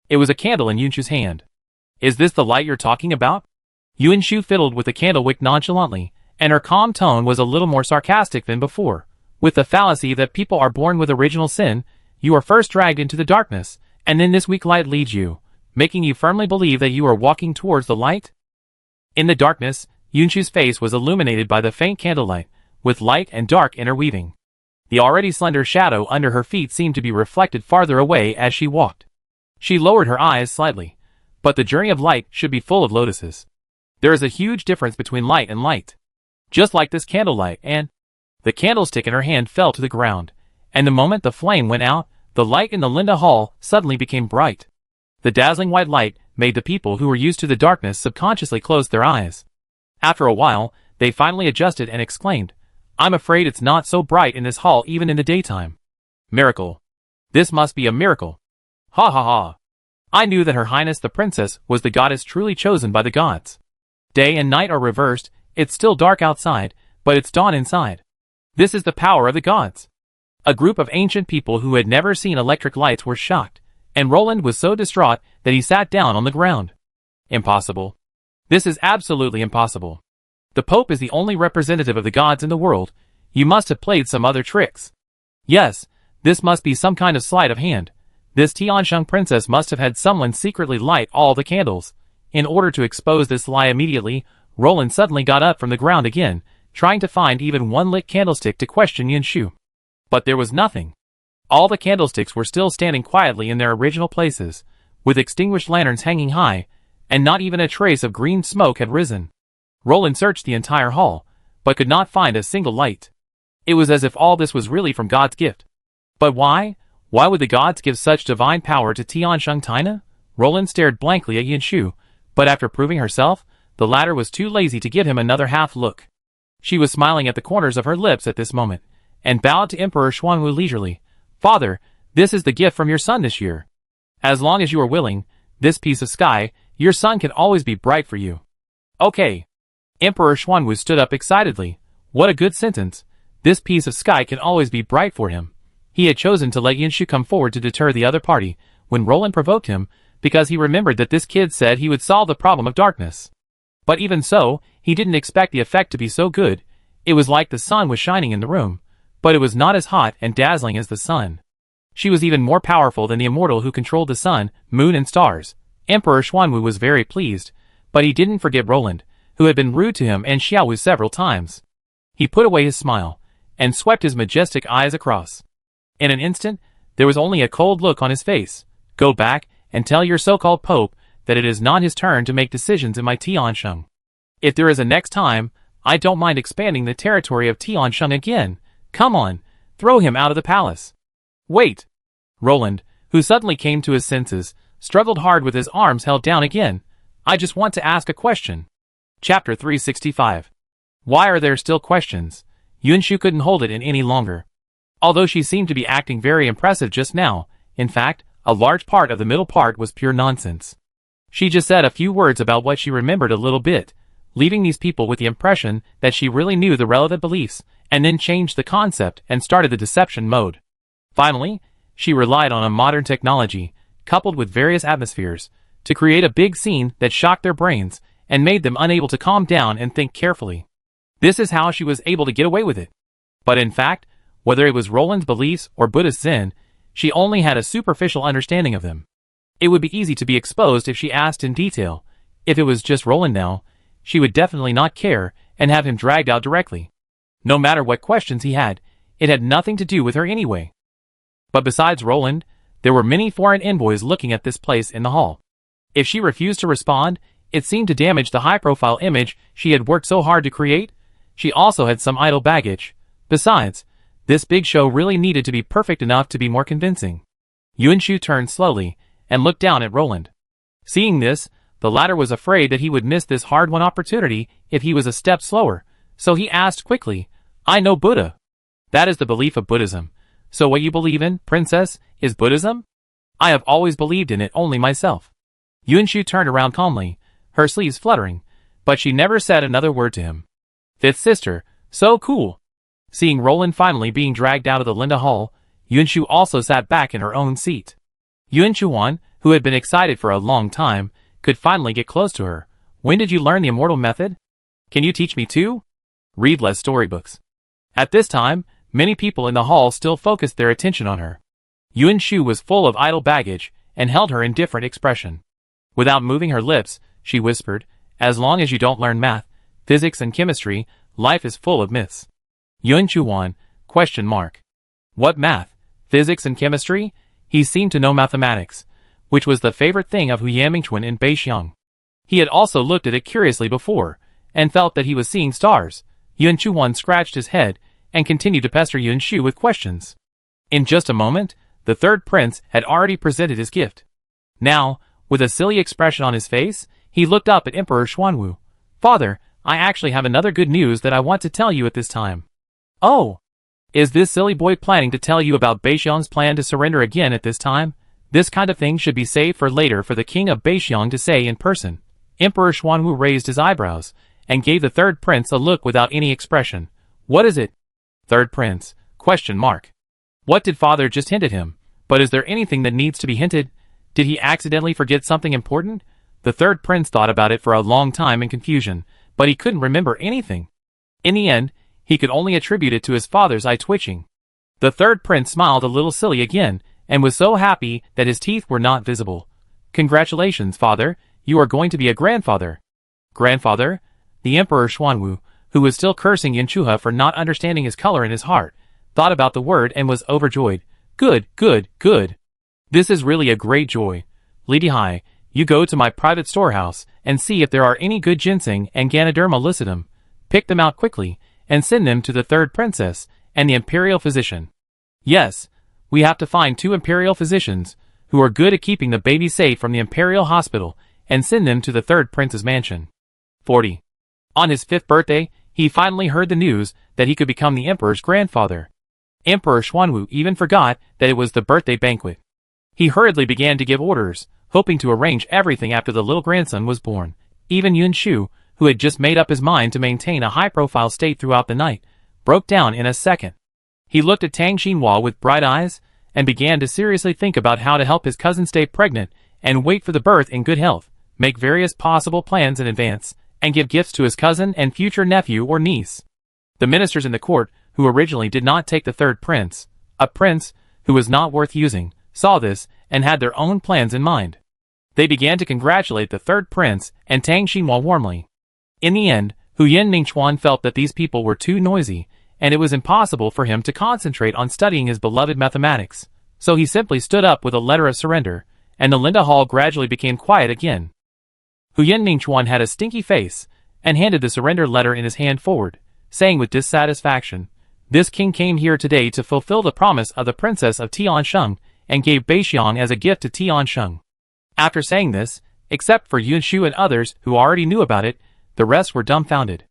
It was a candle in Yunshu's hand. Is this the light you're talking about? Yunshu fiddled with the candle wick nonchalantly, and her calm tone was a little more sarcastic than before. With the fallacy that people are born with original sin, you are first dragged into the darkness, and then this weak light leads you, making you firmly believe that you are walking towards the light? In the darkness, Yunshu's face was illuminated by the faint candlelight, with light and dark interweaving. The already slender shadow under her feet seemed to be reflected farther away as she walked. She lowered her eyes slightly, but the journey of light should be full of lotuses. There is a huge difference between light and light. Just like this candlelight, and the candlestick in her hand fell to the ground, and the moment the flame went out, the light in the Linda Hall suddenly became bright. The dazzling white light made the people who were used to the darkness subconsciously close their eyes. After a while, they finally adjusted and exclaimed, I'm afraid it's not so bright in this hall even in the daytime. Miracle. This must be a miracle. Ha ha ha. I knew that Her Highness the Princess was the goddess truly chosen by the gods. Day and night are reversed, it's still dark outside, but it's dawn inside. This is the power of the gods. A group of ancient people who had never seen electric lights were shocked, and Roland was so distraught that he sat down on the ground. Impossible. This is absolutely impossible. The Pope is the only representative of the gods in the world. You must have played some other tricks. Yes, this must be some kind of sleight of hand. This Tiansheng princess must have had someone secretly light all the candles. In order to expose this lie immediately, Roland suddenly got up from the ground again, trying to find even one lit candlestick to question Yunshu. But there was nothing. All the candlesticks were still standing quietly in their original places, with extinguished lanterns hanging high, and not even a trace of green smoke had risen. Roland searched the entire hall, but could not find a single light. It was as if all this was really from God's gift. But why? Why would the gods give such divine power to Tiansheng Tina? Roland stared blankly at Yunshu, but after proving herself, the latter was too lazy to give him another half look. She was smiling at the corners of her lips at this moment, and bowed to Emperor Xuanwu leisurely, "Father, this is the gift from your son this year. As long as you are willing, this piece of sky, your son can always be bright for you." "Okay." Emperor Xuanwu stood up excitedly. What a good sentence. This piece of sky can always be bright for him. He had chosen to let Yanshu come forward to deter the other party, when Roland provoked him, because he remembered that this kid said he would solve the problem of darkness. But even so, he didn't expect the effect to be so good. It was like the sun was shining in the room, but it was not as hot and dazzling as the sun. She was even more powerful than the immortal who controlled the sun, moon and stars. Emperor Xuanwu was very pleased, but he didn't forget Roland, who had been rude to him and Xiaowu several times. He put away his smile, and swept his majestic eyes across. In an instant, there was only a cold look on his face. "Go back, and tell your so-called Pope that it is not his turn to make decisions in my Tiansheng. If there is a next time, I don't mind expanding the territory of Tiansheng again. Come on, throw him out of the palace." "Wait." Roland, who suddenly came to his senses, struggled hard with his arms held down again. "I just want to ask a question." Chapter 365. Why are there still questions? Yunshu couldn't hold it in any longer. Although she seemed to be acting very impressive just now, in fact, a large part of the middle part was pure nonsense. She just said a few words about what she remembered a little bit, leaving these people with the impression that she really knew the relevant beliefs, and then changed the concept and started the deception mode. Finally, she relied on a modern technology, coupled with various atmospheres, to create a big scene that shocked their brains and made them unable to calm down and think carefully. This is how she was able to get away with it. But in fact, whether it was Roland's beliefs or Buddhist Zen, she only had a superficial understanding of them. It would be easy to be exposed if she asked in detail. If it was just Roland now, she would definitely not care and have him dragged out directly. No matter what questions he had, it had nothing to do with her anyway. But besides Roland, there were many foreign envoys looking at this place in the hall. If she refused to respond, it seemed to damage the high-profile image she had worked so hard to create. She also had some idle baggage. Besides, this big show really needed to be perfect enough to be more convincing. Yunshu turned slowly and looked down at Roland. Seeing this, the latter was afraid that he would miss this hard-won opportunity if he was a step slower, so he asked quickly, "I know Buddha." "That is the belief of Buddhism. So what you believe in, princess, is Buddhism?" "I have always believed in it only myself." Yunshu turned around calmly, her sleeves fluttering, but she never said another word to him. Fifth sister, so cool. Seeing Roland finally being dragged out of the Linda Hall, Yunshu also sat back in her own seat. Yunshuan, who had been excited for a long time, could finally get close to her. "When did you learn the immortal method? Can you teach me too?" Read less storybooks. At this time, many people in the hall still focused their attention on her. Yunshu was full of idle baggage and held her indifferent expression. Without moving her lips, she whispered, "As long as you don't learn math, physics and chemistry, life is full of myths." Yunshuan, ? What math, physics and chemistry? He seemed to know mathematics, which was the favorite thing of Hu Yanmingchuan in Beixiang. He had also looked at it curiously before, and felt that he was seeing stars. Yunshuan scratched his head, and continued to pester Yunshu with questions. In just a moment, the third prince had already presented his gift. Now, with a silly expression on his face, he looked up at Emperor Xuanwu. "Father, I actually have another good news that I want to tell you at this time." "Oh! Is this silly boy planning to tell you about Beixiang's plan to surrender again at this time? This kind of thing should be saved for later for the king of Beixiang to say in person." Emperor Xuanwu raised his eyebrows, and gave the third prince a look without any expression. "What is it?" Third prince, ? What did father just hint at him? But is there anything that needs to be hinted? Did he accidentally forget something important? The third prince thought about it for a long time in confusion, but he couldn't remember anything. In the end, he could only attribute it to his father's eye twitching. The third prince smiled a little silly again, and was so happy that his teeth were not visible. "Congratulations, father, you are going to be a grandfather." "Grandfather?" The Emperor Xuanwu, who was still cursing Yunshu for not understanding his color in his heart, thought about the word and was overjoyed. Good, good, good. This is really a great joy. Lady Hai, you go to my private storehouse, and see if there are any good ginseng and Ganoderma lucidum. Pick them out quickly, and send them to the third princess, and the imperial physician. Yes, we have to find 2 imperial physicians, who are good at keeping the baby safe from the imperial hospital, and send them to the third prince's mansion. 40. On his 5th birthday, he finally heard the news that he could become the emperor's grandfather. Emperor Xuanwu even forgot that it was the birthday banquet. He hurriedly began to give orders, hoping to arrange everything after the little grandson was born. Even Yun Shu, who had just made up his mind to maintain a high-profile state throughout the night, broke down in a second. He looked at Tang Xinhua with bright eyes, and began to seriously think about how to help his cousin stay pregnant and wait for the birth in good health, make various possible plans in advance, and give gifts to his cousin and future nephew or niece. The ministers in the court, who originally did not take the third prince, a prince who was not worth using, saw this and had their own plans in mind. They began to congratulate the third prince and Tang Xinhua warmly. In the end, Huyan Mingchuan felt that these people were too noisy, and it was impossible for him to concentrate on studying his beloved mathematics, so he simply stood up with a letter of surrender, and the Linda Hall gradually became quiet again. Huyan Mingchuan had a stinky face, and handed the surrender letter in his hand forward, saying with dissatisfaction, "This king came here today to fulfill the promise of the princess of Tiansheng, and gave Beixiang as a gift to Tiansheng." After saying this, except for Yun Shu and others who already knew about it, the rest were dumbfounded.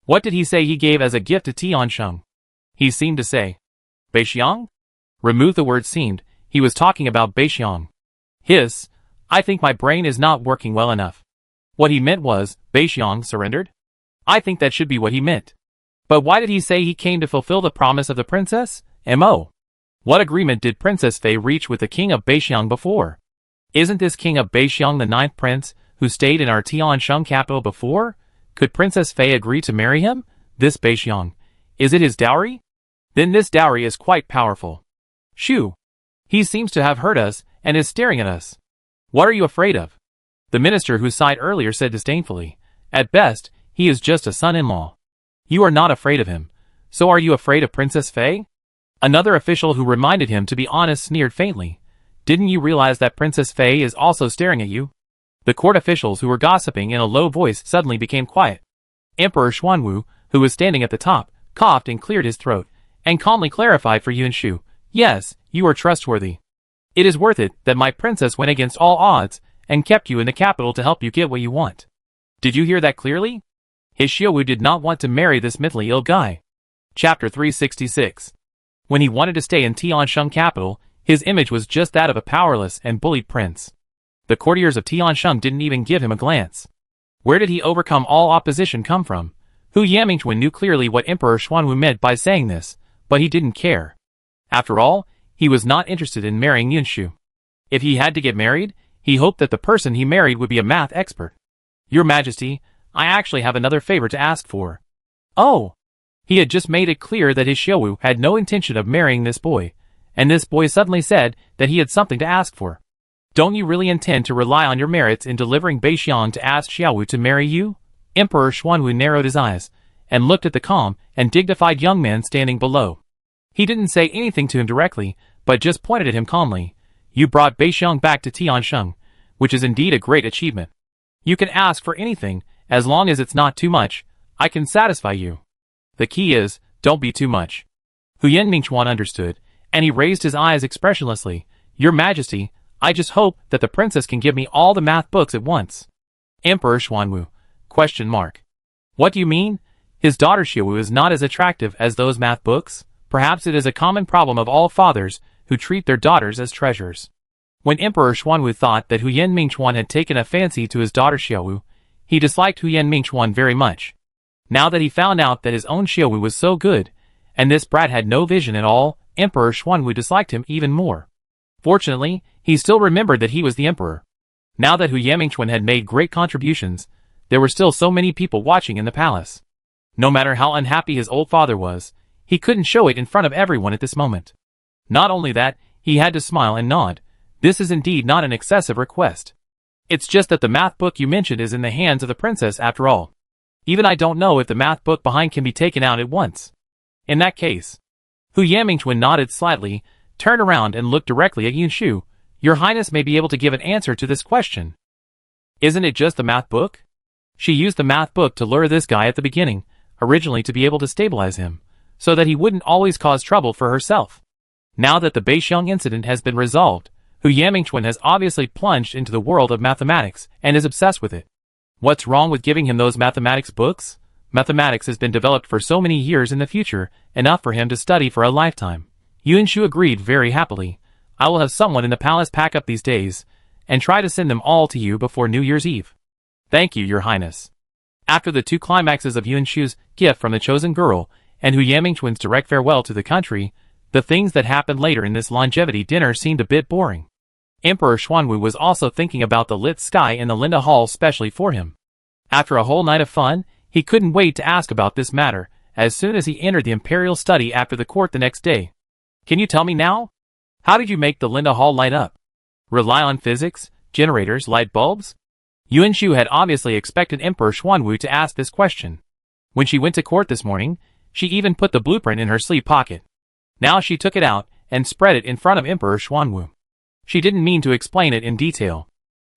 What did he say he gave as a gift to Tiansheng? He seemed to say, Beixiang? Remove the word seemed, he was talking about Beixiang. Hiss, I think my brain is not working well enough. What he meant was, Beixiang surrendered? I think that should be what he meant. But why did he say he came to fulfill the promise of the princess? M.O. What agreement did Princess Fei reach with the king of Beixiang before? Isn't this king of Beixiang the ninth prince, who stayed in our Tiansheng capital before? Could Princess Fei agree to marry him? This Beixiang. Is it his dowry? Then this dowry is quite powerful. Shoo! He seems to have heard us, and is staring at us. What are you afraid of? The minister who sighed earlier said disdainfully. At best, he is just a son-in-law. You are not afraid of him. So are you afraid of Princess Fei? Another official who reminded him to be honest sneered faintly. Didn't you realize that Princess Fei is also staring at you? The court officials who were gossiping in a low voice suddenly became quiet. Emperor Xuanwu, who was standing at the top, coughed and cleared his throat, and calmly clarified for Yun Shu. Yes, you are trustworthy. It is worth it that my princess went against all odds, and kept you in the capital to help you get what you want. Did you hear that clearly? His Xiaowu did not want to marry this mentally ill guy. Chapter 366. When he wanted to stay in Tiansheng capital, his image was just that of a powerless and bullied prince. The courtiers of Tiansheng didn't even give him a glance. Where did he overcome all opposition come from? Hu Yamingchuan knew clearly what Emperor Xuanwu meant by saying this, but he didn't care. After all, he was not interested in marrying Yun Shu. If he had to get married, he hoped that the person he married would be a math expert. Your Majesty, I actually have another favor to ask for. Oh! He had just made it clear that his Xiaowu had no intention of marrying this boy, and this boy suddenly said that he had something to ask for. Don't you really intend to rely on your merits in delivering Beixiang to ask Xiaowu to marry you? Emperor Xuanwu narrowed his eyes, and looked at the calm and dignified young man standing below. He didn't say anything to him directly, but just pointed at him calmly. You brought Beixiang back to Tiansheng, which is indeed a great achievement. You can ask for anything, as long as it's not too much. I can satisfy you. The key is, don't be too much. Huyan Mingchuan understood, and he raised his eyes expressionlessly. Your Majesty, I just hope that the princess can give me all the math books at once. Emperor Xuanwu. ? What do you mean? His daughter Xiaowu is not as attractive as those math books? Perhaps it is a common problem of all fathers who treat their daughters as treasures. When Emperor Xuanwu thought that Huyan Mingchuan had taken a fancy to his daughter Xiaowu, he disliked Huyan Mingchuan very much. Now that he found out that his own Xiaowu was so good, and this brat had no vision at all, Emperor Xuanwu disliked him even more. Fortunately, he still remembered that he was the emperor. Now that Hu Yamingchuan had made great contributions, there were still so many people watching in the palace. No matter how unhappy his old father was, he couldn't show it in front of everyone at this moment. Not only that, he had to smile and nod. This is indeed not an excessive request. It's just that the math book you mentioned is in the hands of the princess after all. Even I don't know if the math book behind can be taken out at once. In that case, Hu Yamingchuan nodded slightly, turned around and looked directly at Yun Shu. Your Highness may be able to give an answer to this question. Isn't it just the math book? She used the math book to lure this guy at the beginning, originally to be able to stabilize him, so that he wouldn't always cause trouble for herself. Now that the Beixiang incident has been resolved, Hu Yamingchuan has obviously plunged into the world of mathematics and is obsessed with it. What's wrong with giving him those mathematics books? Mathematics has been developed for so many years in the future, enough for him to study for a lifetime. Yuan Shu agreed very happily. I will have someone in the palace pack up these days, and try to send them all to you before New Year's Eve. Thank you, Your Highness. After the two climaxes of Yuan Shu's gift from the chosen girl, and Hu Yamingchuan's direct farewell to the country, the things that happened later in this longevity dinner seemed a bit boring. Emperor Xuanwu was also thinking about the lit sky in the Linda Hall specially for him. After a whole night of fun, he couldn't wait to ask about this matter, as soon as he entered the imperial study after the court the next day. Can you tell me now? How did you make the Linda Hall light up? Rely on physics, generators, light bulbs? Yuan Shu had obviously expected Emperor Xuanwu to ask this question. When she went to court this morning, she even put the blueprint in her sleeve pocket. Now she took it out and spread it in front of Emperor Xuanwu. She didn't mean to explain it in detail.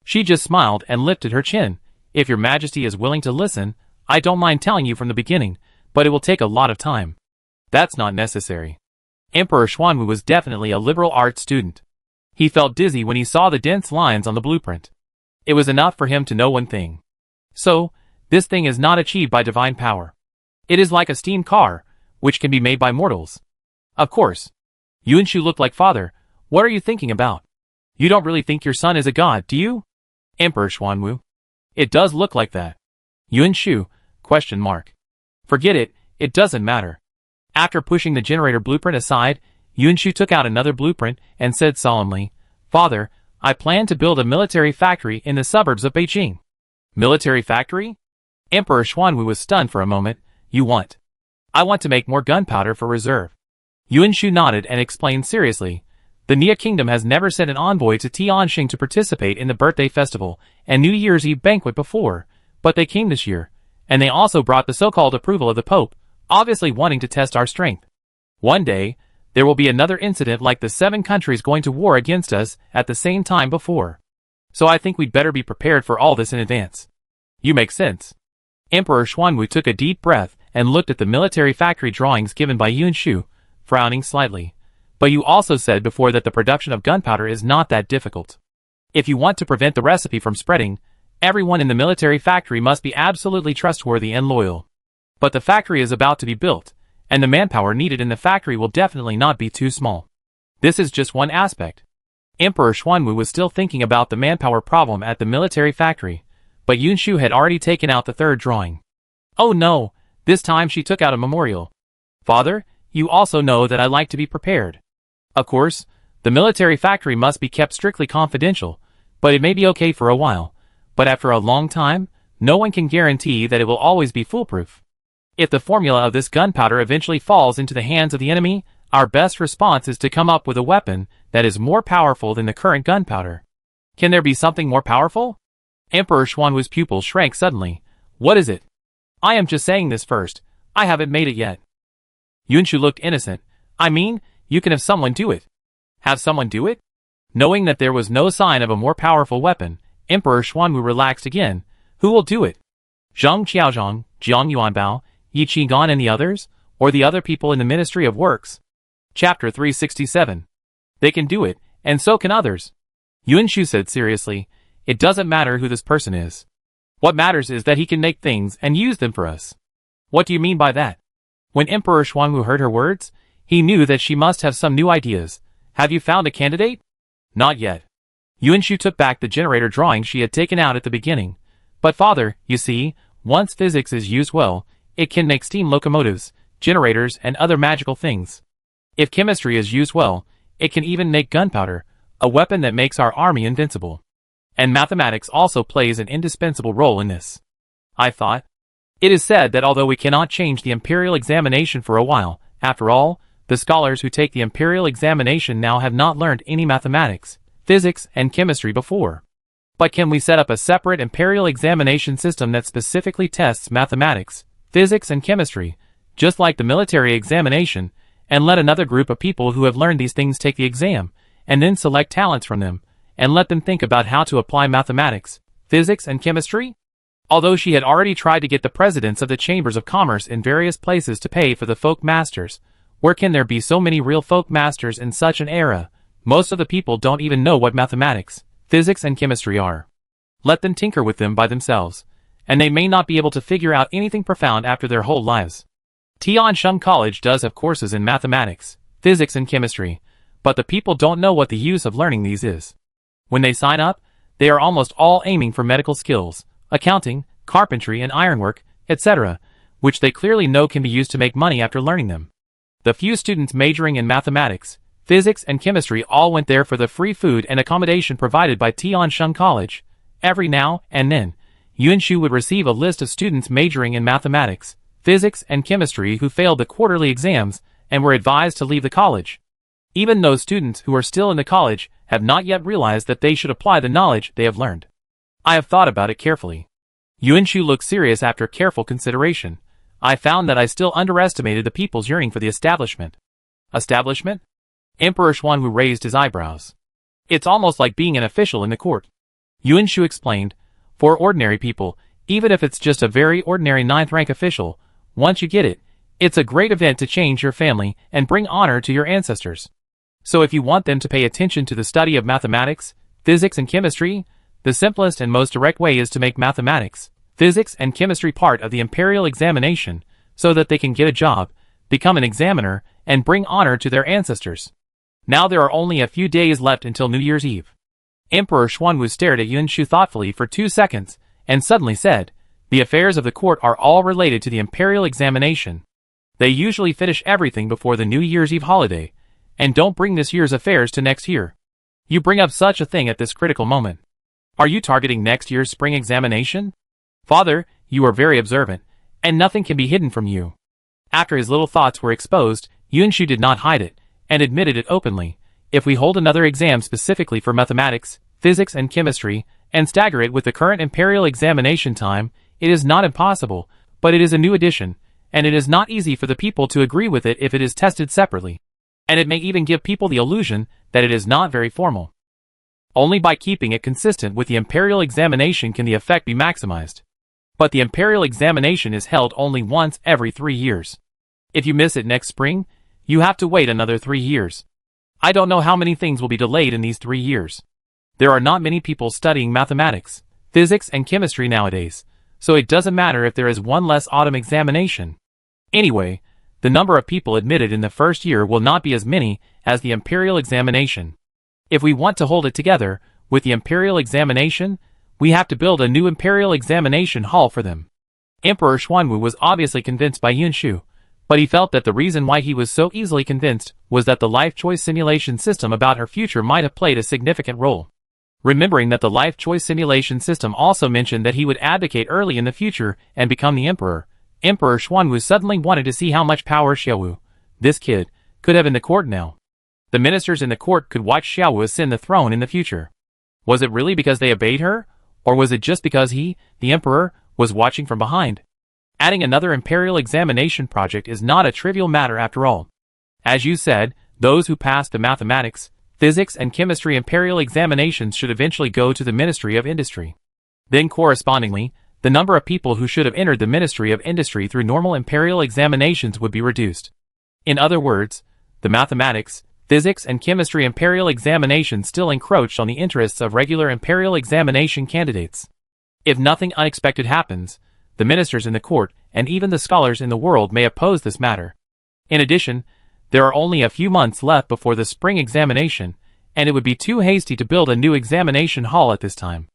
She just smiled and lifted her chin. If your majesty is willing to listen, I don't mind telling you from the beginning, but it will take a lot of time. That's not necessary. Emperor Xuanwu was definitely a liberal arts student. He felt dizzy when he saw the dense lines on the blueprint. It was enough for him to know one thing. So, this thing is not achieved by divine power. It is like a steam car, which can be made by mortals. Of course. Yuan Shu looked like father. What are you thinking about? You don't really think your son is a god, do you? Emperor Xuanwu. It does look like that. Yuan Shu, ? Forget it, it doesn't matter. After pushing the generator blueprint aside, Yuan Shu took out another blueprint and said solemnly, Father, I plan to build a military factory in the suburbs of Beijing. Military factory? Emperor Xuanwu was stunned for a moment. You want? I want to make more gunpowder for reserve. Yuan Shu nodded and explained seriously. The Nia Kingdom has never sent an envoy to Tianjin to participate in the birthday festival and New Year's Eve banquet before, but they came this year, and they also brought the so-called approval of the Pope, obviously wanting to test our strength. One day, there will be another incident like the 7 countries going to war against us at the same time before. So I think we'd better be prepared for all this in advance. You make sense. Emperor Xuanwu took a deep breath and looked at the military factory drawings given by Yuan Shu, frowning slightly. But you also said before that the production of gunpowder is not that difficult. If you want to prevent the recipe from spreading, everyone in the military factory must be absolutely trustworthy and loyal. But the factory is about to be built, and the manpower needed in the factory will definitely not be too small. This is just one aspect. Emperor Xuanwu was still thinking about the manpower problem at the military factory, but Yuan Shu had already taken out the third drawing. Oh no, this time she took out a memorial. Father, you also know that I like to be prepared. Of course, the military factory must be kept strictly confidential, but it may be okay for a while. But after a long time, no one can guarantee that it will always be foolproof. If the formula of this gunpowder eventually falls into the hands of the enemy, our best response is to come up with a weapon that is more powerful than the current gunpowder. Can there be something more powerful? Emperor Xuanwu's pupil shrank suddenly. What is it? I am just saying this first. I haven't made it yet. Yuan Shu looked innocent. I mean, you can have someone do it. Have someone do it? Knowing that there was no sign of a more powerful weapon, Emperor Xuanwu relaxed again. Who will do it? Zhang Qiaozhang, Jiang Yuanbao, Yi Qigong and the others? Or the other people in the Ministry of Works? Chapter 367. They can do it, and so can others. Yuan Shu said seriously, it doesn't matter who this person is. What matters is that he can make things and use them for us. What do you mean by that? When Emperor Xuanwu heard her words, he knew that she must have some new ideas. Have you found a candidate? Not yet. Yuan Shu took back the generator drawing she had taken out at the beginning. But father, you see, once physics is used well, it can make steam locomotives, generators, and other magical things. If chemistry is used well, it can even make gunpowder, a weapon that makes our army invincible. And mathematics also plays an indispensable role in this. I thought. It is said that although we cannot change the imperial examination for a while, after all, the scholars who take the imperial examination now have not learned any mathematics, physics, and chemistry before. But can we set up a separate imperial examination system that specifically tests mathematics, physics, and chemistry, just like the military examination, and let another group of people who have learned these things take the exam, and then select talents from them, and let them think about how to apply mathematics, physics, and chemistry? Although she had already tried to get the presidents of the chambers of commerce in various places to pay for the folk masters, where can there be so many real folk masters in such an era? Most of the people don't even know what mathematics, physics, and chemistry are. Let them tinker with them by themselves, and they may not be able to figure out anything profound after their whole lives. Tianjin College does have courses in mathematics, physics and chemistry, but the people don't know what the use of learning these is. When they sign up, they are almost all aiming for medical skills, accounting, carpentry and ironwork, etc., which they clearly know can be used to make money after learning them. The few students majoring in mathematics, physics and chemistry all went there for the free food and accommodation provided by Tiansheng College. Every now and then, Yunshu would receive a list of students majoring in mathematics, physics and chemistry who failed the quarterly exams and were advised to leave the college. Even those students who are still in the college have not yet realized that they should apply the knowledge they have learned. I have thought about it carefully. Yunshu looked serious after careful consideration. I found that I still underestimated the people's yearning for the establishment. Establishment? Emperor Xuanwu raised his eyebrows. It's almost like being an official in the court. Yunshu explained, for ordinary people, even if it's just a very ordinary 9th rank official, once you get it, it's a great event to change your family and bring honor to your ancestors. So if you want them to pay attention to the study of mathematics, physics and chemistry, the simplest and most direct way is to make mathematics, physics and chemistry part of the imperial examination, so that they can get a job, become an examiner, and bring honor to their ancestors. Now there are only a few days left until New Year's Eve. Emperor Xuanwu stared at Yunshu thoughtfully for 2 seconds, and suddenly said, the affairs of the court are all related to the imperial examination. They usually finish everything before the New Year's Eve holiday, and don't bring this year's affairs to next year. You bring up such a thing at this critical moment. Are you targeting next year's spring examination? Father, you are very observant, and nothing can be hidden from you. After his little thoughts were exposed, Yunshu did not hide it, and admitted it openly. If we hold another exam specifically for mathematics, physics and chemistry, and stagger it with the current imperial examination time, it is not impossible, but it is a new addition, and it is not easy for the people to agree with it if it is tested separately. And it may even give people the illusion that it is not very formal. Only by keeping it consistent with the imperial examination can the effect be maximized. But the imperial examination is held only once every 3 years. If you miss it next spring, you have to wait another 3 years. I don't know how many things will be delayed in these 3 years. There are not many people studying mathematics, physics and chemistry nowadays, so it doesn't matter if there is one less autumn examination. Anyway, the number of people admitted in the first year will not be as many as the imperial examination. If we want to hold it together with the imperial examination, we have to build a new imperial examination hall for them. Emperor Xuanwu was obviously convinced by Yunshu, but he felt that the reason why he was so easily convinced was that the life choice simulation system about her future might have played a significant role. Remembering that the life choice simulation system also mentioned that he would abdicate early in the future and become the emperor, Emperor Xuanwu suddenly wanted to see how much power Xiaowu, this kid, could have in the court now. The ministers in the court could watch Xiaowu ascend the throne in the future. Was it really because they obeyed her, or was it just because he, the emperor, was watching from behind? Adding another imperial examination project is not a trivial matter after all. As you said, those who passed the mathematics, physics and chemistry imperial examinations should eventually go to the Ministry of Industry. Then correspondingly, the number of people who should have entered the Ministry of Industry through normal imperial examinations would be reduced. In other words, the mathematics, physics and chemistry imperial examinations still encroached on the interests of regular imperial examination candidates. If nothing unexpected happens, the ministers in the court and even the scholars in the world may oppose this matter. In addition, there are only a few months left before the spring examination, and it would be too hasty to build a new examination hall at this time.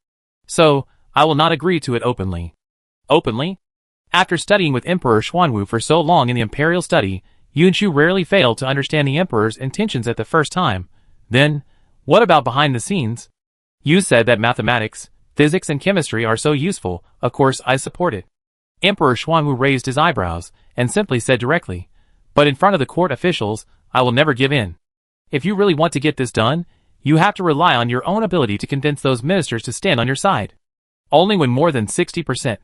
So, I will not agree to it openly. Openly? After studying with Emperor Xuanwu for so long in the imperial study, Yunshu rarely failed to understand the emperor's intentions at the first time. Then, what about behind the scenes? You said that mathematics, physics and chemistry are so useful, of course I support it. Emperor Xuanwu raised his eyebrows, and simply said directly, but in front of the court officials, I will never give in. If you really want to get this done, you have to rely on your own ability to convince those ministers to stand on your side. Only when more than 60%,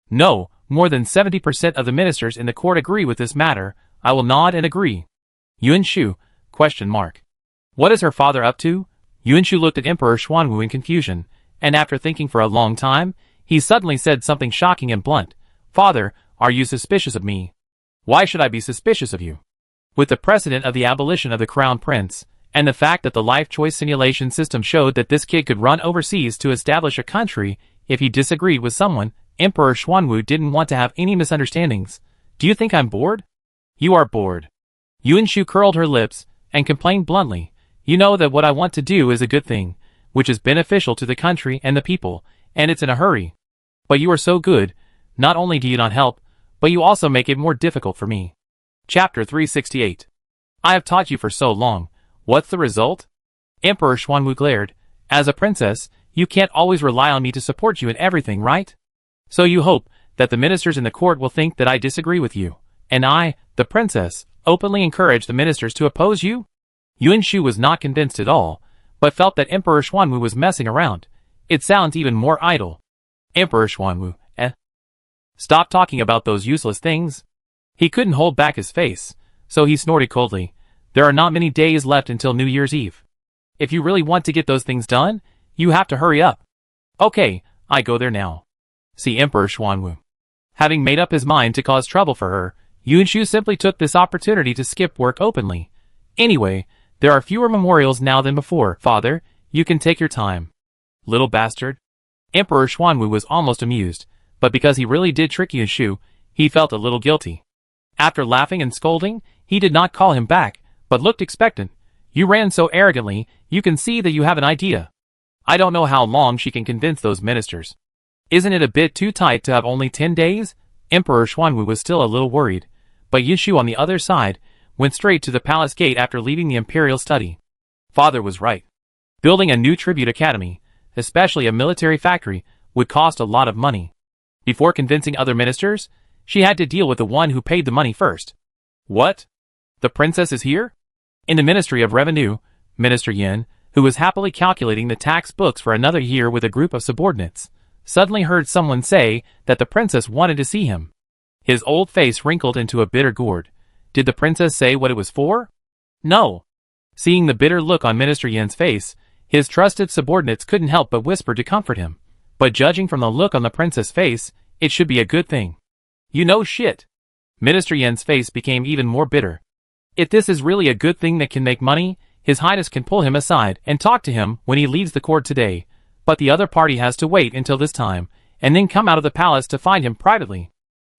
no, more than 70% of the ministers in the court agree with this matter, I will nod and agree. Yunshu, ? What is her father up to? Yunshu looked at Emperor Xuanwu in confusion, and after thinking for a long time, he suddenly said something shocking and blunt. Father, are you suspicious of me? Why should I be suspicious of you? With the precedent of the abolition of the crown prince, and the fact that the life choice simulation system showed that this kid could run overseas to establish a country if he disagreed with someone, Emperor Xuanwu didn't want to have any misunderstandings. Do you think I'm bored? You are bored. Yuan Shu curled her lips and complained bluntly, "You know that what I want to do is a good thing, which is beneficial to the country and the people, and it's in a hurry. But you are so good, not only do you not help, but you also make it more difficult for me." Chapter 368. I have taught you for so long. What's the result? Emperor Xuanwu glared. As a princess, you can't always rely on me to support you in everything, right? So you hope that the ministers in the court will think that I disagree with you, and I, the princess, openly encourage the ministers to oppose you? Yuan Shu was not convinced at all, but felt that Emperor Xuanwu was messing around. It sounds even more idle. Emperor Xuanwu, stop talking about those useless things. He couldn't hold back his face, so he snorted coldly. There are not many days left until New Year's Eve. If you really want to get those things done, you have to hurry up. Okay, I go there now. See Emperor Xuanwu. Having made up his mind to cause trouble for her, Yuan Shu simply took this opportunity to skip work openly. Anyway, there are fewer memorials now than before. Father, you can take your time. Little bastard. Emperor Xuanwu was almost amused, but because he really did trick Yuan Shu, he felt a little guilty. After laughing and scolding, he did not call him back, but looked expectant. You ran so arrogantly, you can see that you have an idea. I don't know how long she can convince those ministers. Isn't it a bit too tight to have only 10 days? Emperor Xuanwu was still a little worried, but Yuan Shu on the other side went straight to the palace gate after leaving the imperial study. Father was right. Building a new tribute academy, especially a military factory, would cost a lot of money. Before convincing other ministers, she had to deal with the one who paid the money first. What? The princess is here? In the Ministry of Revenue, Minister Yin, who was happily calculating the tax books for another year with a group of subordinates, suddenly heard someone say that the princess wanted to see him. His old face wrinkled into a bitter gourd. Did the princess say what it was for? No. Seeing the bitter look on Minister Yin's face, his trusted subordinates couldn't help but whisper to comfort him. But judging from the look on the princess' face, it should be a good thing. You know shit. Minister Yin's face became even more bitter. If this is really a good thing that can make money, His Highness can pull him aside and talk to him when he leaves the court today, but the other party has to wait until this time, and then come out of the palace to find him privately.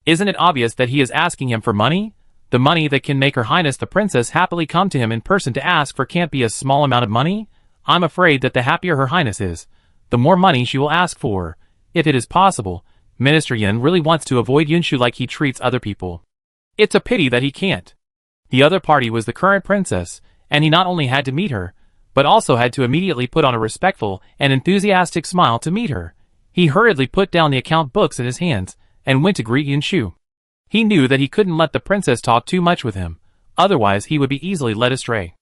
Isn't it obvious that he is asking him for money? The money that can make Her Highness the Princess happily come to him in person to ask for can't be a small amount of money? I'm afraid that the happier Her Highness is, the more money she will ask for. If it is possible, Minister Yin really wants to avoid Yuan Shu like he treats other people. It's a pity that he can't. The other party was the current princess, and he not only had to meet her, but also had to immediately put on a respectful and enthusiastic smile to meet her. He hurriedly put down the account books in his hands and went to greet Yuan Shu. He knew that he couldn't let the princess talk too much with him, otherwise he would be easily led astray.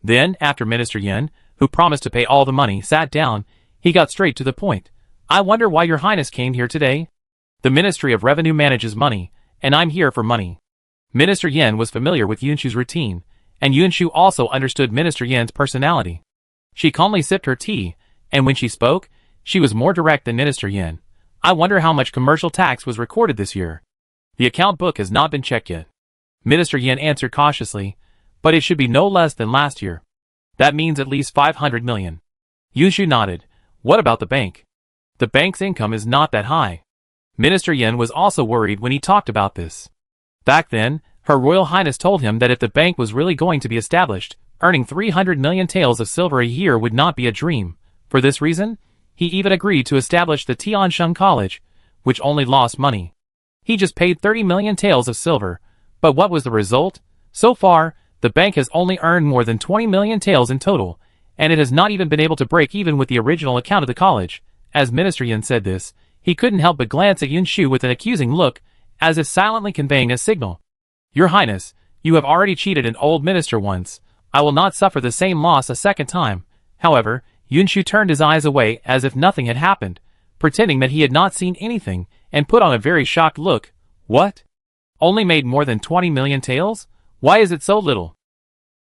Then, after Minister Yin, who promised to pay all the money, sat down, he got straight to the point. I wonder why Your Highness came here today? The Ministry of Revenue manages money, and I'm here for money. Minister Yin was familiar with Yuan Shu's routine, and Yuan Shu also understood Minister Yin's personality. She calmly sipped her tea, and when she spoke, she was more direct than Minister Yin. I wonder how much commercial tax was recorded this year. The account book has not been checked yet. Minister Yin answered cautiously, but it should be no less than last year. That means at least 500 million. Yuan Shu nodded. What about the bank? The bank's income is not that high. Minister Yin was also worried when he talked about this. Back then, Her Royal Highness told him that if the bank was really going to be established, earning 300 million taels of silver a year would not be a dream. For this reason, he even agreed to establish the Tiansheng College, which only lost money. He just paid 30 million taels of silver, but what was the result? So far, the bank has only earned more than 20 million taels in total, and it has not even been able to break even with the original account of the college. As Minister Yin said this, he couldn't help but glance at Yuan Shu with an accusing look, as if silently conveying a signal. Your Highness, you have already cheated an old minister once. I will not suffer the same loss a second time. However, Yuan Shu turned his eyes away as if nothing had happened, pretending that he had not seen anything, and put on a very shocked look. What? Only made more than 20 million taels? Why is it so little?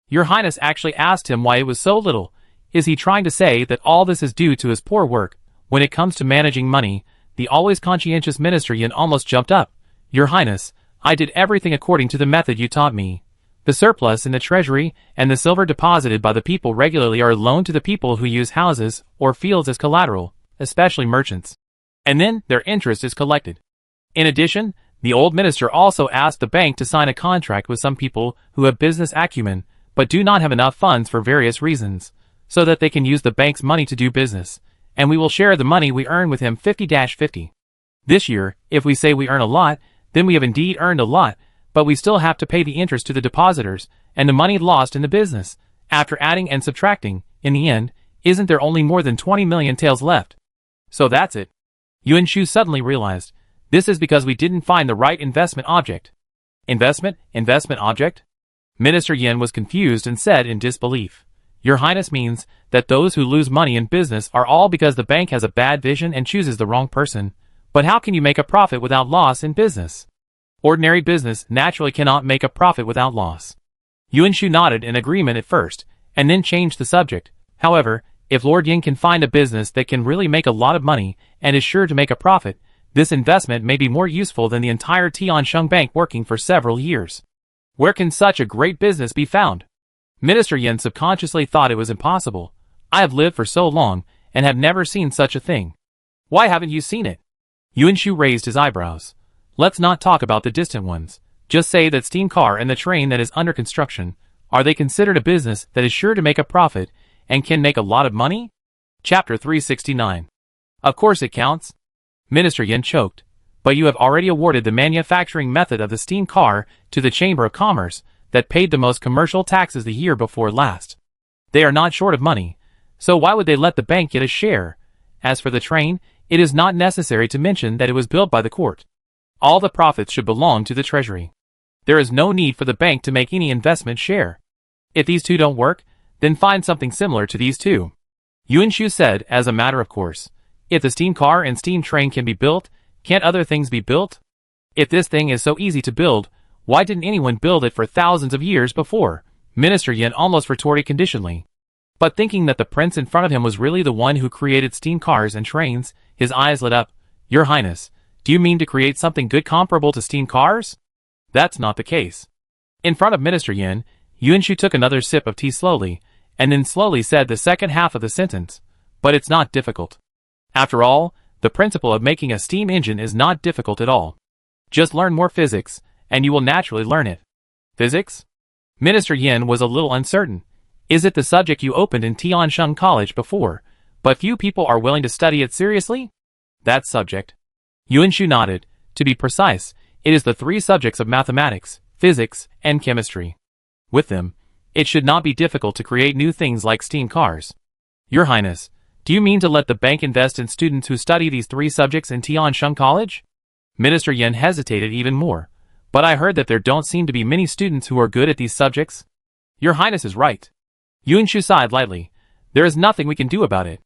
Your Highness actually asked him why it was so little. Is he trying to say that all this is due to his poor work? When it comes to managing money, the always conscientious Minister Yin almost jumped up. Your Highness, I did everything according to the method you taught me. The surplus in the treasury and the silver deposited by the people regularly are loaned to the people who use houses or fields as collateral, especially merchants. And then their interest is collected. In addition, The old minister also asked the bank to sign a contract with some people who have business acumen, but do not have enough funds for various reasons, so that they can use the bank's money to do business, and we will share the money we earn with him 50-50. This year, if we say we earn a lot, then we have indeed earned a lot, but we still have to pay the interest to the depositors, and the money lost in the business. After adding and subtracting, in the end, isn't there only more than 20 million taels left? So that's it. Yuan Shu suddenly realized, this is because we didn't find the right investment object. Investment object? Minister Yin was confused and said in disbelief, Your Highness means that those who lose money in business are all because the bank has a bad vision and chooses the wrong person. But how can you make a profit without loss in business? Ordinary business naturally cannot make a profit without loss. Yuan Shu nodded in agreement at first, and then changed the subject. However, if Lord Yin can find a business that can really make a lot of money and is sure to make a profit, this investment may be more useful than the entire Tiansheng Bank working for several years. Where can such a great business be found? Minister Yin subconsciously thought it was impossible. I have lived for so long and have never seen such a thing. Why haven't you seen it? Yuan Shu raised his eyebrows. Let's not talk about the distant ones. Just say that steam car and the train that is under construction, are they considered a business that is sure to make a profit and can make a lot of money? Chapter 369. Of course it counts. Minister Yin choked. But you have already awarded the manufacturing method of the steam car to the Chamber of Commerce that paid the most commercial taxes the year before last. They are not short of money, so why would they let the bank get a share? As for the train, it is not necessary to mention that it was built by the court. All the profits should belong to the treasury. There is no need for the bank to make any investment share. If these two don't work, then find something similar to these two. Yuan Shu said as a matter of course. If the steam car and steam train can be built, can't other things be built? If this thing is so easy to build, why didn't anyone build it for thousands of years before? Minister Yin almost retorted conditionally. But thinking that the prince in front of him was really the one who created steam cars and trains, his eyes lit up. Your Highness, do you mean to create something good comparable to steam cars? That's not the case. In front of Minister Yin, Yuan Shu took another sip of tea slowly, and then slowly said the second half of the sentence. But it's not difficult. After all, the principle of making a steam engine is not difficult at all. Just learn more physics, and you will naturally learn it. Physics? Minister Yin was a little uncertain. Is it the subject you opened in Tiansheng College before, but few people are willing to study it seriously? That subject. Yuan Shu nodded. To be precise, it is the three subjects of mathematics, physics, and chemistry. With them, it should not be difficult to create new things like steam cars. Your Highness, do you mean to let the bank invest in students who study these three subjects in Tiansheng College? Minister Yin hesitated even more. But I heard that there don't seem to be many students who are good at these subjects. Your Highness is right. Yuan Shu sighed lightly. There is nothing we can do about it.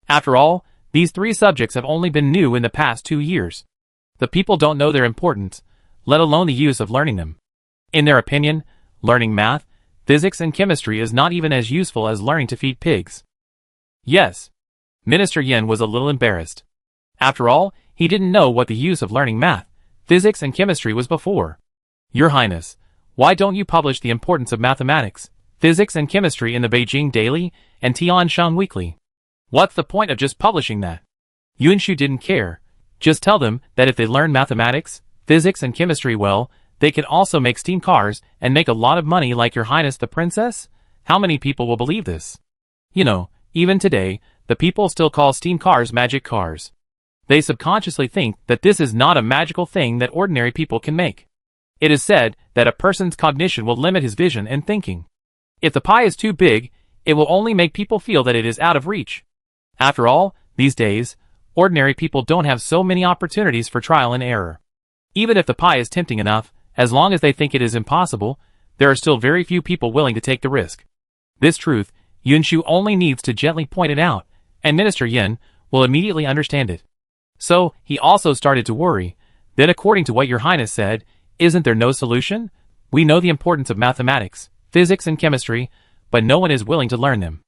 After all, these three subjects have only been new in the past 2 years. The people don't know their importance, let alone the use of learning them. In their opinion, learning math, physics, and chemistry is not even as useful as learning to feed pigs. Yes. Minister Yin was a little embarrassed. After all, he didn't know what the use of learning math, physics, and chemistry was before. Your Highness, why don't you publish the importance of mathematics, physics, and chemistry in the Beijing Daily and Tiansheng Weekly? What's the point of just publishing that? Yuan Shu didn't care. Just tell them that if they learn mathematics, physics, and chemistry well, they can also make steam cars and make a lot of money like Your Highness the Princess? How many people will believe this? You know, even today, the people still call steam cars magic cars. They subconsciously think that this is not a magical thing that ordinary people can make. It is said that a person's cognition will limit his vision and thinking. If the pie is too big, it will only make people feel that it is out of reach. After all, these days, ordinary people don't have so many opportunities for trial and error. Even if the pie is tempting enough, as long as they think it is impossible, there are still very few people willing to take the risk. This truth, Yuan Shu only needs to gently point it out, and Minister Yin will immediately understand it. So, he also started to worry. Then according to what Your Highness said, isn't there no solution? We know the importance of mathematics, physics, and chemistry, but no one is willing to learn them.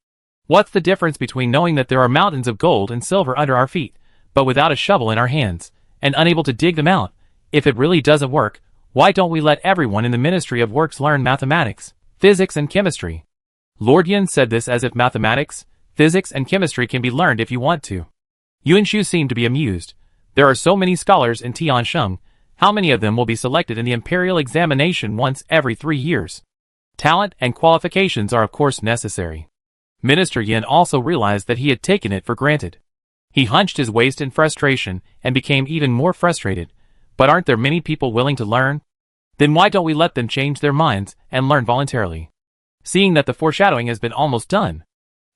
What's the difference between knowing that there are mountains of gold and silver under our feet, but without a shovel in our hands, and unable to dig them out? If it really doesn't work, why don't we let everyone in the Ministry of Works learn mathematics, physics, and chemistry? Lord Yin said this as if mathematics, physics, and chemistry can be learned if you want to. Yuan Shu seemed to be amused. There are so many scholars in Tiansheng. How many of them will be selected in the imperial examination once every 3 years? Talent and qualifications are of course necessary. Minister Yin also realized that he had taken it for granted. He hunched his waist in frustration and became even more frustrated. But aren't there many people willing to learn? Then why don't we let them change their minds and learn voluntarily? Seeing that the foreshadowing has been almost done,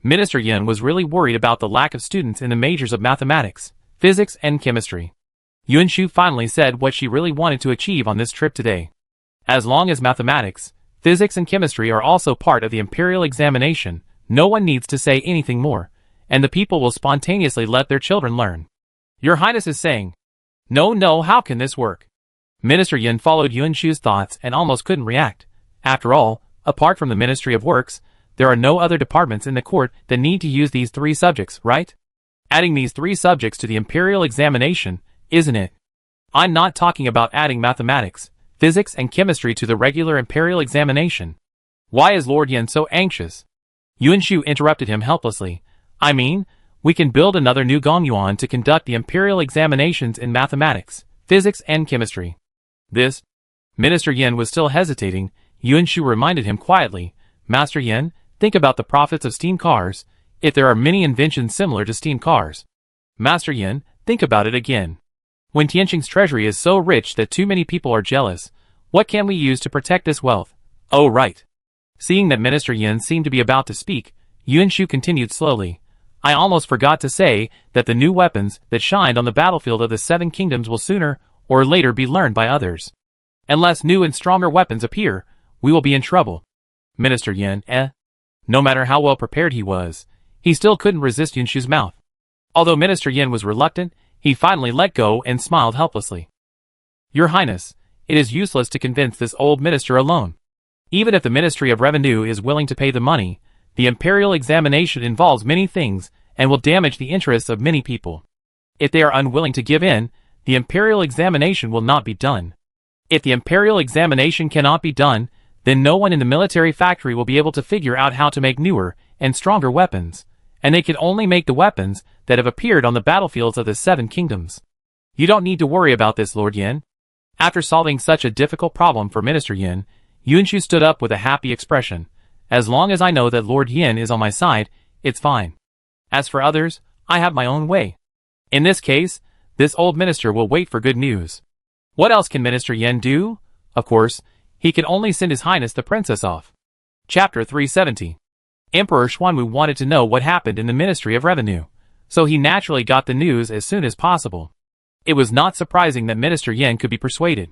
Minister Yin was really worried about the lack of students in the majors of mathematics, physics, and chemistry. Yunshu finally said what she really wanted to achieve on this trip today. As long as mathematics, physics, and chemistry are also part of the imperial examination, no one needs to say anything more, and the people will spontaneously let their children learn. Your Highness is saying, No, how can this work? Minister Yin followed Yunshu's thoughts and almost couldn't react. After all, apart from the Ministry of Works, there are no other departments in the court that need to use these 3 subjects, right? Adding these 3 subjects to the imperial examination, isn't it? I'm not talking about adding mathematics, physics, and chemistry to the regular imperial examination. Why is Lord Yin so anxious? Yunshu interrupted him helplessly. I mean, we can build another new Gongyuan to conduct the imperial examinations in mathematics, physics, and chemistry. This? Minister Yin was still hesitating. Yunshu reminded him quietly, Master Yin, think about the profits of steam cars, if there are many inventions similar to steam cars. Master Yin, think about it again. When Tianqing's treasury is so rich that too many people are jealous, what can we use to protect this wealth? Oh right. Seeing that Minister Yin seemed to be about to speak, Yunshu continued slowly. I almost forgot to say that the new weapons that shined on the battlefield of the 7 kingdoms will sooner or later be learned by others. Unless new and stronger weapons appear, we will be in trouble. Minister Yin, No matter how well prepared he was, he still couldn't resist Yunshu's mouth. Although Minister Yin was reluctant, he finally let go and smiled helplessly. Your Highness, it is useless to convince this old minister alone. Even if the Ministry of Revenue is willing to pay the money, the imperial examination involves many things and will damage the interests of many people. If they are unwilling to give in, the imperial examination will not be done. If the imperial examination cannot be done, then no one in the military factory will be able to figure out how to make newer and stronger weapons, and they can only make the weapons that have appeared on the battlefields of the 7 kingdoms. You don't need to worry about this, Lord Yin. After solving such a difficult problem for Minister Yin, Yunshu stood up with a happy expression. As long as I know that Lord Yin is on my side, it's fine. As for others, I have my own way. In this case, this old minister will wait for good news. What else can Minister Yin do? Of course, he can only send His Highness the Princess off. Chapter 370. Emperor Xuanwu wanted to know what happened in the Ministry of Revenue, so he naturally got the news as soon as possible. It was not surprising that Minister Yin could be persuaded.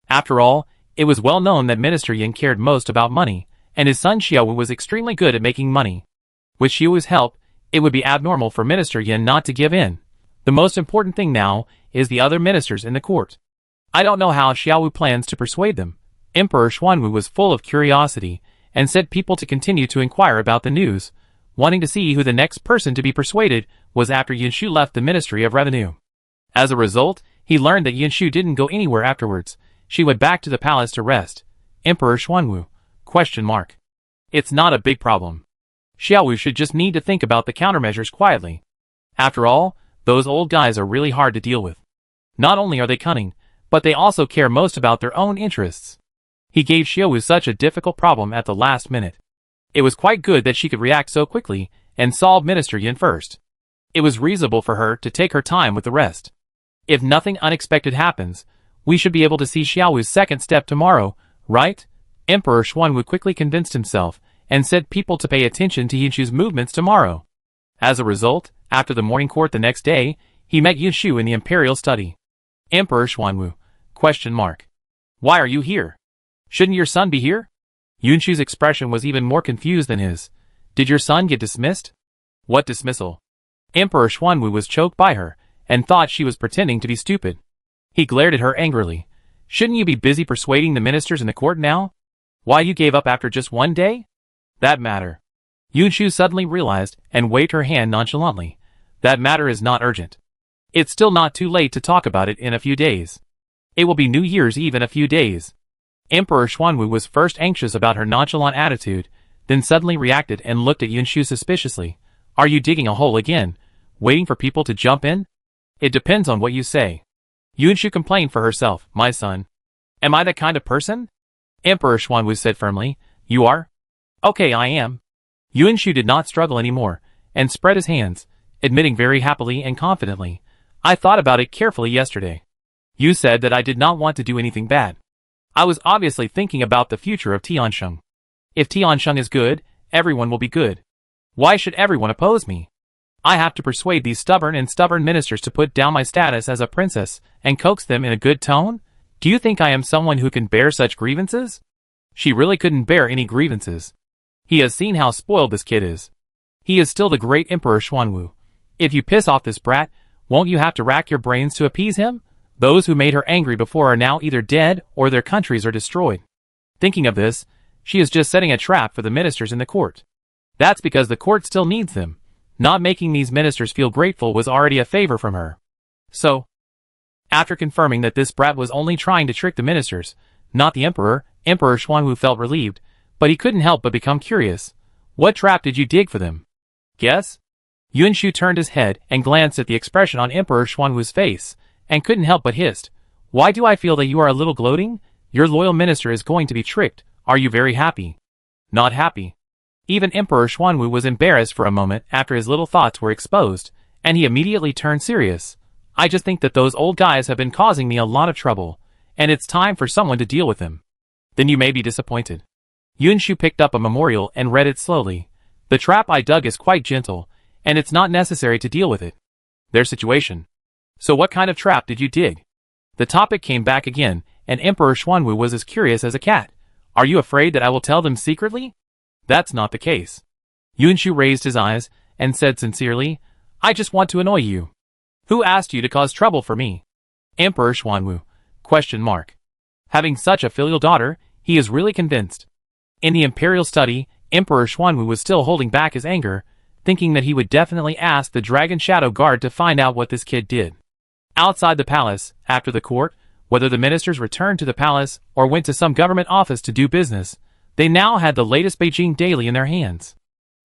After all, it was well known that Minister Yin cared most about money, and his son Xiaowu was extremely good at making money. With Xiaowu's help, it would be abnormal for Minister Yin not to give in. The most important thing now is the other ministers in the court. I don't know how Xiaowu plans to persuade them. Emperor Xuanwu was full of curiosity and sent people to continue to inquire about the news, wanting to see who the next person to be persuaded was after Yunshu left the Ministry of Revenue. As a result, he learned that Yunshu didn't go anywhere afterwards. She went back to the palace to rest. Emperor Xuanwu? ? It's not a big problem. Xiaowu should just need to think about the countermeasures quietly. After all, those old guys are really hard to deal with. Not only are they cunning, but they also care most about their own interests. He gave Xiaowu such a difficult problem at the last minute. It was quite good that she could react so quickly and solve Minister Yin first. It was reasonable for her to take her time with the rest. If nothing unexpected happens, we should be able to see Xiaowu's second step tomorrow, right? Emperor Xuanwu quickly convinced himself and sent people to pay attention to Yunshu's movements tomorrow. As a result, after the morning court the next day, he met Yunshu in the imperial study. Emperor Xuanwu? ? Why are you here? Shouldn't your son be here? Yunshu's expression was even more confused than his. Did your son get dismissed? What dismissal? Emperor Xuanwu was choked by her, and thought she was pretending to be stupid. He glared at her angrily. Shouldn't you be busy persuading the ministers in the court now? Why you gave up after just 1 day? That matter. Yunshu suddenly realized and waved her hand nonchalantly. That matter is not urgent. It's still not too late to talk about it in a few days. It will be New Year's Eve in a few days. Emperor Xuanwu was first anxious about her nonchalant attitude, then suddenly reacted and looked at Yunshu suspiciously. Are you digging a hole again, waiting for people to jump in? It depends on what you say. Yunshu complained for herself. My son. Am I that kind of person? Emperor Xuanwu said firmly. You are? Okay, I am. Yunshu did not struggle anymore, and spread his hands, admitting very happily and confidently. I thought about it carefully yesterday. You said that I did not want to do anything bad. I was obviously thinking about the future of Tiansheng. If Tiansheng is good, everyone will be good. Why should everyone oppose me? I have to persuade these stubborn ministers to put down my status as a princess and coax them in a good tone? Do you think I am someone who can bear such grievances? She really couldn't bear any grievances. He has seen how spoiled this kid is. He is still the great Emperor Xuanwu. If you piss off this brat, won't you have to rack your brains to appease him? Those who made her angry before are now either dead or their countries are destroyed. Thinking of this, she is just setting a trap for the ministers in the court. That's because the court still needs them. Not making these ministers feel grateful was already a favor from her. So, after confirming that this brat was only trying to trick the ministers, not the emperor, Emperor Xuanwu felt relieved, but he couldn't help but become curious. What trap did you dig for them? Guess? Yunshu turned his head and glanced at the expression on Emperor Xuanwu's face, and couldn't help but hissed. Why do I feel that you are a little gloating? Your loyal minister is going to be tricked. Are you very happy? Not happy. Even Emperor Xuanwu was embarrassed for a moment after his little thoughts were exposed, and he immediately turned serious. I just think that those old guys have been causing me a lot of trouble, and it's time for someone to deal with them. Then you may be disappointed. Yunshu picked up a memorial and read it slowly. The trap I dug is quite gentle, and it's not necessary to deal with it. Their situation. So what kind of trap did you dig? The topic came back again, and Emperor Xuanwu was as curious as a cat. Are you afraid that I will tell them secretly? That's not the case. Yunshu raised his eyes and said sincerely, I just want to annoy you. Who asked you to cause trouble for me? Emperor Xuanwu. ? Having such a filial daughter, he is really convinced. In the imperial study, Emperor Xuanwu was still holding back his anger, thinking that he would definitely ask the Dragon Shadow Guard to find out what this kid did. Outside the palace, after the court, whether the ministers returned to the palace or went to some government office to do business, they now had the latest Beijing Daily in their hands.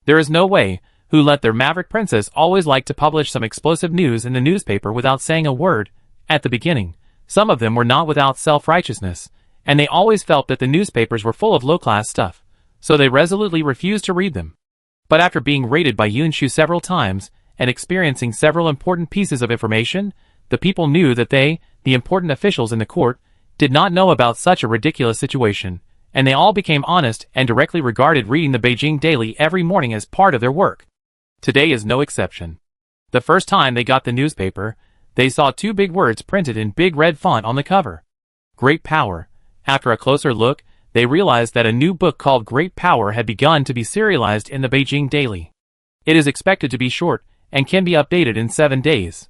There is no way who let their maverick princess always like to publish some explosive news in the newspaper without saying a word. At the beginning, some of them were not without self-righteousness, and they always felt that the newspapers were full of low-class stuff, so they resolutely refused to read them. But after being raided by Yunshu several times and experiencing several important pieces of information, the people knew that they, the important officials in the court, did not know about such a ridiculous situation, and they all became honest and directly regarded reading the Beijing Daily every morning as part of their work. Today is no exception. The first time they got the newspaper, they saw two big words printed in big red font on the cover. Great Power. After a closer look, they realized that a new book called Great Power had begun to be serialized in the Beijing Daily. It is expected to be short and can be updated in 7 days.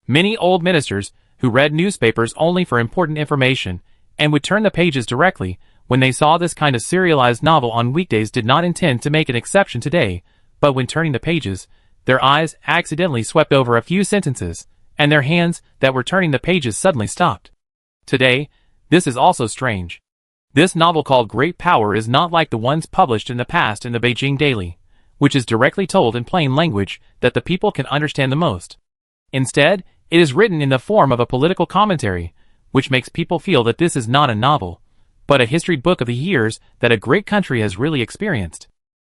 Many old ministers, who read newspapers only for important information and would turn the pages directly when they saw this kind of serialized novel on weekdays, did not intend to make an exception today, but when turning the pages, their eyes accidentally swept over a few sentences, and their hands that were turning the pages suddenly stopped. Today, this is also strange. This novel called Great Power is not like the ones published in the past in the Beijing Daily, which is directly told in plain language that the people can understand the most. Instead, it is written in the form of a political commentary, which makes people feel that this is not a novel, but a history book of the years that a great country has really experienced.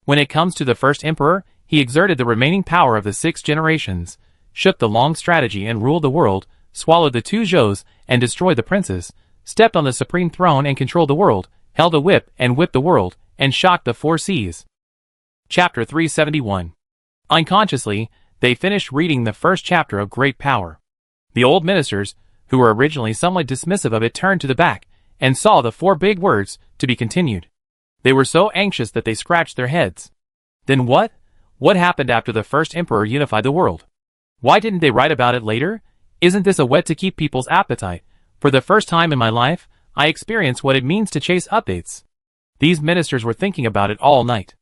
When it comes to the first emperor, he exerted the remaining power of the 6 generations, shook the long strategy and ruled the world, swallowed the 2 Zhous and destroyed the princes, stepped on the supreme throne and controlled the world, held a whip and whipped the world, and shocked the 4 seas. Chapter 371. Unconsciously, they finished reading the first chapter of Great Power. The old ministers, who were originally somewhat dismissive of it, turned to the back, and saw the 4 big words, to be continued. They were so anxious that they scratched their heads. Then what? What happened after the first emperor unified the world? Why didn't they write about it later? Isn't this a whet to keep people's appetite? For the first time in my life, I experienced what it means to chase updates. These ministers were thinking about it all night.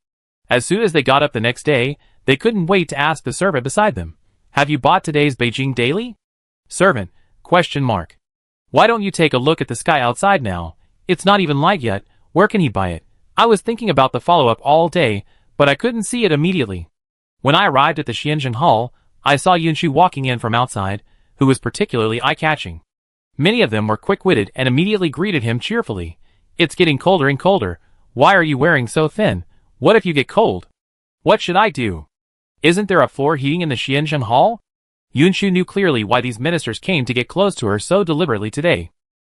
As soon as they got up the next day, they couldn't wait to ask the servant beside them, "Have you bought today's Beijing Daily?" Servant? ? Why don't you take a look at the sky outside now? It's not even light yet. Where can he buy it? I was thinking about the follow-up all day, but I couldn't see it immediately. When I arrived at the Xianzheng Hall, I saw Yunshu walking in from outside, who was particularly eye-catching. Many of them were quick-witted and immediately greeted him cheerfully. It's getting colder and colder. Why are you wearing so thin? What if you get cold? What should I do? Isn't there a floor heating in the Xianzhen Hall? Yunshu knew clearly why these ministers came to get close to her so deliberately today.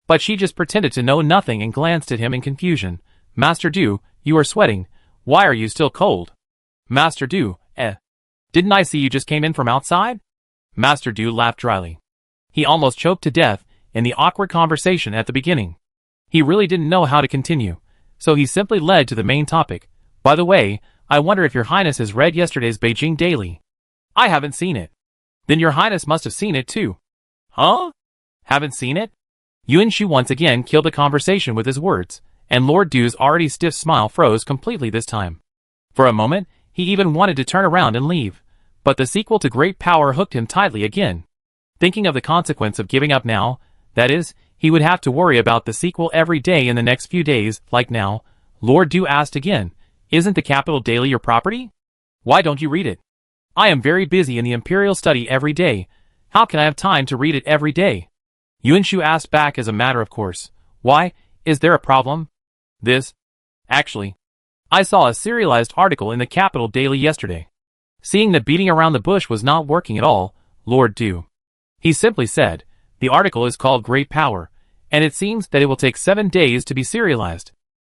But she just pretended to know nothing and glanced at him in confusion. Master Du, you are sweating. Why are you still cold? Master Du, didn't I see you just came in from outside? Master Du laughed dryly. He almost choked to death in the awkward conversation at the beginning. He really didn't know how to continue, so he simply led to the main topic. By the way, I wonder if your Highness has read yesterday's Beijing Daily. I haven't seen it. Then your Highness must have seen it too. Huh? Haven't seen it? Yunshu once again killed the conversation with his words, and Lord Du's already stiff smile froze completely this time. For a moment, he even wanted to turn around and leave, but the sequel to Great Power hooked him tightly again. Thinking of the consequence of giving up now, that is, he would have to worry about the sequel every day in the next few days, like now, Lord Du asked again, isn't the Capital Daily your property? Why don't you read it? I am very busy in the Imperial study every day. How can I have time to read it every day? Yunshu asked back as a matter of course. Why, is there a problem? Actually, I saw a serialized article in the Capital Daily yesterday. Seeing that beating around the bush was not working at all, Lord Du. He simply said, the article is called Great Power, and it seems that it will take 7 days to be serialized.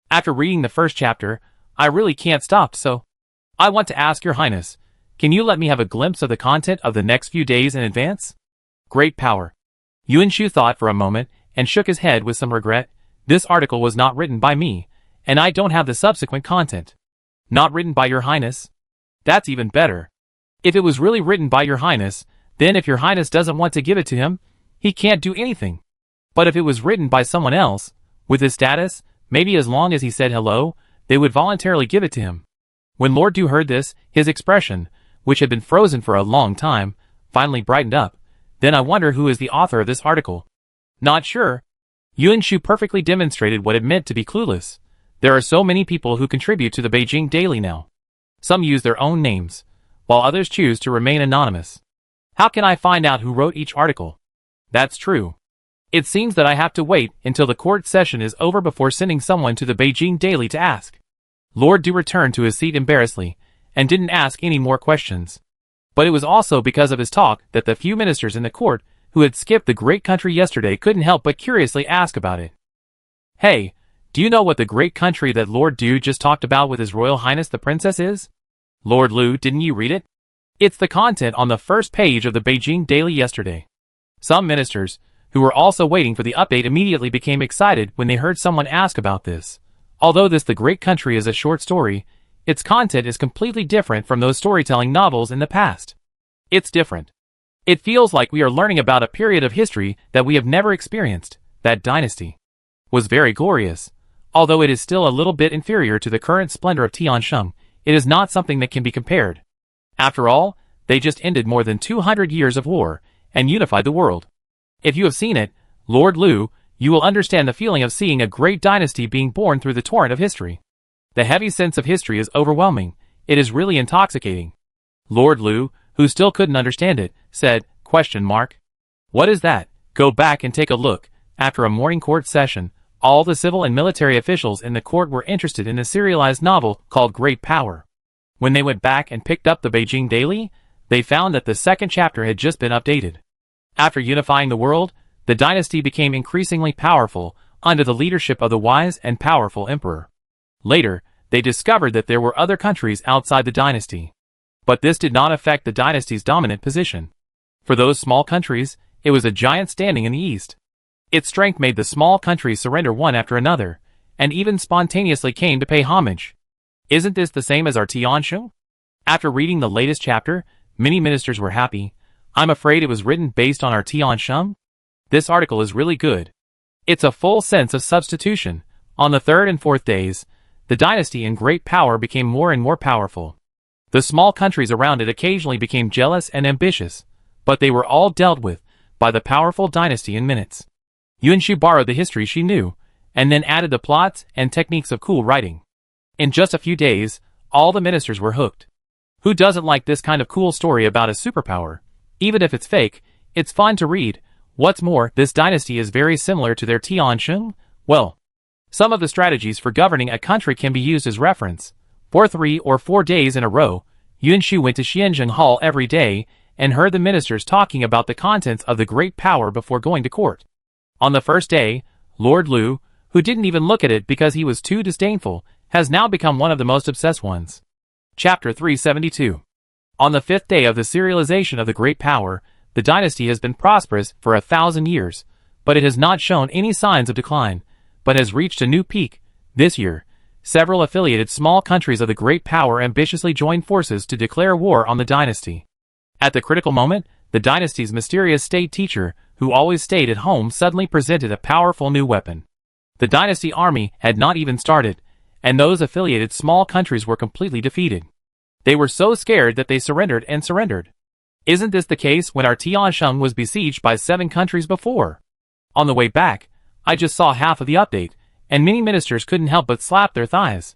After reading the first chapter, I really can't stop, so I want to ask your Highness, can you let me have a glimpse of the content of the next few days in advance? Great Power. Yunshu thought for a moment and shook his head with some regret. This article was not written by me, and I don't have the subsequent content. Not written by your Highness? That's even better. If it was really written by your Highness, then if your Highness doesn't want to give it to him, he can't do anything. But if it was written by someone else, with his status, maybe as long as he said hello, they would voluntarily give it to him. When Lord Du heard this, his expression, which had been frozen for a long time, finally brightened up. Then I wonder who is the author of this article. Not sure. Yunshu perfectly demonstrated what it meant to be clueless. There are so many people who contribute to the Beijing Daily now. Some use their own names, while others choose to remain anonymous. How can I find out who wrote each article? That's true. It seems that I have to wait until the court session is over before sending someone to the Beijing Daily to ask. Lord Du returned to his seat embarrassedly, and didn't ask any more questions. But it was also because of his talk that the few ministers in the court who had skipped the great country yesterday couldn't help but curiously ask about it. Hey, do you know what the great country that Lord Du just talked about with His Royal Highness the Princess is? Lord Lu, didn't you read it? It's the content on the first page of the Beijing Daily yesterday. Some ministers, who were also waiting for the update, immediately became excited when they heard someone ask about this. Although The Great Country is a short story, its content is completely different from those storytelling novels in the past. It's different. It feels like we are learning about a period of history that we have never experienced. That dynasty was very glorious. Although it is still a little bit inferior to the current splendor of Tiansheng, it is not something that can be compared. After all, they just ended more than 200 years of war and unified the world. If you have seen it, Lord Lu, you will understand the feeling of seeing a great dynasty being born through the torrent of history. The heavy sense of history is overwhelming. It is really intoxicating. Lord Lu, who still couldn't understand it, said, ? What is that? Go back and take a look. After a morning court session, all the civil and military officials in the court were interested in the serialized novel called Great Power. When they went back and picked up the Beijing Daily, they found that the second chapter had just been updated. After unifying the world, the dynasty became increasingly powerful under the leadership of the wise and powerful emperor. Later, they discovered that there were other countries outside the dynasty. But this did not affect the dynasty's dominant position. For those small countries, it was a giant standing in the east. Its strength made the small countries surrender one after another, and even spontaneously came to pay homage. Isn't this the same as our Tiansheng? After reading the latest chapter, many ministers were happy. I'm afraid it was written based on our Tiansheng. This article is really good. It's a full sense of substitution. On the third and fourth days, the dynasty in Great Power became more and more powerful. The small countries around it occasionally became jealous and ambitious, but they were all dealt with by the powerful dynasty in minutes. Yunshu borrowed the history she knew, and then added the plots and techniques of cool writing. In just a few days, all the ministers were hooked. Who doesn't like this kind of cool story about a superpower? Even if it's fake, it's fun to read. What's more, this dynasty is very similar to their Tiansheng. Well, some of the strategies for governing a country can be used as reference. For 3 or 4 days in a row, Yuan Shu went to Xianzheng Hall every day and heard the ministers talking about the contents of the great power before going to court. On the first day, Lord Lu, who didn't even look at it because he was too disdainful, has now become one of the most obsessed ones. Chapter 372. On the 5th day of the serialization of the great power, the dynasty has been prosperous for 1,000 years, but it has not shown any signs of decline, but has reached a new peak. This year, several affiliated small countries of the great power ambitiously joined forces to declare war on the dynasty. At the critical moment, the dynasty's mysterious state teacher, who always stayed at home, suddenly presented a powerful new weapon. The dynasty army had not even started, and those affiliated small countries were completely defeated. They were so scared that they surrendered and surrendered. Isn't this the case when our Tiansheng was besieged by 7 countries before? On the way back, I just saw half of the update, and many ministers couldn't help but slap their thighs.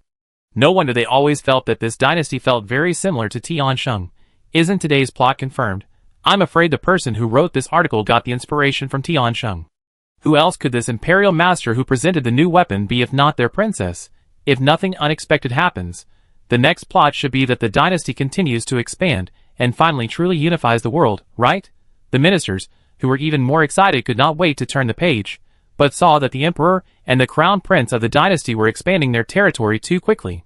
No wonder they always felt that this dynasty felt very similar to Tiansheng. Isn't today's plot confirmed? I'm afraid the person who wrote this article got the inspiration from Tiansheng. Who else could this imperial master who presented the new weapon be if not their princess? If nothing unexpected happens, the next plot should be that the dynasty continues to expand and finally truly unifies the world, right? The ministers, who were even more excited, could not wait to turn the page, but saw that the emperor and the crown prince of the dynasty were expanding their territory too quickly.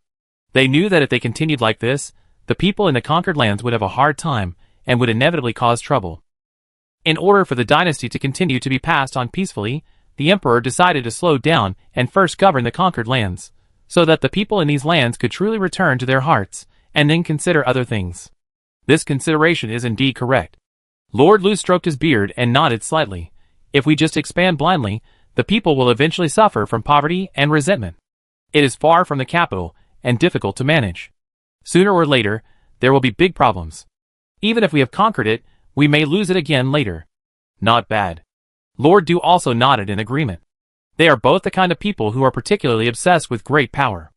They knew that if they continued like this, the people in the conquered lands would have a hard time and would inevitably cause trouble. In order for the dynasty to continue to be passed on peacefully, the emperor decided to slow down and first govern the conquered lands, so that the people in these lands could truly return to their hearts, and then consider other things. This consideration is indeed correct. Lord Lu stroked his beard and nodded slightly. If we just expand blindly, the people will eventually suffer from poverty and resentment. It is far from the capital and difficult to manage. Sooner or later, there will be big problems. Even if we have conquered it, we may lose it again later. Not bad. Lord Du also nodded in agreement. They are both the kind of people who are particularly obsessed with great power.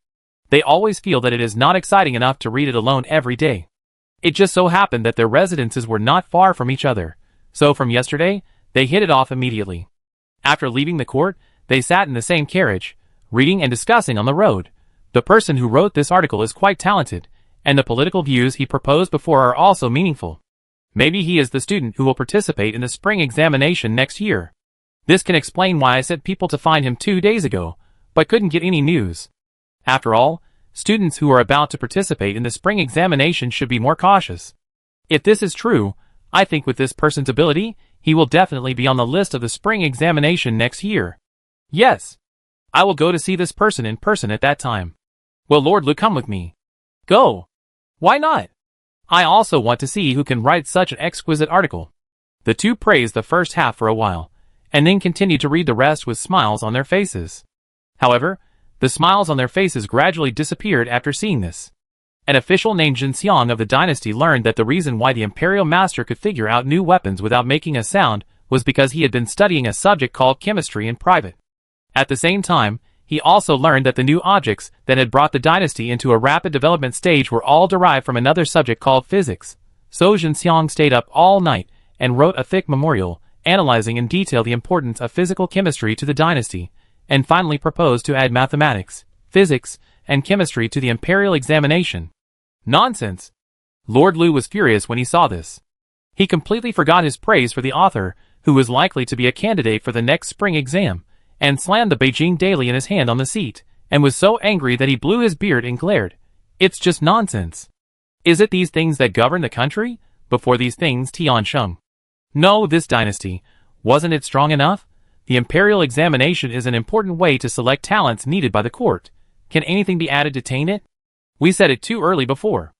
They always feel that it is not exciting enough to read it alone every day. It just so happened that their residences were not far from each other, so from yesterday, they hit it off immediately. After leaving the court, they sat in the same carriage, reading and discussing on the road. The person who wrote this article is quite talented, and the political views he proposed before are also meaningful. Maybe he is the student who will participate in the spring examination next year. This can explain why I sent people to find him 2 days ago, but couldn't get any news. After all, students who are about to participate in the spring examination should be more cautious. If this is true, I think with this person's ability, he will definitely be on the list of the spring examination next year. Yes. I will go to see this person in person at that time. Will Lord Lu come with me? Go. Why not? I also want to see who can write such an exquisite article. The two praised the first half for a while, and then continued to read the rest with smiles on their faces. However, the smiles on their faces gradually disappeared after seeing this. An official named Jin Xiang of the dynasty learned that the reason why the imperial master could figure out new weapons without making a sound was because he had been studying a subject called chemistry in private. At the same time, he also learned that the new objects that had brought the dynasty into a rapid development stage were all derived from another subject called physics. So Jin Xiang stayed up all night and wrote a thick memorial, analyzing in detail the importance of physical chemistry to the dynasty, and finally proposed to add mathematics, physics, and chemistry to the imperial examination. Nonsense! Lord Lu was furious when he saw this. He completely forgot his praise for the author, who was likely to be a candidate for the next spring exam, and slammed the Beijing Daily in his hand on the seat, and was so angry that he blew his beard and glared. It's just nonsense. Is it these things that govern the country? Before these things, Tiansheng. No, this dynasty. Wasn't it strong enough? The imperial examination is an important way to select talents needed by the court. Can anything be added to taint it? We said it too early before.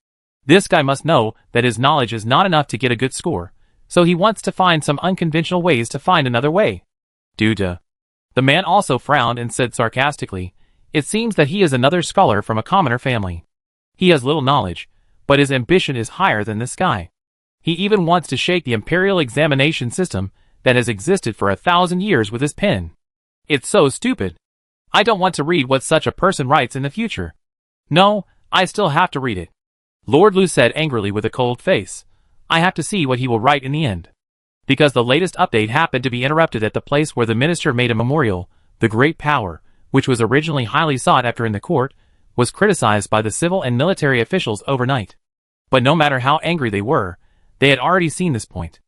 This guy must know that his knowledge is not enough to get a good score, so he wants to find some unconventional ways to find another way. Duda. The man also frowned and said sarcastically, "It seems that he is another scholar from a commoner family. He has little knowledge, but his ambition is higher than this guy. He even wants to shake the imperial examination system that has existed for 1,000 years with his pen. It's so stupid. I don't want to read what such a person writes in the future. No, I still have to read it." Lord Lu said angrily with a cold face. "I have to see what he will write in the end." because the latest update happened to be interrupted at the place where the minister made a memorial. The great power, which was originally highly sought after in the court, was criticized by the civil and military officials overnight. But no matter how angry they had already seen this point.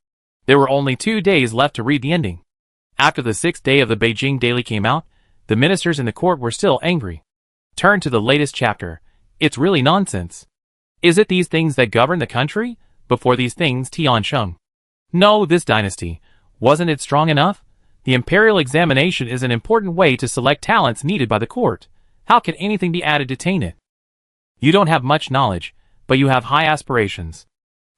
There were only 2 days left to read the ending. After the 6th day of the Beijing Daily came out, the ministers in the court were still angry. Turn to the latest chapter. It's really nonsense. Is it these things that govern the country? Before these things, Tiansheng. No, this dynasty. Wasn't it strong enough? The imperial examination is an important way to select talents needed by the court. How can anything be added to taint it? You don't have much knowledge, but you have high aspirations.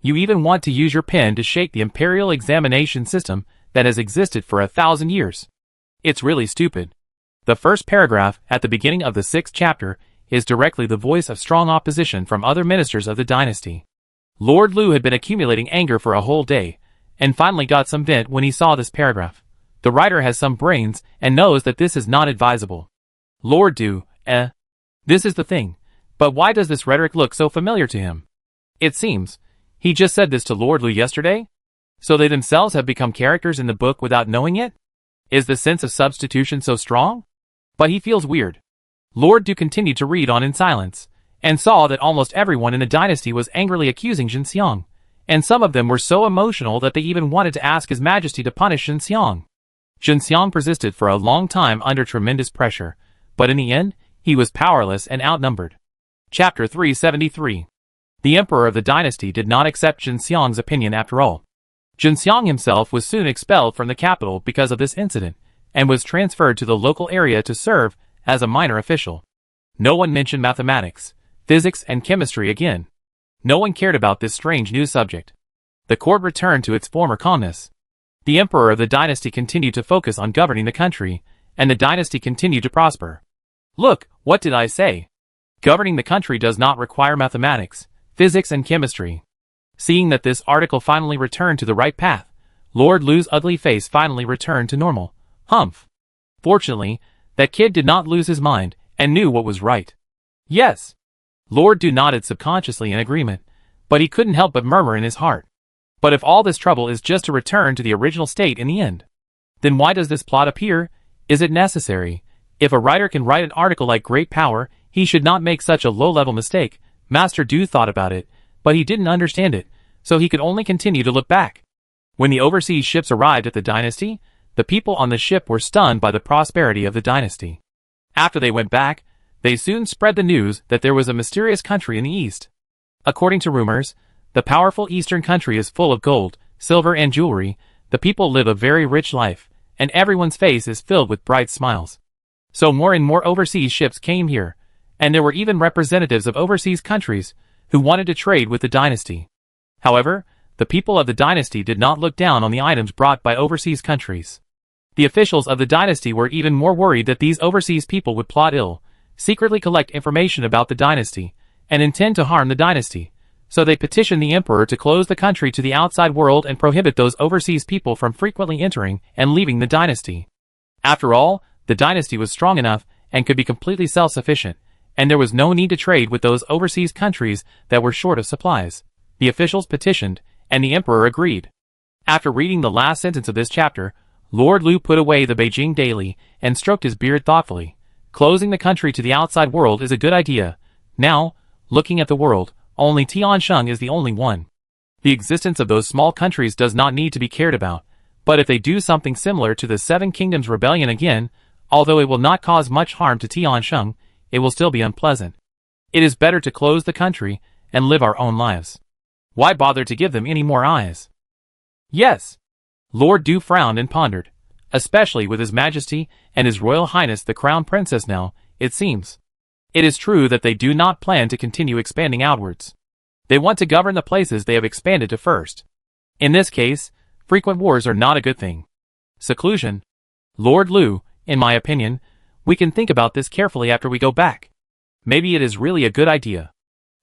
You even want to use your pen to shake the imperial examination system that has existed for 1,000 years. It's really stupid. The first paragraph at the beginning of the 6th chapter is directly the voice of strong opposition from other ministers of the dynasty. Lord Lu had been accumulating anger for a whole day, and finally got some vent when he saw this paragraph. The writer has some brains and knows that this is not advisable. Lord Du, this is the thing. But why does this rhetoric look so familiar to him? It seems he just said this to Lord Lu yesterday? So they themselves have become characters in the book without knowing it? Is the sense of substitution so strong? But he feels weird. Lord Du continued to read on in silence, and saw that almost everyone in the dynasty was angrily accusing Jinxiang, and some of them were so emotional that they even wanted to ask His Majesty to punish Jinxiang. Jinxiang persisted for a long time under tremendous pressure, but in the end, he was powerless and outnumbered. Chapter 373. The emperor of the dynasty did not accept Jinxiang's opinion after all. Jinxiang himself was soon expelled from the capital because of this incident, and was transferred to the local area to serve as a minor official. No one mentioned mathematics, physics, and chemistry again. No one cared about this strange new subject. The court returned to its former calmness. The emperor of the dynasty continued to focus on governing the country, and the dynasty continued to prosper. Look, what did I say? Governing the country does not require mathematics, physics, and chemistry. Seeing that this article finally returned to the right path, Lord Lu's ugly face finally returned to normal. Humph. Fortunately, that kid did not lose his mind, and knew what was right. Yes. Lord Du nodded subconsciously in agreement, but he couldn't help but murmur in his heart. But if all this trouble is just to return to the original state in the end, then why does this plot appear? Is it necessary? If a writer can write an article like Great Power, he should not make such a low-level mistake. Master Du thought about it, but he didn't understand it, so he could only continue to look back. When the overseas ships arrived at the dynasty, the people on the ship were stunned by the prosperity of the dynasty. After they went back, they soon spread the news that there was a mysterious country in the east. According to rumors, the powerful eastern country is full of gold, silver, and jewelry. The people live a very rich life, and everyone's face is filled with bright smiles. So more and more overseas ships came here, and there were even representatives of overseas countries who wanted to trade with the dynasty. However, the people of the dynasty did not look down on the items brought by overseas countries. The officials of the dynasty were even more worried that these overseas people would plot ill, secretly collect information about the dynasty, and intend to harm the dynasty. So they petitioned the emperor to close the country to the outside world and prohibit those overseas people from frequently entering and leaving the dynasty. After all, the dynasty was strong enough and could be completely self-sufficient, and there was no need to trade with those overseas countries that were short of supplies. The officials petitioned, and the emperor agreed. After reading the last sentence of this chapter, Lord Lu put away the Beijing Daily and stroked his beard thoughtfully. Closing the country to the outside world is a good idea. Now, looking at the world, only Tiansheng is the only one. The existence of those small countries does not need to be cared about, but if they do something similar to the Seven Kingdoms Rebellion again, although it will not cause much harm to Tiansheng, it will still be unpleasant. It is better to close the country and live our own lives. Why bother to give them any more eyes? Yes. Lord Du frowned and pondered, especially with His Majesty and His Royal Highness the Crown Princess now, it seems. It is true that they do not plan to continue expanding outwards. They want to govern the places they have expanded to first. In this case, frequent wars are not a good thing. Seclusion. Lord Lu, in my opinion, we can think about this carefully after we go back. Maybe it is really a good idea.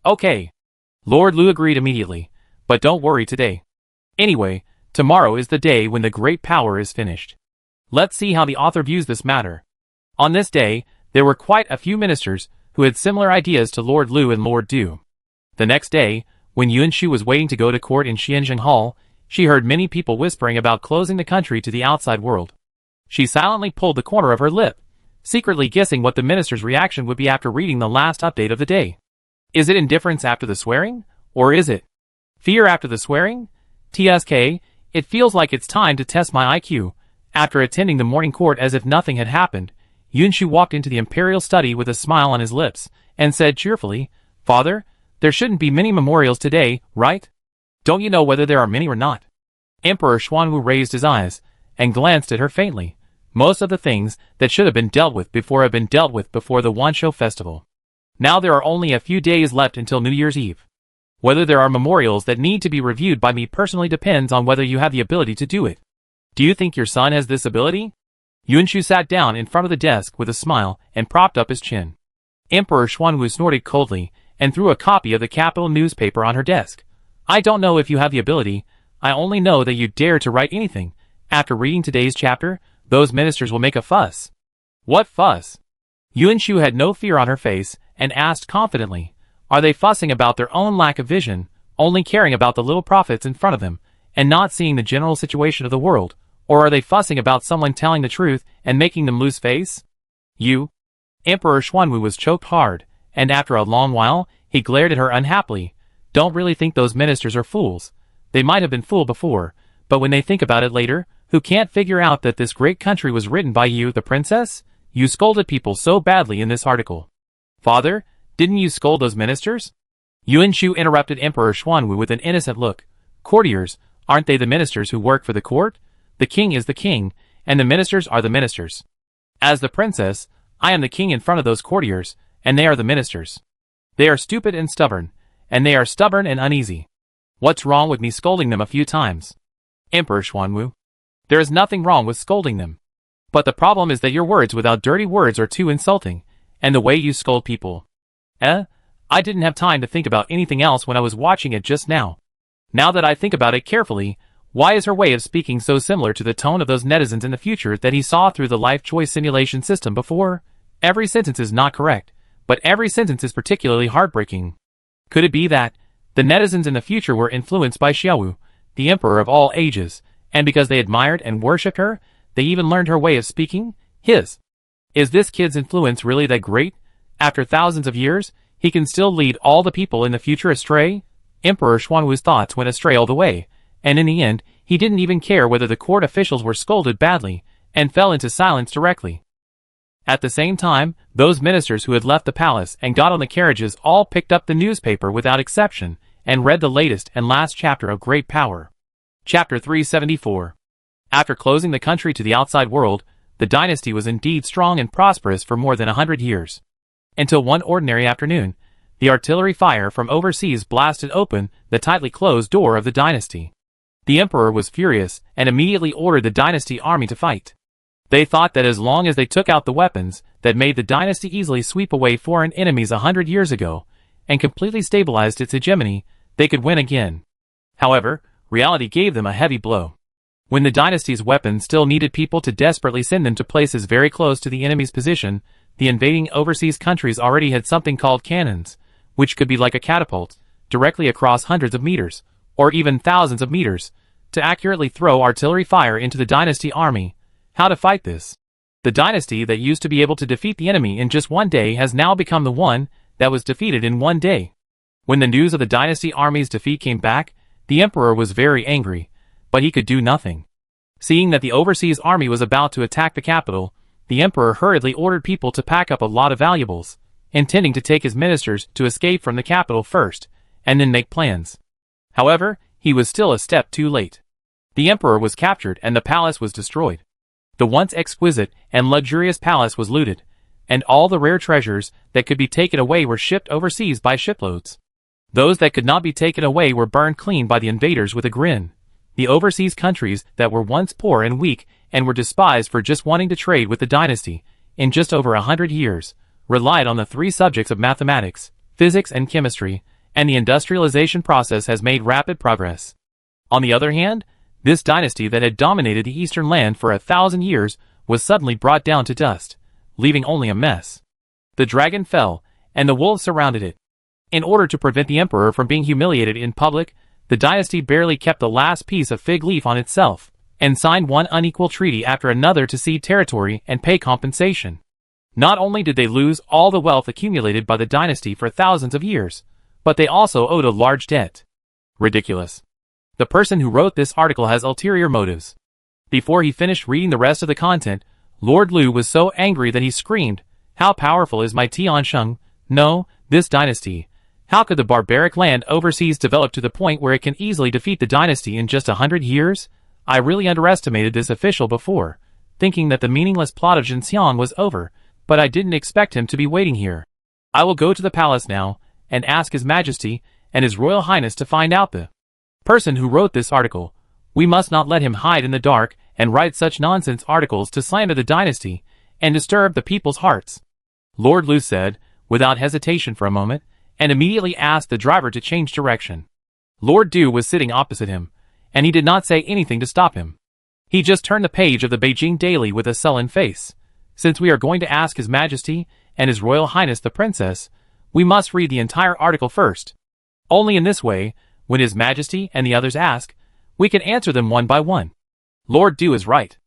Okay. Lord Lu agreed immediately, but don't worry today. Anyway, tomorrow is the day when the Great Power is finished. Let's see how the author views this matter. On this day, there were quite a few ministers who had similar ideas to Lord Lu and Lord Du. The next day, when Yuan Shu was waiting to go to court in Xianzheng Hall, she heard many people whispering about closing the country to the outside world. She silently pulled the corner of her lip, secretly guessing what the minister's reaction would be after reading the last update of the day. Is it indifference after the swearing? Or is it fear after the swearing? TSK, it feels like it's time to test my IQ. After attending the morning court as if nothing had happened, Yunshu walked into the imperial study with a smile on his lips, and said cheerfully, "Father, there shouldn't be many memorials today, right? Don't you know whether there are many or not?" Emperor Xuanwu raised his eyes, and glanced at her faintly. Most of the things that should have been dealt with before have been dealt with before the Wanshou festival. Now there are only a few days left until New Year's Eve. Whether there are memorials that need to be reviewed by me personally depends on whether you have the ability to do it. Do you think your son has this ability? Yunshu sat down in front of the desk with a smile and propped up his chin. Emperor Xuanwu snorted coldly and threw a copy of the capital newspaper on her desk. I don't know if you have the ability, I only know that you dare to write anything. After reading today's chapter, those ministers will make a fuss. What fuss? Yunshu had no fear on her face and asked confidently, are they fussing about their own lack of vision, only caring about the little profits in front of them, and not seeing the general situation of the world, or are they fussing about someone telling the truth and making them lose face? You? Emperor Xuanwu was choked hard, and after a long while, he glared at her unhappily. Don't really think those ministers are fools. They might have been fooled before, but when they think about it later, who can't figure out that this great country was written by you, the princess? You scolded people so badly in this article. Father, didn't you scold those ministers? Yunshu interrupted Emperor Xuanwu with an innocent look. Courtiers, aren't they the ministers who work for the court? The king is the king, and the ministers are the ministers. As the princess, I am the king in front of those courtiers, and they are the ministers. They are stupid and stubborn, and they are stubborn and uneasy. What's wrong with me scolding them a few times? Emperor Xuanwu. There is nothing wrong with scolding them. But the problem is that your words without dirty words are too insulting, and the way you scold people. I didn't have time to think about anything else when I was watching it just now. Now that I think about it carefully, why is her way of speaking so similar to the tone of those netizens in the future that he saw through the life choice simulation system before? Every sentence is not correct, but every sentence is particularly heartbreaking. Could it be that the netizens in the future were influenced by Xiaowu, the emperor of all ages, and because they admired and worshipped her, they even learned her way of speaking? His. Is this kid's influence really that great? After thousands of years, he can still lead all the people in the future astray? Emperor Xuanwu's thoughts went astray all the way, and in the end, he didn't even care whether the court officials were scolded badly, and fell into silence directly. At the same time, those ministers who had left the palace and got on the carriages all picked up the newspaper without exception, and read the latest and last chapter of Great Power. Chapter 374. After closing the country to the outside world, the dynasty was indeed strong and prosperous for more than 100 years. Until one ordinary afternoon, the artillery fire from overseas blasted open the tightly closed door of the dynasty. The emperor was furious and immediately ordered the dynasty army to fight. They thought that as long as they took out the weapons that made the dynasty easily sweep away foreign enemies 100 years ago, and completely stabilized its hegemony, they could win again. However, reality gave them a heavy blow. When the dynasty's weapons still needed people to desperately send them to places very close to the enemy's position, the invading overseas countries already had something called cannons, which could be like a catapult, directly across hundreds of meters, or even thousands of meters, to accurately throw artillery fire into the dynasty army. How to fight this? The dynasty that used to be able to defeat the enemy in just one day has now become the one that was defeated in one day. When the news of the dynasty army's defeat came back, the emperor was very angry, but he could do nothing. Seeing that the overseas army was about to attack the capital, the emperor hurriedly ordered people to pack up a lot of valuables, intending to take his ministers to escape from the capital first, and then make plans. However, he was still a step too late. The emperor was captured and the palace was destroyed. The once exquisite and luxurious palace was looted, and all the rare treasures that could be taken away were shipped overseas by shiploads. Those that could not be taken away were burned clean by the invaders with a grin. The overseas countries that were once poor and weak and were despised for just wanting to trade with the dynasty, in just over 100 years, relied on the three subjects of mathematics, physics and chemistry, and the industrialization process has made rapid progress. On the other hand, this dynasty that had dominated the eastern land for 1,000 years was suddenly brought down to dust, leaving only a mess. The dragon fell, and the wolves surrounded it. In order to prevent the emperor from being humiliated in public, The dynasty barely kept the last piece of fig leaf on itself, and signed one unequal treaty after another to cede territory and pay compensation. Not only did they lose all the wealth accumulated by the dynasty for thousands of years, but they also owed a large debt. Ridiculous. The person who wrote this article has ulterior motives. Before he finished reading the rest of the content, Lord Liu was so angry that he screamed, "How powerful is my Tiansheng? No, this dynasty. How could the barbaric land overseas develop to the point where it can easily defeat the dynasty in just 100 years? I really underestimated this official before, thinking that the meaningless plot of Jinxiang was over, but I didn't expect him to be waiting here. I will go to the palace now, and ask His Majesty and His Royal Highness to find out the person who wrote this article. We must not let him hide in the dark and write such nonsense articles to slander the dynasty and disturb the people's hearts," Lord Liu said, without hesitation for a moment, and immediately asked the driver to change direction. Lord Du was sitting opposite him, and he did not say anything to stop him. He just turned the page of the Beijing Daily with a sullen face. "Since we are going to ask His Majesty and His Royal Highness the Princess, we must read the entire article first. Only in this way, when His Majesty and the others ask, we can answer them one by one." Lord Du is right.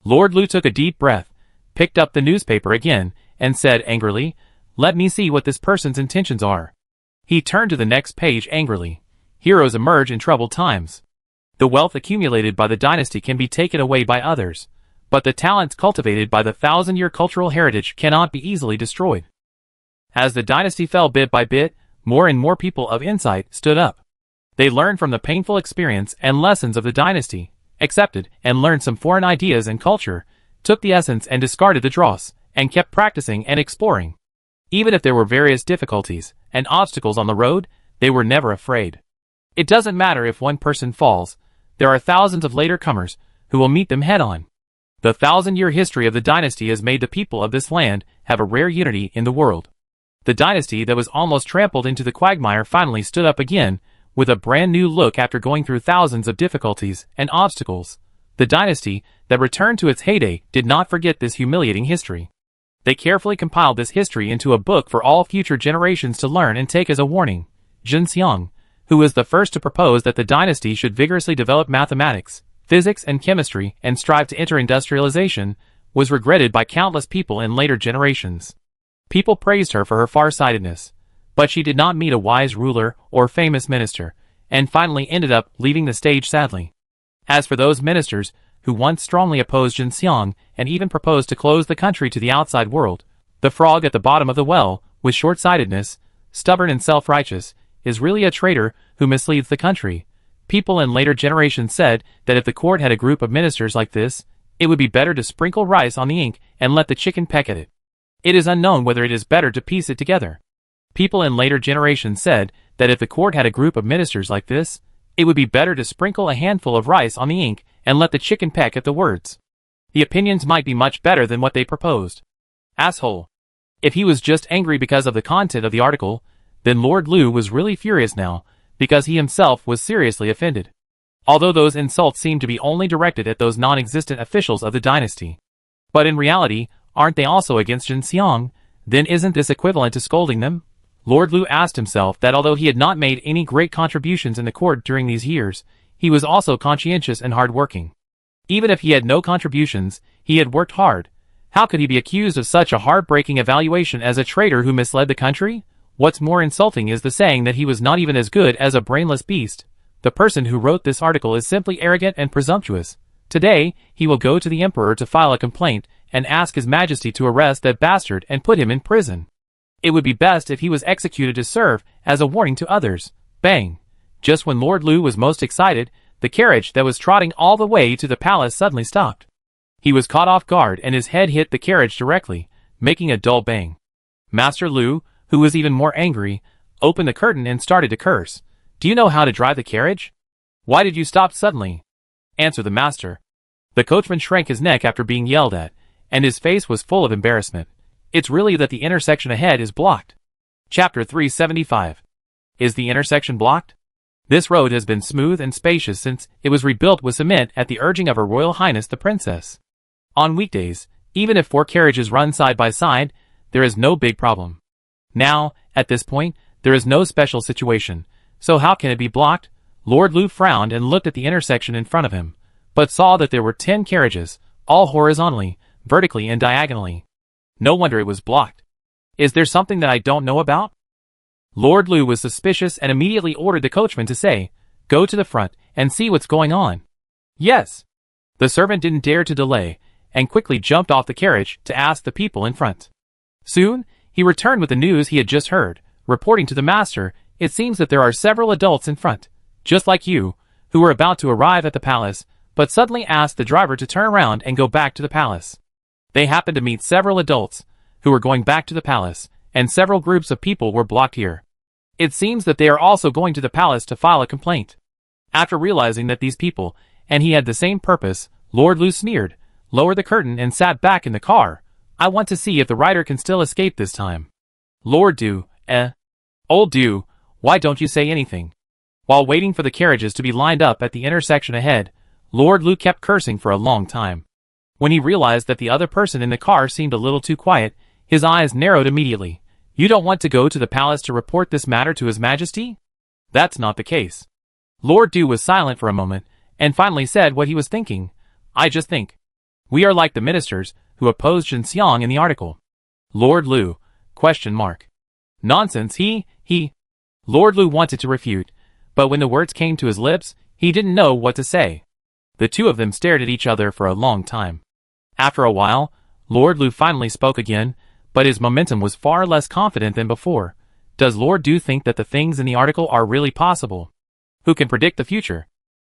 Lord Liu took a deep breath, picked up the newspaper again, and said angrily, "Let me see what this person's intentions are." He turned to the next page angrily. Heroes emerge in troubled times. The wealth accumulated by the dynasty can be taken away by others, but the talents cultivated by the thousand-year cultural heritage cannot be easily destroyed. As the dynasty fell bit by bit, more and more people of insight stood up. They learned from the painful experience and lessons of the dynasty, accepted and learned some foreign ideas and culture, took the essence and discarded the dross, and kept practicing and exploring. Even if there were various difficulties and obstacles on the road, they were never afraid. It doesn't matter if one person falls, there are thousands of later comers who will meet them head-on. The thousand-year history of the dynasty has made the people of this land have a rare unity in the world. The dynasty that was almost trampled into the quagmire finally stood up again, with a brand new look after going through thousands of difficulties and obstacles. The dynasty that returned to its heyday did not forget this humiliating history. They carefully compiled this history into a book for all future generations to learn and take as a warning. Jinxiang, who was the first to propose that the dynasty should vigorously develop mathematics, physics and chemistry and strive to enter industrialization, was regretted by countless people in later generations. People praised her for her far-sightedness, but she did not meet a wise ruler or famous minister, and finally ended up leaving the stage sadly. As for those ministers who once strongly opposed Jinxiang and even proposed to close the country to the outside world, the frog at the bottom of the well, with short-sightedness, stubborn and self-righteous, is really a traitor who misleads the country. People in later generations said that if the court had a group of ministers like this, it would be better to sprinkle rice on the ink and let the chicken peck at it. It is unknown whether it is better to piece it together. People in later generations said that if the court had a group of ministers like this, it would be better to sprinkle a handful of rice on the ink and let the chicken peck at the words. The opinions might be much better than what they proposed. Asshole. If he was just angry because of the content of the article, then Lord Liu was really furious now, because he himself was seriously offended. Although those insults seemed to be only directed at those non-existent officials of the dynasty. But in reality, aren't they also against Jinxiang? Then isn't this equivalent to scolding them? Lord Liu asked himself that although he had not made any great contributions in the court during these years, he was also conscientious and hard-working. Even if he had no contributions, he had worked hard. How could he be accused of such a heartbreaking evaluation as a traitor who misled the country? What's more insulting is the saying that he was not even as good as a brainless beast. The person who wrote this article is simply arrogant and presumptuous. Today, he will go to the emperor to file a complaint and ask His Majesty to arrest that bastard and put him in prison. It would be best if he was executed to serve as a warning to others. Bang! Just when Lord Liu was most excited, the carriage that was trotting all the way to the palace suddenly stopped. He was caught off guard and his head hit the carriage directly, making a dull bang. Master Liu, who was even more angry, opened the curtain and started to curse. "Do you know how to drive the carriage? Why did you stop suddenly?" answered the master. The coachman shrank his neck after being yelled at, and his face was full of embarrassment. It's really that the intersection ahead is blocked. Chapter 375. Is the intersection blocked? This road has been smooth and spacious since it was rebuilt with cement at the urging of Her Royal Highness the Princess. On weekdays, even if 4 carriages run side by side, there is no big problem. Now, at this point, there is no special situation, so how can it be blocked? Lord Lu frowned and looked at the intersection in front of him, but saw that there were 10 carriages, all horizontally, vertically and diagonally. No wonder it was blocked. Is there something that I don't know about? Lord Lu was suspicious and immediately ordered the coachman to say, "Go to the front and see what's going on." Yes. The servant didn't dare to delay, and quickly jumped off the carriage to ask the people in front. Soon, he returned with the news he had just heard, reporting to the master, "It seems that there are several adults in front, just like you, who were about to arrive at the palace, but suddenly asked the driver to turn around and go back to the palace. They happened to meet several adults, who were going back to the palace, and several groups of people were blocked here. It seems that they are also going to the palace to file a complaint." After realizing that these people, and he had the same purpose, Lord Lu sneered, lowered the curtain and sat back in the car. "I want to see if the rider can still escape this time." Lord Du, Old Du, why don't you say anything? While waiting for the carriages to be lined up at the intersection ahead, Lord Lu kept cursing for a long time. When he realized that the other person in the car seemed a little too quiet, his eyes narrowed immediately. "You don't want to go to the palace to report this matter to His Majesty?" "That's not the case." Lord Du was silent for a moment, and finally said what he was thinking. "I just think. We are like the ministers who opposed Xinxiang in the article." Lord Lu, ? Nonsense, he. Lord Lu wanted to refute, but when the words came to his lips, he didn't know what to say. The two of them stared at each other for a long time. After a while, Lord Lu finally spoke again, but his momentum was far less confident than before. "Does Lord Du think that the things in the article are really possible? Who can predict the future?"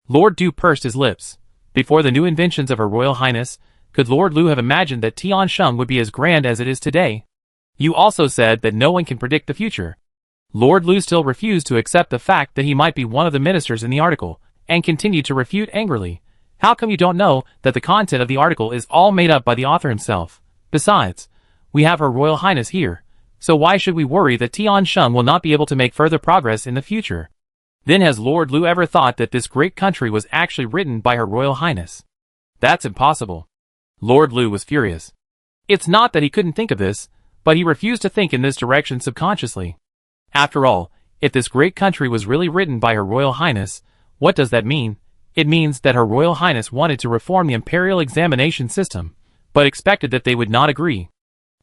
Lord Du pursed his lips. Before the new inventions of Her Royal Highness, could Lord Lu have imagined that Tiansheng would be as grand as it is today? "You also said that no one can predict the future." Lord Lu still refused to accept the fact that he might be one of the ministers in the article, and continued to refute angrily. "How come you don't know that the content of the article is all made up by the author himself? Besides, we have Her Royal Highness here, so why should we worry that Tiansheng will not be able to make further progress in the future? Then has Lord Lu ever thought that this great country was actually written by Her Royal Highness? That's impossible." Lord Lu was furious. It's not that he couldn't think of this, but he refused to think in this direction subconsciously. After all, if this great country was really written by Her Royal Highness, what does that mean? It means that Her Royal Highness wanted to reform the imperial examination system, but expected that they would not agree.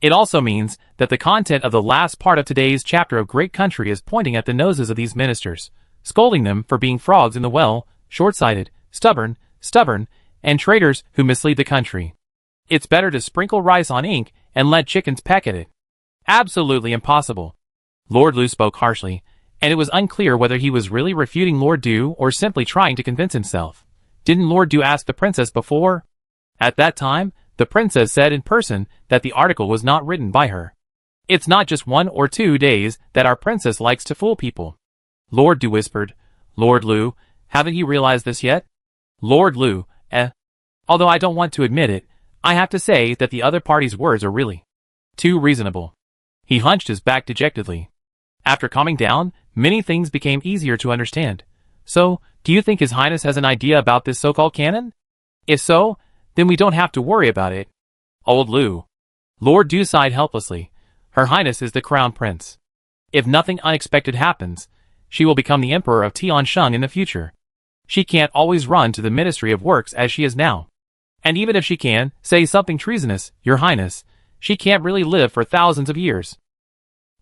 It also means that the content of the last part of today's chapter of Great Country is pointing at the noses of these ministers, scolding them for being frogs in the well, short-sighted, stubborn, and traitors who mislead the country. It's better to sprinkle rice on ink and let chickens peck at it. Absolutely impossible. Lord Lu spoke harshly, and it was unclear whether he was really refuting Lord Du or simply trying to convince himself. Didn't Lord Du ask the princess before? At that time, the princess said in person that the article was not written by her. It's not just 1 or 2 days that our princess likes to fool people. Lord Du whispered. Lord Lu, haven't you realized this yet? Lord Lu, Although I don't want to admit it, I have to say that the other party's words are really too reasonable. He hunched his back dejectedly. After calming down, many things became easier to understand. So, do you think His Highness has an idea about this so-called canon? If so, then we don't have to worry about it. Old Lu. Lord Du sighed helplessly. Her Highness is the crown prince. If nothing unexpected happens, she will become the emperor of Tiansheng in the future. She can't always run to the Ministry of Works as she is now. And even if she can say something treasonous, Your Highness, she can't really live for thousands of years.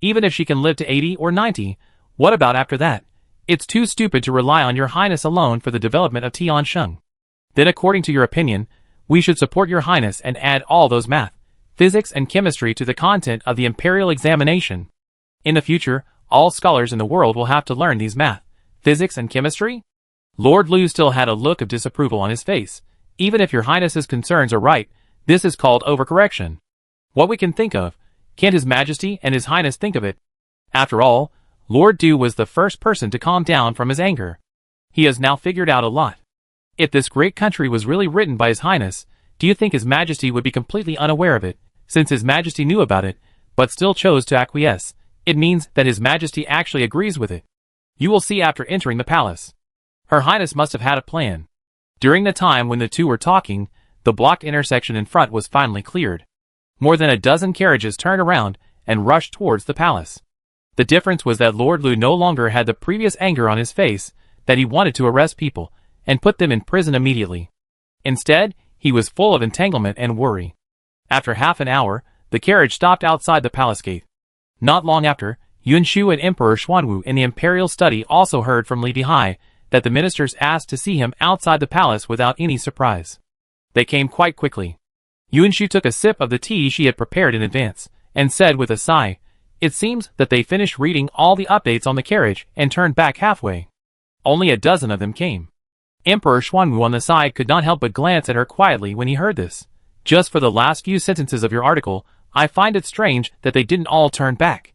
Even if she can live to 80 or 90, what about after that? It's too stupid to rely on Your Highness alone for the development of Tiansheng. Then according to your opinion, we should support Your Highness and add all those math, physics and chemistry to the content of the imperial examination. In the future, all scholars in the world will have to learn these math, physics and chemistry? Lord Lu still had a look of disapproval on his face. Even if Your Highness's concerns are right, this is called overcorrection. What we can think of, can't His Majesty and His Highness think of it? After all, Lord Du was the first person to calm down from his anger. He has now figured out a lot. If this great country was really written by His Highness, do you think His Majesty would be completely unaware of it, since His Majesty knew about it, but still chose to acquiesce? It means that His Majesty actually agrees with it. You will see after entering the palace. Her Highness must have had a plan. During the time when the two were talking, the blocked intersection in front was finally cleared. More than a dozen carriages turned around and rushed towards the palace. The difference was that Lord Lu no longer had the previous anger on his face. that he wanted to arrest people and put them in prison immediately. Instead, he was full of entanglement and worry. After half an hour, the carriage stopped outside the palace gate. Not long after, Yunshu and Emperor Xuanwu in the imperial study also heard from Li Dihai that the ministers asked to see him outside the palace without any surprise. They came quite quickly. Yunshu took a sip of the tea she had prepared in advance, and said with a sigh, "It seems that they finished reading all the updates on the carriage and turned back halfway." Only a dozen of them came. Emperor Xuanwu on the side could not help but glance at her quietly when he heard this. "Just for the last few sentences of your article, I find it strange that they didn't all turn back."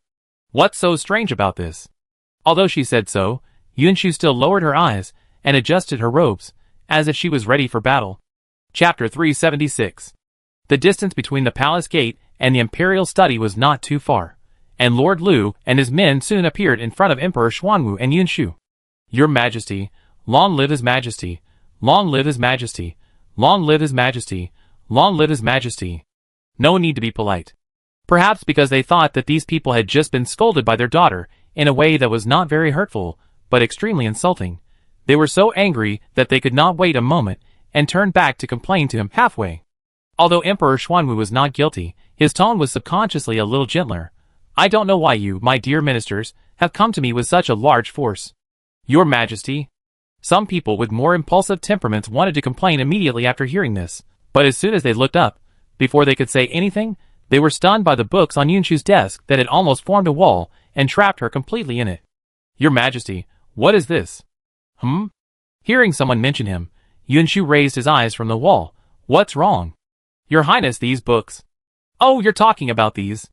"What's so strange about this?" Although she said so, Yunshu still lowered her eyes and adjusted her robes, as if she was ready for battle. Chapter 376. The distance between the palace gate and the imperial study was not too far, and Lord Lu and his men soon appeared in front of Emperor Xuanwu and Yunshu. "Your Majesty, long live His Majesty, long live His Majesty, long live His Majesty, long live His Majesty." No need to be polite. Perhaps because they thought that these people had just been scolded by their daughter in a way that was not very hurtful, but extremely insulting. They were so angry that they could not wait a moment and turned back to complain to him halfway. Although Emperor Xuanwu was not guilty, his tone was subconsciously a little gentler. "I don't know why you, my dear ministers, have come to me with such a large force." "Your Majesty." Some people with more impulsive temperaments wanted to complain immediately after hearing this, but as soon as they looked up, before they could say anything, they were stunned by the books on Yunshu's desk that had almost formed a wall and trapped her completely in it. "Your Majesty, what is this?" Hearing someone mention him, Yunshu raised his eyes from the wall. "What's wrong?" "Your Highness, these books." "Oh, you're talking about these."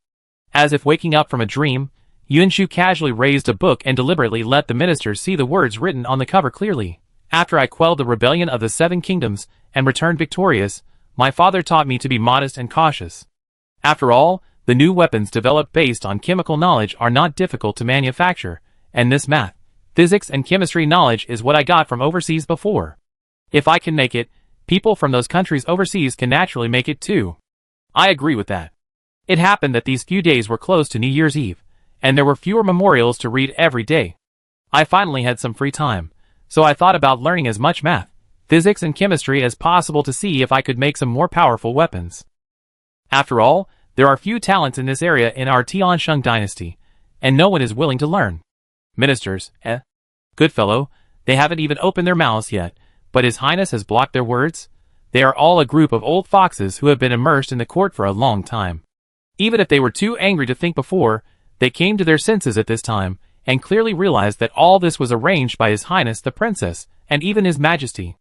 As if waking up from a dream, Yunshu casually raised a book and deliberately let the ministers see the words written on the cover clearly. "After I quelled the rebellion of the 7 kingdoms and returned victorious, my father taught me to be modest and cautious. After all, the new weapons developed based on chemical knowledge are not difficult to manufacture, and this math, physics and chemistry knowledge is what I got from overseas before. If I can make it, people from those countries overseas can naturally make it too." "I agree with that." It happened that these few days were close to New Year's Eve, and there were fewer memorials to read every day. I finally had some free time, so I thought about learning as much math, physics and chemistry as possible to see if I could make some more powerful weapons. After all, there are few talents in this area in our Tiansheng dynasty, and no one is willing to learn. "Ministers, Good fellow, they haven't even opened their mouths yet, but His Highness has blocked their words. They are all a group of old foxes who have been immersed in the court for a long time. Even if they were too angry to think before, they came to their senses at this time, and clearly realized that all this was arranged by His Highness the Princess, and even His Majesty.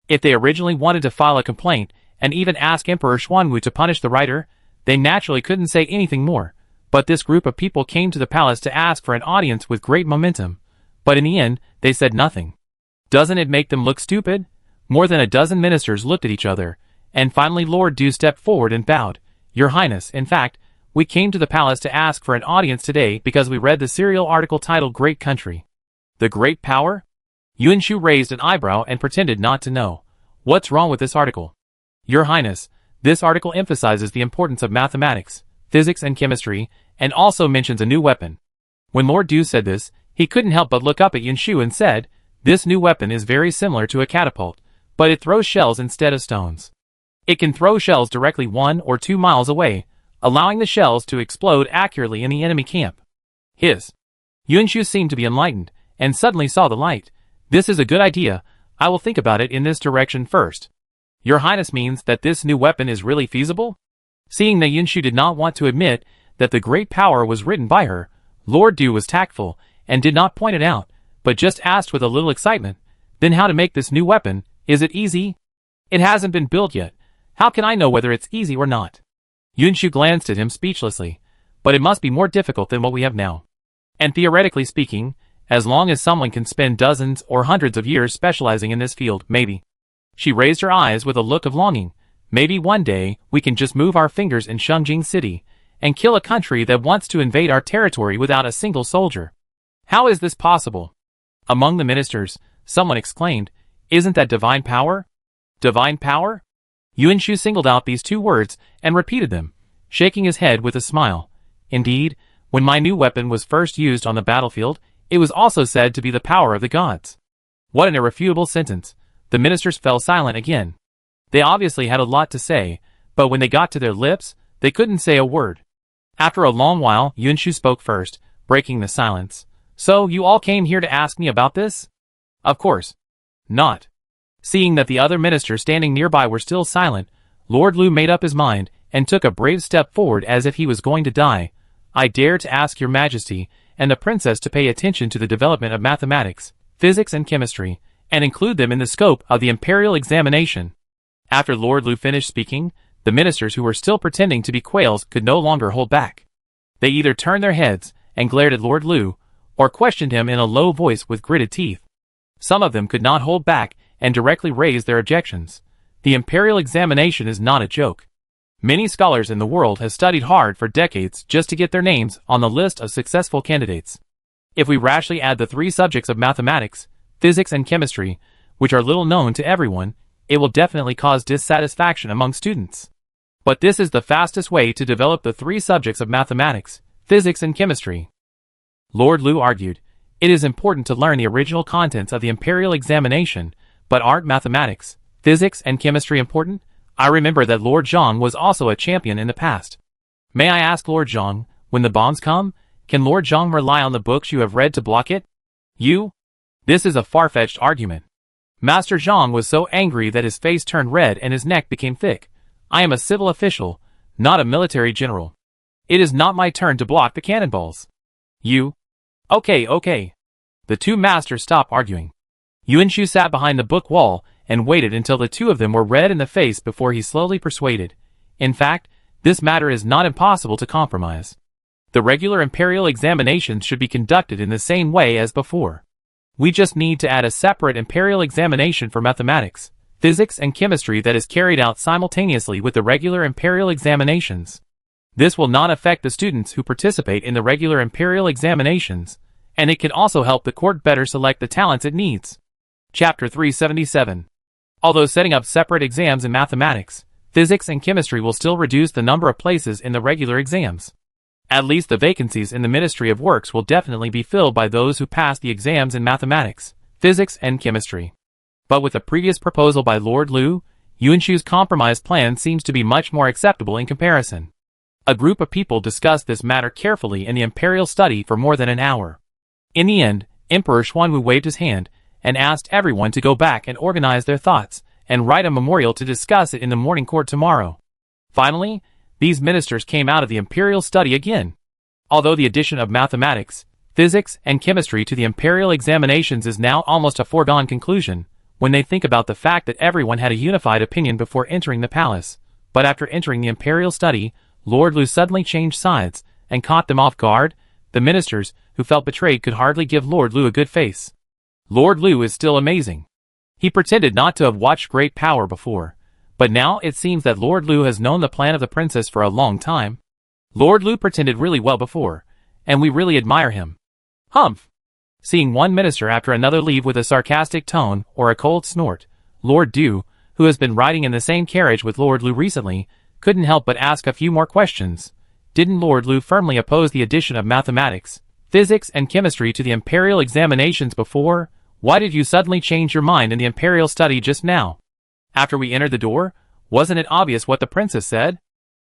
If they originally wanted to file a complaint, and even ask Emperor Xuanwu to punish the writer, they naturally couldn't say anything more, but this group of people came to the palace to ask for an audience with great momentum, but in the end, they said nothing. Doesn't it make them look stupid? More than a dozen ministers looked at each other, and finally Lord Du stepped forward and bowed. "Your Highness, in fact, we came to the palace to ask for an audience today because we read the serial article titled Great Country." "The Great Power?" Yunshu raised an eyebrow and pretended not to know. "What's wrong with this article?" "Your Highness, this article emphasizes the importance of mathematics, physics and chemistry, and also mentions a new weapon." When Lord Du said this, he couldn't help but look up at Yunshu and said, "This new weapon is very similar to a catapult, but it throws shells instead of stones. It can throw shells directly 1 or 2 miles away, allowing the shells to explode accurately in the enemy camp." Yunshu seemed to be enlightened, and suddenly saw the light. "This is a good idea. I will think about it in this direction first." "Your Highness means that this new weapon is really feasible?" Seeing that Yunshu did not want to admit that the great power was written by her, Lord Du was tactful, and did not point it out, but just asked with a little excitement, "Then how to make this new weapon? Is it easy?" "It hasn't been built yet. How can I know whether it's easy or not?" Yunshu glanced at him speechlessly. "But it must be more difficult than what we have now. And theoretically speaking, as long as someone can spend dozens or hundreds of years specializing in this field, maybe." She raised her eyes with a look of longing. "Maybe one day, we can just move our fingers in Shengjing City, and kill a country that wants to invade our territory without a single soldier." "How is this possible?" Among the ministers, someone exclaimed, "Isn't that divine power?" "Divine power?" Yunshu singled out these 2 words and repeated them, shaking his head with a smile. "Indeed, when my new weapon was first used on the battlefield, it was also said to be the power of the gods." What an irrefutable sentence. The ministers fell silent again. They obviously had a lot to say, but when they got to their lips, they couldn't say a word. After a long while, Yunshu spoke first, breaking the silence. So, you all came here to ask me about this? Of course. Not. Seeing that the other ministers standing nearby were still silent, Lord Lu made up his mind, and took a brave step forward as if he was going to die. I dare to ask your majesty, and the princess to pay attention to the development of mathematics, physics and chemistry, and include them in the scope of the imperial examination. After Lord Lu finished speaking, the ministers who were still pretending to be quails could no longer hold back. They either turned their heads and glared at Lord Lu, or questioned him in a low voice with gritted teeth. Some of them could not hold back and directly raised their objections. The imperial examination is not a joke. Many scholars in the world have studied hard for decades just to get their names on the list of successful candidates. If we rashly add the 3 subjects of mathematics, physics and chemistry, which are little known to everyone, it will definitely cause dissatisfaction among students. But this is the fastest way to develop the 3 subjects of mathematics, physics and chemistry. Lord Lu argued, it is important to learn the original contents of the imperial examination, but aren't mathematics, physics and chemistry important? I remember that Lord Zhang was also a champion in the past. May I ask Lord Zhang, when the bombs come, can Lord Zhang rely on the books you have read to block it? You? This is a far-fetched argument. Master Zhang was so angry that his face turned red and his neck became thick. I am a civil official, not a military general. It is not my turn to block the cannonballs. You? Okay. The 2 masters stopped arguing. Yunshu sat behind the book wall and waited until the 2 of them were red in the face before he slowly persuaded. In fact, this matter is not impossible to compromise. The regular imperial examinations should be conducted in the same way as before. We just need to add a separate imperial examination for mathematics, physics and chemistry that is carried out simultaneously with the regular imperial examinations. This will not affect the students who participate in the regular imperial examinations, and it can also help the court better select the talents it needs. Chapter 377. Although setting up separate exams in mathematics, physics and chemistry will still reduce the number of places in the regular exams. At least the vacancies in the Ministry of Works will definitely be filled by those who pass the exams in mathematics, physics and chemistry. But with the previous proposal by Lord Lu, Yunshu's compromise plan seems to be much more acceptable in comparison. A group of people discussed this matter carefully in the imperial study for more than an hour. In the end, Emperor Xuanwu waved his hand and asked everyone to go back and organize their thoughts and write a memorial to discuss it in the morning court tomorrow. Finally, these ministers came out of the imperial study again. Although the addition of mathematics, physics, and chemistry to the imperial examinations is now almost a foregone conclusion, when they think about the fact that everyone had a unified opinion before entering the palace, but after entering the imperial study, Lord Lu suddenly changed sides and caught them off guard. The ministers, who felt betrayed, could hardly give Lord Lu a good face. Lord Lu is still amazing. He pretended not to have watched great power before, but now it seems that Lord Lu has known the plan of the princess for a long time. Lord Lu pretended really well before, and we really admire him. Humph! Seeing one minister after another leave with a sarcastic tone or a cold snort, Lord Du, who has been riding in the same carriage with Lord Lu recently, couldn't help but ask a few more questions. Didn't Lord Lu firmly oppose the addition of mathematics, physics and chemistry to the imperial examinations before? Why did you suddenly change your mind in the imperial study just now? After we entered the door, wasn't it obvious what the princess said?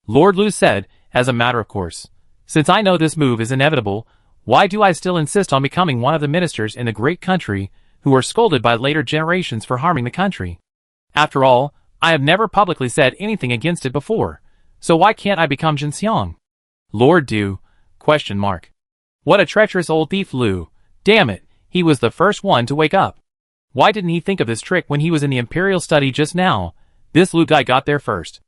Lord Lu said, as a matter of course. Since I know this move is inevitable, why do I still insist on becoming one of the ministers in the great country who are scolded by later generations for harming the country? After all, I have never publicly said anything against it before, so why can't I become Jinxiang? Lord Du, ? What a treacherous old thief Lu. Damn it, he was the first one to wake up. Why didn't he think of this trick when he was in the imperial study just now? This Lu guy got there first.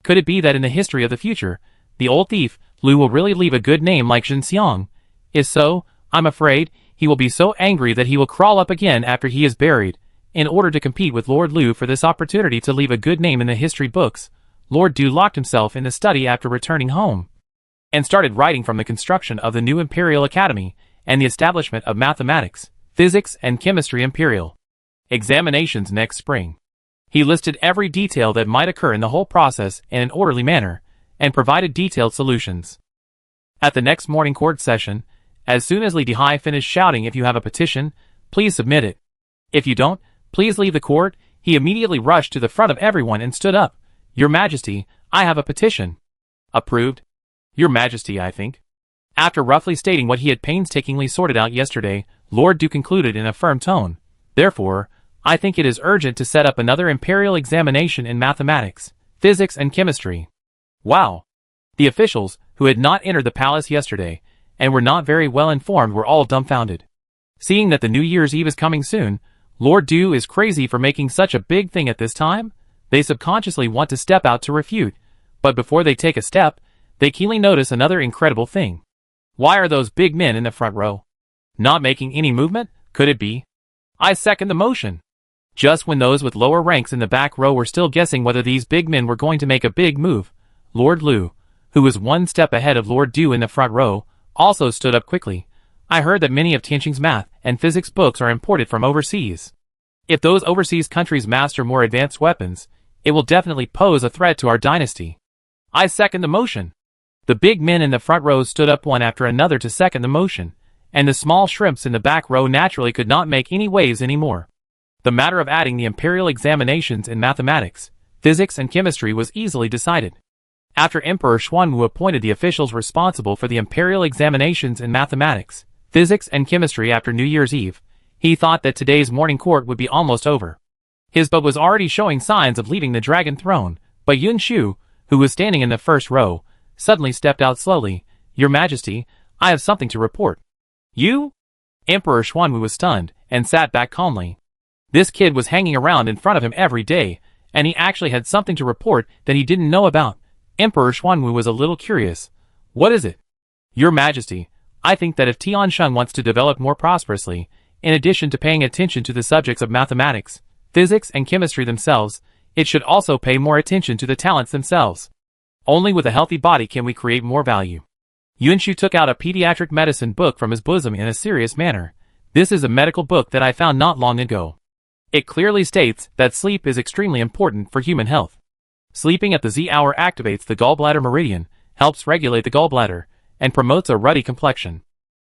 Could it be that in the history of the future, the old thief, Lu, will really leave a good name like Jinxiang? If so, I'm afraid, he will be so angry that he will crawl up again after he is buried. In order to compete with Lord Lu for this opportunity to leave a good name in the history books, Lord Du locked himself in the study after returning home, and started writing from the construction of the new Imperial Academy, and the establishment of mathematics, physics and chemistry imperial examinations next spring. He listed every detail that might occur in the whole process in an orderly manner, and provided detailed solutions. At the next morning court session, as soon as Li Dihai finished shouting, "If you have a petition, please submit it," If you don't, please leave the court." He immediately rushed to the front of everyone and stood up. "Your Majesty, I have a petition." "Approved?" "Your Majesty, I think." After roughly stating what he had painstakingly sorted out yesterday, Lord Dew concluded in a firm tone, "Therefore, I think it is urgent to set up another imperial examination in mathematics, physics and chemistry." Wow! The officials, who had not entered the palace yesterday, and were not very well informed, were all dumbfounded. Seeing that the New Year's Eve is coming soon, Lord Dew is crazy for making such a big thing at this time? They subconsciously want to step out to refute, but before they take a step, they keenly notice another incredible thing. Why are those big men in the front row not making any movement? Could it be? I second the motion. Just when those with lower ranks in the back row were still guessing whether these big men were going to make a big move, Lord Liu, who was one step ahead of Lord Dew in the front row, also stood up quickly. "I heard that many of Tianqing's math and physics books are imported from overseas. If those overseas countries master more advanced weapons, it will definitely pose a threat to our dynasty." I second the motion. The big men in the front row stood up one after another to second the motion, and the small shrimps in the back row naturally could not make any waves anymore. The matter of adding the imperial examinations in mathematics, physics and chemistry was easily decided. After Emperor Xuanwu appointed the officials responsible for the imperial examinations in mathematics, physics and chemistry after New Year's Eve, he thought that today's morning court would be almost over. His boat was already showing signs of leaving the dragon throne, but Yun Shu, who was standing in the first row, suddenly stepped out slowly. "Your Majesty, I have something to report." "You?" Emperor Xuanwu was stunned, and sat back calmly. This kid was hanging around in front of him every day, and he actually had something to report that he didn't know about. Emperor Xuanwu was a little curious. "What is it?" "Your Majesty, I think that if Tiansheng wants to develop more prosperously, in addition to paying attention to the subjects of mathematics, physics and chemistry themselves, it should also pay more attention to the talents themselves. Only with a healthy body can we create more value." Yunshu took out a pediatric medicine book from his bosom in a serious manner. "This is a medical book that I found not long ago. It clearly states that sleep is extremely important for human health. Sleeping at the Z hour activates the gallbladder meridian, helps regulate the gallbladder, and promotes a ruddy complexion.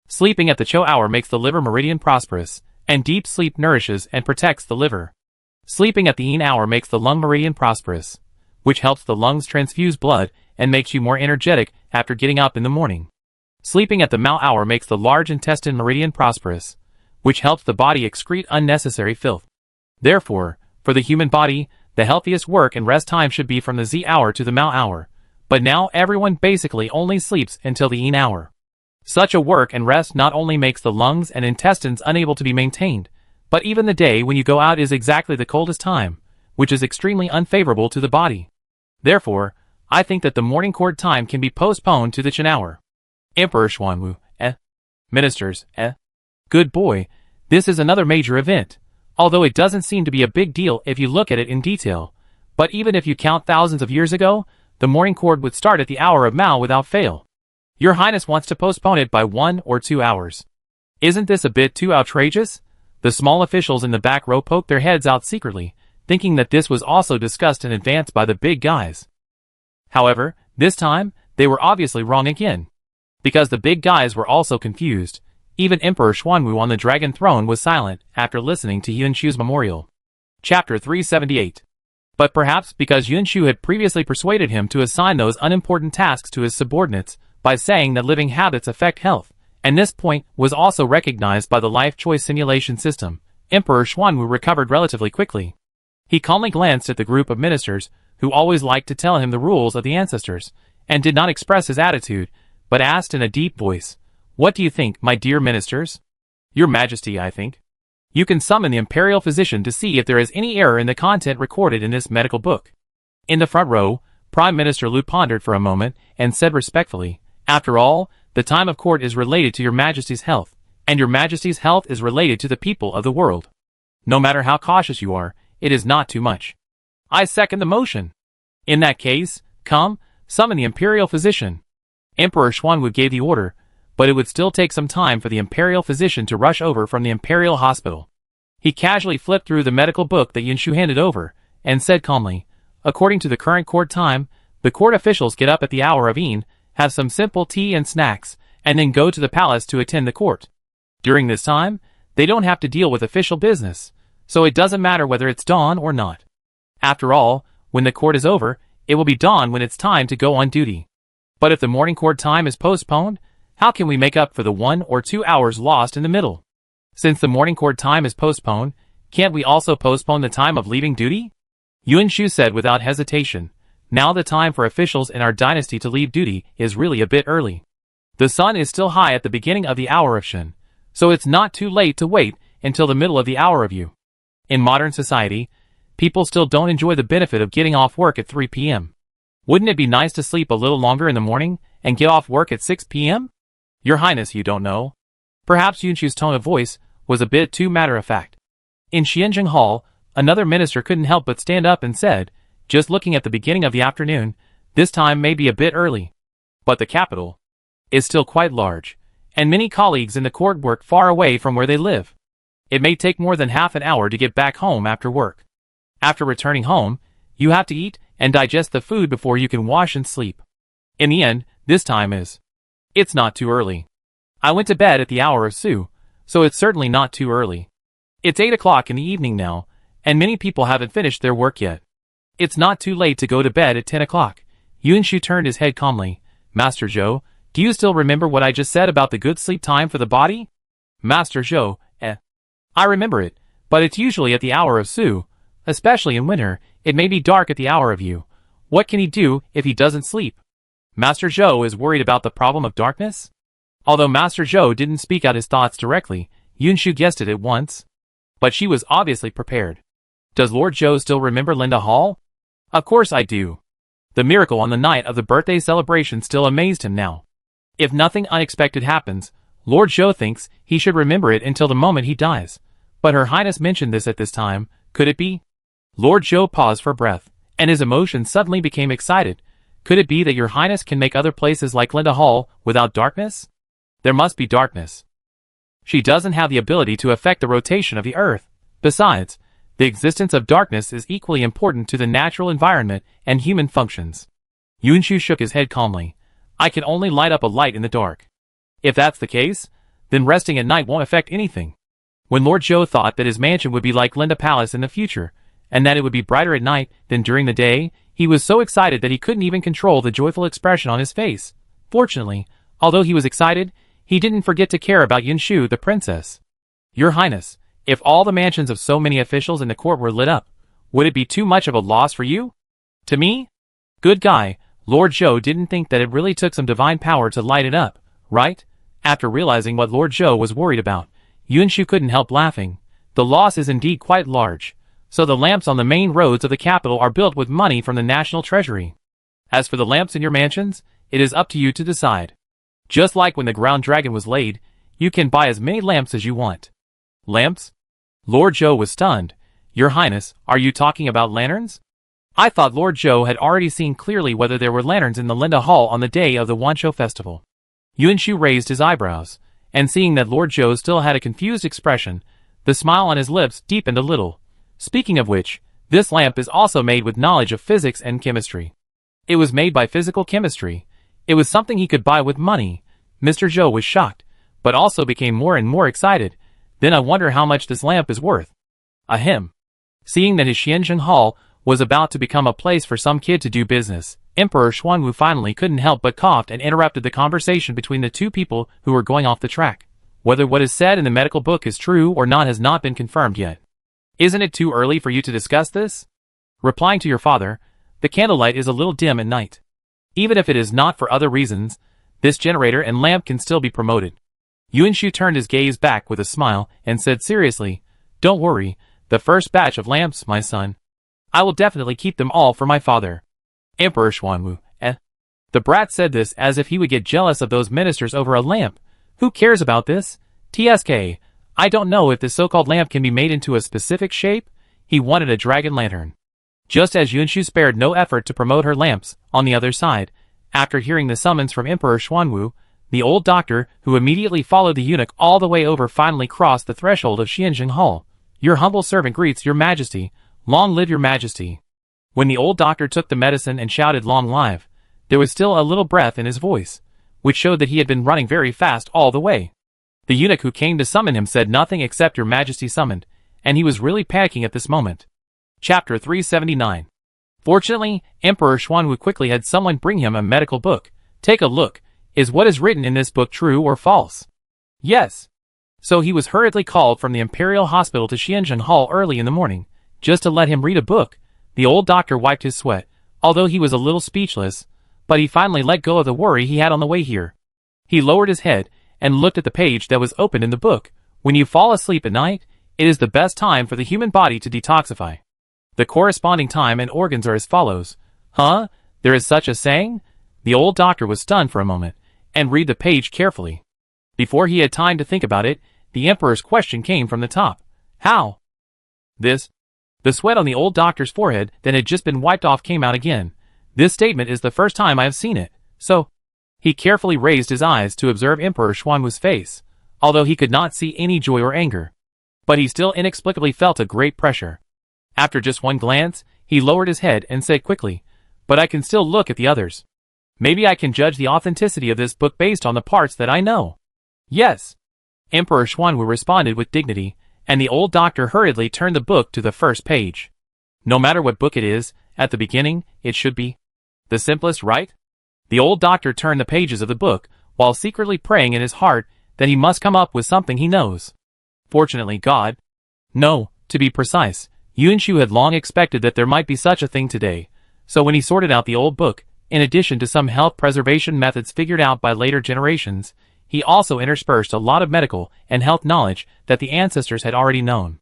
Sleeping at the Cho hour makes the liver meridian prosperous, and deep sleep nourishes and protects the liver. Sleeping at the Yin hour makes the lung meridian prosperous, which helps the lungs transfuse blood and makes you more energetic after getting up in the morning. Sleeping at the Mao hour makes the large intestine meridian prosperous, which helps the body excrete unnecessary filth. Therefore, for the human body, the healthiest work and rest time should be from the Z hour to the Mao hour, but now everyone basically only sleeps until the Yin hour. Such a work and rest not only makes the lungs and intestines unable to be maintained, but even the day when you go out is exactly the coldest time, which is extremely unfavorable to the body. Therefore, I think that the morning court time can be postponed to the Chen hour." Emperor Xuanwu, Ministers, Good boy, this is another major event, although it doesn't seem to be a big deal if you look at it in detail. But even if you count thousands of years ago, the morning court would start at the hour of Mao without fail. Your Highness wants to postpone it by 1 or 2 hours. Isn't this a bit too outrageous? The small officials in the back row poked their heads out secretly, thinking that this was also discussed in advance by the big guys. However, this time, they were obviously wrong again. Because the big guys were also confused. Even Emperor Xuanwu on the dragon throne was silent after listening to Yunshu's memorial. Chapter 378. But perhaps because Yunshu had previously persuaded him to assign those unimportant tasks to his subordinates by saying that living habits affect health, and this point was also recognized by the life choice simulation system, Emperor Xuanwu recovered relatively quickly. He calmly glanced at the group of ministers, who always liked to tell him the rules of the ancestors, and did not express his attitude, but asked in a deep voice, "What do you think, my dear ministers?" "Your Majesty, I think you can summon the imperial physician to see if there is any error in the content recorded in this medical book." In the front row, Prime Minister Liu pondered for a moment and said respectfully, "After all, the time of court is related to your Majesty's health, and your Majesty's health is related to the people of the world. No matter how cautious you are, it is not too much." I second the motion. In that case, come, summon the imperial physician. Emperor Xuanwu gave the order, but it would still take some time for the imperial physician to rush over from the imperial hospital. He casually flipped through the medical book that Yunshu handed over, and said calmly, "According to the current court time, the court officials get up at the hour of Yin, have some simple tea and snacks, and then go to the palace to attend the court. During this time, they don't have to deal with official business, so it doesn't matter whether it's dawn or not. After all, when the court is over, it will be dawn when it's time to go on duty. But if the morning court time is postponed, how can we make up for the 1 or 2 hours lost in the middle? Since the morning court time is postponed, can't we also postpone the time of leaving duty? Yuan Shu said without hesitation. Now the time for officials in our dynasty to leave duty is really a bit early. The sun is still high at the beginning of the hour of Shen, so it's not too late to wait until the middle of the hour of Yu. In modern society, people still don't enjoy the benefit of getting off work at 3 p.m. Wouldn't it be nice to sleep a little longer in the morning and get off work at 6 p.m.? Your Highness, you don't know. Perhaps Yuan Shu's tone of voice was a bit too matter-of-fact. In Xianzheng Hall, another minister couldn't help but stand up and said, just looking at the beginning of the afternoon, this time may be a bit early. But the capital is still quite large, and many colleagues in the court work far away from where they live. It may take more than half an hour to get back home after work. After returning home, you have to eat and digest the food before you can wash and sleep. In the end, this time is. It's not too early. I went to bed at the hour of Su, so it's certainly not too early. It's 8 o'clock in the evening now, and many people haven't finished their work yet. It's not too late to go to bed at 10 o'clock. Yuan Shu turned his head calmly. Master Zhou, do you still remember what I just said about the good sleep time for the body? Master Zhou, I remember it, but it's usually at the hour of Su. Especially in winter, it may be dark at the hour of Yu. What can he do if he doesn't sleep? Master Zhou is worried about the problem of darkness? Although Master Zhou didn't speak out his thoughts directly, Yuan Shu guessed it at once. But she was obviously prepared. Does Lord Zhou still remember Linda Hall? Of course I do. The miracle on the night of the birthday celebration still amazed him now. If nothing unexpected happens, Lord Zhou thinks he should remember it until the moment he dies. But Her Highness mentioned this at this time, could it be? Lord Zhou paused for breath, and his emotions suddenly became excited. Could it be that Your Highness can make other places like Linda Hall without darkness? There must be darkness. She doesn't have the ability to affect the rotation of the earth. Besides, the existence of darkness is equally important to the natural environment and human functions. Yuan Shu shook his head calmly. I can only light up a light in the dark. If that's the case, then resting at night won't affect anything. When Lord Zhou thought that his mansion would be like Linda Palace in the future, and that it would be brighter at night than during the day, he was so excited that he couldn't even control the joyful expression on his face. Fortunately, although he was excited, he didn't forget to care about Yuan Shu, the princess. Your Highness, if all the mansions of so many officials in the court were lit up, would it be too much of a loss for you? To me? Good guy, Lord Zhou didn't think that it really took some divine power to light it up, right? After realizing what Lord Zhou was worried about, Yuan Shu couldn't help laughing. The loss is indeed quite large. So the lamps on the main roads of the capital are built with money from the national treasury. As for the lamps in your mansions, it is up to you to decide. Just like when the ground dragon was laid, you can buy as many lamps as you want. Lamps? Lord Zhou was stunned. Your Highness, are you talking about lanterns? I thought Lord Zhou had already seen clearly whether there were lanterns in the Linda Hall on the day of the Wanshou festival. Yuan Shu raised his eyebrows, and seeing that Lord Zhou still had a confused expression, the smile on his lips deepened a little. Speaking of which, this lamp is also made with knowledge of physics and chemistry. It was made by physical chemistry. It was something he could buy with money. Mr. Zhou was shocked, but also became more and more excited. Then I wonder how much this lamp is worth. Ahem. Seeing that his Xianzheng Hall was about to become a place for some kid to do business, Emperor Xuanwu finally couldn't help but coughed and interrupted the conversation between the two people who were going off the track. Whether what is said in the medical book is true or not has not been confirmed yet. Isn't it too early for you to discuss this? Replying to your father, the candlelight is a little dim at night. Even if it is not for other reasons, this generator and lamp can still be promoted. Yuan Shu turned his gaze back with a smile and said seriously, don't worry, the first batch of lamps, my son. I will definitely keep them all for my father. Emperor Xuanwu, The brat said this as if he would get jealous of those ministers over a lamp. Who cares about this? TSK, I don't know if this so-called lamp can be made into a specific shape. He wanted a dragon lantern. Just as Yuan Shu spared no effort to promote her lamps, on the other side, after hearing the summons from Emperor Xuanwu, the old doctor, who immediately followed the eunuch all the way over, finally crossed the threshold of Xianzheng Hall. Your humble servant greets your majesty. Long live your majesty. When the old doctor took the medicine and shouted long live, there was still a little breath in his voice, which showed that he had been running very fast all the way. The eunuch who came to summon him said nothing except your majesty summoned, and he was really panicking at this moment. Chapter 379. Fortunately, Emperor Xuanwu quickly had someone bring him a medical book. Take a look. Is what is written in this book true or false? Yes. So he was hurriedly called from the Imperial Hospital to Xianzhen Hall early in the morning, just to let him read a book. The old doctor wiped his sweat, although he was a little speechless, but he finally let go of the worry he had on the way here. He lowered his head and looked at the page that was opened in the book. When you fall asleep at night, it is the best time for the human body to detoxify. The corresponding time and organs are as follows. Huh? There is such a saying? The old doctor was stunned for a moment, and read the page carefully. Before he had time to think about it, the emperor's question came from the top. How? This? The sweat on the old doctor's forehead that had just been wiped off came out again. This statement is the first time I have seen it, so... He carefully raised his eyes to observe Emperor Xuanwu's face, although he could not see any joy or anger. But he still inexplicably felt a great pressure. After just one glance, he lowered his head and said quickly, "But I can still look at the others. Maybe I can judge the authenticity of this book based on the parts that I know." "Yes." Emperor Xuanwu responded with dignity, and the old doctor hurriedly turned the book to the first page. No matter what book it is, at the beginning, it should be the simplest, right? The old doctor turned the pages of the book, while secretly praying in his heart that he must come up with something he knows. Fortunately, God. No, to be precise, Yunshu had long expected that there might be such a thing today, so when he sorted out the old book, in addition to some health preservation methods figured out by later generations, he also interspersed a lot of medical and health knowledge that the ancestors had already known.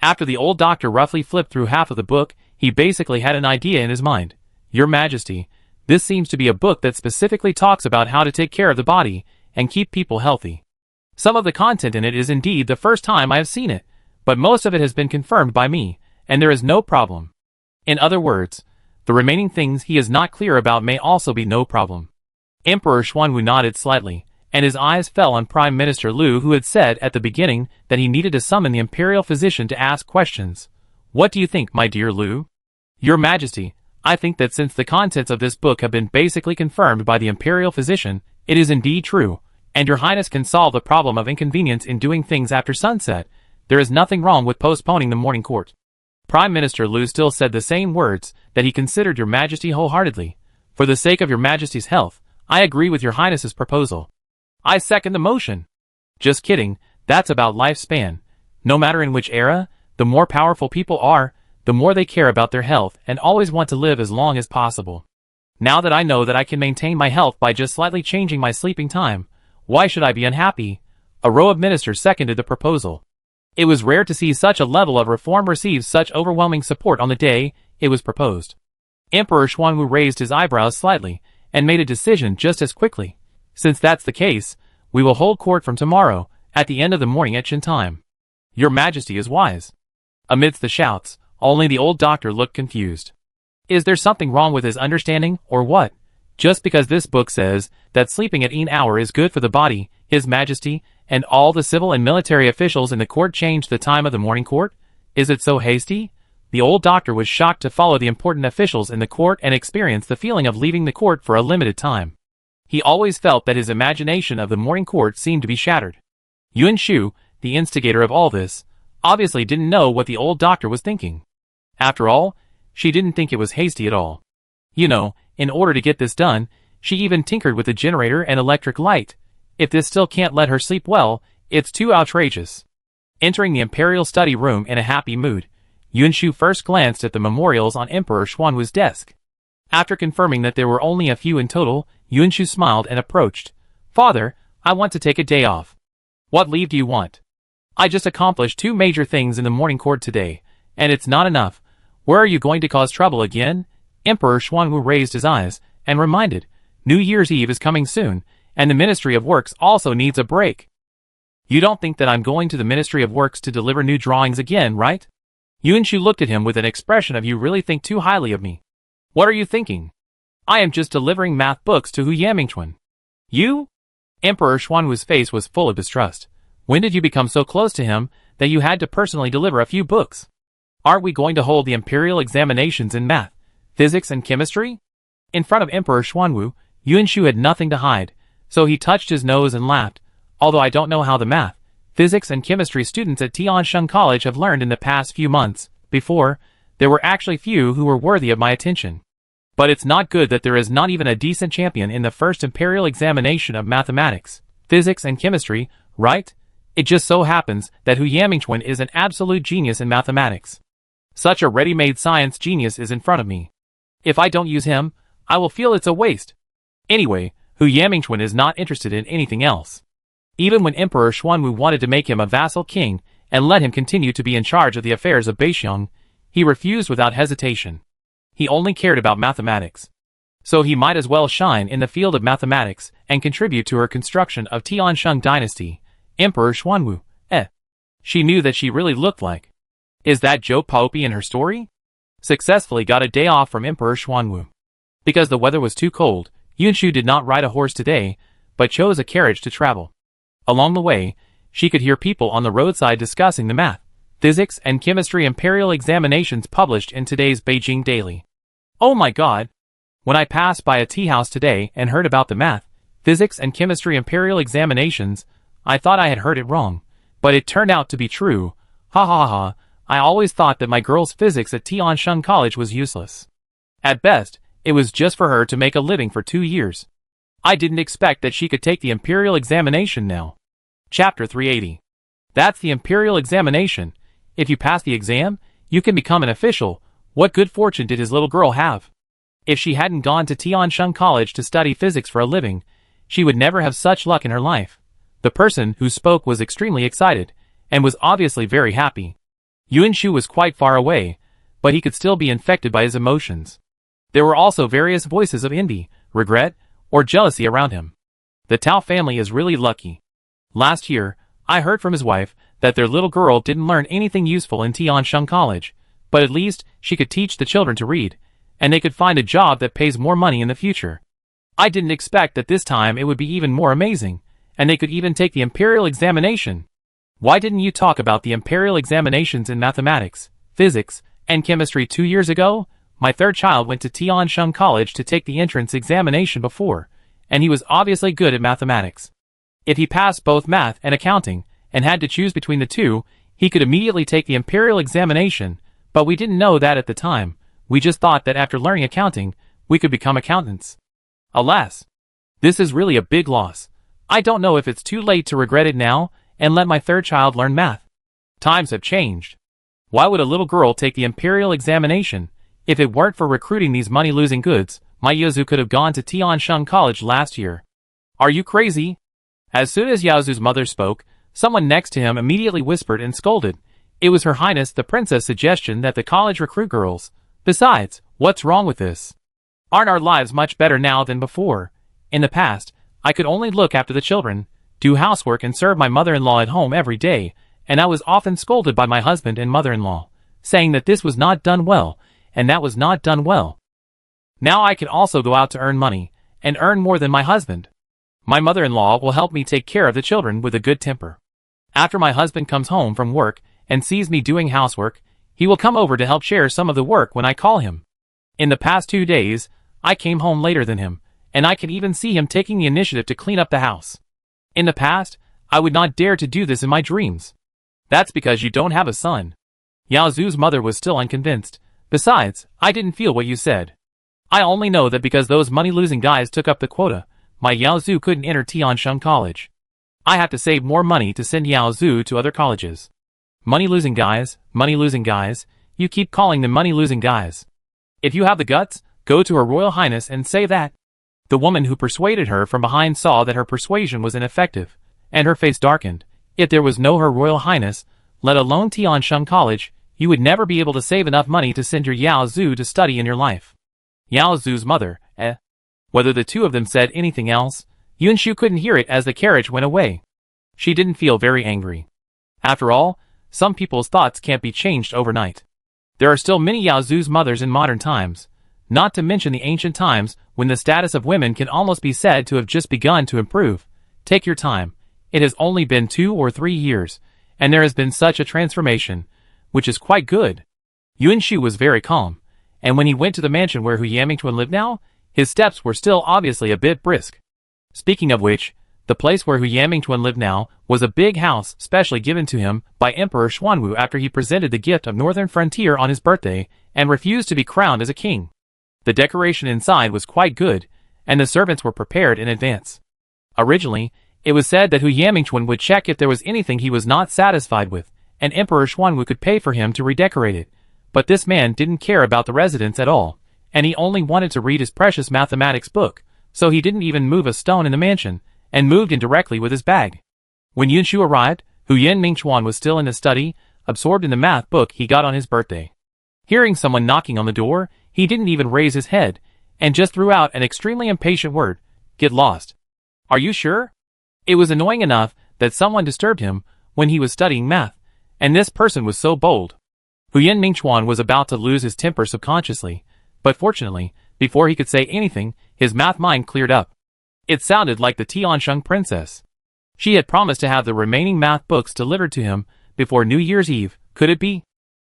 After the old doctor roughly flipped through half of the book, he basically had an idea in his mind. "Your Majesty, this seems to be a book that specifically talks about how to take care of the body and keep people healthy. Some of the content in it is indeed the first time I have seen it, but most of it has been confirmed by me, and there is no problem. In other words, the remaining things he is not clear about may also be no problem." Emperor Xuanwu nodded slightly, and his eyes fell on Prime Minister Lu, who had said at the beginning that he needed to summon the imperial physician to ask questions. "What do you think, my dear Lu?" "Your Majesty, I think that since the contents of this book have been basically confirmed by the imperial physician, it is indeed true, and your highness can solve the problem of inconvenience in doing things after sunset. There is nothing wrong with postponing the morning court." Prime Minister Lu still said the same words, that he considered your Majesty wholeheartedly. "For the sake of your Majesty's health, I agree with your highness's proposal." "I second the motion." "Just kidding, that's about lifespan. No matter in which era, the more powerful people are, the more they care about their health and always want to live as long as possible. Now that I know that I can maintain my health by just slightly changing my sleeping time, why should I be unhappy?" A row of ministers seconded the proposal. It was rare to see such a level of reform receive such overwhelming support on the day it was proposed. Emperor Xuanwu raised his eyebrows slightly and made a decision just as quickly. "Since that's the case, we will hold court from tomorrow, at the end of the morning at Shen time." "Your Majesty is wise." Amidst the shouts, only the old doctor looked confused. Is there something wrong with his understanding, or what? Just because this book says that sleeping at an hour is good for the body, His Majesty and all the civil and military officials in the court changed the time of the morning court? Is it so hasty? The old doctor was shocked to follow the important officials in the court and experience the feeling of leaving the court for a limited time. He always felt that his imagination of the morning court seemed to be shattered. Yuan Shu, the instigator of all this, obviously didn't know what the old doctor was thinking. After all, she didn't think it was hasty at all. You know, in order to get this done, she even tinkered with the generator and electric light. If this still can't let her sleep well, it's too outrageous. Entering the imperial study room in a happy mood, Yuan Shu first glanced at the memorials on Emperor Xuanwu's desk. After confirming that there were only a few in total, Yuan Shu smiled and approached. "Father, I want to take a day off." "What leave do you want?" "I just accomplished 2 major things in the morning court today, and it's not enough. Where are you going to cause trouble again?" Emperor Xuanwu raised his eyes and reminded, "New Year's Eve is coming soon, and the Ministry of Works also needs a break." "You don't think that I'm going to the Ministry of Works to deliver new drawings again, right?" Yuan Shu looked at him with an expression of "You really think too highly of me." "What are you thinking?" "I am just delivering math books to Hu Yamingchuan." "You?" Emperor Xuanwu's face was full of distrust. "When did you become so close to him that you had to personally deliver a few books? Aren't we going to hold the imperial examinations in math, physics and chemistry?" In front of Emperor Xuanwu, Yuan Shu had nothing to hide, so he touched his nose and laughed. "Although I don't know how the math, physics and chemistry students at Tiansheng College have learned in the past few months. Before, there were actually few who were worthy of my attention. But it's not good that there is not even a decent champion in the first imperial examination of mathematics, physics and chemistry, right? It just so happens that Hu Yamingchuan is an absolute genius in mathematics. Such a ready-made science genius is in front of me. If I don't use him, I will feel it's a waste. Anyway, Hu Yamingchuan is not interested in anything else. Even when Emperor Xuanwu wanted to make him a vassal king and let him continue to be in charge of the affairs of Beixiong, he refused without hesitation. He only cared about mathematics. So he might as well shine in the field of mathematics and contribute to her construction of Tiansheng dynasty, Emperor Xuanwu. She knew that she really looked like. Is that Zhou Paopi in her story? Successfully got a day off from Emperor Xuanwu. Because the weather was too cold, Yunshu did not ride a horse today, but chose a carriage to travel. Along the way, she could hear people on the roadside discussing the math, physics and chemistry imperial examinations published in today's Beijing Daily. Oh my god! When I passed by a tea house today and heard about the math, physics and chemistry imperial examinations, I thought I had heard it wrong, but it turned out to be true. Ha ha ha, I always thought that my girl's physics at Tiansheng College was useless. At best, it was just for her to make a living for 2 years. I didn't expect that she could take the imperial examination now. Chapter 380. That's the imperial examination. If you pass the exam, you can become an official. What good fortune did his little girl have? If she hadn't gone to Tiansheng College to study physics for a living, she would never have such luck in her life. The person who spoke was extremely excited, and was obviously very happy. Yunshu was quite far away, but he could still be infected by his emotions. There were also various voices of envy, regret, or jealousy around him. The Tao family is really lucky. Last year, I heard from his wife that their little girl didn't learn anything useful in Tiansheng College, but at least she could teach the children to read, and they could find a job that pays more money in the future. I didn't expect that this time it would be even more amazing, and they could even take the imperial examination. Why didn't you talk about the imperial examinations in mathematics, physics, and chemistry 2 years ago? My third child went to Tiansheng College to take the entrance examination before, and he was obviously good at mathematics. If he passed both math and accounting, and had to choose between the two, he could immediately take the imperial examination, but we didn't know that at the time. We just thought that after learning accounting, we could become accountants. Alas! This is really a big loss. I don't know if it's too late to regret it now, and let my third child learn math. Times have changed. Why would a little girl take the imperial examination? If it weren't for recruiting these money-losing goods, my Yaozu could have gone to Tiansheng College last year. Are you crazy? As soon as Yaozu's mother spoke, someone next to him immediately whispered and scolded. It was Her Highness the Princess' suggestion that the college recruit girls. Besides, what's wrong with this? Aren't our lives much better now than before? In the past, I could only look after the children, do housework and serve my mother-in-law at home every day, and I was often scolded by my husband and mother-in-law, saying that this was not done well, and that was not done well. Now I can also go out to earn money, and earn more than my husband. My mother-in-law will help me take care of the children with a good temper. After my husband comes home from work and sees me doing housework, he will come over to help share some of the work when I call him. In the past 2 days, I came home later than him, and I can even see him taking the initiative to clean up the house. In the past, I would not dare to do this in my dreams. That's because you don't have a son. Yaozu's mother was still unconvinced. Besides, I didn't feel what you said. I only know that because those money-losing guys took up the quota, my Yaozu couldn't enter Tiansheng College. I have to save more money to send Yaozu to other colleges. Money-losing guys, you keep calling them money-losing guys. If you have the guts, go to Her Royal Highness and say that. The woman who persuaded her from behind saw that her persuasion was ineffective, and her face darkened. If there was no Her Royal Highness, let alone Tiansheng College, you would never be able to save enough money to send your Yaozu to study in your life. Yaozu's mother, Whether the two of them said anything else, Yunshu couldn't hear it as the carriage went away. She didn't feel very angry. After all, some people's thoughts can't be changed overnight. There are still many Yaozu's mothers in modern times, not to mention the ancient times when the status of women can almost be said to have just begun to improve. Take your time. It has only been 2 or 3 years, and there has been such a transformation, which is quite good. Yunshu was very calm, and when he went to the mansion where Hu Yamingchuan lived now, his steps were still obviously a bit brisk. Speaking of which, The place where Hu Yanmingchuan lived now was a big house specially given to him by Emperor Xuanwu after he presented the gift of Northern Frontier on his birthday and refused to be crowned as a king. The decoration inside was quite good, and the servants were prepared in advance. Originally, it was said that Hu Yanmingchuan would check if there was anything he was not satisfied with, and Emperor Xuanwu could pay for him to redecorate it. But this man didn't care about the residence at all, and he only wanted to read his precious mathematics book, so he didn't even move a stone in the mansion, and moved in directly with his bag. When Yunshu arrived, Hu Yanmingchuan was still in the study, absorbed in the math book he got on his birthday. Hearing someone knocking on the door, he didn't even raise his head, and just threw out an extremely impatient word, "Get lost." "Are you sure?" It was annoying enough that someone disturbed him when he was studying math, and this person was so bold. Hu Yanmingchuan was about to lose his temper subconsciously, but fortunately, before he could say anything, his math mind cleared up. It sounded like the Tiansheng princess. She had promised to have the remaining math books delivered to him before New Year's Eve. Could it be?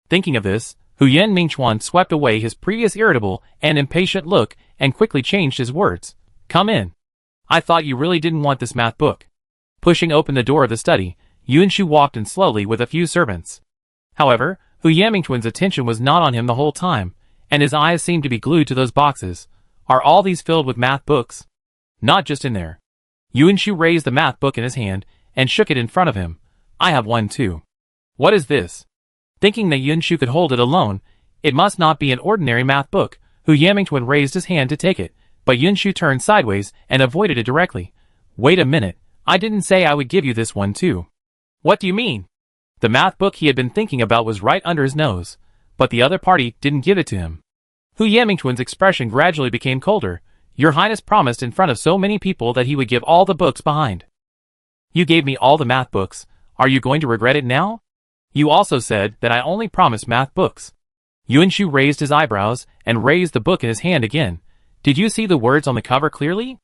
Thinking of this, Hu Yanmingchuan swept away his previous irritable and impatient look and quickly changed his words. "Come in. I thought you really didn't want this math book." Pushing open the door of the study, Yunshu walked in slowly with a few servants. However, Hu Yanmingchuan's attention was not on him the whole time, and his eyes seemed to be glued to those boxes. Are all these filled with math books? Not just in there. Yunshu raised the math book in his hand and shook it in front of him. "I have one too." "What is this?" Thinking that Yunshu could hold it alone, it must not be an ordinary math book, Hu Yanmingchuan raised his hand to take it, but Yunshu turned sideways and avoided it directly. "Wait a minute, I didn't say I would give you this one too." "What do you mean?" The math book he had been thinking about was right under his nose, but the other party didn't give it to him. Hu Yanmingchuan's expression gradually became colder. "Your Highness promised in front of so many people that he would give all the books behind. You gave me all the math books. Are you going to regret it now? You also said that I only promised math books." Yunshu raised his eyebrows and raised the book in his hand again. "Did you see the words on the cover clearly?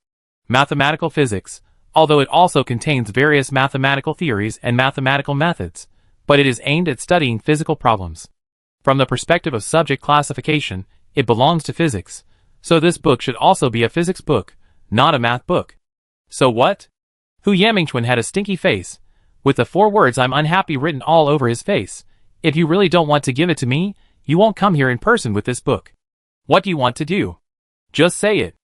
Mathematical physics, although it also contains various mathematical theories and mathematical methods, but it is aimed at studying physical problems. From the perspective of subject classification, it belongs to physics. So this book should also be a physics book, not a math book." "So what?" Hu Yanmingchuan had a stinky face, with the 4 words "I'm unhappy" written all over his face. "If you really don't want to give it to me, you won't come here in person with this book. What do you want to do? Just say it."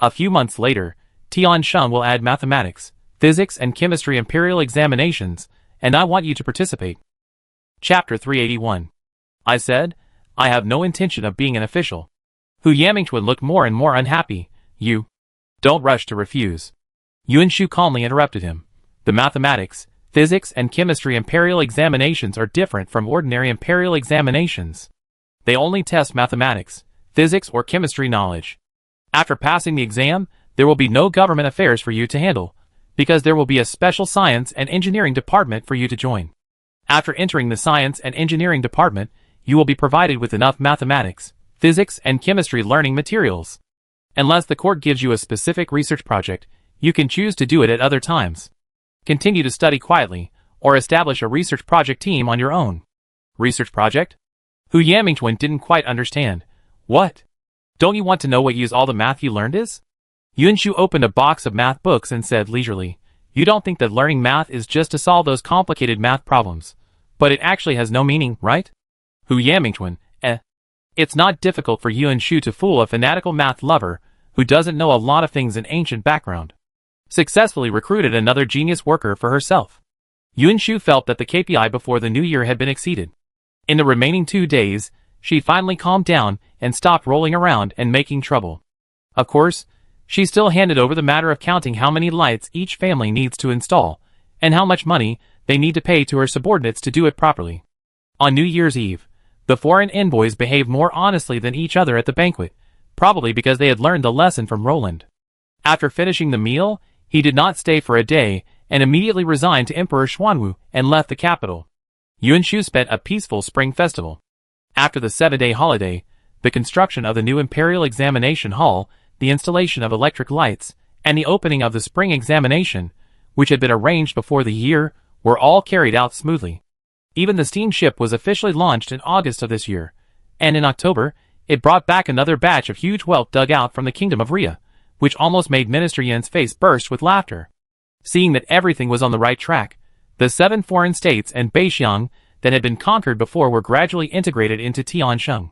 A few months later, Tiansheng will add mathematics, physics and chemistry imperial examinations, and I want you to participate. Chapter 381. I said, "I have no intention of being an official." Hu Yanmingchuan looked more and more unhappy. "You don't rush to refuse." Yunshu calmly interrupted him. "The mathematics, physics and chemistry imperial examinations are different from ordinary imperial examinations. They only test mathematics, physics or chemistry knowledge. After passing the exam, there will be no government affairs for you to handle, because there will be a special science and engineering department for you to join. After entering the science and engineering department, you will be provided with enough mathematics, physics and chemistry learning materials. Unless the court gives you a specific research project, you can choose to do it at other times. Continue to study quietly, or establish a research project team on your own." "Research project?" Hu Yanmingchuan didn't quite understand. "What? Don't you want to know what use all the math you learned is?" Yunshu opened a box of math books and said leisurely, "You don't think that learning math is just to solve those complicated math problems, but it actually has no meaning, right?" Hu Yanmingchuan, It's not difficult for Yunshu to fool a fanatical math lover who doesn't know a lot of things in ancient background. Successfully recruited another genius worker for herself. Yunshu felt that the KPI before the new year had been exceeded. In the remaining 2 days, she finally calmed down and stopped rolling around and making trouble. Of course, she still handed over the matter of counting how many lights each family needs to install, and how much money they need to pay to her subordinates to do it properly. On New Year's Eve, the foreign envoys behaved more honestly than each other at the banquet, probably because they had learned the lesson from Roland. After finishing the meal, he did not stay for a day, and immediately resigned to Emperor Xuanwu and left the capital. Yunshu spent a peaceful spring festival. After the 7-day holiday, the construction of the new Imperial Examination Hall, the installation of electric lights, and the opening of the spring examination, which had been arranged before the year, were all carried out smoothly. Even the steamship was officially launched in August of this year, and in October, it brought back another batch of huge wealth dug out from the kingdom of Ria, which almost made Minister Yan's face burst with laughter. Seeing that everything was on the right track, the 7 foreign states and Beixiang that had been conquered before were gradually integrated into Tiansheng.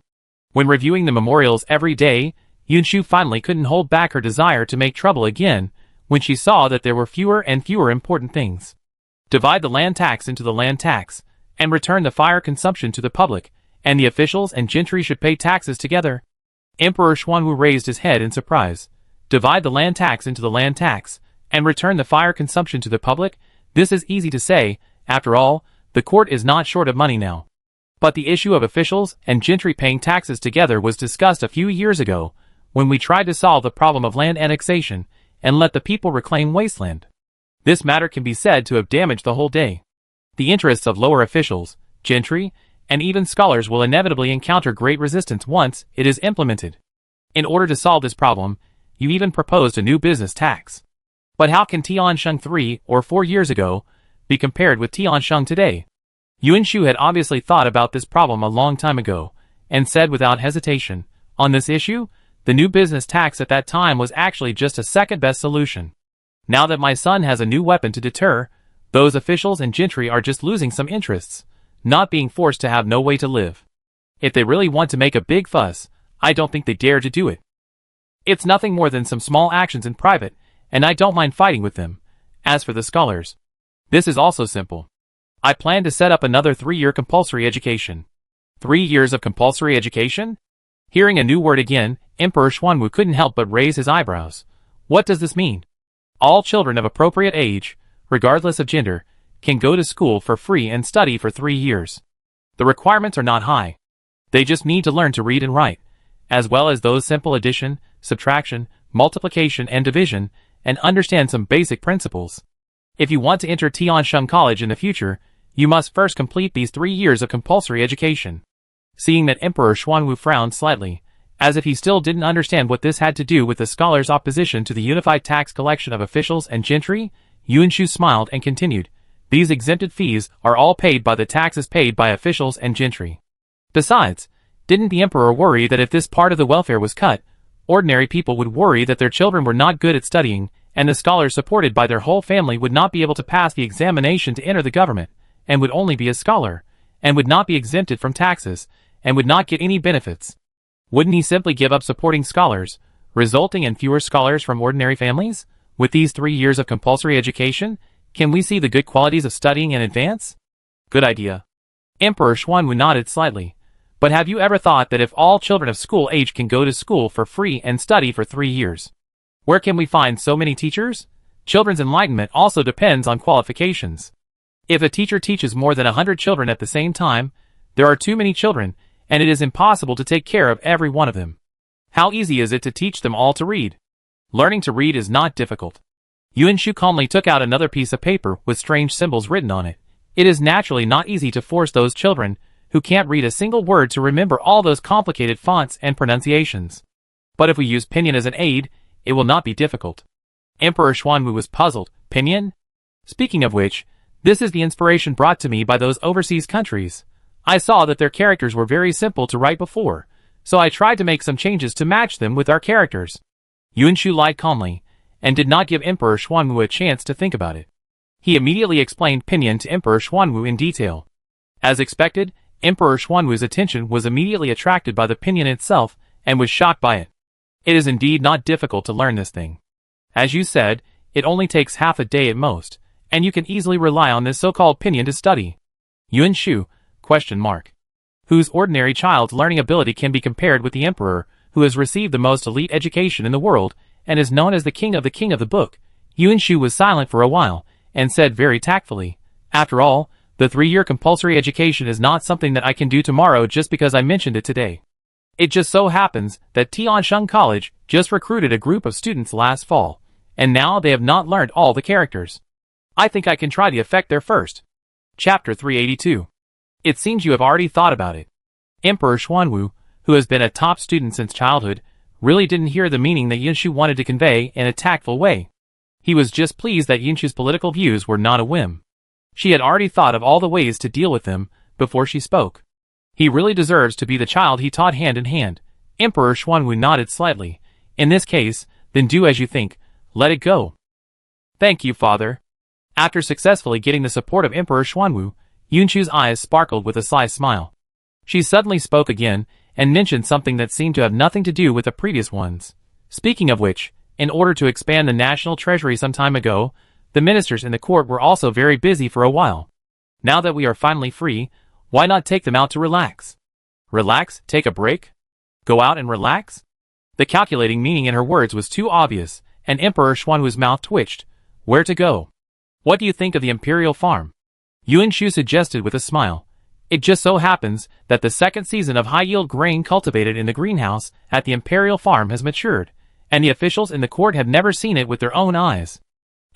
When reviewing the memorials every day, Yunshu finally couldn't hold back her desire to make trouble again when she saw that there were fewer and fewer important things. Divide the land tax into the land tax, and return the fire consumption to the public, and the officials and gentry should pay taxes together. Emperor Xuanwu raised his head in surprise. Divide the land tax into the land tax, and return the fire consumption to the public? This is easy to say. After all, the court is not short of money now. But the issue of officials and gentry paying taxes together was discussed a few years ago, when we tried to solve the problem of land annexation and let the people reclaim wasteland. This matter can be said to have damaged the whole day. The interests of lower officials, gentry, and even scholars will inevitably encounter great resistance once it is implemented. In order to solve this problem, you even proposed a new business tax. But how can Tiansheng 3 or 4 years ago be compared with Tiansheng today? Yunshu had obviously thought about this problem a long time ago, and said without hesitation, on this issue, the new business tax at that time was actually just a second-best solution. Now that my son has a new weapon to deter, those officials and gentry are just losing some interests, not being forced to have no way to live. If they really want to make a big fuss, I don't think they dare to do it. It's nothing more than some small actions in private, and I don't mind fighting with them. As for the scholars, this is also simple. I plan to set up another 3-year compulsory education. 3 years of compulsory education? Hearing a new word again, Emperor Xuanwu couldn't help but raise his eyebrows. What does this mean? All children of appropriate age, regardless of gender, can go to school for free and study for 3 years. The requirements are not high. They just need to learn to read and write, as well as those simple addition, subtraction, multiplication and division, and understand some basic principles. If you want to enter Tiansheng College in the future, you must first complete these 3 years of compulsory education. Seeing that Emperor Xuanwu frowned slightly, as if he still didn't understand what this had to do with the scholars' opposition to the unified tax collection of officials and gentry, Yunshu smiled and continued, these exempted fees are all paid by the taxes paid by officials and gentry. Besides, didn't the emperor worry that if this part of the welfare was cut, ordinary people would worry that their children were not good at studying, and the scholars supported by their whole family would not be able to pass the examination to enter the government, and would only be a scholar, and would not be exempted from taxes, and would not get any benefits? Wouldn't he simply give up supporting scholars, resulting in fewer scholars from ordinary families? With these 3 years of compulsory education, can we see the good qualities of studying in advance? Good idea. Emperor Xuanwu nodded slightly. But have you ever thought that if all children of school age can go to school for free and study for 3 years, where can we find so many teachers? Children's enlightenment also depends on qualifications. If a teacher teaches more than 100 children at the same time, there are too many children, and it is impossible to take care of every one of them. How easy is it to teach them all to read? Learning to read is not difficult. Yunshu calmly took out another piece of paper with strange symbols written on it. It is naturally not easy to force those children who can't read a single word to remember all those complicated fonts and pronunciations. But if we use pinyin as an aid, it will not be difficult. Emperor Xuanwu was puzzled. Pinyin? Speaking of which, this is the inspiration brought to me by those overseas countries. I saw that their characters were very simple to write before, so I tried to make some changes to match them with our characters. Yunshu lied calmly, and did not give Emperor Xuanwu a chance to think about it. He immediately explained pinyin to Emperor Xuanwu in detail. As expected, Emperor Xuanwu's attention was immediately attracted by the pinyin itself, and was shocked by it. It is indeed not difficult to learn this thing. As you said, it only takes half a day at most, and you can easily rely on this so-called pinyin to study. Yunshu, ? Whose ordinary child's learning ability can be compared with the emperor, who has received the most elite education in the world, and is known as the king of the book. Yunshu was silent for a while, and said very tactfully, after all, the 3-year compulsory education is not something that I can do tomorrow just because I mentioned it today. It just so happens that Tiansheng College just recruited a group of students last fall, and now they have not learned all the characters. I think I can try the effect there first. Chapter 382. It seems you have already thought about it. Emperor Xuanwu, who has been a top student since childhood, really didn't hear the meaning that Yunshu wanted to convey in a tactful way. He was just pleased that Yunshu's political views were not a whim. She had already thought of all the ways to deal with them before she spoke. He really deserves to be the child he taught hand in hand. Emperor Xuanwu nodded slightly. In this case, then do as you think. Let it go. Thank you, father. After successfully getting the support of Emperor Xuanwu, Yunchu's eyes sparkled with a sly smile. She suddenly spoke again, and mentioned something that seemed to have nothing to do with the previous ones. Speaking of which, in order to expand the national treasury some time ago, the ministers in the court were also very busy for a while. Now that we are finally free, why not take them out to relax? Relax? Take a break? Go out and relax? The calculating meaning in her words was too obvious, and Emperor Xuanwu's mouth twitched. Where to go? What do you think of the imperial farm? Yuanshu suggested with a smile. It just so happens that the second season of high-yield grain cultivated in the greenhouse at the imperial farm has matured, and the officials in the court have never seen it with their own eyes.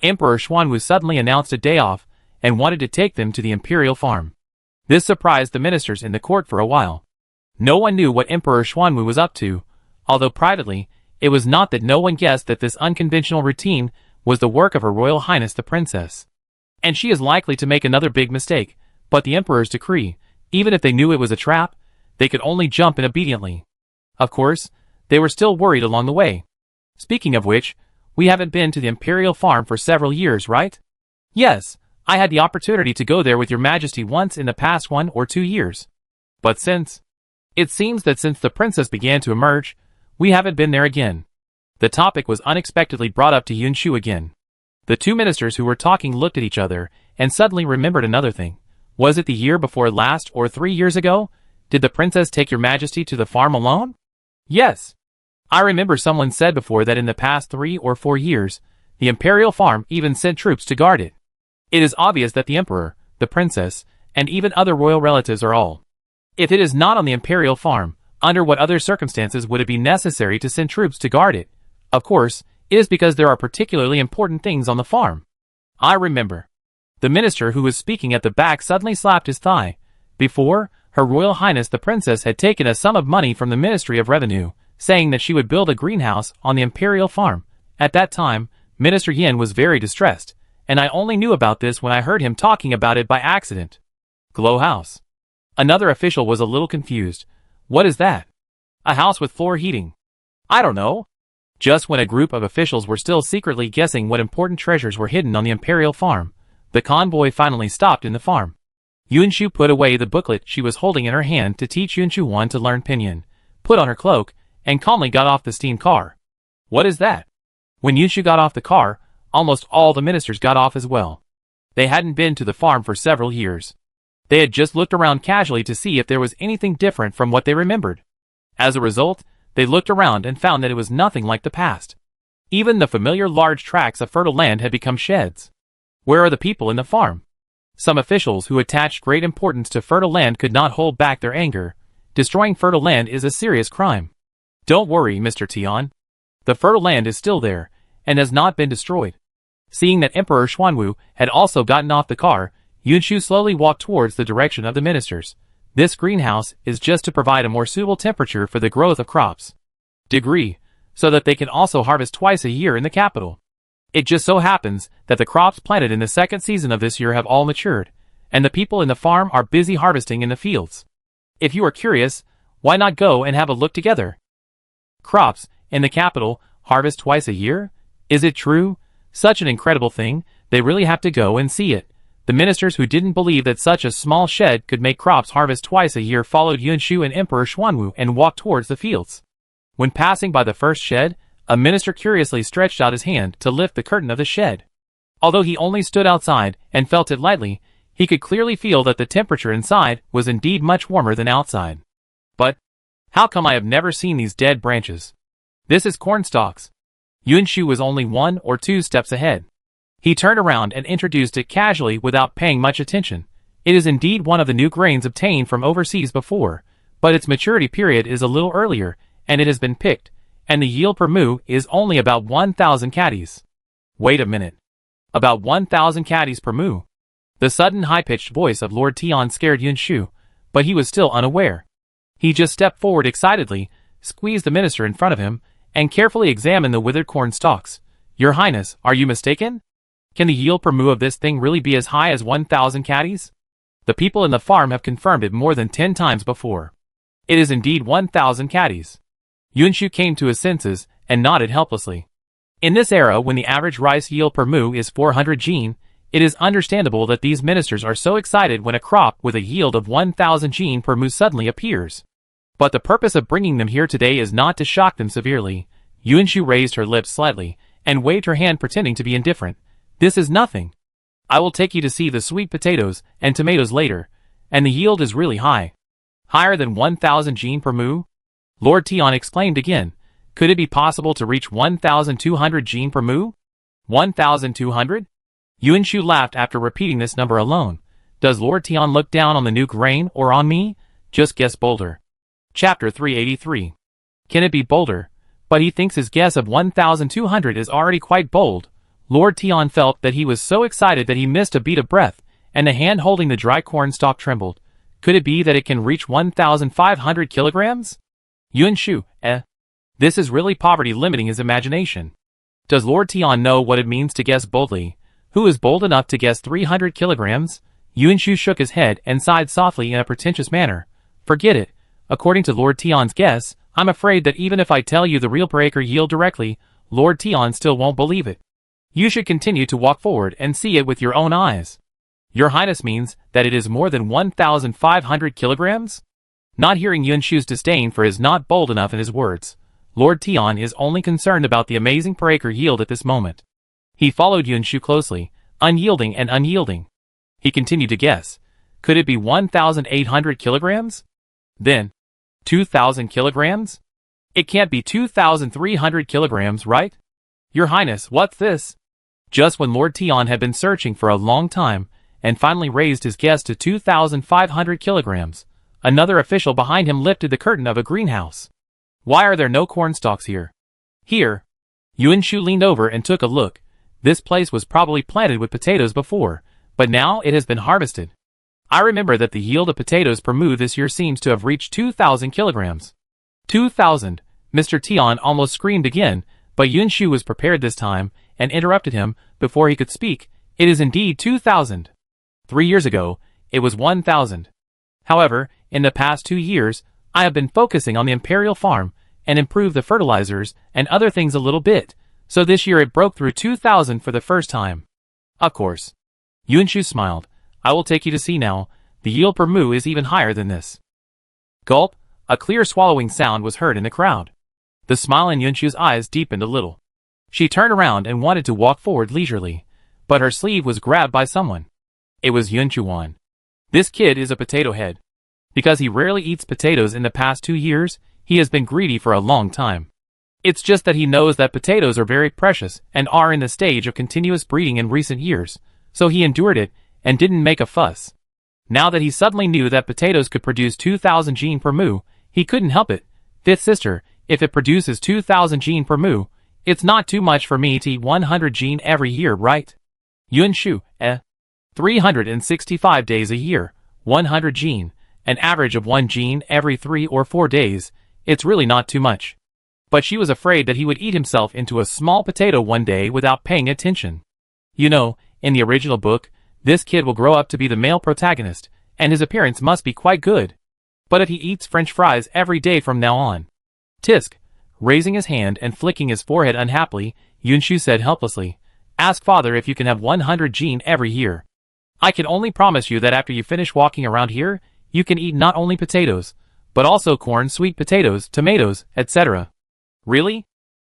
Emperor Xuanwu suddenly announced a day off and wanted to take them to the imperial farm. This surprised the ministers in the court for a while. No one knew what Emperor Xuanwu was up to, although privately, it was not that no one guessed that this unconventional routine was the work of Her Royal Highness the Princess. And she is likely to make another big mistake, but the Emperor's decree, even if they knew it was a trap, they could only jump in obediently. Of course, they were still worried along the way. Speaking of which, we haven't been to the imperial farm for several years, right? Yes, I had the opportunity to go there with your majesty once in the past 1 or 2 years. But it seems that since the princess began to emerge, we haven't been there again. The topic was unexpectedly brought up to Yunshu again. The two ministers who were talking looked at each other, and suddenly remembered another thing. Was it the year before last or 3 years ago? Did the princess take your majesty to the farm alone? Yes. I remember someone said before that in the past 3 or 4 years, the imperial farm even sent troops to guard it. It is obvious that the emperor, the princess, and even other royal relatives are all. If it is not on the imperial farm, under what other circumstances would it be necessary to send troops to guard it? Of course, it is because there are particularly important things on the farm. I remember. The minister who was speaking at the back suddenly slapped his thigh. Before, Her Royal Highness the Princess had taken a sum of money from the Ministry of Revenue, saying that she would build a greenhouse on the imperial farm. At that time, Minister Yin was very distressed, and I only knew about this when I heard him talking about it by accident. Glow house. Another official was a little confused. What is that? A house with floor heating. I don't know. Just when a group of officials were still secretly guessing what important treasures were hidden on the imperial farm, the convoy finally stopped in the farm. Yunshu put away the booklet she was holding in her hand to teach Yunshu to learn pinyin, put on her cloak, and calmly got off the steam car. What is that? When Yunshu got off the car, almost all the ministers got off as well. They hadn't been to the farm for several years. They had just looked around casually to see if there was anything different from what they remembered. As a result, they looked around and found that it was nothing like the past. Even the familiar large tracts of fertile land had become sheds. Where are the people in the farm? Some officials who attached great importance to fertile land could not hold back their anger. Destroying fertile land is a serious crime. Don't worry, Mr. Tian. The fertile land is still there, and has not been destroyed. Seeing that Emperor Xuanwu had also gotten off the car, Yunshu slowly walked towards the direction of the ministers. This greenhouse is just to provide a more suitable temperature for the growth of crops. So that they can also harvest twice a year in the capital. It just so happens that the crops planted in the second season of this year have all matured, and the people in the farm are busy harvesting in the fields. If you are curious, why not go and have a look together? Crops, in the capital, harvest twice a year? Is it true? Such an incredible thing, they really have to go and see it. The ministers who didn't believe that such a small shed could make crops harvest twice a year followed Yunshu and Emperor Xuanwu and walked towards the fields. When passing by the first shed, a minister curiously stretched out his hand to lift the curtain of the shed. Although he only stood outside and felt it lightly, he could clearly feel that the temperature inside was indeed much warmer than outside. But how come I have never seen these dead branches? This is corn stalks. Yunshu was only 1 or 2 steps ahead. He turned around and introduced it casually without paying much attention. It is indeed one of the new grains obtained from overseas before, but its maturity period is a little earlier, and it has been picked, and the yield per mu is only about 1,000 caddies. Wait a minute. About 1,000 caddies per mu. The sudden high-pitched voice of Lord Tian scared Yunshu, but he was still unaware. He just stepped forward excitedly, squeezed the minister in front of him, and carefully examined the withered corn stalks. Your Highness, are you mistaken? Can the yield per mu of this thing really be as high as 1,000 caddies? The people in the farm have confirmed it more than 10 times before. It is indeed 1,000 caddies. Yunshu came to his senses and nodded helplessly. In this era when the average rice yield per mu is 400 jin, It is understandable that these ministers are so excited when a crop with a yield of 1,000 gene per mu suddenly appears. But the purpose of bringing them here today is not to shock them severely. Yuanshu raised her lips slightly, and waved her hand pretending to be indifferent. This is nothing. I will take you to see the sweet potatoes and tomatoes later, and the yield is really high. Higher than 1,000 gene per mu? Lord Tian exclaimed again. Could it be possible to reach 1,200 gene per mu? 1,200? Yuanshu laughed after repeating this number alone. Does Lord Tian look down on the new grain or on me? Just guess bolder. Chapter 383. Can it be bolder? But he thinks his guess of 1,200 is already quite bold. Lord Tian felt that he was so excited that he missed a beat of breath, and the hand holding the dry corn stalk trembled. Could it be that it can reach 1,500 kilograms? Yuanshu, This is really poverty limiting his imagination. Does Lord Tian know what it means to guess boldly? Who is bold enough to guess 300 kilograms? Yuanshu shook his head and sighed softly in a pretentious manner. Forget it. According to Lord Tian's guess, I'm afraid that even if I tell you the real per acre yield directly, Lord Tian still won't believe it. You should continue to walk forward and see it with your own eyes. Your Highness means that it is more than 1,500 kilograms? Not hearing Yuanshu's disdain for his not bold enough in his words, Lord Tian is only concerned about the amazing per acre yield at this moment. He followed Yuanshu closely, unyielding and unyielding. He continued to guess. Could it be 1,800 kilograms? Then, 2,000 kilograms? It can't be 2,300 kilograms, right? Your Highness, what's this? Just when Lord Tian had been searching for a long time, and finally raised his guess to 2,500 kilograms, another official behind him lifted the curtain of a greenhouse. Why are there no corn stalks here? Here. Yuanshu leaned over and took a look. This place was probably planted with potatoes before, but now it has been harvested. I remember that the yield of potatoes per mu this year seems to have reached 2,000 kilograms. 2,000, Mr. Tian almost screamed again, but Yuanshu was prepared this time, and interrupted him before he could speak. It is indeed 2,000. 3 years ago, it was 1,000. However, in the past 2 years, I have been focusing on the imperial farm, and improved the fertilizers and other things a little bit, so this year it broke through 2,000 for the first time. Of course. Yuanshu smiled. I will take you to see now, the yield per mu is even higher than this. Gulp, a clear swallowing sound was heard in the crowd. The smile in Yuanshu's eyes deepened a little. She turned around and wanted to walk forward leisurely, but her sleeve was grabbed by someone. It was Yuanshu. This kid is a potato head. Because he rarely eats potatoes in the past 2 years, he has been greedy for a long time. It's just that he knows that potatoes are very precious and are in the stage of continuous breeding in recent years, so he endured it and didn't make a fuss. Now that he suddenly knew that potatoes could produce 2,000 gene per mu, he couldn't help it. Fifth sister, if it produces 2,000 gene per mu, it's not too much for me to eat 100 gene every year, right? Yuanshu, 365 days a year, 100 gene, an average of 1 gene every 3 or 4 days, it's really not too much. But she was afraid that he would eat himself into a small potato one day without paying attention. You know, in the original book, this kid will grow up to be the male protagonist, and his appearance must be quite good. But if he eats French fries every day from now on. Tisk. Raising his hand and flicking his forehead unhappily, Yuanshu said helplessly, Ask father if you can have 100 gene every year. I can only promise you that after you finish walking around here, you can eat not only potatoes, but also corn, sweet potatoes, tomatoes, etc. Really?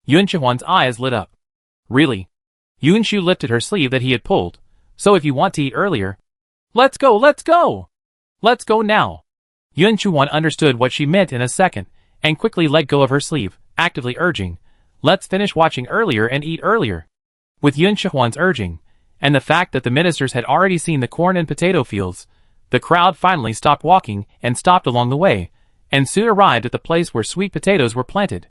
Yuanshu's eyes lit up. Really? Yuanshu lifted her sleeve that he had pulled. So if you want to eat earlier, let's go, let's go! Let's go now. Yuanshu understood what she meant in a second, and quickly let go of her sleeve, actively urging, let's finish watching earlier and eat earlier. With Yuanshu's urging, and the fact that the ministers had already seen the corn and potato fields, the crowd finally stopped walking and stopped along the way, and soon arrived at the place where sweet potatoes were planted.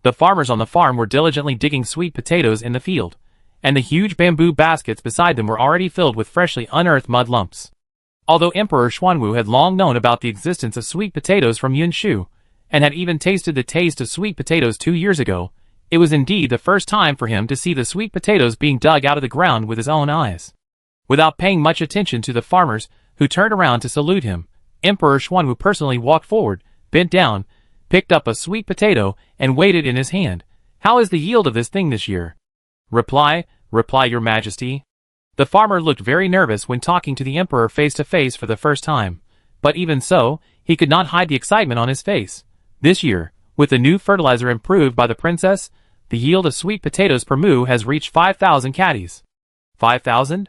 The farmers on the farm were diligently digging sweet potatoes in the field, and the huge bamboo baskets beside them were already filled with freshly unearthed mud lumps. Although Emperor Xuanwu had long known about the existence of sweet potatoes from Yuanshu, and had even tasted the taste of sweet potatoes 2 years ago, it was indeed the first time for him to see the sweet potatoes being dug out of the ground with his own eyes. Without paying much attention to the farmers who turned around to salute him, Emperor Xuanwu personally walked forward, bent down, picked up a sweet potato, and weighed it in his hand. How is the yield of this thing this year? Reply, your majesty. The farmer looked very nervous when talking to the emperor face to face for the first time, but even so, he could not hide the excitement on his face. This year, with the new fertilizer improved by the princess, the yield of sweet potatoes per moo has reached 5,000 caddies. 5,000?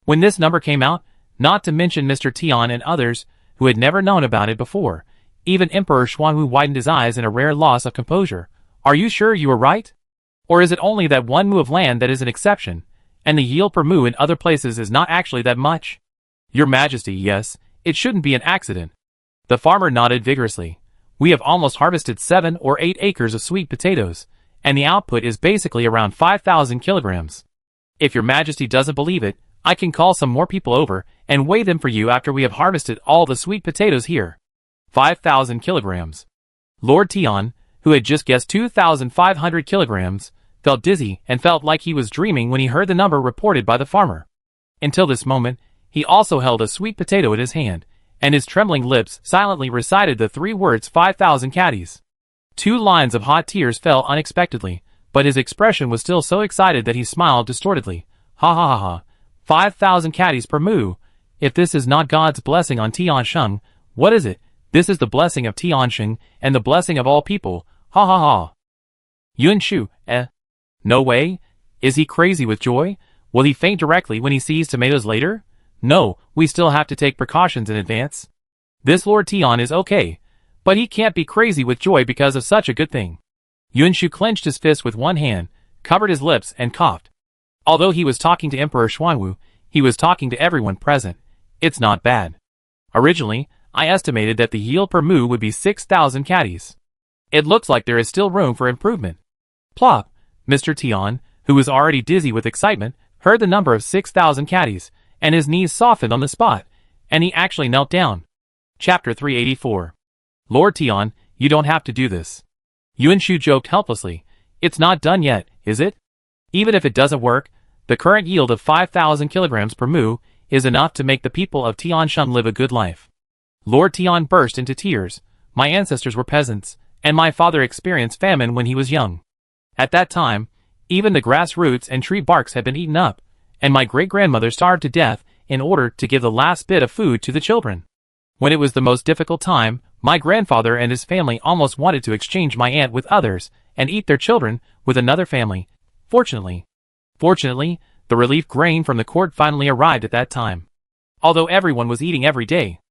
When this number came out, not to mention Mr. Tian and others, who had never known about it before, even Emperor Xuanwu widened his eyes in a rare loss of composure. Are you sure you were right? Or is it only that 1 moo of land that is an exception, and the yield per moo in other places is not actually that much? Your Majesty, yes, it shouldn't be an accident. The farmer nodded vigorously. We have almost harvested 7 or 8 acres of sweet potatoes, and the output is basically around 5,000 kilograms. If your Majesty doesn't believe it, I can call some more people over and weigh them for you after we have harvested all the sweet potatoes here. 5,000 kilograms. Lord Tian, who had just guessed 2,500 kilograms, felt dizzy and felt like he was dreaming when he heard the number reported by the farmer. Until this moment, he also held a sweet potato in his hand, and his trembling lips silently recited the 3 words 5,000 caddies. 2 lines of hot tears fell unexpectedly, but his expression was still so excited that he smiled distortedly. Ha ha ha ha. 5,000 caddies per moo. If this is not God's blessing on Tiansheng, what is it? This is the blessing of Tiansheng, and the blessing of all people. Ha ha ha. Yun Shu, no way. Is he crazy with joy? Will he faint directly when he sees tomatoes later? No, we still have to take precautions in advance. This Lord Tian is okay, but he can't be crazy with joy because of such a good thing. Yun Shu clenched his fist with one hand, covered his lips, and coughed. Although he was talking to Emperor Xuanwu, he was talking to everyone present. It's not bad. Originally, I estimated that the yield per moo would be 6,000 caddies. It looks like there is still room for improvement. Plop! Mr. Tian, who was already dizzy with excitement, heard the number of 6,000 caddies, and his knees softened on the spot, and he actually knelt down. Chapter 384. Lord Tian, you don't have to do this. Yuan Shu joked helplessly. It's not done yet, is it? Even if it doesn't work, the current yield of 5,000 kilograms per moo is enough to make the people of Tianshan live a good life. Lord Tian burst into tears. My ancestors were peasants, and my father experienced famine when he was young. At that time, even the grass roots and tree barks had been eaten up, and my great-grandmother starved to death in order to give the last bit of food to the children. When it was the most difficult time, my grandfather and his family almost wanted to exchange my aunt with others and eat their children with another family. Fortunately, the relief grain from the court finally arrived at that time. Although everyone was eating every day.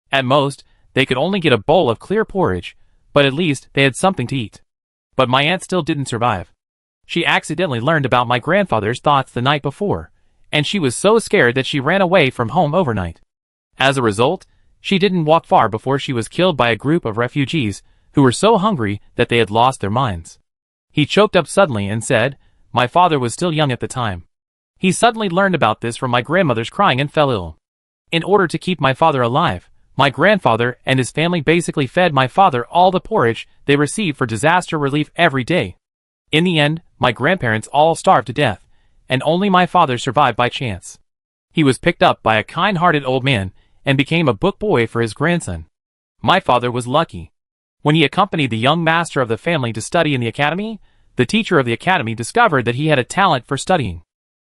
At most, they could only get a bowl of clear porridge, but at least they had something to eat. But my aunt still didn't survive. She accidentally learned about my grandfather's thoughts the night before, and she was so scared that she ran away from home overnight. As a result, she didn't walk far before she was killed by a group of refugees who were so hungry that they had lost their minds. He choked up suddenly and said, my father was still young at the time. He suddenly learned about this from my grandmother's crying and fell ill. In order to keep my father alive, my grandfather and his family basically fed my father all the porridge they received for disaster relief every day. In the end, my grandparents all starved to death, and only my father survived by chance. He was picked up by a kind-hearted old man and became a book boy for his grandson. My father was lucky. When he accompanied the young master of the family to study in the academy, the teacher of the academy discovered that he had a talent for studying.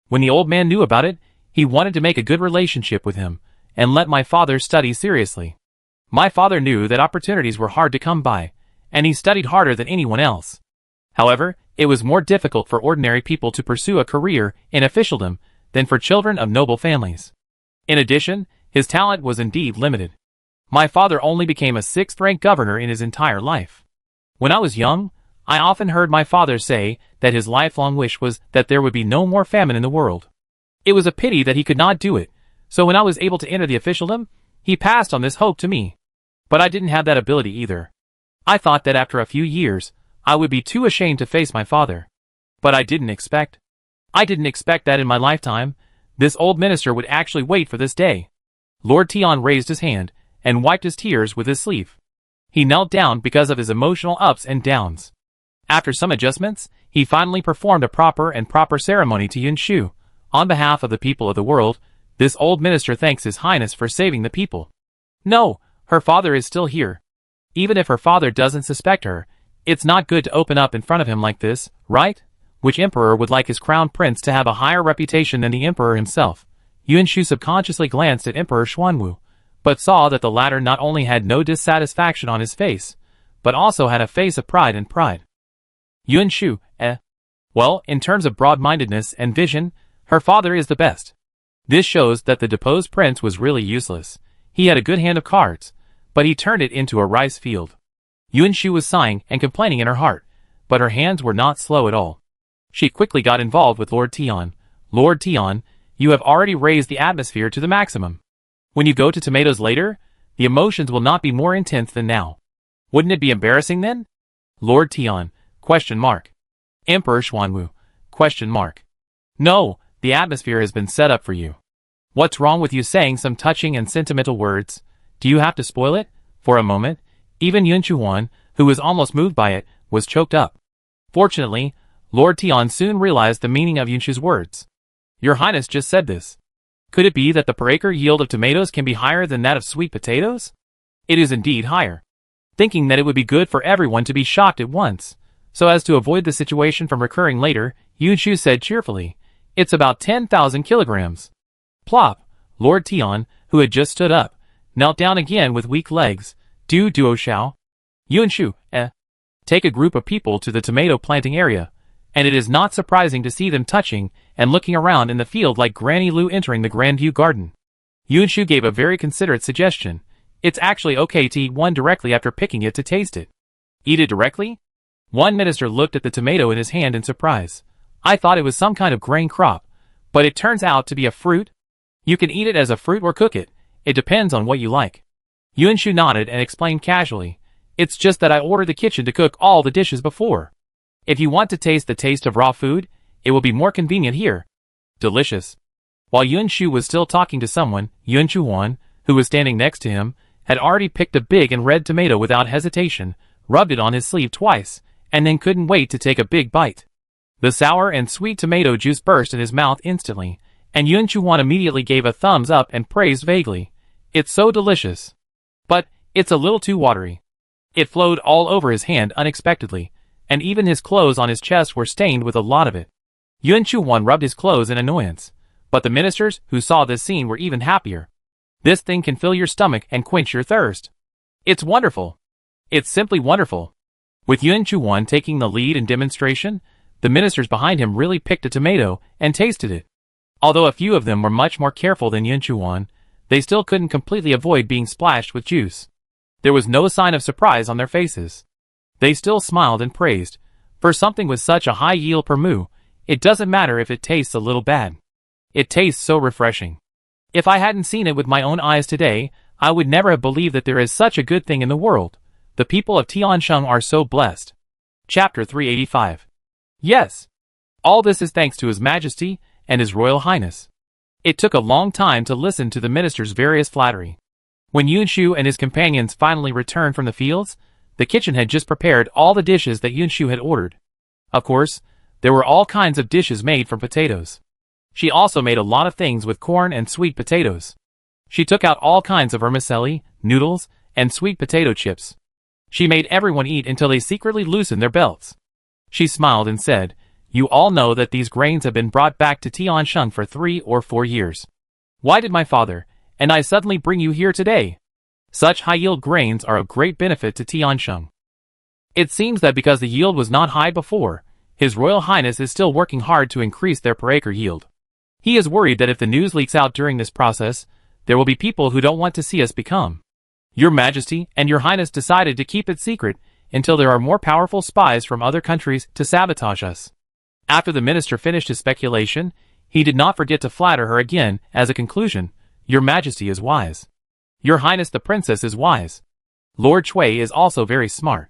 When the old man knew about it, he wanted to make a good relationship with him and let my father study seriously. My father knew that opportunities were hard to come by, and he studied harder than anyone else. However, it was more difficult for ordinary people to pursue a career in officialdom than for children of noble families. In addition, his talent was indeed limited. My father only became a 6th-rank governor in his entire life. When I was young, I often heard my father say that his lifelong wish was that there would be no more famine in the world. It was a pity that he could not do it, so when I was able to enter the officialdom, he passed on this hope to me. But I didn't have that ability either. I thought that after a few years, I would be too ashamed to face my father. But I didn't expect that in my lifetime, this old minister would actually wait for this day. Lord Tian raised his hand and wiped his tears with his sleeve. He knelt down because of his emotional ups and downs. After some adjustments, he finally performed a proper ceremony to Yun Shu. On behalf of the people of the world, this old minister thanks His Highness for saving the people. No, her father is still here. Even if her father doesn't suspect her, it's not good to open up in front of him like this, right? Which emperor would like his crown prince to have a higher reputation than the emperor himself? Yuanshu subconsciously glanced at Emperor Xuanwu, but saw that the latter not only had no dissatisfaction on his face, but also had a face of pride and pride. Yuanshu, well, in terms of broad-mindedness and vision, her father is the best. This shows that the deposed prince was really useless. He had a good hand of cards, but he turned it into a rice field. Yuanshu was sighing and complaining in her heart, but her hands were not slow at all. She quickly got involved with Lord Tian. Lord Tian, you have already raised the atmosphere to the maximum. When you go to tomatoes later, the emotions will not be more intense than now. Wouldn't it be embarrassing then? Lord Tian, ? Emperor Xuanwu, ? No, the atmosphere has been set up for you. What's wrong with you saying some touching and sentimental words? Do you have to spoil it? For a moment, even Yuanshu, who was almost moved by it, was choked up. Fortunately, Lord Tian soon realized the meaning of Yuanshu's words. Your Highness just said this. Could it be that the per acre yield of tomatoes can be higher than that of sweet potatoes? It is indeed higher. Thinking that it would be good for everyone to be shocked at once, so as to avoid the situation from recurring later, Yuanshu said cheerfully, it's about 10,000 kilograms. Plop, Lord Tian, who had just stood up, knelt down again with weak legs. Duo Shao. Yuanshu, Take a group of people to the tomato planting area, and it is not surprising to see them touching and looking around in the field like Granny Lu entering the Grandview garden. Yuanshu gave a very considerate suggestion. It's actually okay to eat one directly after picking it to taste it. Eat it directly? One minister looked at the tomato in his hand in surprise. I thought it was some kind of grain crop, but it turns out to be a fruit. You can eat it as a fruit or cook it. It depends on what you like. Yuanshu nodded and explained casually. It's just that I ordered the kitchen to cook all the dishes before. If you want to taste the taste of raw food, it will be more convenient here. Delicious. While Yuanshu was still talking to someone, Yuanshu, who was standing next to him, had already picked a big and red tomato without hesitation, rubbed it on his sleeve twice, and then couldn't wait to take a big bite. The sour and sweet tomato juice burst in his mouth instantly, and Yuanshu immediately gave a thumbs up and praised vaguely. It's so delicious. But, it's a little too watery. It flowed all over his hand unexpectedly, and even his clothes on his chest were stained with a lot of it. Yuanshu rubbed his clothes in annoyance, but the ministers who saw this scene were even happier. This thing can fill your stomach and quench your thirst. It's wonderful. It's simply wonderful. With Yuanshu taking the lead in demonstration, the ministers behind him really picked a tomato and tasted it. Although a few of them were much more careful than Yuanshu, they still couldn't completely avoid being splashed with juice. There was no sign of surprise on their faces. They still smiled and praised. For something with such a high yield per mu, it doesn't matter if it tastes a little bad. It tastes so refreshing. If I hadn't seen it with my own eyes today, I would never have believed that there is such a good thing in the world. The people of Tiansheng are so blessed. Chapter 385. Yes. All this is thanks to His Majesty and His Royal Highness. It took a long time to listen to the minister's various flattery. When Yuanshu and his companions finally returned from the fields, the kitchen had just prepared all the dishes that Yuanshu had ordered. Of course, there were all kinds of dishes made from potatoes. She also made a lot of things with corn and sweet potatoes. She took out all kinds of vermicelli, noodles, and sweet potato chips. She made everyone eat until they secretly loosened their belts. She smiled and said, You all know that these grains have been brought back to Tiansheng for 3 or 4 years. Why did my father and I suddenly bring you here today? Such high-yield grains are of great benefit to Tiansheng. It seems that because the yield was not high before, His Royal Highness is still working hard to increase their per-acre yield. He is worried that if the news leaks out during this process, there will be people who don't want to see us become. Your Majesty and Your Highness decided to keep it secret until there are more powerful spies from other countries to sabotage us. After the minister finished his speculation, he did not forget to flatter her again as a conclusion. Your Majesty is wise. Your Highness the Princess is wise. Lord Chui is also very smart.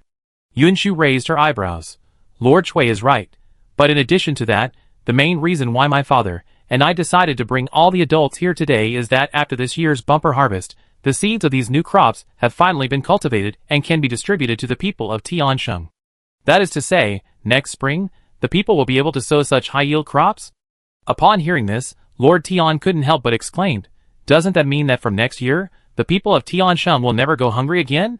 Yuanshu raised her eyebrows. Lord Chui is right, but in addition to that, the main reason why my father and I decided to bring all the adults here today is that after this year's bumper harvest, the seeds of these new crops have finally been cultivated and can be distributed to the people of Tiansheng. That is to say, next spring, the people will be able to sow such high-yield crops? Upon hearing this, Lord Tian couldn't help but exclaimed, Doesn't that mean that from next year, the people of Tiansheng will never go hungry again?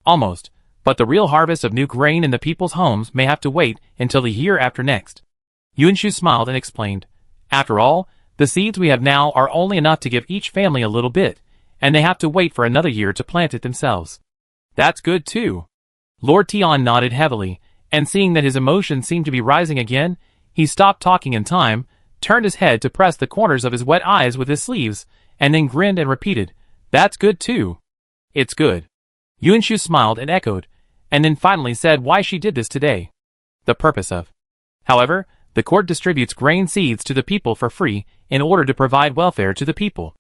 Almost, but the real harvest of new grain in the people's homes may have to wait until the year after next. Yuanshu smiled and explained, After all, The seeds we have now are only enough to give each family a little bit, and they have to wait for another year to plant it themselves. That's good too. Lord Tian nodded heavily, and seeing that his emotions seemed to be rising again, he stopped talking in time, turned his head to press the corners of his wet eyes with his sleeves, and then grinned and repeated, "That's good too." "It's good." Yunshu smiled and echoed, and then finally said why she did this today. The purpose of. However, the court distributes grain seeds to the people for free in order to provide welfare to the people.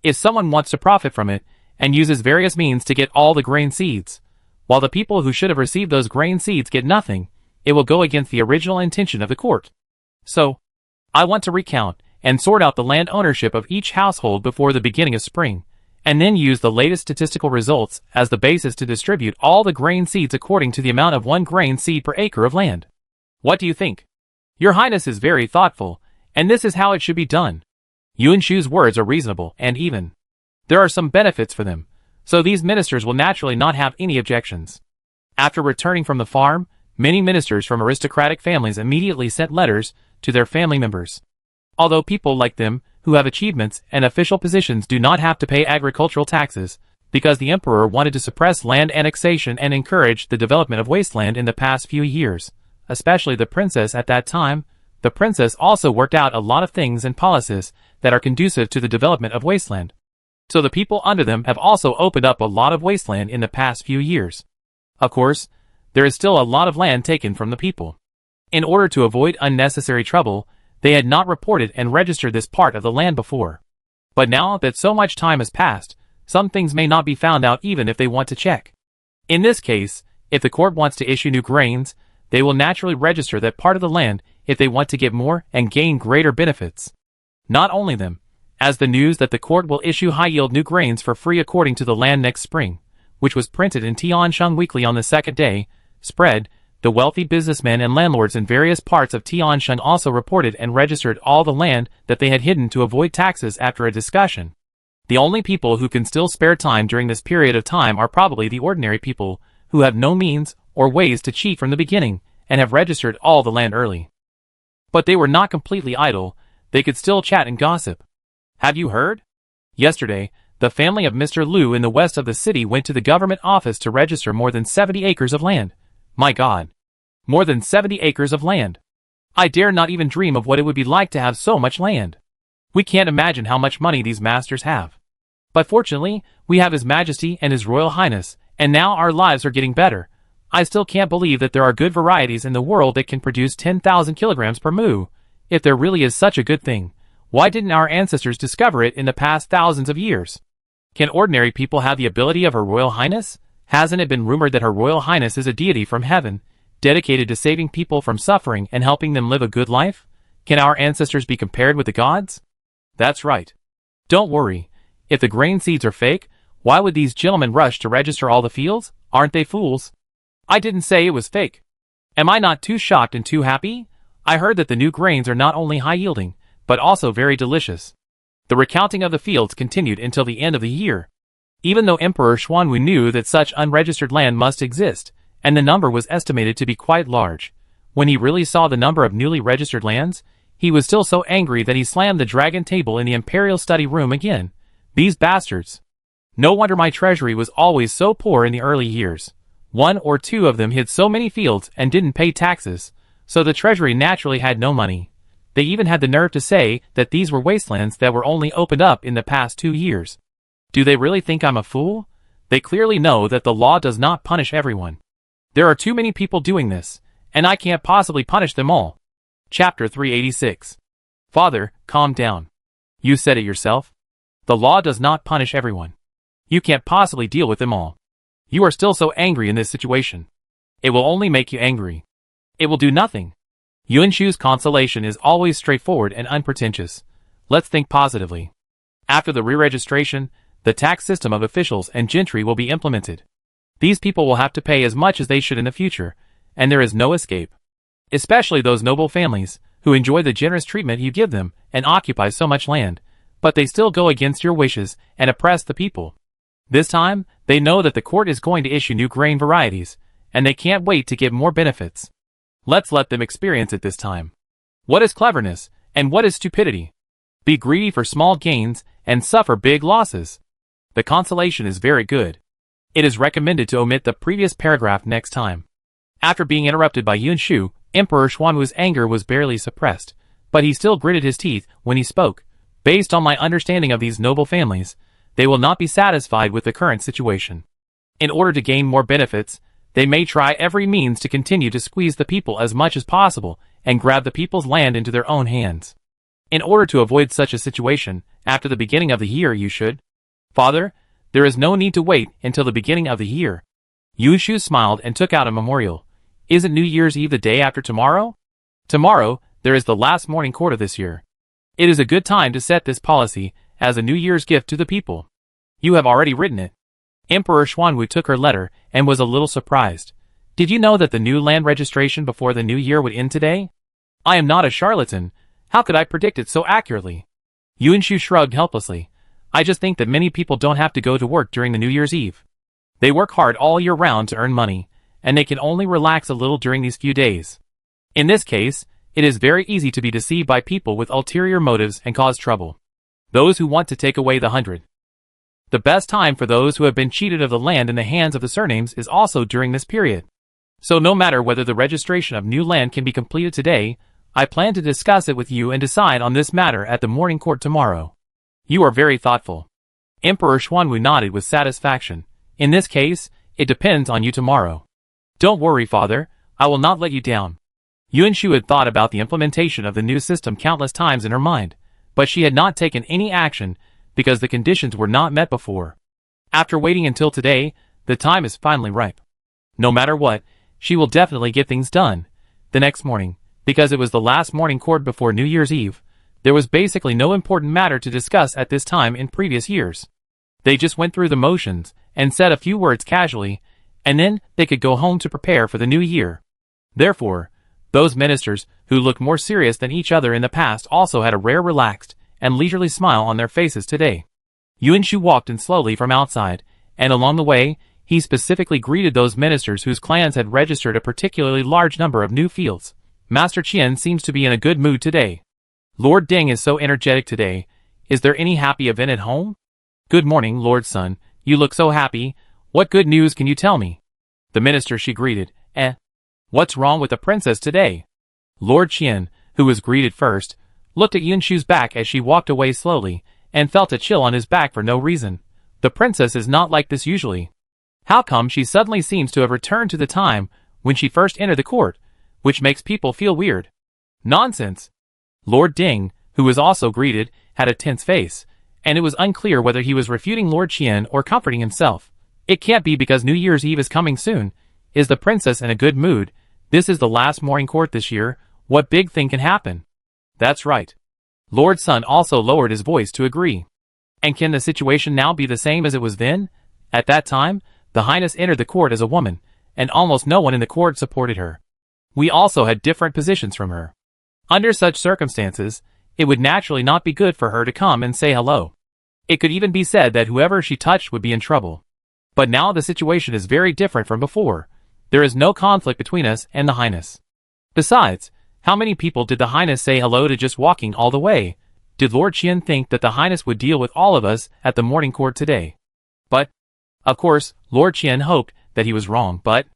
If someone wants to profit from it, and uses various means to get all the grain seeds, while the people who should have received those grain seeds get nothing, it will go against the original intention of the court. So, I want to recount and sort out the land ownership of each household before the beginning of spring, and then use the latest statistical results as the basis to distribute all the grain seeds according to the amount of 1 grain seed per acre of land. What do you think? Your Highness is very thoughtful, and this is how it should be done. Yunshu's words are reasonable and even. There are some benefits for them, so these ministers will naturally not have any objections. After returning from the farm, many ministers from aristocratic families immediately sent letters to their family members. Although people like them, who have achievements and official positions, do not have to pay agricultural taxes, because the emperor wanted to suppress land annexation and encourage the development of wasteland in the past few years, especially the princess at that time. The princess also worked out a lot of things and policies that are conducive to the development of wasteland. So the people under them have also opened up a lot of wasteland in the past few years. Of course, there is still a lot of land taken from the people. In order to avoid unnecessary trouble, they had not reported and registered this part of the land before. But now that so much time has passed, some things may not be found out even if they want to check. In this case, if the court wants to issue new grains, they will naturally register that part of the land if they want to get more and gain greater benefits. Not only them, as the news that the court will issue high-yield new grains for free according to the land next spring, which was printed in Tiansheng Weekly on the second day, spread, the wealthy businessmen and landlords in various parts of Tiansheng also reported and registered all the land that they had hidden to avoid taxes after a discussion. The only people who can still spare time during this period of time are probably the ordinary people, who have no means or ways to cheat from the beginning, and have registered all the land early. But they were not completely idle, they could still chat and gossip. Have you heard? Yesterday, the family of Mr. Liu in the west of the city went to the government office to register more than 70 acres of land. My God! More than 70 acres of land! I dare not even dream of what it would be like to have so much land. We can't imagine how much money these masters have. But fortunately, we have His Majesty and His Royal Highness, and now our lives are getting better. I still can't believe that there are good varieties in the world that can produce 10,000 kilograms per moo. If there really is such a good thing, why didn't our ancestors discover it in the past thousands of years? Can ordinary people have the ability of Her Royal Highness? Hasn't it been rumored that Her Royal Highness is a deity from heaven, dedicated to saving people from suffering and helping them live a good life? Can our ancestors be compared with the gods? That's right. Don't worry. If the grain seeds are fake, why would these gentlemen rush to register all the fields? Aren't they fools? I didn't say it was fake. Am I not too shocked and too happy? I heard that the new grains are not only high-yielding, but also very delicious. The recounting of the fields continued until the end of the year. Even though Emperor Xuanwu knew that such unregistered land must exist, and the number was estimated to be quite large, when he really saw the number of newly registered lands, he was still so angry that he slammed the dragon table in the imperial study room again. These bastards! No wonder my treasury was always so poor in the early years. 1 or 2 of them hid so many fields and didn't pay taxes, so the treasury naturally had no money. They even had the nerve to say that these were wastelands that were only opened up in the past 2 years. Do they really think I'm a fool? They clearly know that the law does not punish everyone. There are too many people doing this, and I can't possibly punish them all. Chapter 386. Father, calm down. You said it yourself. The law does not punish everyone. You can't possibly deal with them all. You are still so angry in this situation. It will only make you angry. It will do nothing. Yunshu's consolation is always straightforward and unpretentious. Let's think positively. After the re-registration, the tax system of officials and gentry will be implemented. These people will have to pay as much as they should in the future, and there is no escape. Especially those noble families, who enjoy the generous treatment you give them and occupy so much land, but they still go against your wishes and oppress the people. This time, they know that the court is going to issue new grain varieties, and they can't wait to get more benefits. Let's let them experience it this time. What is cleverness, and what is stupidity? Be greedy for small gains and suffer big losses. The consolation is very good. It is recommended to omit the previous paragraph next time. After being interrupted by Yunshu, Emperor Xuanwu's anger was barely suppressed, but he still gritted his teeth when he spoke. Based on my understanding of these noble families, they will not be satisfied with the current situation. In order to gain more benefits, they may try every means to continue to squeeze the people as much as possible and grab the people's land into their own hands. In order to avoid such a situation, after the beginning of the year you should. Father, there is no need to wait until the beginning of the year. Yunshu smiled and took out a memorial. Isn't New Year's Eve the day after tomorrow? Tomorrow, there is the last morning court of this year. It is a good time to set this policy as a New Year's gift to the people. You have already written it. Emperor Xuanwu took her letter and was a little surprised. Did you know that the new land registration before the new year would end today? I am not a charlatan. How could I predict it so accurately? Yunshu shrugged helplessly. I just think that many people don't have to go to work during the New Year's Eve. They work hard all year round to earn money, and they can only relax a little during these few days. In this case, it is very easy to be deceived by people with ulterior motives and cause trouble. Those who want to take away the 100. The best time for those who have been cheated of the land in the hands of the surnames is also during this period. So no matter whether the registration of new land can be completed today, I plan to discuss it with you and decide on this matter at the morning court tomorrow. You are very thoughtful. Emperor Xuanwu nodded with satisfaction. In this case, it depends on you tomorrow. Don't worry, father, I will not let you down. Yunshu had thought about the implementation of the new system countless times in her mind, but she had not taken any action because the conditions were not met before. After waiting until today, the time is finally ripe. No matter what, she will definitely get things done. The next morning, because it was the last morning court before New Year's Eve, there was basically no important matter to discuss at this time in previous years. They just went through the motions and said a few words casually, and then they could go home to prepare for the new year. Therefore, those ministers who looked more serious than each other in the past also had a rare relaxed and leisurely smile on their faces today. Yunshu walked in slowly from outside, and along the way, he specifically greeted those ministers whose clans had registered a particularly large number of new fields. Master Qian seems to be in a good mood today. Lord Ding is so energetic today. Is there any happy event at home? Good morning, Lord Sun. You look so happy. What good news can you tell me? The minister she greeted. What's wrong with the princess today? Lord Qian, who was greeted first, looked at Yunshu's back as she walked away slowly, and felt a chill on his back for no reason. The princess is not like this usually. How come she suddenly seems to have returned to the time when she first entered the court, which makes people feel weird? Nonsense. Lord Ding, who was also greeted, had a tense face, and it was unclear whether he was refuting Lord Qian or comforting himself. It can't be because New Year's Eve is coming soon. Is the princess in a good mood? This is the last morning court this year. What big thing can happen? That's right. Lord Sun also lowered his voice to agree. And can the situation now be the same as it was then? At that time, the Highness entered the court as a woman, and almost no one in the court supported her. We also had different positions from her. Under such circumstances, it would naturally not be good for her to come and say hello. It could even be said that whoever she touched would be in trouble. But now the situation is very different from before. There is no conflict between us and the Highness. Besides, how many people did the Highness say hello to just walking all the way? Did Lord Qian think that the Highness would deal with all of us at the morning court today? But, of course, Lord Qian hoped that he was wrong, but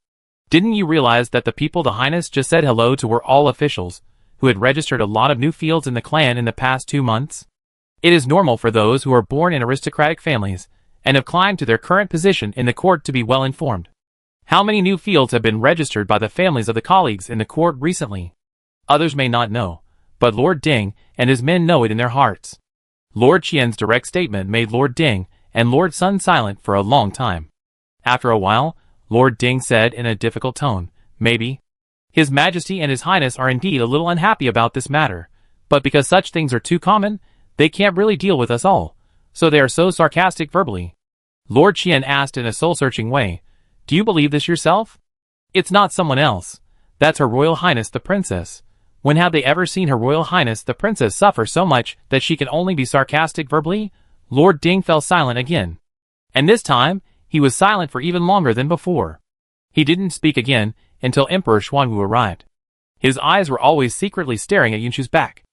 didn't you realize that the people the Highness just said hello to were all officials, who had registered a lot of new fields in the clan in the past 2 months? It is normal for those who are born in aristocratic families and have climbed to their current position in the court to be well informed. How many new fields have been registered by the families of the colleagues in the court recently? Others may not know, but Lord Ding and his men know it in their hearts. Lord Qian's direct statement made Lord Ding and Lord Sun silent for a long time. After a while, Lord Ding said in a difficult tone, maybe. His Majesty and His Highness are indeed a little unhappy about this matter, but because such things are too common, they can't really deal with us all, so they are so sarcastic verbally. Lord Qian asked in a soul-searching way, do you believe this yourself? It's not someone else. That's Her Royal Highness the Princess. When have they ever seen Her Royal Highness the Princess suffer so much that she can only be sarcastic verbally? Lord Ding fell silent again. And this time, he was silent for even longer than before. He didn't speak again until Emperor Xuanwu arrived. His eyes were always secretly staring at Yunshu's back.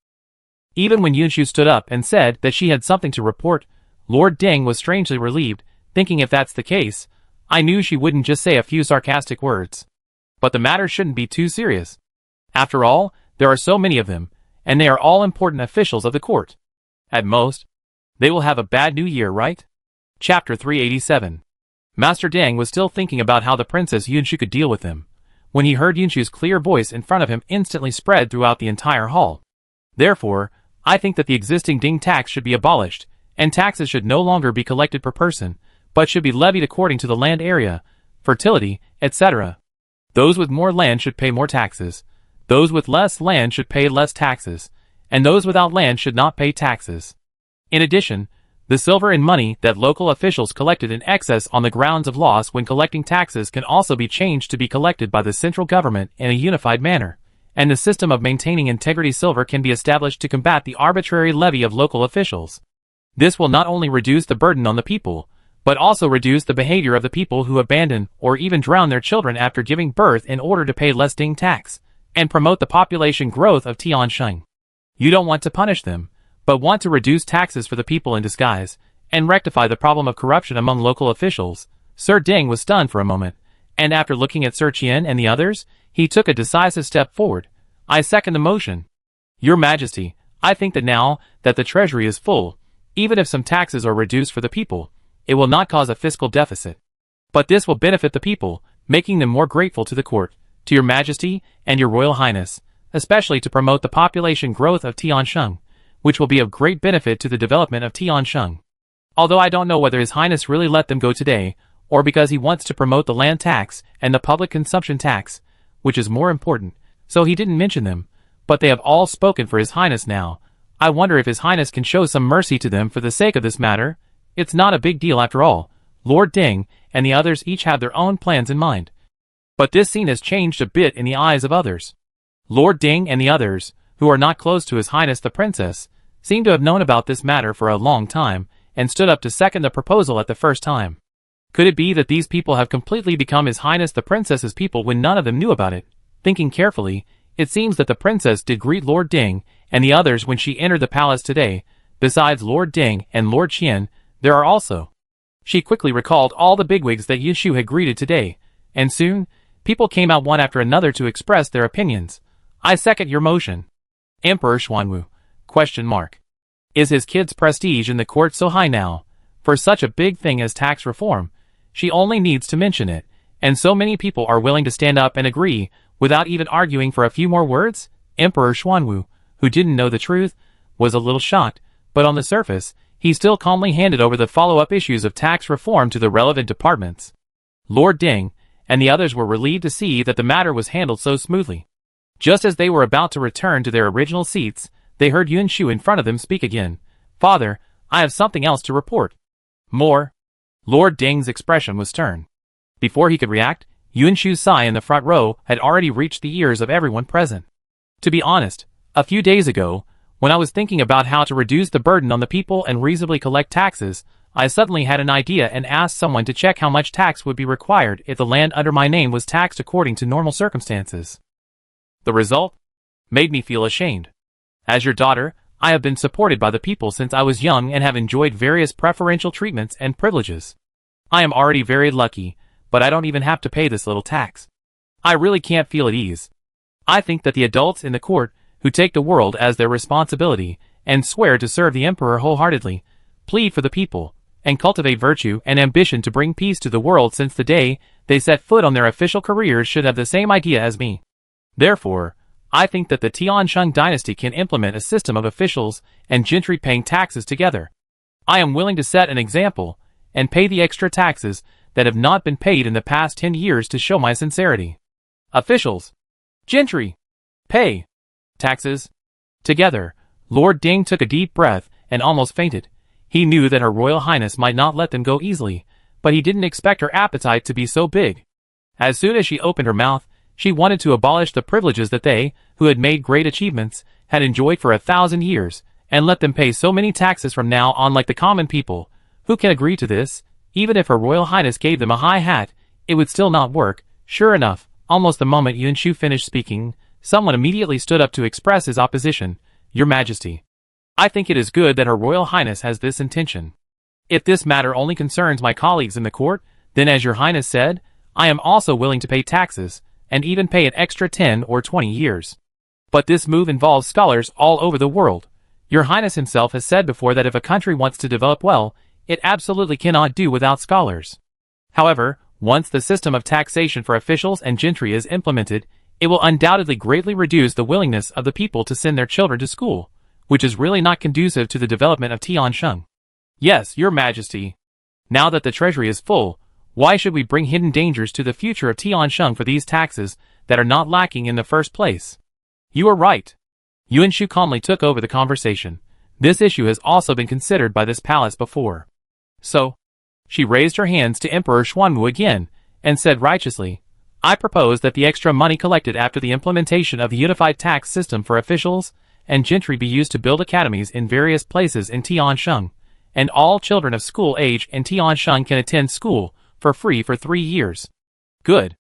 Even when Yunshu stood up and said that she had something to report, Lord Ding was strangely relieved, thinking if that's the case, I knew she wouldn't just say a few sarcastic words. But the matter shouldn't be too serious. After all, there are so many of them, and they are all important officials of the court. At most, they will have a bad new year, right? Chapter 387. Master Deng was still thinking about how the Princess Yunshu could deal with him, when he heard Yunshu's clear voice in front of him instantly spread throughout the entire hall. Therefore, I think that the existing Ding tax should be abolished, and taxes should no longer be collected per person, but should be levied according to the land area, fertility, etc. Those with more land should pay more taxes, those with less land should pay less taxes, and those without land should not pay taxes. In addition, the silver and money that local officials collected in excess on the grounds of loss when collecting taxes can also be changed to be collected by the central government in a unified manner, and the system of maintaining integrity silver can be established to combat the arbitrary levy of local officials. This will not only reduce the burden on the people, but also reduce the behavior of the people who abandon or even drown their children after giving birth in order to pay less Ding tax, and promote the population growth of Tiansheng. You don't want to punish them, but want to reduce taxes for the people in disguise, and rectify the problem of corruption among local officials. Sir Ding was stunned for a moment, and after looking at Sir Qian and the others, he took a decisive step forward. I second the motion. Your Majesty, I think that now that the treasury is full, even if some taxes are reduced for the people, it will not cause a fiscal deficit. But this will benefit the people, making them more grateful to the court, to your Majesty, and your Royal Highness, especially to promote the population growth of Tiansheng, which will be of great benefit to the development of Tiansheng. Although I don't know whether His Highness really let them go today, or because he wants to promote the land tax and the public consumption tax, which is more important, so he didn't mention them, but they have all spoken for His Highness now. I wonder if His Highness can show some mercy to them for the sake of this matter. It's not a big deal after all. Lord Ding and the others each have their own plans in mind. But this scene has changed a bit in the eyes of others. Lord Ding and the others, who are not close to His Highness the Princess, seem to have known about this matter for a long time, and stood up to second the proposal at the first time. Could it be that these people have completely become His Highness the Princess's people when none of them knew about it? Thinking carefully, it seems that the Princess did greet Lord Ding and the others when she entered the palace today. Besides Lord Ding and Lord Qian, there are also. She quickly recalled all the bigwigs that Yunshu had greeted today, and soon, people came out one after another to express their opinions. I second your motion. Emperor Xuanwu? ? Is his kid's prestige in the court so high now? For such a big thing as tax reform, she only needs to mention it, and so many people are willing to stand up and agree, without even arguing for a few more words? Emperor Xuanwu, who didn't know the truth, was a little shocked, but on the surface, he still calmly handed over the follow-up issues of tax reform to the relevant departments. Lord Ding and the others were relieved to see that the matter was handled so smoothly. Just as they were about to return to their original seats, they heard Yunshu in front of them speak again. Father, I have something else to report. More? Lord Ding's expression was stern. Before he could react, Yunshu's sigh in the front row had already reached the ears of everyone present. To be honest, a few days ago, when I was thinking about how to reduce the burden on the people and reasonably collect taxes, I suddenly had an idea and asked someone to check how much tax would be required if the land under my name was taxed according to normal circumstances. The result? Made me feel ashamed. As your daughter, I have been supported by the people since I was young and have enjoyed various preferential treatments and privileges. I am already very lucky, but I don't even have to pay this little tax. I really can't feel at ease. I think that the adults in the court, who take the world as their responsibility, and swear to serve the emperor wholeheartedly, plead for the people, and cultivate virtue and ambition to bring peace to the world since the day they set foot on their official careers should have the same idea as me. Therefore, I think that the Tiansheng dynasty can implement a system of officials and gentry paying taxes together. I am willing to set an example, and pay the extra taxes that have not been paid in the past 10 years to show my sincerity. Officials, gentry, pay taxes together. Lord Ding took a deep breath and almost fainted. He knew that Her Royal Highness might not let them go easily, but he didn't expect her appetite to be so big. As soon as she opened her mouth, she wanted to abolish the privileges that they, who had made great achievements, had enjoyed for 1,000 years, and let them pay so many taxes from now on like the common people. Who can agree to this? Even if Her Royal Highness gave them a high hat, it would still not work. Sure enough, almost the moment Yunshu finished speaking, someone immediately stood up to express his opposition. Your Majesty, I think it is good that Her Royal Highness has this intention. If this matter only concerns my colleagues in the court, then as Your Highness said, I am also willing to pay taxes, and even pay an extra 10 or 20 years. But this move involves scholars all over the world. Your Highness himself has said before that if a country wants to develop well, it absolutely cannot do without scholars. However, once the system of taxation for officials and gentry is implemented, it will undoubtedly greatly reduce the willingness of the people to send their children to school, which is really not conducive to the development of Tiansheng. Yes, Your Majesty. Now that the treasury is full, why should we bring hidden dangers to the future of Tiansheng for these taxes that are not lacking in the first place? You are right. Yuan Shu calmly took over the conversation. This issue has also been considered by this palace before. So, she raised her hands to Emperor Xuanwu again, and said righteously, I propose that the extra money collected after the implementation of the unified tax system for officials and gentry be used to build academies in various places in Tiansheng, and all children of school age in Tiansheng can attend school for free for 3 years. Good.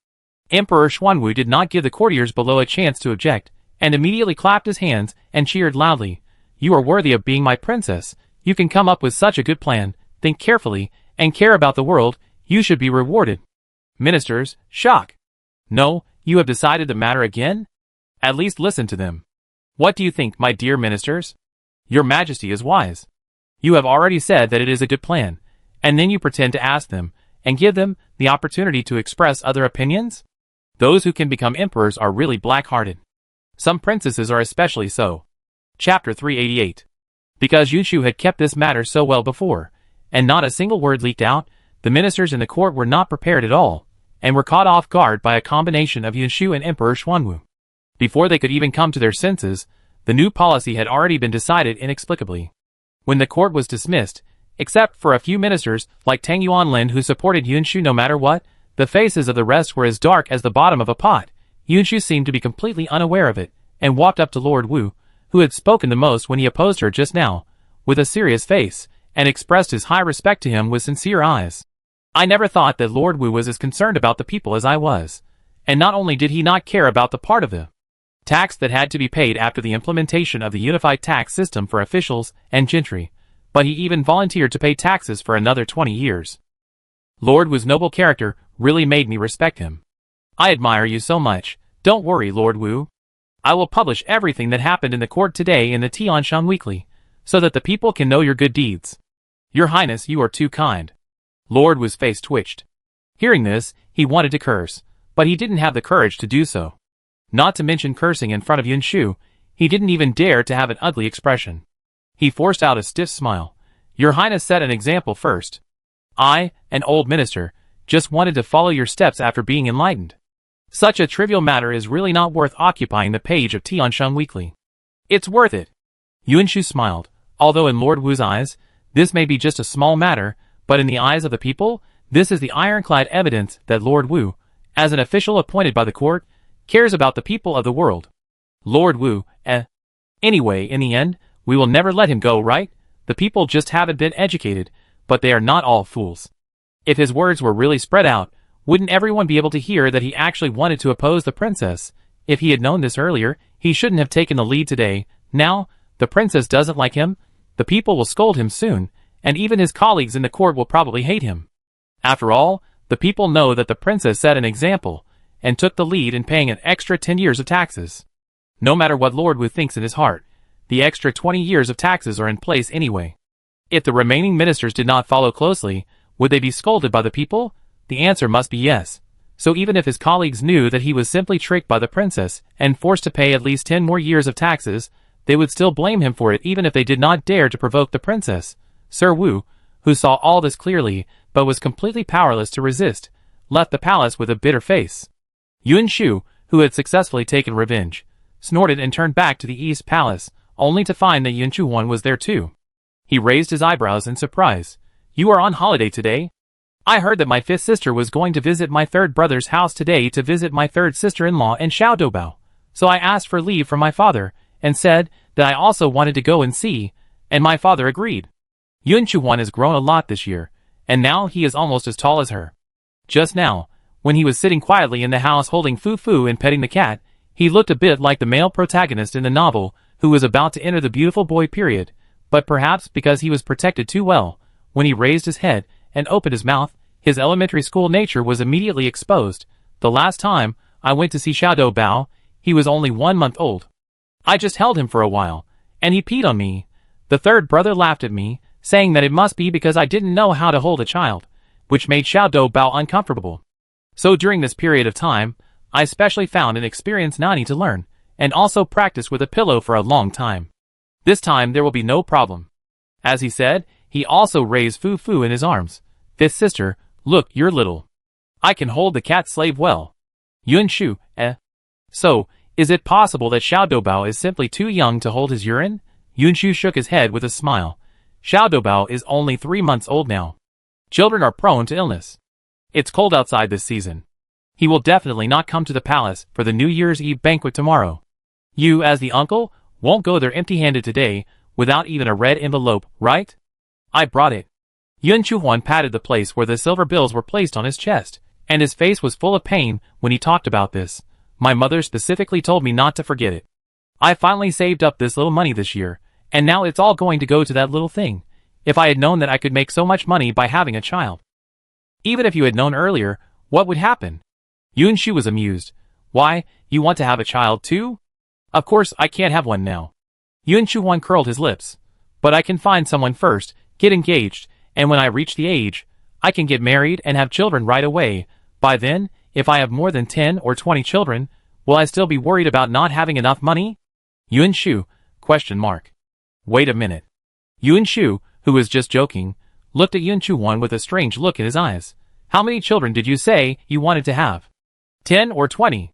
Emperor Xuanwu did not give the courtiers below a chance to object, and immediately clapped his hands and cheered loudly. You are worthy of being my princess. You can come up with such a good plan, think carefully, and care about the world. You should be rewarded. Ministers, shock. No, you have decided the matter again? At least listen to them. What do you think, my dear ministers? Your Majesty is wise. You have already said that it is a good plan, and then you pretend to ask them, and give them the opportunity to express other opinions? Those who can become emperors are really black-hearted. Some princesses are especially so. Chapter 388. Because Yuan Shu had kept this matter so well before, and not a single word leaked out, the ministers in the court were not prepared at all, and were caught off guard by a combination of Yuan Shu and Emperor Xuanwu. Before they could even come to their senses, the new policy had already been decided inexplicably. When the court was dismissed, except for a few ministers like Tang Yuanlin who supported Yuan Shu no matter what, the faces of the rest were as dark as the bottom of a pot. Yuan Shu seemed to be completely unaware of it, and walked up to Lord Wu, who had spoken the most when he opposed her just now, with a serious face, and expressed his high respect to him with sincere eyes. I never thought that Lord Wu was as concerned about the people as I was, and not only did he not care about the part of the tax that had to be paid after the implementation of the unified tax system for officials and gentry, but he even volunteered to pay taxes for another 20 years. Lord Wu's noble character really made me respect him. I admire you so much. Don't worry, Lord Wu. I will publish everything that happened in the court today in the Tiansheng Weekly, so that the people can know your good deeds. Your Highness, you are too kind. Lord Wu's face twitched. Hearing this, he wanted to curse, but he didn't have the courage to do so. Not to mention cursing in front of Yuan Shu, he didn't even dare to have an ugly expression. He forced out a stiff smile. Your Highness set an example first. I, an old minister, just wanted to follow your steps after being enlightened. Such a trivial matter is really not worth occupying the page of Tiansheng Weekly. It's worth it. Yuan Shu smiled, although in Lord Wu's eyes, this may be just a small matter, but in the eyes of the people, this is the ironclad evidence that Lord Wu, as an official appointed by the court, cares about the people of the world. Lord Wu, Anyway, in the end, we will never let him go, right? The people just haven't been educated, but they are not all fools. If his words were really spread out, wouldn't everyone be able to hear that he actually wanted to oppose the princess? If he had known this earlier, he shouldn't have taken the lead today. Now, the princess doesn't like him, the people will scold him soon, and even his colleagues in the court will probably hate him. After all, the people know that the princess set an example, and took the lead in paying an extra 10 years of taxes. No matter what Lord Wu thinks in his heart, the extra 20 years of taxes are in place anyway. If the remaining ministers did not follow closely, would they be scolded by the people? The answer must be yes. So even if his colleagues knew that he was simply tricked by the princess and forced to pay at least 10 more years of taxes, they would still blame him for it even if they did not dare to provoke the princess. Sir Wu, who saw all this clearly, but was completely powerless to resist, left the palace with a bitter face. Yuan Shu, who had successfully taken revenge, snorted and turned back to the East Palace, only to find that Yuan Shuwan was there too. He raised his eyebrows in surprise. You are on holiday today? I heard that my fifth sister was going to visit my third brother's house today to visit my third sister-in-law in Xiaodobao. So I asked for leave from my father, and said that I also wanted to go and see, and my father agreed. Yuan Shuwan has grown a lot this year, and now he is almost as tall as her. Just now, when he was sitting quietly in the house holding Fu and petting the cat, he looked a bit like the male protagonist in the novel, who was about to enter the beautiful boy period, But perhaps because he was protected too well, when he raised his head and opened his mouth, his elementary school nature was immediately exposed. The last time I went to see Xiao Bao, he was only 1 month old. I just held him for a while, and he peed on me. The third brother laughed at me, saying that it must be because I didn't know how to hold a child, which made Xiao Bao uncomfortable. So during this period of time, I specially found an experienced nanny to learn, and also practice with a pillow for a long time. This time there will be no problem. As he said, he also raised Fu Fu in his arms. Fifth sister, look, you're little. I can hold the cat slave well. Yun Shu, So, is it possible that Xiao Bao is simply too young to hold his urine? Yun Shu shook his head with a smile. Xiao Bao is only 3 months old now. Children are prone to illness. It's cold outside this season. He will definitely not come to the palace for the New Year's Eve banquet tomorrow. You, as the uncle, won't go there empty-handed today, without even a red envelope, right? I brought it. Yun Chuhuan patted the place where the silver bills were placed on his chest, and his face was full of pain when he talked about this. My mother specifically told me not to forget it. I finally saved up this little money this year, and now it's all going to go to that little thing. If I had known that I could make so much money by having a child. Even if you had known earlier, what would happen? Yun Shu was amused. Why, you want to have a child too? Of course I can't have one now. Yun Chuhuan curled his lips. But I can find someone first, get engaged, and when I reach the age, I can get married and have children right away. By then, if I have more than 10 or 20 children, will I still be worried about not having enough money? Yun Shu, ? Wait a minute. Yun Shu, who was just joking, looked at Yun Chuhuan with a strange look in his eyes. How many children did you say you wanted to have? 10 or 20?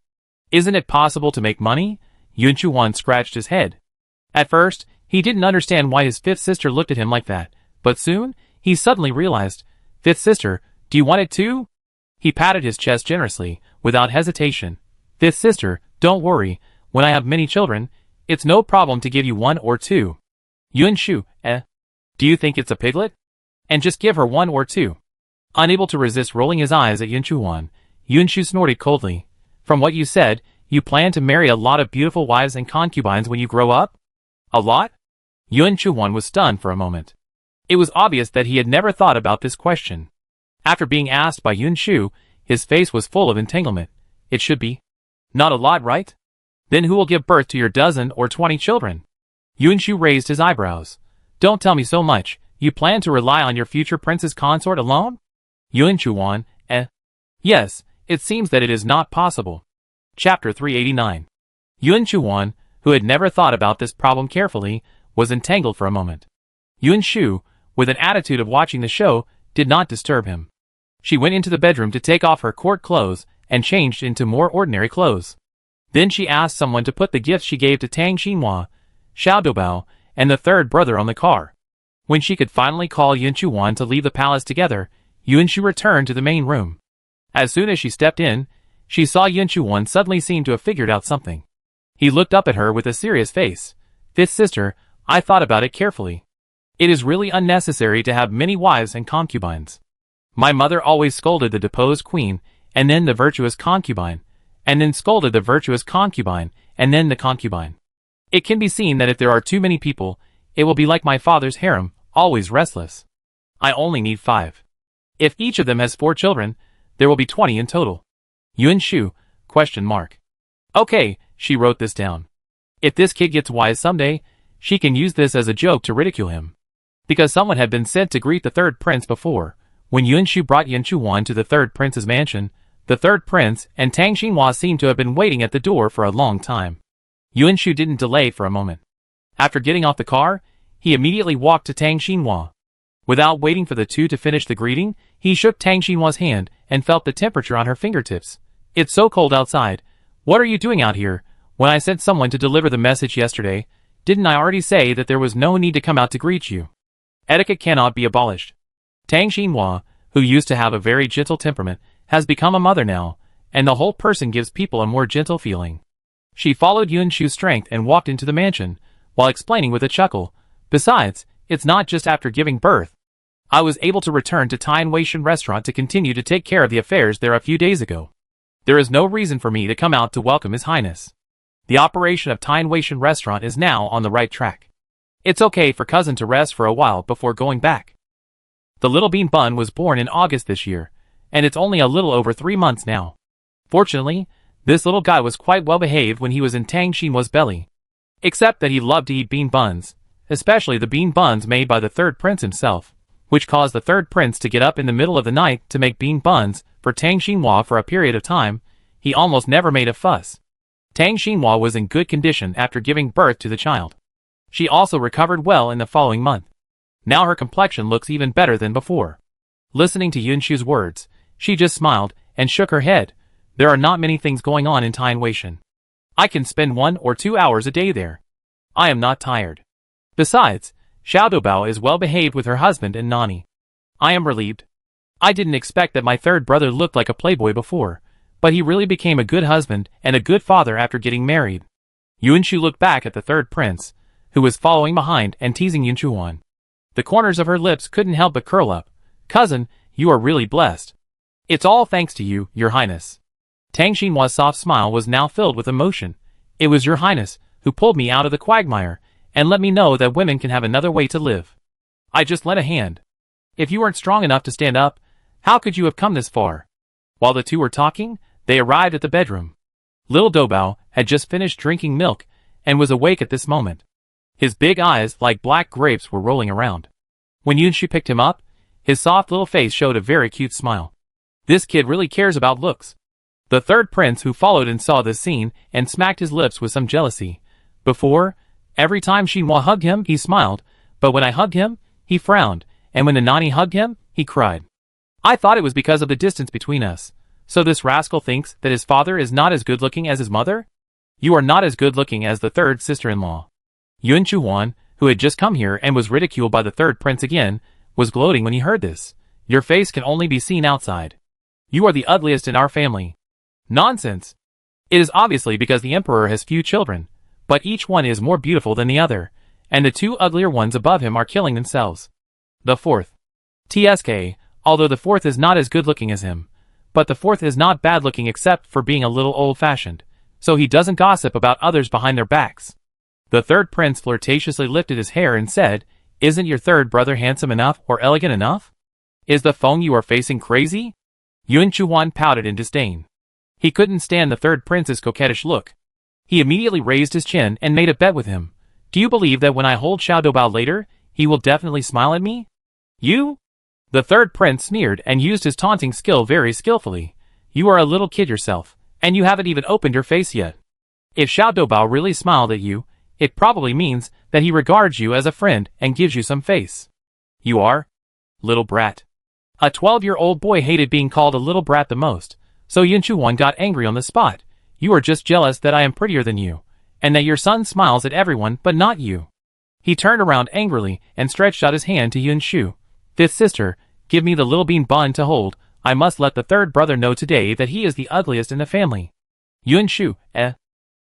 Isn't it possible to make money? Yun Chuhuan scratched his head. At first, he didn't understand why his fifth sister looked at him like that, but soon, he suddenly realized. Fifth sister, do you want it too? He patted his chest generously, without hesitation. Fifth sister, don't worry, when I have many children, it's no problem to give you 1 or 2. Yun Shu, Do you think it's a piglet? And just give her 1 or 2. Unable to resist rolling his eyes at Yun Chuhuan, Yun Shu snorted coldly. From what you said, you plan to marry a lot of beautiful wives and concubines when you grow up? A lot? Yun Chuhuan was stunned for a moment. It was obvious that he had never thought about this question. After being asked by Yun Shu, his face was full of entanglement. It should be. Not a lot, right? Then who will give birth to your 12 or 20 children? Yun Shu raised his eyebrows. Don't tell me so much. You plan to rely on your future princess consort alone? Yun Chuhuan, Yes, it seems that it is not possible. Chapter 389. Yun Chuhuan, who had never thought about this problem carefully, was entangled for a moment. Yun Shu, with an attitude of watching the show, did not disturb him. She went into the bedroom to take off her court clothes and changed into more ordinary clothes. Then she asked someone to put the gifts she gave to Tang Xinhua, Xiao Bao, and the third brother on the car. When she could finally call Yun Chuhuan to leave the palace together, Yun Shu returned to the main room. As soon as she stepped in, she saw Yun Chuhuan suddenly seem to have figured out something. He looked up at her with a serious face. Fifth sister, I thought about it carefully. It is really unnecessary to have many wives and concubines. My mother always scolded the deposed queen, and then the virtuous concubine, and then scolded the virtuous concubine, and then the concubine. It can be seen that if there are too many people, it will be like my father's harem, always restless. I only need 5. If each of them has 4 children, there will be 20 in total. Yun Shu, ? Okay, she wrote this down. If this kid gets wise someday, she can use this as a joke to ridicule him. Because someone had been sent to greet the third prince before. When Yun Shu brought Yun Chuhuan to the third prince's mansion, the third prince and Tang Xinhua seemed to have been waiting at the door for a long time. Yun Shu didn't delay for a moment. After getting off the car, he immediately walked to Tang Xinhua. Without waiting for the two to finish the greeting, he shook Tang Xinhua's hand and felt the temperature on her fingertips. It's so cold outside. What are you doing out here? When I sent someone to deliver the message yesterday, didn't I already say that there was no need to come out to greet you? Etiquette cannot be abolished. Tang Xinhua, who used to have a very gentle temperament, has become a mother now, and the whole person gives people a more gentle feeling. She followed Yun Shu's strength and walked into the mansion, while explaining with a chuckle, Besides, it's not just after giving birth. I was able to return to Tine Weishan restaurant to continue to take care of the affairs there a few days ago. There is no reason for me to come out to welcome His Highness. The operation of Tine Weishan restaurant is now on the right track. It's okay for cousin to rest for a while before going back. The little bean bun was born in August this year, and it's only a little over 3 months now. Fortunately, this little guy was quite well behaved when he was in Tang Xinhua's belly. Except that he loved to eat bean buns, especially the bean buns made by the third prince himself, which caused the third prince to get up in the middle of the night to make bean buns for Tang Xinhua for a period of time. He almost never made a fuss. Tang Xinhua was in good condition after giving birth to the child. She also recovered well in the following month. Now her complexion looks even better than before. Listening to Yunshu's words, she just smiled and shook her head. There are not many things going on in Taiwan Weishan. I can spend 1 or 2 hours a day there. I am not tired. Besides, Xiao Doubao is well behaved with her husband and Nani. I am relieved. I didn't expect that my third brother looked like a playboy before, but he really became a good husband and a good father after getting married. Yunshu looked back at the third prince, who was following behind and teasing Yunshuwan. The corners of her lips couldn't help but curl up. Cousin, you are really blessed. It's all thanks to you, Your Highness. Tang Xinhua's soft smile was now filled with emotion. It was Your Highness who pulled me out of the quagmire and let me know that women can have another way to live. I just lent a hand. If you weren't strong enough to stand up, how could you have come this far? While the two were talking, they arrived at the bedroom. Little Doubao had just finished drinking milk and was awake at this moment. His big eyes, like black grapes, were rolling around. When Yunshu picked him up, his soft little face showed a very cute smile. This kid really cares about looks. The third prince who followed and saw this scene and smacked his lips with some jealousy. Before, every time Xinhua hugged him, he smiled, but when I hugged him, he frowned, and when the Nani hugged him, he cried. I thought it was because of the distance between us. So this rascal thinks that his father is not as good-looking as his mother? You are not as good-looking as the third sister-in-law. Yunshu Wan, who had just come here and was ridiculed by the third prince again, was gloating when he heard this. Your face can only be seen outside. You are the ugliest in our family. Nonsense. It is obviously because the emperor has few children, but each one is more beautiful than the other, and the 2 uglier ones above him are killing themselves. The fourth. TSK, although the fourth is not as good-looking as him, but the fourth is not bad-looking except for being a little old-fashioned, so he doesn't gossip about others behind their backs. The third prince flirtatiously lifted his hair and said, Isn't your third brother handsome enough or elegant enough? Is the Feng you are facing crazy? Yunshu Wan pouted in disdain. He couldn't stand the third prince's coquettish look. He immediately raised his chin and made a bet with him. Do you believe that when I hold Xiao Doubao later, he will definitely smile at me? You? The third prince sneered and used his taunting skill very skillfully. You are a little kid yourself, and you haven't even opened your face yet. If Xiao Doubao really smiled at you, it probably means that he regards you as a friend and gives you some face. You are? Little brat. A 12-year-old boy hated being called a little brat the most, so Yunshu Wan got angry on the spot. You are just jealous that I am prettier than you, and that your son smiles at everyone but not you. He turned around angrily and stretched out his hand to Yunshu. Fifth sister, give me the little bean bun to hold. I must let the third brother know today that he is the ugliest in the family. Yunshu,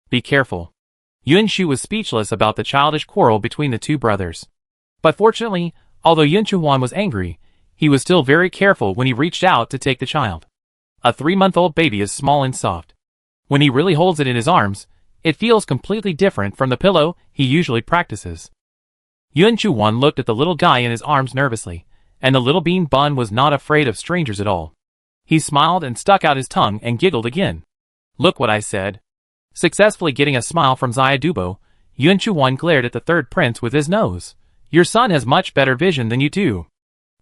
Be careful. Yunshu was speechless about the childish quarrel between the 2 brothers. But fortunately, although Yunshu Wan was angry, he was still very careful when he reached out to take the child. A 3-month-old baby is small and soft. When he really holds it in his arms, it feels completely different from the pillow he usually practices. Yunshu Wan looked at the little guy in his arms nervously, and the little bean bun was not afraid of strangers at all. He smiled and stuck out his tongue and giggled again. Look what I said. Successfully getting a smile from Xia Dubo, Yunshu Wan glared at the third prince with his nose. Your son has much better vision than you do.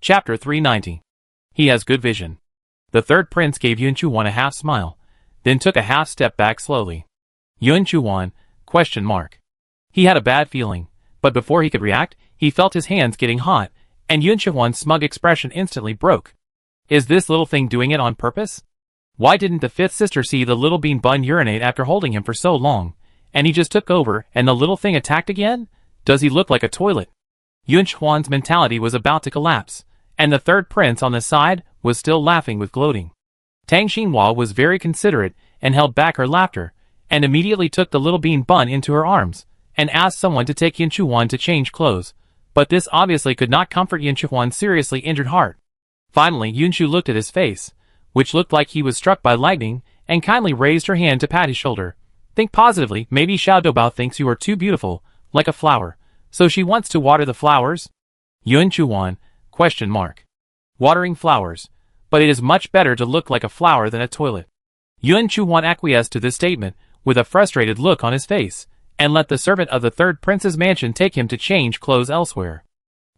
Chapter 390. He has good vision. The third prince gave Yunshu Wan a half smile, then took a half step back slowly. Yunshu Wan? He had a bad feeling, but before he could react, he felt his hands getting hot, and Yunshu Wan's smug expression instantly broke. Is this little thing doing it on purpose? Why didn't the 5th sister see the little bean bun urinate after holding him for so long, and he just took over and the little thing attacked again? Does he look like a toilet? Yunshu Wan's mentality was about to collapse, and the third prince on the side was still laughing with gloating. Tang Xinhua was very considerate and held back her laughter, and immediately took the little bean bun into her arms, and asked someone to take Yunshu Wan to change clothes, but this obviously could not comfort Yunshu Wan's seriously injured heart. Finally Yunshu looked at his face, which looked like he was struck by lightning, and kindly raised her hand to pat his shoulder. Think positively, maybe Xiao Doubao thinks you are too beautiful, like a flower, So she wants to water the flowers? Yun Chuan, ? Watering flowers. But it is much better to look like a flower than a toilet. Yun Chuan acquiesced to this statement, with a frustrated look on his face, and let the servant of the third prince's mansion take him to change clothes elsewhere.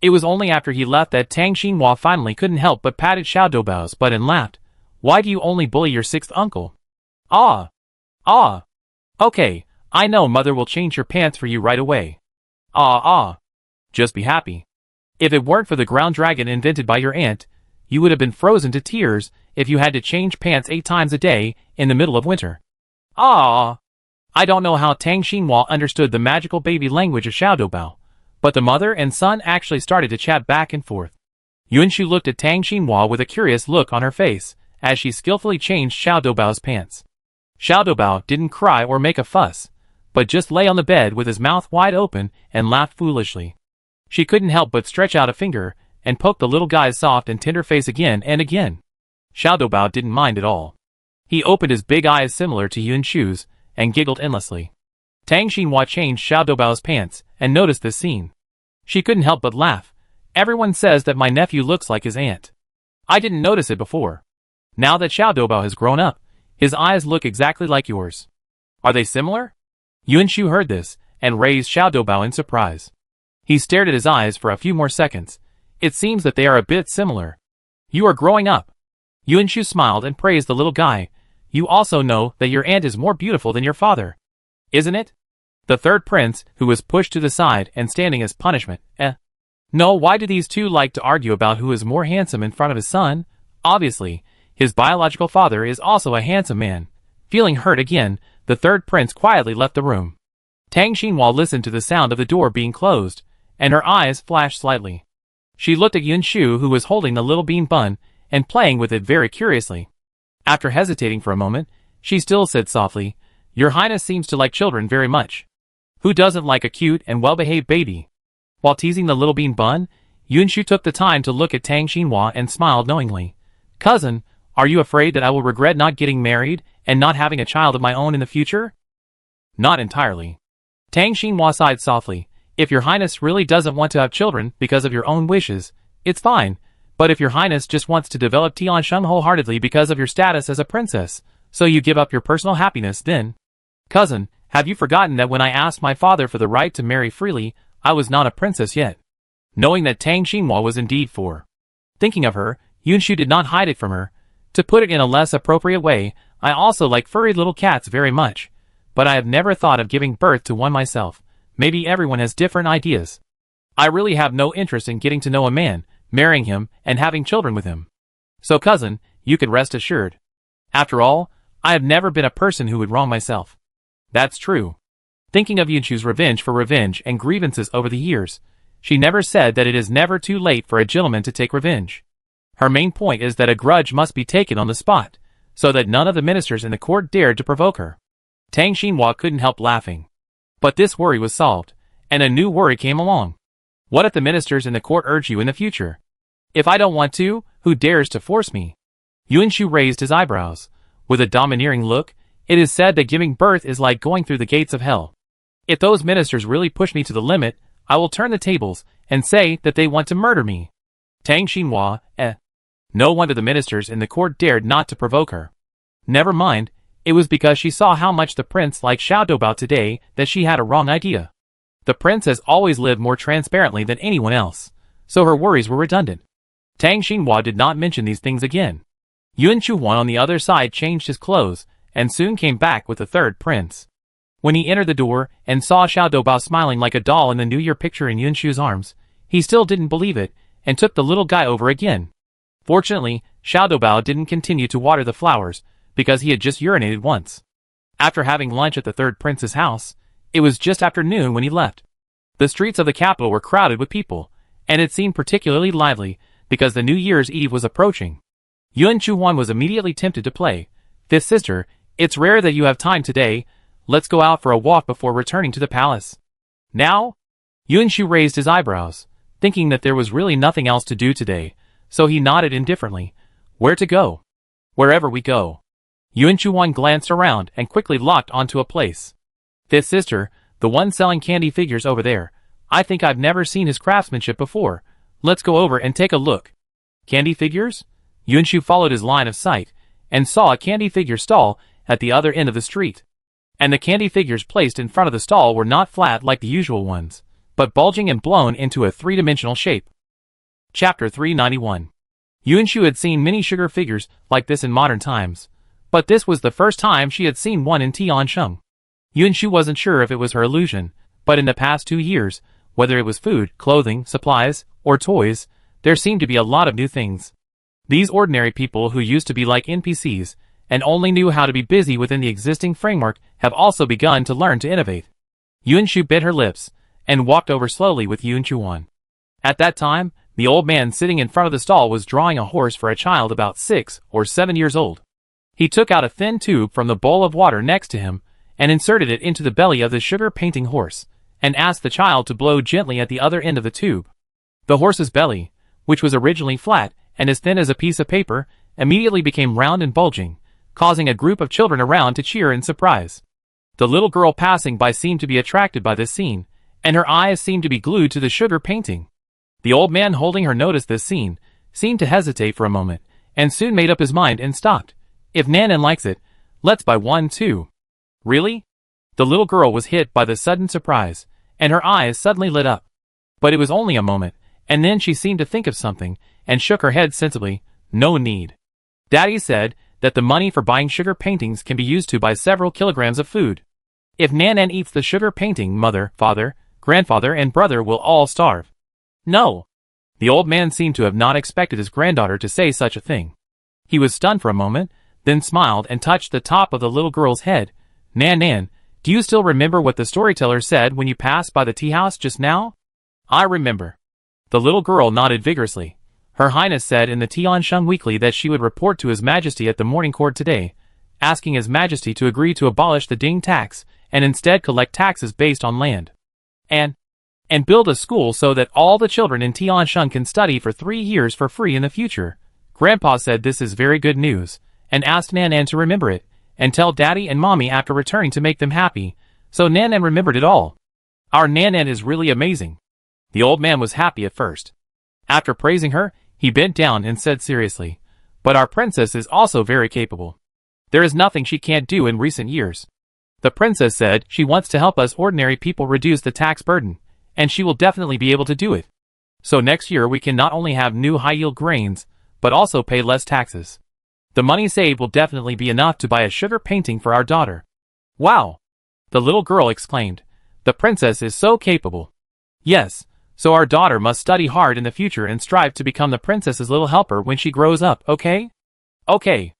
It was only after he left that Tang Xinhua finally couldn't help but patted Xiao Doubao's butt and laughed. Why do you only bully your sixth uncle? Ah. Okay, I know mother will change your pants for you right away. Just be happy. If it weren't for the ground dragon invented by your aunt, you would have been frozen to tears if you had to change pants 8 times a day in the middle of winter. I don't know how Tang Xinhua understood the magical baby language of Xiao Doubao, but the mother and son actually started to chat back and forth. Yunshu looked at Tang Xinhua with a curious look on her face, as she skillfully changed Xiao Doubao's pants. Xiao Doubao didn't cry or make a fuss, but just lay on the bed with his mouth wide open and laughed foolishly. She couldn't help but stretch out a finger and poke the little guy's soft and tender face again and again. Xiao Doubao didn't mind at all. He opened his big eyes similar to Yunshu's and giggled endlessly. Tang Xinhua changed Xiao Doubao's pants and noticed this scene. She couldn't help but laugh. Everyone says that my nephew looks like his aunt. I didn't notice it before. Now that Xiao Doubao has grown up, his eyes look exactly like yours. Are they similar? Yunshu heard this and raised Xiao Doubao in surprise. He stared at his eyes for a few more seconds. It seems that they are a bit similar. You are growing up. Yunshu smiled and praised the little guy. You also know that your aunt is more beautiful than your father. Isn't it? The third prince, who was pushed to the side and standing as punishment, No, why do these two like to argue about who is more handsome in front of his son? Obviously, his biological father is also a handsome man. Feeling hurt again, the third prince quietly left the room. Tang Xinhua listened to the sound of the door being closed, and her eyes flashed slightly. She looked at Yunshu, who was holding the little bean bun and playing with it very curiously. After hesitating for a moment, she still said softly, Your Highness seems to like children very much. Who doesn't like a cute and well-behaved baby? While teasing the little bean bun, Yunshu took the time to look at Tang Xinhua and smiled knowingly. Cousin, are you afraid that I will regret not getting married and not having a child of my own in the future? Not entirely. Tang Xinhua sighed softly. If your highness really doesn't want to have children because of your own wishes, it's fine. But if your highness just wants to develop Tiansheng wholeheartedly because of your status as a princess, so you give up your personal happiness, then... Cousin, have you forgotten that when I asked my father for the right to marry freely, I was not a princess yet? Knowing that Tang Xinhua was indeed for. Thinking of her, Yunshu did not hide it from her. To put it in a less appropriate way, I also like furry little cats very much. But I have never thought of giving birth to one myself. Maybe everyone has different ideas. I really have no interest in getting to know a man, marrying him, and having children with him. So cousin, you can rest assured. After all, I have never been a person who would wrong myself. That's true. Thinking of Yunshu's revenge for revenge and grievances over the years, she never said that it is never too late for a gentleman to take revenge. Her main point is that a grudge must be taken on the spot, so that none of the ministers in the court dared to provoke her. Tang Xinhua couldn't help laughing. But this worry was solved, and a new worry came along. What if the ministers in the court urge you in the future? If I don't want to, who dares to force me? Yunshu raised his eyebrows. With a domineering look, it is said that giving birth is like going through the gates of hell. If those ministers really push me to the limit, I will turn the tables and say that they want to murder me. Tang Xinhua, No wonder the ministers in the court dared not to provoke her. Never mind, it was because she saw how much the prince liked Xiao Doubao today that she had a wrong idea. The prince has always lived more transparently than anyone else, so her worries were redundant. Tang Xinhua did not mention these things again. Yun Chuan on the other side changed his clothes, and soon came back with the third prince. When he entered the door and saw Xiao Doubao smiling like a doll in the New Year picture in Yunshu's arms, he still didn't believe it, and took the little guy over again. Fortunately, Xiao Doubao didn't continue to water the flowers, because he had just urinated once. After having lunch at the third prince's house, it was just after noon when he left. The streets of the capital were crowded with people, and it seemed particularly lively, because the New Year's Eve was approaching. Yun Chuan was immediately tempted to play. Fifth sister, it's rare that you have time today. Let's go out for a walk before returning to the palace. Now? Yunshu raised his eyebrows, thinking that there was really nothing else to do today, so he nodded indifferently. Where to go? Wherever we go. Yun Chuan glanced around and quickly locked onto a place. Fifth sister, the one selling candy figures over there. I think I've never seen his craftsmanship before. Let's go over and take a look. Candy figures? Yunshu followed his line of sight, and saw a candy figure stall at the other end of the street. And the candy figures placed in front of the stall were not flat like the usual ones, but bulging and blown into a three-dimensional shape. Chapter 391. Yunshu had seen many sugar figures like this in modern times, but this was the first time she had seen one in Tiansheng. Yunshu wasn't sure if it was her illusion, but in the past 2 years, whether it was food, clothing, supplies, or toys, there seemed to be a lot of new things. These ordinary people who used to be like NPCs, and only knew how to be busy within the existing framework, have also begun to learn to innovate. Yunshu bit her lips, and walked over slowly with Yunchuan. At that time, the old man sitting in front of the stall was drawing a horse for a child about 6 or 7 years old. He took out a thin tube from the bowl of water next to him, and inserted it into the belly of the sugar-painting horse, and asked the child to blow gently at the other end of the tube. The horse's belly, which was originally flat and as thin as a piece of paper, immediately became round and bulging, causing a group of children around to cheer in surprise. The little girl passing by seemed to be attracted by this scene, and her eyes seemed to be glued to the sugar painting. The old man holding her noticed this scene, seemed to hesitate for a moment, and soon made up his mind and stopped. If Nanan likes it, let's buy one too. Really? The little girl was hit by the sudden surprise, and her eyes suddenly lit up. But it was only a moment, and then she seemed to think of something, and shook her head sensibly. No need. Daddy said that the money for buying sugar paintings can be used to buy several kilograms of food. If Nanan eats the sugar painting, mother, father, grandfather, and brother will all starve. No. The old man seemed to have not expected his granddaughter to say such a thing. He was stunned for a moment, then smiled and touched the top of the little girl's head. Nanan, do you still remember what the storyteller said when you passed by the tea house just now? I remember. The little girl nodded vigorously. Her Highness said in the Tiansheng Weekly that she would report to His Majesty at the morning court today, asking His Majesty to agree to abolish the ding tax, and instead collect taxes based on land. And build a school so that all the children in Tiansheng can study for 3 years for free in the future. Grandpa said this is very good news, and asked Nanan to remember it, and tell Daddy and Mommy after returning to make them happy, so Nanan remembered it all. Our Nanan is really amazing. The old man was happy at first. After praising her, he bent down and said seriously, but our princess is also very capable. There is nothing she can't do in recent years. The princess said she wants to help us ordinary people reduce the tax burden, and she will definitely be able to do it. So next year we can not only have new high-yield grains, but also pay less taxes. The money saved will definitely be enough to buy a sugar painting for our daughter. Wow! The little girl exclaimed. The princess is so capable. Yes, so our daughter must study hard in the future and strive to become the princess's little helper when she grows up, okay? Okay.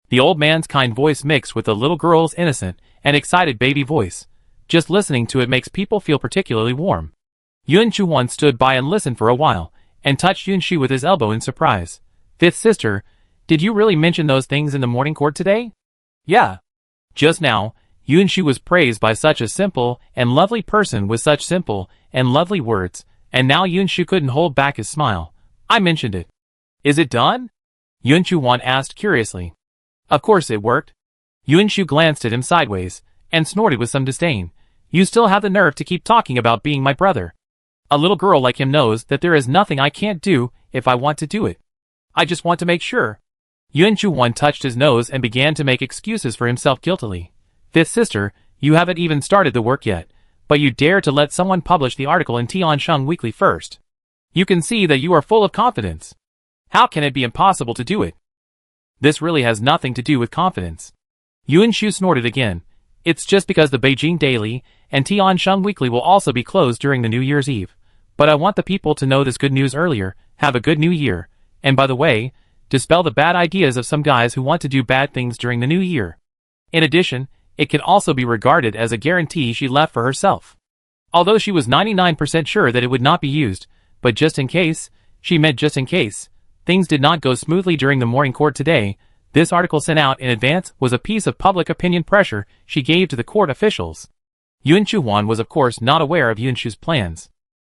The old man's kind voice mixed with the little girl's innocent and excited baby voice. Just listening to it makes people feel particularly warm. Yunchuan stood by and listened for a while, and touched Yunshu with his elbow in surprise. Fifth sister, did you really mention those things in the morning court today? Yeah. Just now, Yunshu was praised by such a simple and lovely person with such simple and lovely words, and now Yunshu couldn't hold back his smile. I mentioned it. Is it done? Yunchuan asked curiously. Of course it worked. Yunshu glanced at him sideways, and snorted with some disdain. You still have the nerve to keep talking about being my brother. A little girl like him knows that there is nothing I can't do if I want to do it. I just want to make sure. Yunchuan touched his nose and began to make excuses for himself guiltily. Fifth sister, you haven't even started the work yet, but you dare to let someone publish the article in Tiansheng Weekly first. You can see that you are full of confidence. How can it be impossible to do it? This really has nothing to do with confidence. Yunshu snorted again. It's just because the Beijing Daily and Tiansheng Weekly will also be closed during the New Year's Eve. But I want the people to know this good news earlier. Have a good new year. And by the way, dispel the bad ideas of some guys who want to do bad things during the new year. In addition, it can also be regarded as a guarantee she left for herself. Although she was 99% sure that it would not be used, but just in case, she meant just in case, things did not go smoothly during the morning court today, this article sent out in advance was a piece of public opinion pressure she gave to the court officials. Yunchuan was of course not aware of Yunshu's plans.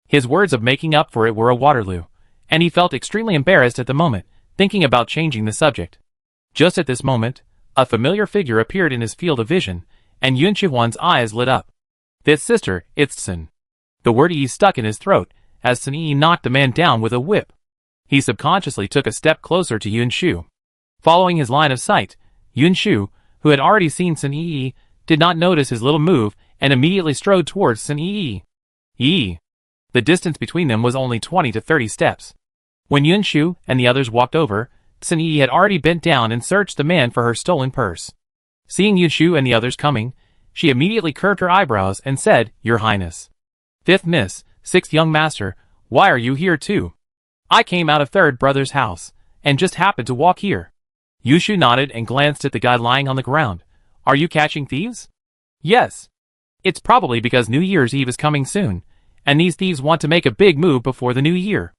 His words of making up for it were a Waterloo, and he felt extremely embarrassed at the moment, thinking about changing the subject. Just at this moment, a familiar figure appeared in his field of vision, and Yunchuan's eyes lit up. Fifth sister, it's Tsun. The word "E" stuck in his throat as Sun Yi knocked the man down with a whip. He subconsciously took a step closer to Yun Shu. Following his line of sight, Yun Shu, who had already seen Sun Yi, did not notice his little move and immediately strode towards Sun Yi. The distance between them was only 20 to 30 steps. When Yun Shu and the others walked over, Sun Yi had already bent down and searched the man for her stolen purse. Seeing Yun Shu and the others coming, she immediately curved her eyebrows and said, "Your Highness." "Fifth Miss, Sixth Young Master, why are you here too?" "I came out of Third Brother's house, and just happened to walk here." Yun Shu nodded and glanced at the guy lying on the ground. "Are you catching thieves?" "Yes. It's probably because New Year's Eve is coming soon, and these thieves want to make a big move before the new year."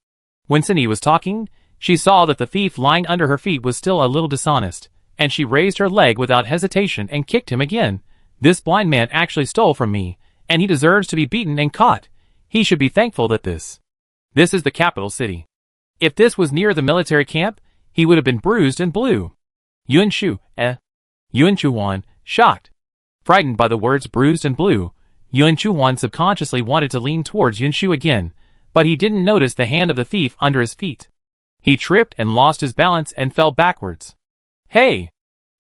When Sun Yi was talking, she saw that the thief lying under her feet was still a little dishonest, and she raised her leg without hesitation and kicked him again. "This blind man actually stole from me, and he deserves to be beaten and caught. He should be thankful that this is the capital city. If this was near the military camp, he would have been bruised and blue." Yun Shu Wan, shocked. Frightened by the words bruised and blue, Yun Shu Wan subconsciously wanted to lean towards Yun Shu again, but he didn't notice the hand of the thief under his feet. He tripped and lost his balance and fell backwards. "Hey!"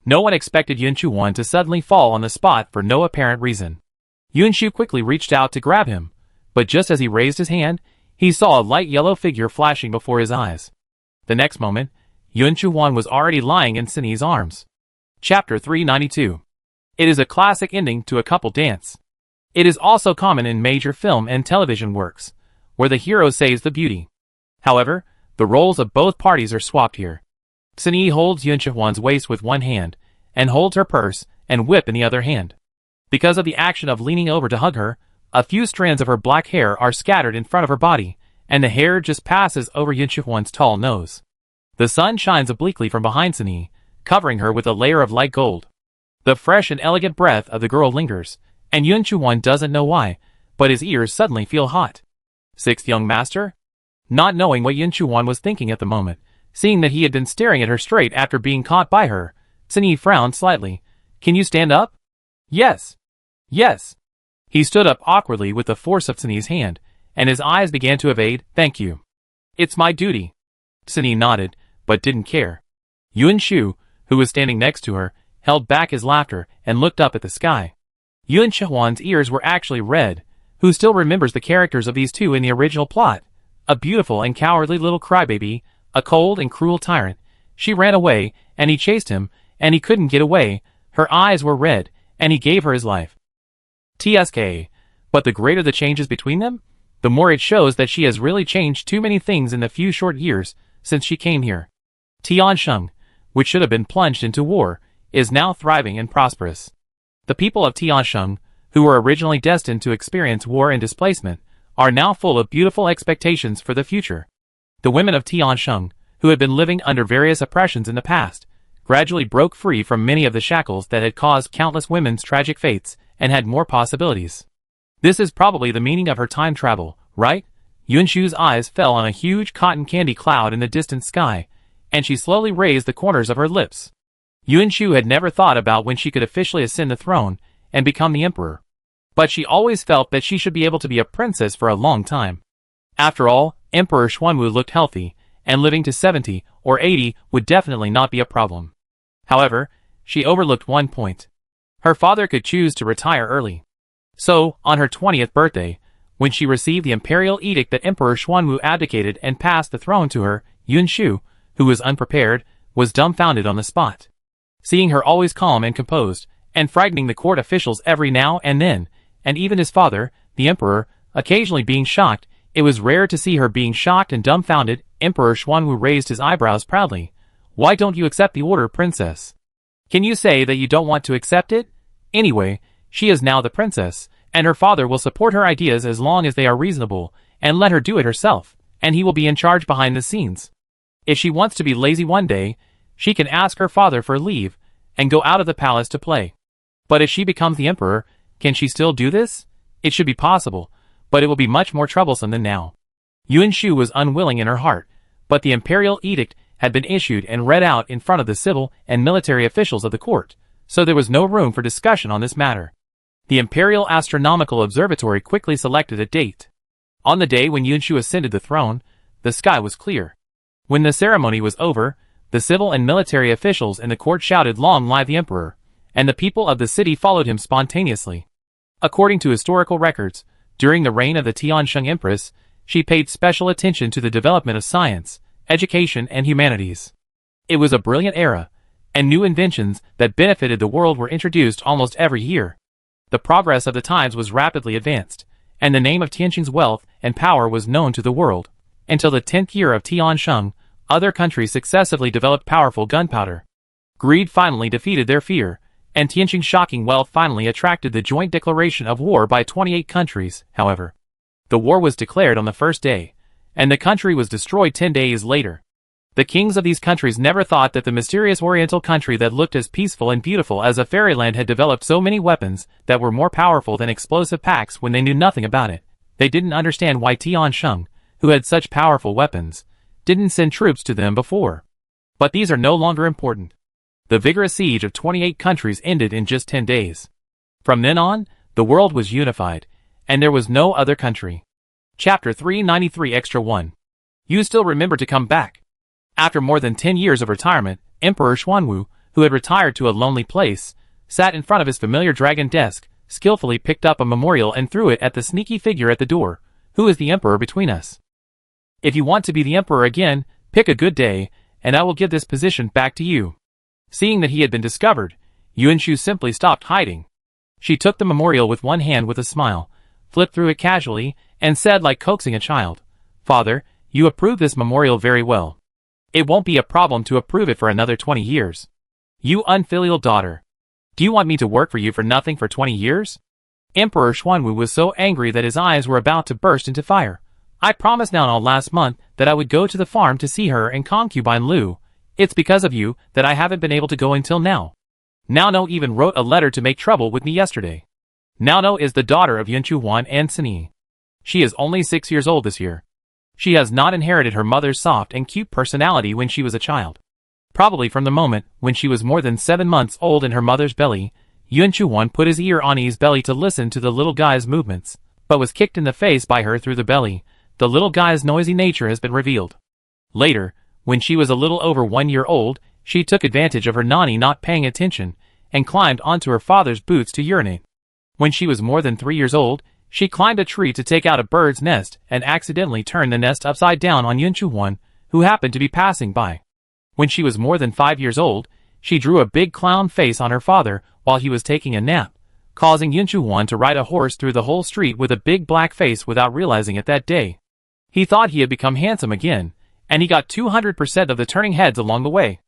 No one expected Yun Shu Wan to suddenly fall on the spot for no apparent reason. Yun Shu quickly reached out to grab him, but just as he raised his hand, he saw a light yellow figure flashing before his eyes. The next moment, Yun Shu Wan was already lying in Sun Yi's arms. Chapter 392. It is a classic ending to a couple dance. It is also common in major film and television works, where the hero saves the beauty. However, the roles of both parties are swapped here. Sun Yi holds Yun Shu Wan's waist with one hand, and holds her purse and whip in the other hand. Because of the action of leaning over to hug her, a few strands of her black hair are scattered in front of her body, and the hair just passes over Yun Shu Wan's tall nose. The sun shines obliquely from behind Sun Yi, covering her with a layer of light gold. The fresh and elegant breath of the girl lingers, and Yun Shu Wan doesn't know why, but his ears suddenly feel hot. "Sixth Young Master?" Not knowing what Yun Shu Wan was thinking at the moment, seeing that he had been staring at her straight after being caught by her, Sun Yi frowned slightly. "Can you stand up?" "Yes. Yes." He stood up awkwardly with the force of Sun Yi's hand, and his eyes began to evade, "Thank you. It's my duty." Sun Yi nodded, but didn't care. Yun Shu, who was standing next to her, held back his laughter and looked up at the sky. Yun Shu Wan's ears were actually red. Who still remembers the characters of these two in the original plot? A beautiful and cowardly little crybaby, a cold and cruel tyrant. She ran away, and he chased him, and he couldn't get away. Her eyes were red, and he gave her his life. TSK. But the greater the changes between them, the more it shows that she has really changed too many things in the few short years since she came here. Tiansheng, which should have been plunged into war, is now thriving and prosperous. The people of Tiansheng, who were originally destined to experience war and displacement, are now full of beautiful expectations for the future. The women of Tiansheng, who had been living under various oppressions in the past, gradually broke free from many of the shackles that had caused countless women's tragic fates and had more possibilities. This is probably the meaning of her time travel, right? Yun Shu's eyes fell on a huge cotton candy cloud in the distant sky, and she slowly raised the corners of her lips. Yun Shu had never thought about when she could officially ascend the throne and become the emperor. But she always felt that she should be able to be a princess for a long time. After all, Emperor Xuanwu looked healthy, and living to 70 or 80 would definitely not be a problem. However, she overlooked one point. Her father could choose to retire early. So, on her 20th birthday, when she received the imperial edict that Emperor Xuanwu abdicated and passed the throne to her, Yun Shu, who was unprepared, was dumbfounded on the spot. Seeing her always calm and composed, and frightening the court officials every now and then, and even his father, the emperor, occasionally being shocked, it was rare to see her being shocked and dumbfounded. Emperor Xuanwu raised his eyebrows proudly. "Why don't you accept the order, princess? Can you say that you don't want to accept it? Anyway, she is now the princess, and her father will support her ideas as long as they are reasonable, and let her do it herself, and he will be in charge behind the scenes. If she wants to be lazy one day, she can ask her father for leave, and go out of the palace to play. But if she becomes the emperor, can she still do this? It should be possible, but it will be much more troublesome than now." Yun Shu was unwilling in her heart, but the imperial edict had been issued and read out in front of the civil and military officials of the court, so there was no room for discussion on this matter. The Imperial Astronomical Observatory quickly selected a date. On the day when Yunshu ascended the throne, the sky was clear. When the ceremony was over, the civil and military officials in the court shouted "Long live the Emperor," and the people of the city followed him spontaneously. According to historical records, during the reign of the Tiansheng Empress, she paid special attention to the development of science, education, and humanities. It was a brilliant era, and new inventions that benefited the world were introduced almost every year. The progress of the times was rapidly advanced, and the name of Tiansheng's wealth and power was known to the world. Until the 10th year of Tiansheng, other countries successively developed powerful gunpowder. Greed finally defeated their fear, and Tiansheng's shocking wealth finally attracted the joint declaration of war by 28 countries. However, the war was declared on the first day, and the country was destroyed 10 days later. The kings of these countries never thought that the mysterious oriental country that looked as peaceful and beautiful as a fairyland had developed so many weapons that were more powerful than explosive packs when they knew nothing about it. They didn't understand why Tiansheng, who had such powerful weapons, didn't send troops to them before. But these are no longer important. The vigorous siege of 28 countries ended in just 10 days. From then on, the world was unified, and there was no other country. Chapter 393 Extra 1. You still remember to come back. After more than 10 years of retirement, Emperor Xuanwu, who had retired to a lonely place, sat in front of his familiar dragon desk, skillfully picked up a memorial and threw it at the sneaky figure at the door. Who is the emperor between us? If you want to be the emperor again, pick a good day, and I will give this position back to you. Seeing that he had been discovered, Yunshu simply stopped hiding. She took the memorial with one hand with a smile, flipped through it casually, and said like coaxing a child, "Father, you approve this memorial very well. It won't be a problem to approve it for another 20 years. You unfilial daughter. Do you want me to work for you for nothing for 20 years? Emperor Xuanwu was so angry that his eyes were about to burst into fire. I promised Naonao last month that I would go to the farm to see her and concubine Lu. It's because of you that I haven't been able to go until now. Naonao even wrote a letter to make trouble with me yesterday. Naonao is the daughter of Yunshu Wan and Sini. She is only 6 years old this year. She has not inherited her mother's soft and cute personality when she was a child. Probably from the moment when she was more than 7 months old in her mother's belly, Yunshu Wan put his ear on Yi's belly to listen to the little guy's movements, but was kicked in the face by her through the belly. The little guy's noisy nature has been revealed. Later, when she was a little over 1 year old, she took advantage of her nanny not paying attention, and climbed onto her father's boots to urinate. When she was more than 3 years old, she climbed a tree to take out a bird's nest and accidentally turned the nest upside down on Yunshu Wan, who happened to be passing by. When she was more than 5 years old, she drew a big clown face on her father while he was taking a nap, causing Yunshu Wan to ride a horse through the whole street with a big black face without realizing it that day. He thought he had become handsome again, and he got 200% of the turning heads along the way.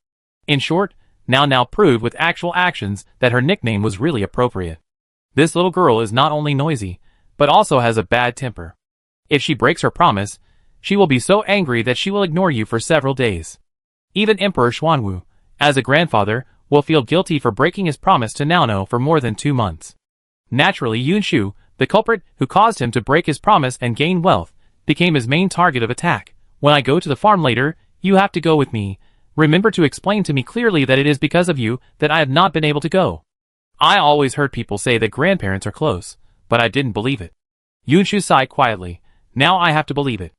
In short, Naonao proved with actual actions that her nickname was really appropriate. This little girl is not only noisy, but also has a bad temper. If she breaks her promise, she will be so angry that she will ignore you for several days. Even Emperor Xuanwu, as a grandfather, will feel guilty for breaking his promise to Naonao for more than 2 months. Naturally, Yunshu, the culprit who caused him to break his promise and gain wealth, became his main target of attack. When I go to the farm later, you have to go with me. Remember to explain to me clearly that it is because of you that I have not been able to go. I always heard people say that grandparents are close, but I didn't believe it. Yunshu sighed quietly. Now I have to believe it.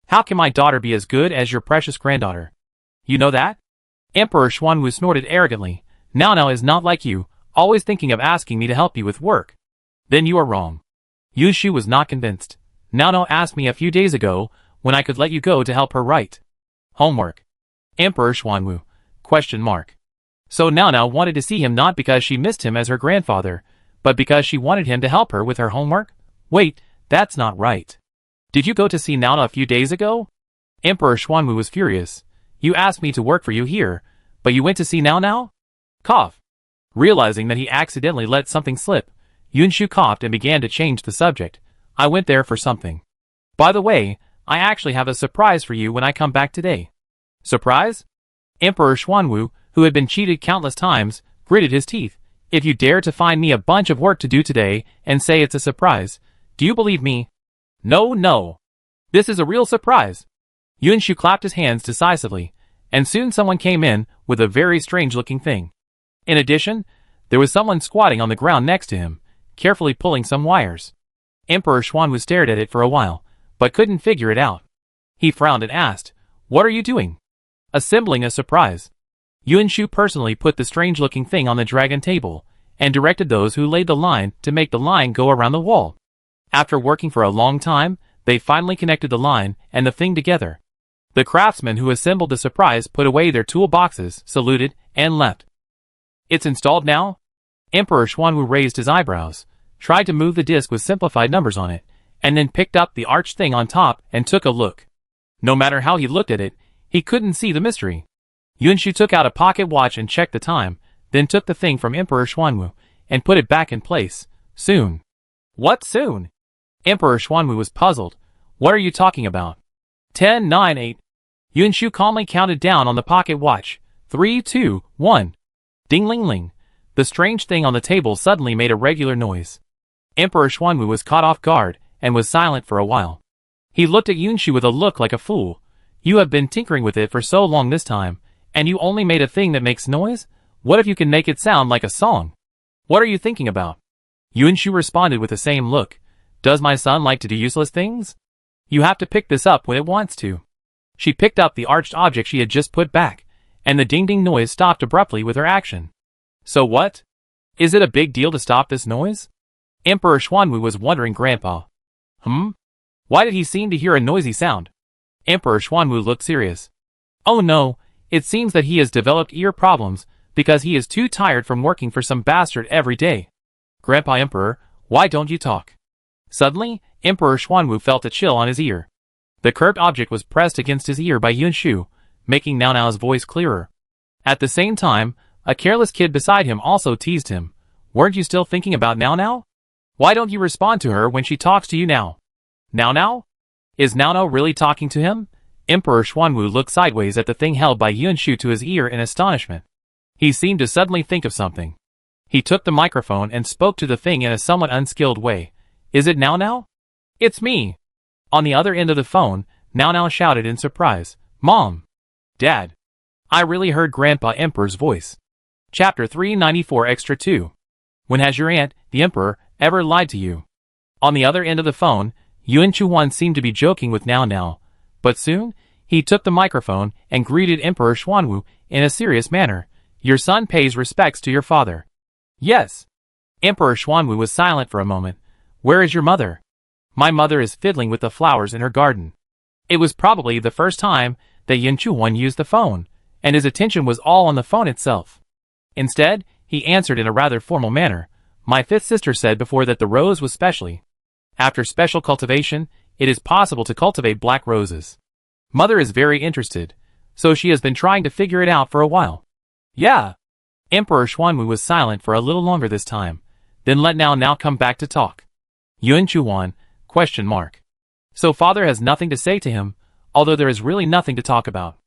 How can my daughter be as good as your precious granddaughter? You know that? Emperor Xuanwu snorted arrogantly. Naonao is not like you, always thinking of asking me to help you with work. Then you are wrong. Yunshu was not convinced. Naonao asked me a few days ago when I could let you go to help her write homework. Emperor Xuanwu? ? So Naonao wanted to see him not because she missed him as her grandfather, but because she wanted him to help her with her homework? Wait, that's not right. Did you go to see Naonao a few days ago? Emperor Xuanwu was furious. You asked me to work for you here, but you went to see Naonao? Cough. Realizing that he accidentally let something slip, Yunshu coughed and began to change the subject. I went there for something. By the way, I actually have a surprise for you when I come back today. Surprise? Emperor Xuanwu, who had been cheated countless times, gritted his teeth. If you dare to find me a bunch of work to do today and say it's a surprise, do you believe me? No. This is a real surprise. Yunshu clapped his hands decisively, and soon someone came in with a very strange-looking thing. In addition, there was someone squatting on the ground next to him, carefully pulling some wires. Emperor Xuanwu stared at it for a while, but couldn't figure it out. He frowned and asked, "What are you doing?" "Assembling a surprise." Yunshu personally put the strange-looking thing on the dragon table, and directed those who laid the line to make the line go around the wall. After working for a long time, they finally connected the line and the thing together. The craftsmen who assembled the surprise put away their toolboxes, saluted, and left. "It's installed now?" Emperor Xuanwu raised his eyebrows, tried to move the disc with simplified numbers on it, and then picked up the arched thing on top and took a look. No matter how he looked at it, he couldn't see the mystery. Yunshu took out a pocket watch and checked the time, then took the thing from Emperor Xuanwu and put it back in place. "Soon." "What soon?" Emperor Xuanwu was puzzled. "What are you talking about?" 10, 9, 8. Yunshu calmly counted down on the pocket watch. 3, 2, 1. Ding-ling-ling. The strange thing on the table suddenly made a regular noise. Emperor Xuanwu was caught off guard and was silent for a while. He looked at Yunshu with a look like a fool. "You have been tinkering with it for so long this time, and you only made a thing that makes noise? What if you can make it sound like a song? What are you thinking about?" Yunshu responded with the same look. "Does my son like to do useless things? You have to pick this up when it wants to." She picked up the arched object she had just put back, and the ding-ding noise stopped abruptly with her action. "So what? Is it a big deal to stop this noise?" Emperor Xuanwu was wondering. Grandpa. Why did he seem to hear a noisy sound? Emperor Xuanwu looked serious. "Oh no, it seems that he has developed ear problems because he is too tired from working for some bastard every day." "Grandpa Emperor, why don't you talk?" Suddenly, Emperor Xuanwu felt a chill on his ear. The curved object was pressed against his ear by Yunshu, making Nao Nao's voice clearer. At the same time, a careless kid beside him also teased him. "Weren't you still thinking about Nao Nao? Why don't you respond to her when she talks to you now?" "Nao Nao? Is Nao Nao really talking to him?" Emperor Xuanwu looked sideways at the thing held by Yunshu to his ear in astonishment. He seemed to suddenly think of something. He took the microphone and spoke to the thing in a somewhat unskilled way. "Is it Nao Nao?" "It's me." On the other end of the phone, Nao Nao shouted in surprise, "Mom! Dad! I really heard Grandpa Emperor's voice." Chapter 394 Extra 2. When has your aunt, the Emperor, ever lied to you? On the other end of the phone, Yuan Chuan seemed to be joking with Nao Nao, but soon, he took the microphone and greeted Emperor Xuanwu in a serious manner. "Your son pays respects to your father." "Yes." Emperor Xuanwu was silent for a moment. "Where is your mother?" "My mother is fiddling with the flowers in her garden." It was probably the first time that Yuan Chuan used the phone, and his attention was all on the phone itself. Instead, he answered in a rather formal manner. "My fifth sister said before that the rose was specially. After special cultivation, it is possible to cultivate black roses. Mother is very interested, so she has been trying to figure it out for a while." "Yeah." Emperor Xuanwu was silent for a little longer this time, then let Nao Nao come back to talk. "Yuan Chuan, ? So father has nothing to say to him, although there is really nothing to talk about."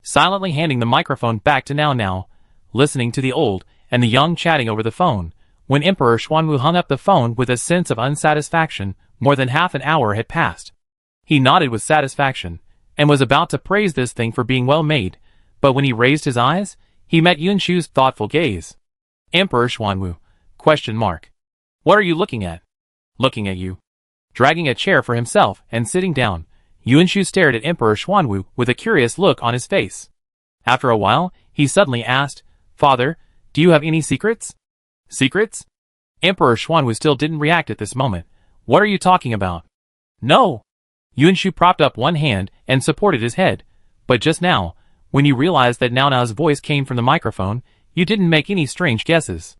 Silently handing the microphone back to Nao Nao, listening to the old and the young chatting over the phone, when Emperor Xuanwu hung up the phone with a sense of unsatisfaction, more than half an hour had passed. He nodded with satisfaction, and was about to praise this thing for being well made, but when he raised his eyes, he met Yunshu's thoughtful gaze. "Emperor Xuanwu, ? What are you looking at?" "Looking at you." Dragging a chair for himself and sitting down, Yunshu stared at Emperor Xuanwu with a curious look on his face. After a while, he suddenly asked, "Father, do you have any secrets?" "Secrets?" Emperor Xuanwu still didn't react at this moment. "What are you talking about?" "No." Yunshu propped up one hand and supported his head. "But just now, when you realized that Nao Nao's voice came from the microphone, you didn't make any strange guesses.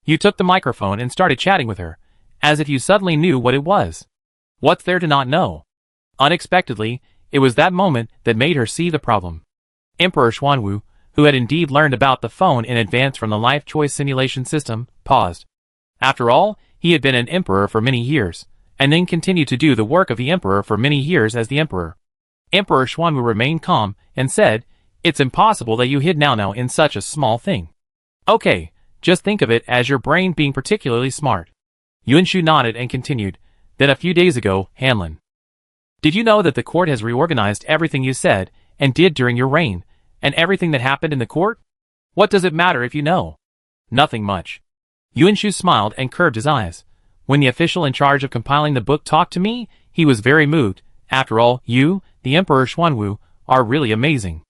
You took the microphone and started chatting with her, as if you suddenly knew what it was. What's there to not know?" Unexpectedly, it was that moment that made her see the problem. Emperor Xuanwu, who had indeed learned about the phone in advance from the life choice simulation system, paused. After all, he had been an emperor for many years, and then continued to do the work of the emperor for many years as the emperor. Emperor Xuanwu remained calm and said, "It's impossible that you hid Nao Nao in such a small thing. Okay, just think of it as your brain being particularly smart." Yunshu nodded and continued, "Then a few days ago, Hanlin. Did you know that the court has reorganized everything you said and did during your reign, and everything that happened in the court? What does it matter if you know?" "Nothing much." Yunshu smiled and curved his eyes. "When the official in charge of compiling the book talked to me, he was very moved, After all, you, the Emperor Xuanwu, are really amazing.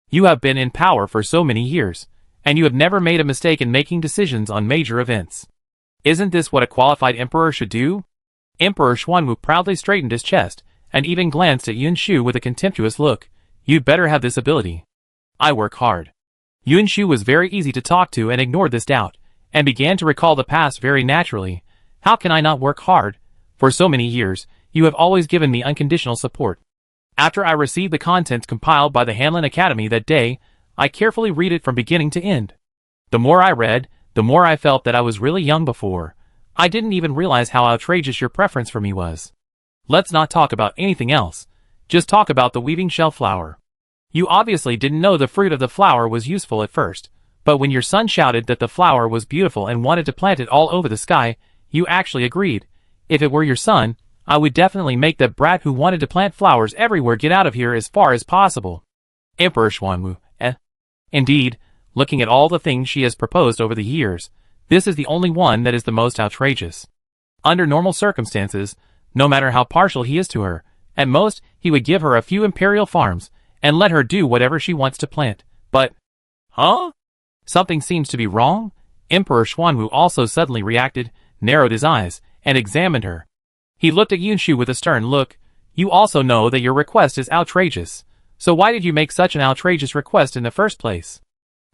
You have been in power for so many years, and you have never made a mistake in making decisions on major events. Isn't this what a qualified emperor should do? Emperor Xuanwu proudly straightened his chest, and even glanced at Yun Shu with a contemptuous look. You'd better have this ability. I work hard. Yun Shu was very easy to talk to and ignored this doubt, and began to recall the past very naturally. How can I not work hard? For so many years, you have always given me unconditional support. After I received the contents compiled by the Hanlin Academy that day, I carefully read it from beginning to end. The more I read, the more I felt that I was really young before. I didn't even realize how outrageous your preference for me was. Let's not talk about anything else. Just talk about the weaving shell flower. You obviously didn't know the fruit of the flower was useful at first, but when your son shouted that the flower was beautiful and wanted to plant it all over the sky, you actually agreed. If it were your son, I would definitely make that brat who wanted to plant flowers everywhere get out of here as far as possible. Emperor Xuanwu, Indeed, looking at all the things she has proposed over the years, this is the only one that is the most outrageous. Under normal circumstances, no matter how partial he is to her, at most, he would give her a few imperial farms, and let her do whatever she wants to plant. But, huh? Something seems to be wrong? Emperor Xuanwu also suddenly reacted, narrowed his eyes, and examined her. He looked at Yun Shu with a stern look. You also know that your request is outrageous. So why did you make such an outrageous request in the first place?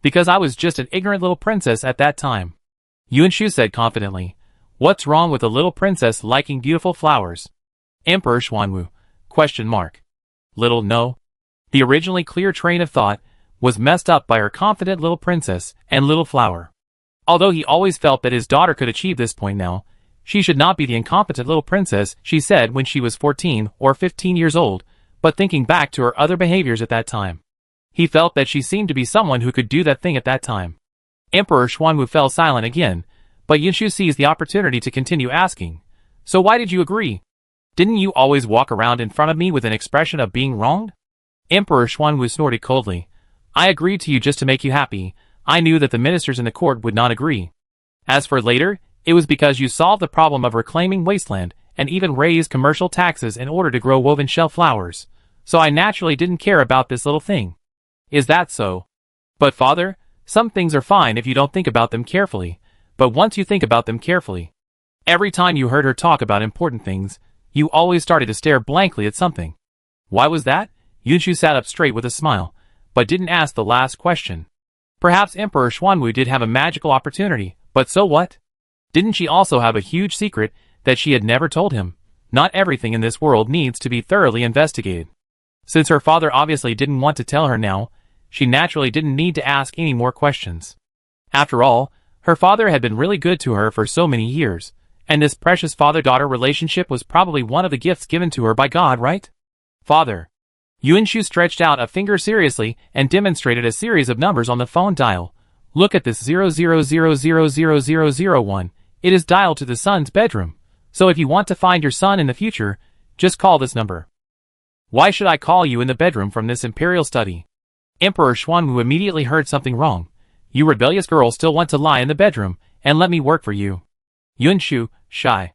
Because I was just an ignorant little princess at that time. Yun Shu said confidently. What's wrong with a little princess liking beautiful flowers? Emperor Xuanwu, ? Little no. The originally clear train of thought was messed up by her confident little princess and little flower. Although he always felt that his daughter could achieve this point now, she should not be the incompetent little princess she said when she was 14 or 15 years old, but thinking back to her other behaviors at that time, he felt that she seemed to be someone who could do that thing at that time. Emperor Xuanwu fell silent again, but Yun Shu seized the opportunity to continue asking, So why did you agree? Didn't you always walk around in front of me with an expression of being wronged? Emperor Xuanwu snorted coldly. I agreed to you just to make you happy. I knew that the ministers in the court would not agree. As for later, it was because you solved the problem of reclaiming wasteland and even raised commercial taxes in order to grow woven shell flowers. So I naturally didn't care about this little thing. Is that so? But father, some things are fine if you don't think about them carefully. But once you think about them carefully, every time you heard her talk about important things, you always started to stare blankly at something. Why was that? Yun Shu sat up straight with a smile, but didn't ask the last question. Perhaps Emperor Xuanwu did have a magical opportunity, but so what? Didn't she also have a huge secret that she had never told him? Not everything in this world needs to be thoroughly investigated. Since her father obviously didn't want to tell her now, she naturally didn't need to ask any more questions. After all, her father had been really good to her for so many years, and this precious father-daughter relationship was probably one of the gifts given to her by God, right? Father. Yun Shu stretched out a finger seriously and demonstrated a series of numbers on the phone dial. Look at this 00000001. It is dialed to the son's bedroom. So if you want to find your son in the future, just call this number. Why should I call you in the bedroom from this imperial study? Emperor Xuanwu immediately heard something wrong. You rebellious girls still want to lie in the bedroom and let me work for you. Yun Shu, shy.